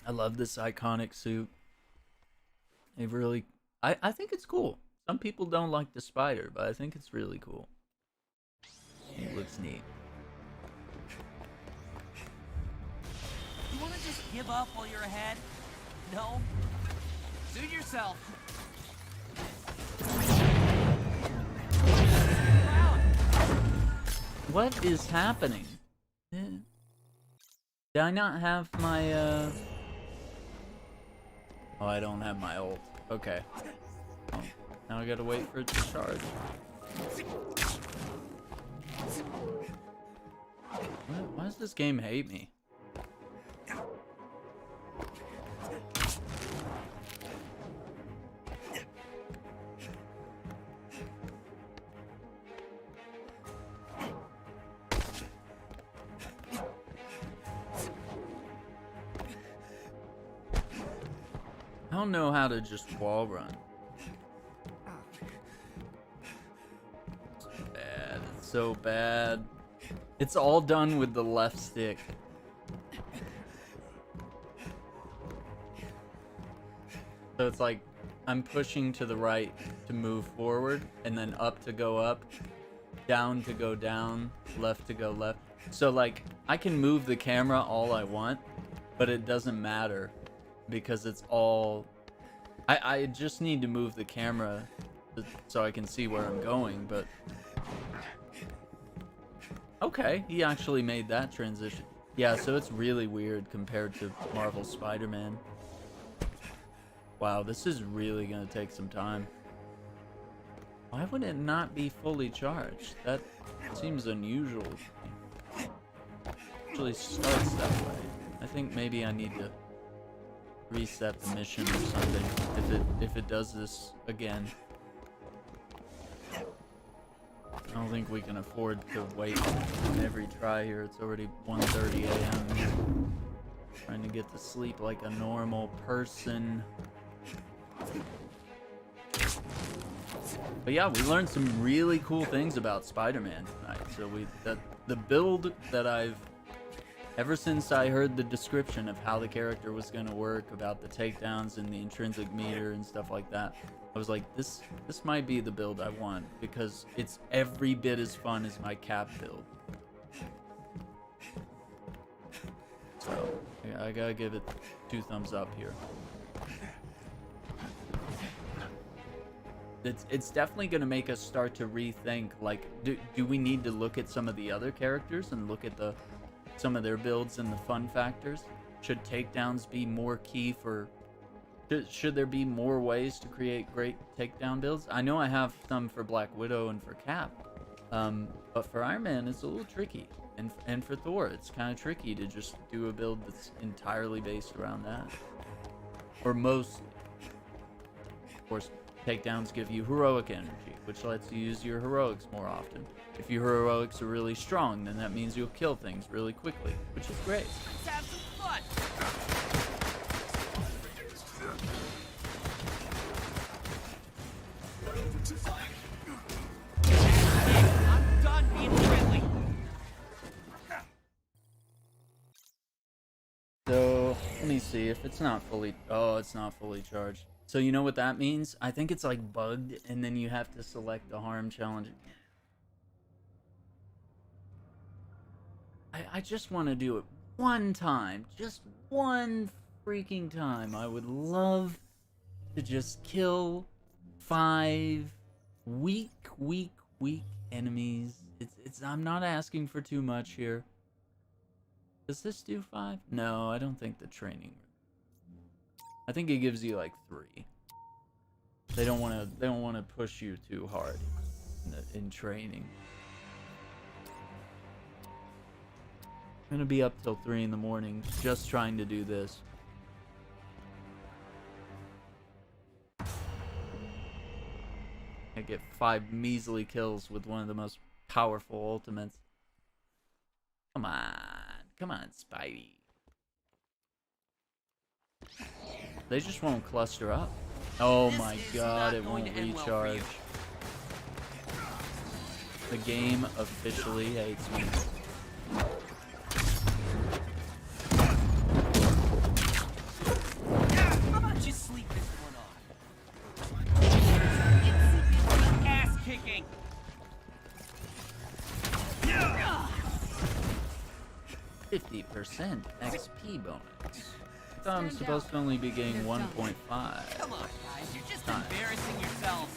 Speaker 1: I love this iconic suit. It really... I think it's cool. Some people don't like the spider, but I think it's really cool. It looks neat.
Speaker 2: You want to just give up while you're ahead? No? Suit yourself.
Speaker 1: What is happening? Did I not have my, Oh, I don't have my ult. Okay. Oh, now I gotta wait for it to charge. Why does this game hate me? I don't know how to just wall run. It's bad. It's so bad. It's all done with the left stick. So it's like I'm pushing to the right to move forward, and then up to go up, down to go down, left to go left. So like I can move the camera all I want, but it doesn't matter because it's all... I just need to move the camera so I can see where I'm going, but... Okay, he actually made that transition. Yeah, so it's really weird compared to Marvel Spider-Man. Wow, this is really gonna take some time. Why would it not be fully charged? That seems unusual. It actually starts that way. I think maybe I need to reset the mission or something if it does this again. I don't think we can afford to wait on every try here. It's already 1:30 a.m. Trying to get to sleep like a normal person. But yeah, we learned some really cool things about Spider-Man tonight. So the build that I've ever since I heard the description of how the character was going to work, about the takedowns and the intrinsic meter and stuff like that, I was like, this might be the build I want, because it's every bit as fun as my Cap build. So, yeah, I gotta give it 2 thumbs up here. It's definitely going to make us start to rethink, like, do we need to look at some of the other characters and look at some of their builds and the fun factors? Should takedowns be more key for... Should there be more ways to create great takedown builds? I know I have some for Black Widow and for Cap, but for Iron Man it's a little tricky, and for Thor it's kind of tricky to just do a build that's entirely based around that. Or most, of course, takedowns give you heroic energy, which lets you use your heroics more often. If your heroics are really strong, then that means you'll kill things really quickly, which is great.
Speaker 2: Let's have some fun. I'm done being friendly.
Speaker 1: So let me see if it's not fully... Oh, it's not fully charged. So you know what that means? I think it's like bugged, and then you have to select the harm challenge. I just want to do it one time. Just one freaking time. I would love to just kill 5 weak enemies. I'm not asking for too much here. Does this do 5? No, I don't think the training... I think it gives you like 3. They don't want to push you too hard in training. I'm gonna be up till 3 in the morning just trying to do this. I get 5 measly kills with one of the most powerful ultimates. Come on, Spidey. They just won't cluster up. Oh my god, it won't recharge. The game officially hates me.
Speaker 2: How about you sleep this one off? Ass kicking.
Speaker 1: 50% XP bonus. I thought I'm supposed to only be getting 1.5.
Speaker 2: Come on, guys, you're just embarrassing yourselves.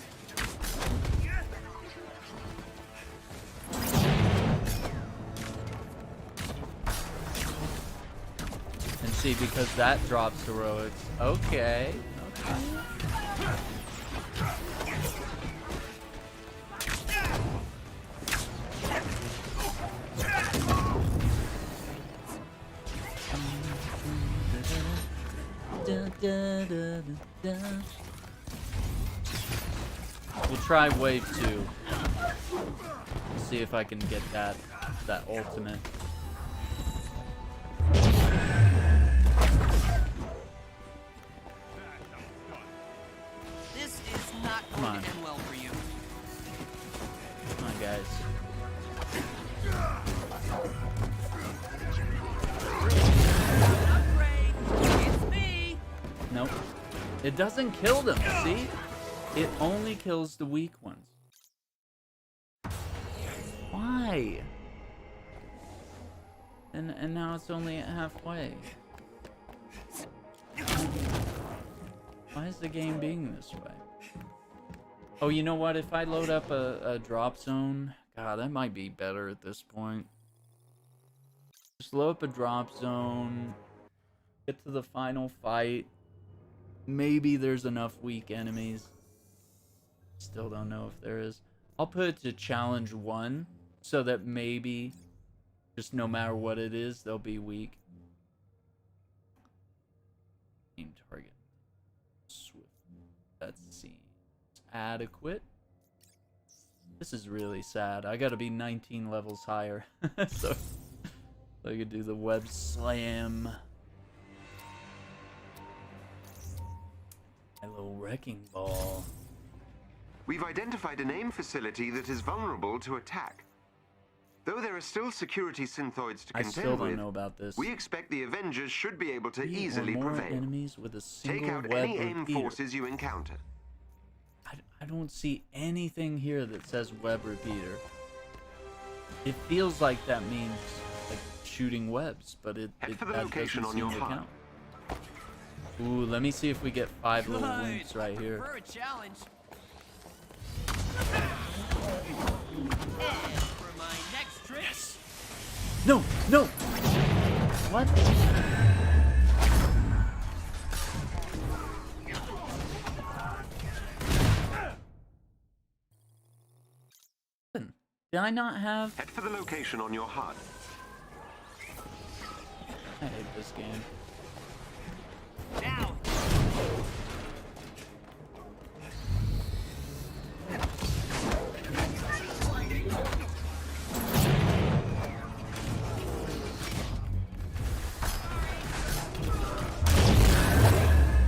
Speaker 1: And see, because that drops heroics. Okay. We'll try wave 2. See if I can get that ultimate.
Speaker 2: This is not
Speaker 1: Come
Speaker 2: going
Speaker 1: on.
Speaker 2: to end well for you.
Speaker 1: Come on, guys.
Speaker 2: Upgrade! It's me!
Speaker 1: Nope. It doesn't kill them, see? It only kills the weak ones. Why? And now it's only at halfway. Why is the game being this way? Oh, you know what? If I load up a drop zone, God, that might be better at this point. Just load up a drop zone, get to the final fight. Maybe there's enough weak enemies. Still don't know if there is. I'll put it to challenge 1 so that maybe just no matter what it is, they'll be weak. Aim target. Swift. That seems adequate. This is really sad. I gotta be 19 levels higher. so I could do the web slam. My little wrecking ball.
Speaker 5: We've identified an AIM facility that is vulnerable to attack. Though there are still security synthoids to
Speaker 1: I
Speaker 5: contend
Speaker 1: still don't
Speaker 5: with,
Speaker 1: know about this.
Speaker 5: we expect the Avengers should be able to
Speaker 1: 3
Speaker 5: easily
Speaker 1: or more
Speaker 5: prevail.
Speaker 1: enemies with a single
Speaker 5: Take out
Speaker 1: web
Speaker 5: any AIM
Speaker 1: repeater.
Speaker 5: forces you encounter.
Speaker 1: I don't see anything here that says web repeater. It feels like that means like shooting webs, but
Speaker 5: Head for the
Speaker 1: that
Speaker 5: location
Speaker 1: doesn't
Speaker 5: on
Speaker 1: seem
Speaker 5: your
Speaker 1: to
Speaker 5: HUD.
Speaker 1: count. Ooh, let me see if we get 5 little
Speaker 2: Good.
Speaker 1: winks right here.
Speaker 2: For a challenge. And for my next trick.
Speaker 1: Yes. No, no. What? Did I not have?
Speaker 5: Head for the location on your HUD.
Speaker 1: I hate this game.
Speaker 2: Now.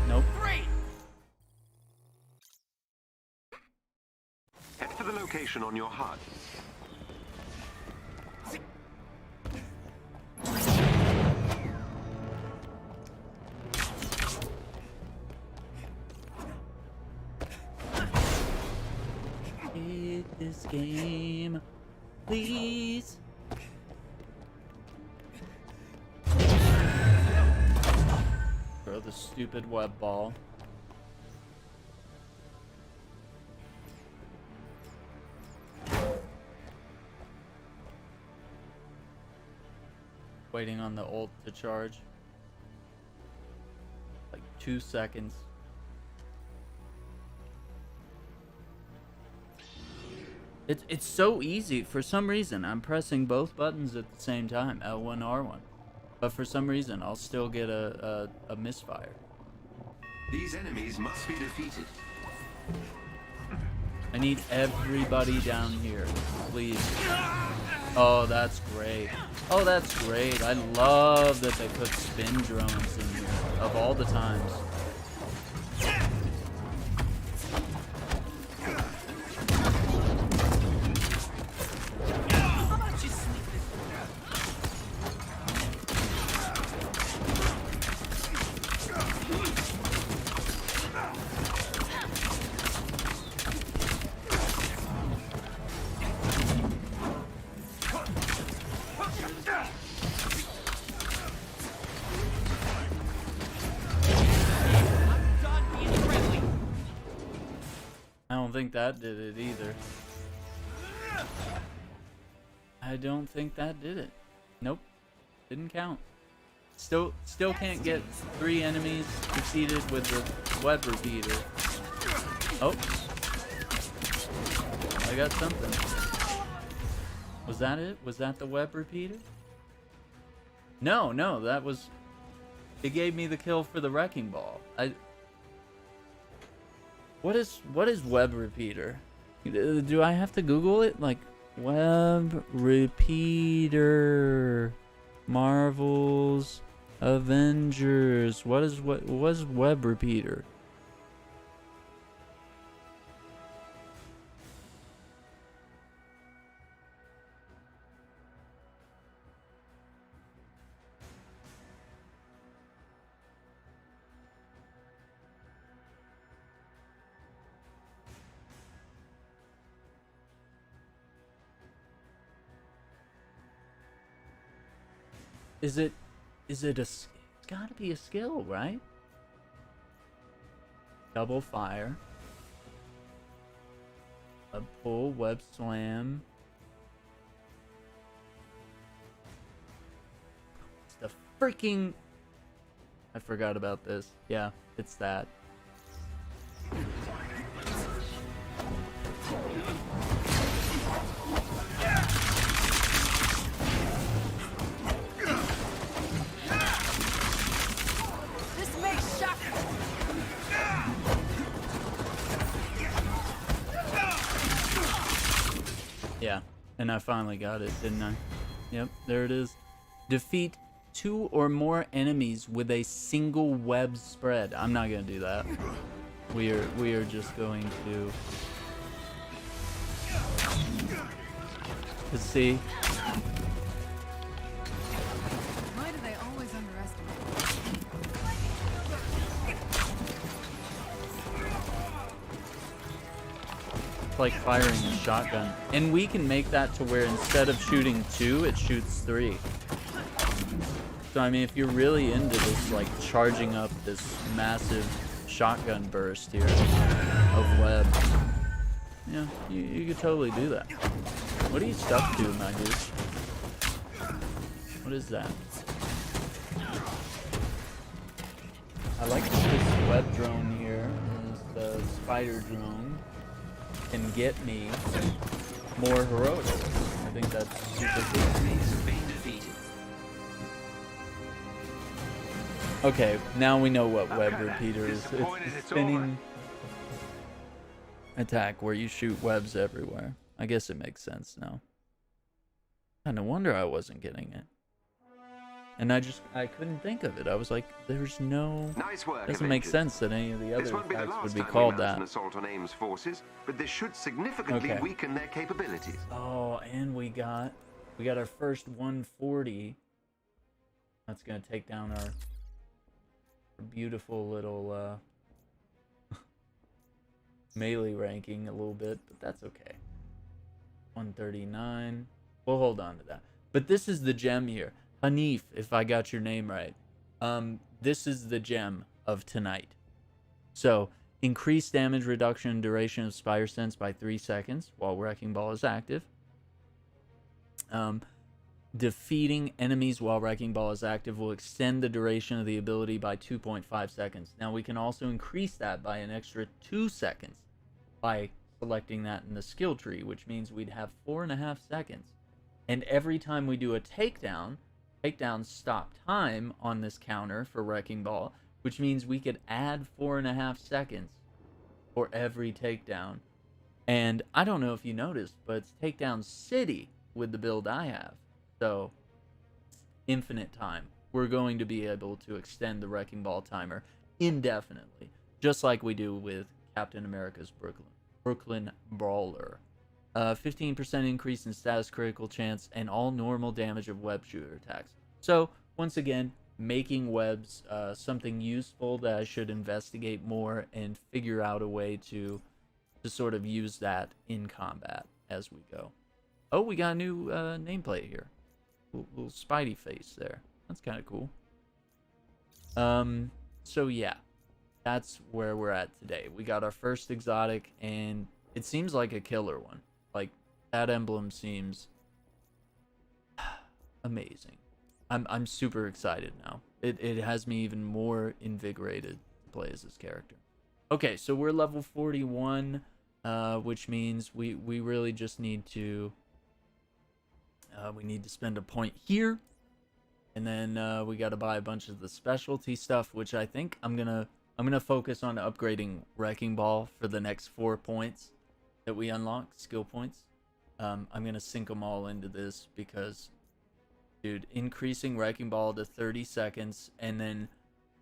Speaker 1: Nope.
Speaker 2: Great.
Speaker 5: Head for the location on your HUD.
Speaker 1: Hate this game, please. Throw the stupid web ball. Waiting on the ult to charge. Like 2 seconds. It's so easy. For some reason, I'm pressing both buttons at the same time, L1, R1. But for some reason, I'll still get a misfire.
Speaker 5: These enemies must be defeated.
Speaker 1: I need everybody down here, please. Oh, that's great. Oh, that's great. I love that they put spin drones in here, of all the times.
Speaker 2: How about you sneak this? I'm done being friendly.
Speaker 1: I don't think that did it either. I don't think that did it. Nope. Didn't count. Still can't get 3 enemies defeated with the web repeater. Oh. I got something. Was that it? Was that the web repeater? No, that was... It gave me the kill for the wrecking ball. What is web repeater? Do I have to Google it? Like web repeater, Marvel's Avengers. What is web repeater? Is it it's gotta be a skill, right? Double fire. A pull, web slam. It's the freaking... I forgot about this. Yeah, it's that. Yeah, and I finally got it, didn't I? Yep, there it is. Defeat 2 or more enemies with a single web spread. I'm not gonna do that. We are just going to see.
Speaker 4: Why do they always underestimate?
Speaker 1: Like firing a shotgun, and we can make that to where instead of shooting 2, it shoots 3. So I mean, if you're really into this, like charging up this massive shotgun burst here of web, yeah, you could totally do that. What are you stuck to, my dude? What is that? I like this web drone here. This the spider drone can get me more heroic. I think that's super cool. Okay, now we know what web repeater is. It's a spinning attack where you shoot webs everywhere. I guess it makes sense now. No wonder I wasn't getting it. And I couldn't think of it. I was like, there's no...
Speaker 5: Nice work,
Speaker 1: doesn't make
Speaker 5: Avengers.
Speaker 1: sense that any of the other attacks would be
Speaker 5: time
Speaker 1: called
Speaker 5: we mount
Speaker 1: that.
Speaker 5: an assault on AIM's forces, but this should significantly
Speaker 1: Okay.
Speaker 5: weaken their capabilities.
Speaker 1: Oh, and we got our first 140. That's gonna take down our beautiful little melee ranking a little bit, but that's okay. 139. We'll hold on to that. But this is the gem here. Hanif, if I got your name right. This is the gem of tonight. So, increased damage reduction and duration of Spire Sense by 3 seconds while Wrecking Ball is active. Defeating enemies while Wrecking Ball is active will extend the duration of the ability by 2.5 seconds. Now, we can also increase that by an extra 2 seconds by selecting that in the skill tree, which means we'd have 4.5 seconds. And every time we do a takedowns stop time on this counter for Wrecking Ball, which means we could add 4.5 seconds for every takedown. And I don't know if you noticed, but it's Takedown City with the build I have. So, infinite time. We're going to be able to extend the Wrecking Ball timer indefinitely, just like we do with Captain America's Brooklyn Brawler. 15% increase in status critical chance and all normal damage of web shooter attacks. So, once again, making webs something useful that I should investigate more and figure out a way to sort of use that in combat as we go. Oh, we got a new nameplate here. Little Spidey face there. That's kind of cool. So yeah, that's where we're at today. We got our first exotic, and it seems like a killer one. Like, that emblem seems amazing. I'm super excited now. It has me even more invigorated to play as this character. Okay, so we're level 41, which means we really just need to we need to spend a point here And then we got to buy a bunch of the specialty stuff, which I think I'm gonna focus on upgrading Wrecking Ball for the next 4 points that we unlock, skill points. I'm gonna sink them all into this because, dude, increasing Wrecking Ball to 30 seconds and then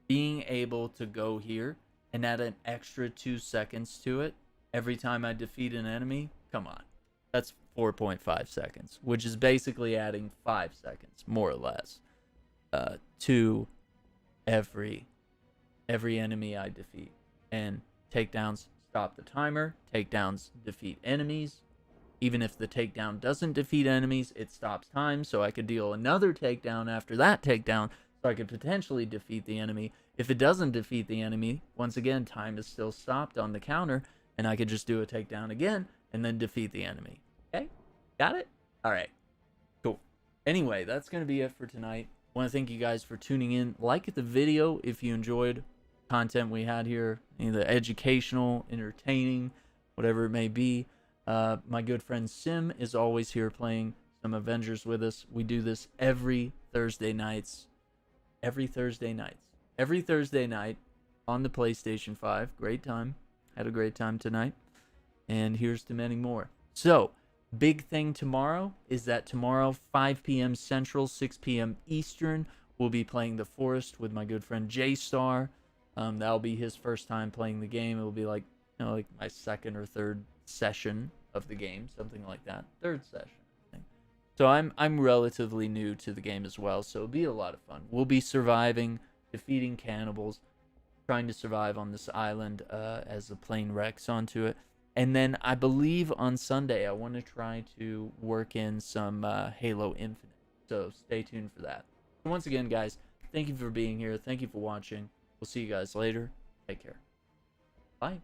Speaker 1: being able to go here and add an extra 2 seconds to it every time I defeat an enemy. Come on, that's 4.5 seconds, which is basically adding 5 seconds, more or less, to every enemy I defeat. And takedowns stop the timer. Takedowns defeat enemies. Even if the takedown doesn't defeat enemies, it stops time, so I could deal another takedown after that takedown, so I could potentially defeat the enemy. If it doesn't defeat the enemy, once again, time is still stopped on the counter, and I could just do a takedown again, and then defeat the enemy. Okay? Got it? Alright. Cool. Anyway, that's going to be it for tonight. I want to thank you guys for tuning in. Like the video if you enjoyed content we had here, either educational, entertaining, whatever it may be. My good friend Sim is always here playing some Avengers with us. We do this every Thursday night on the PlayStation 5. Great time. Had a great time tonight. And here's to many more. So, big thing tomorrow is that tomorrow, 5 p.m. Central, 6 p.m. Eastern, we'll be playing The Forest with my good friend J-Star. That'll be his first time playing the game. It'll be like, like my second or third session of the game, something like that. Third session, I think. So I'm relatively new to the game as well, so it'll be a lot of fun. We'll be surviving, defeating cannibals, trying to survive on this island as the plane wrecks onto it. And then I believe on Sunday I want to try to work in some Halo Infinite. So stay tuned for that. So once again, guys, thank you for being here. Thank you for watching. We'll see you guys later. Take care. Bye.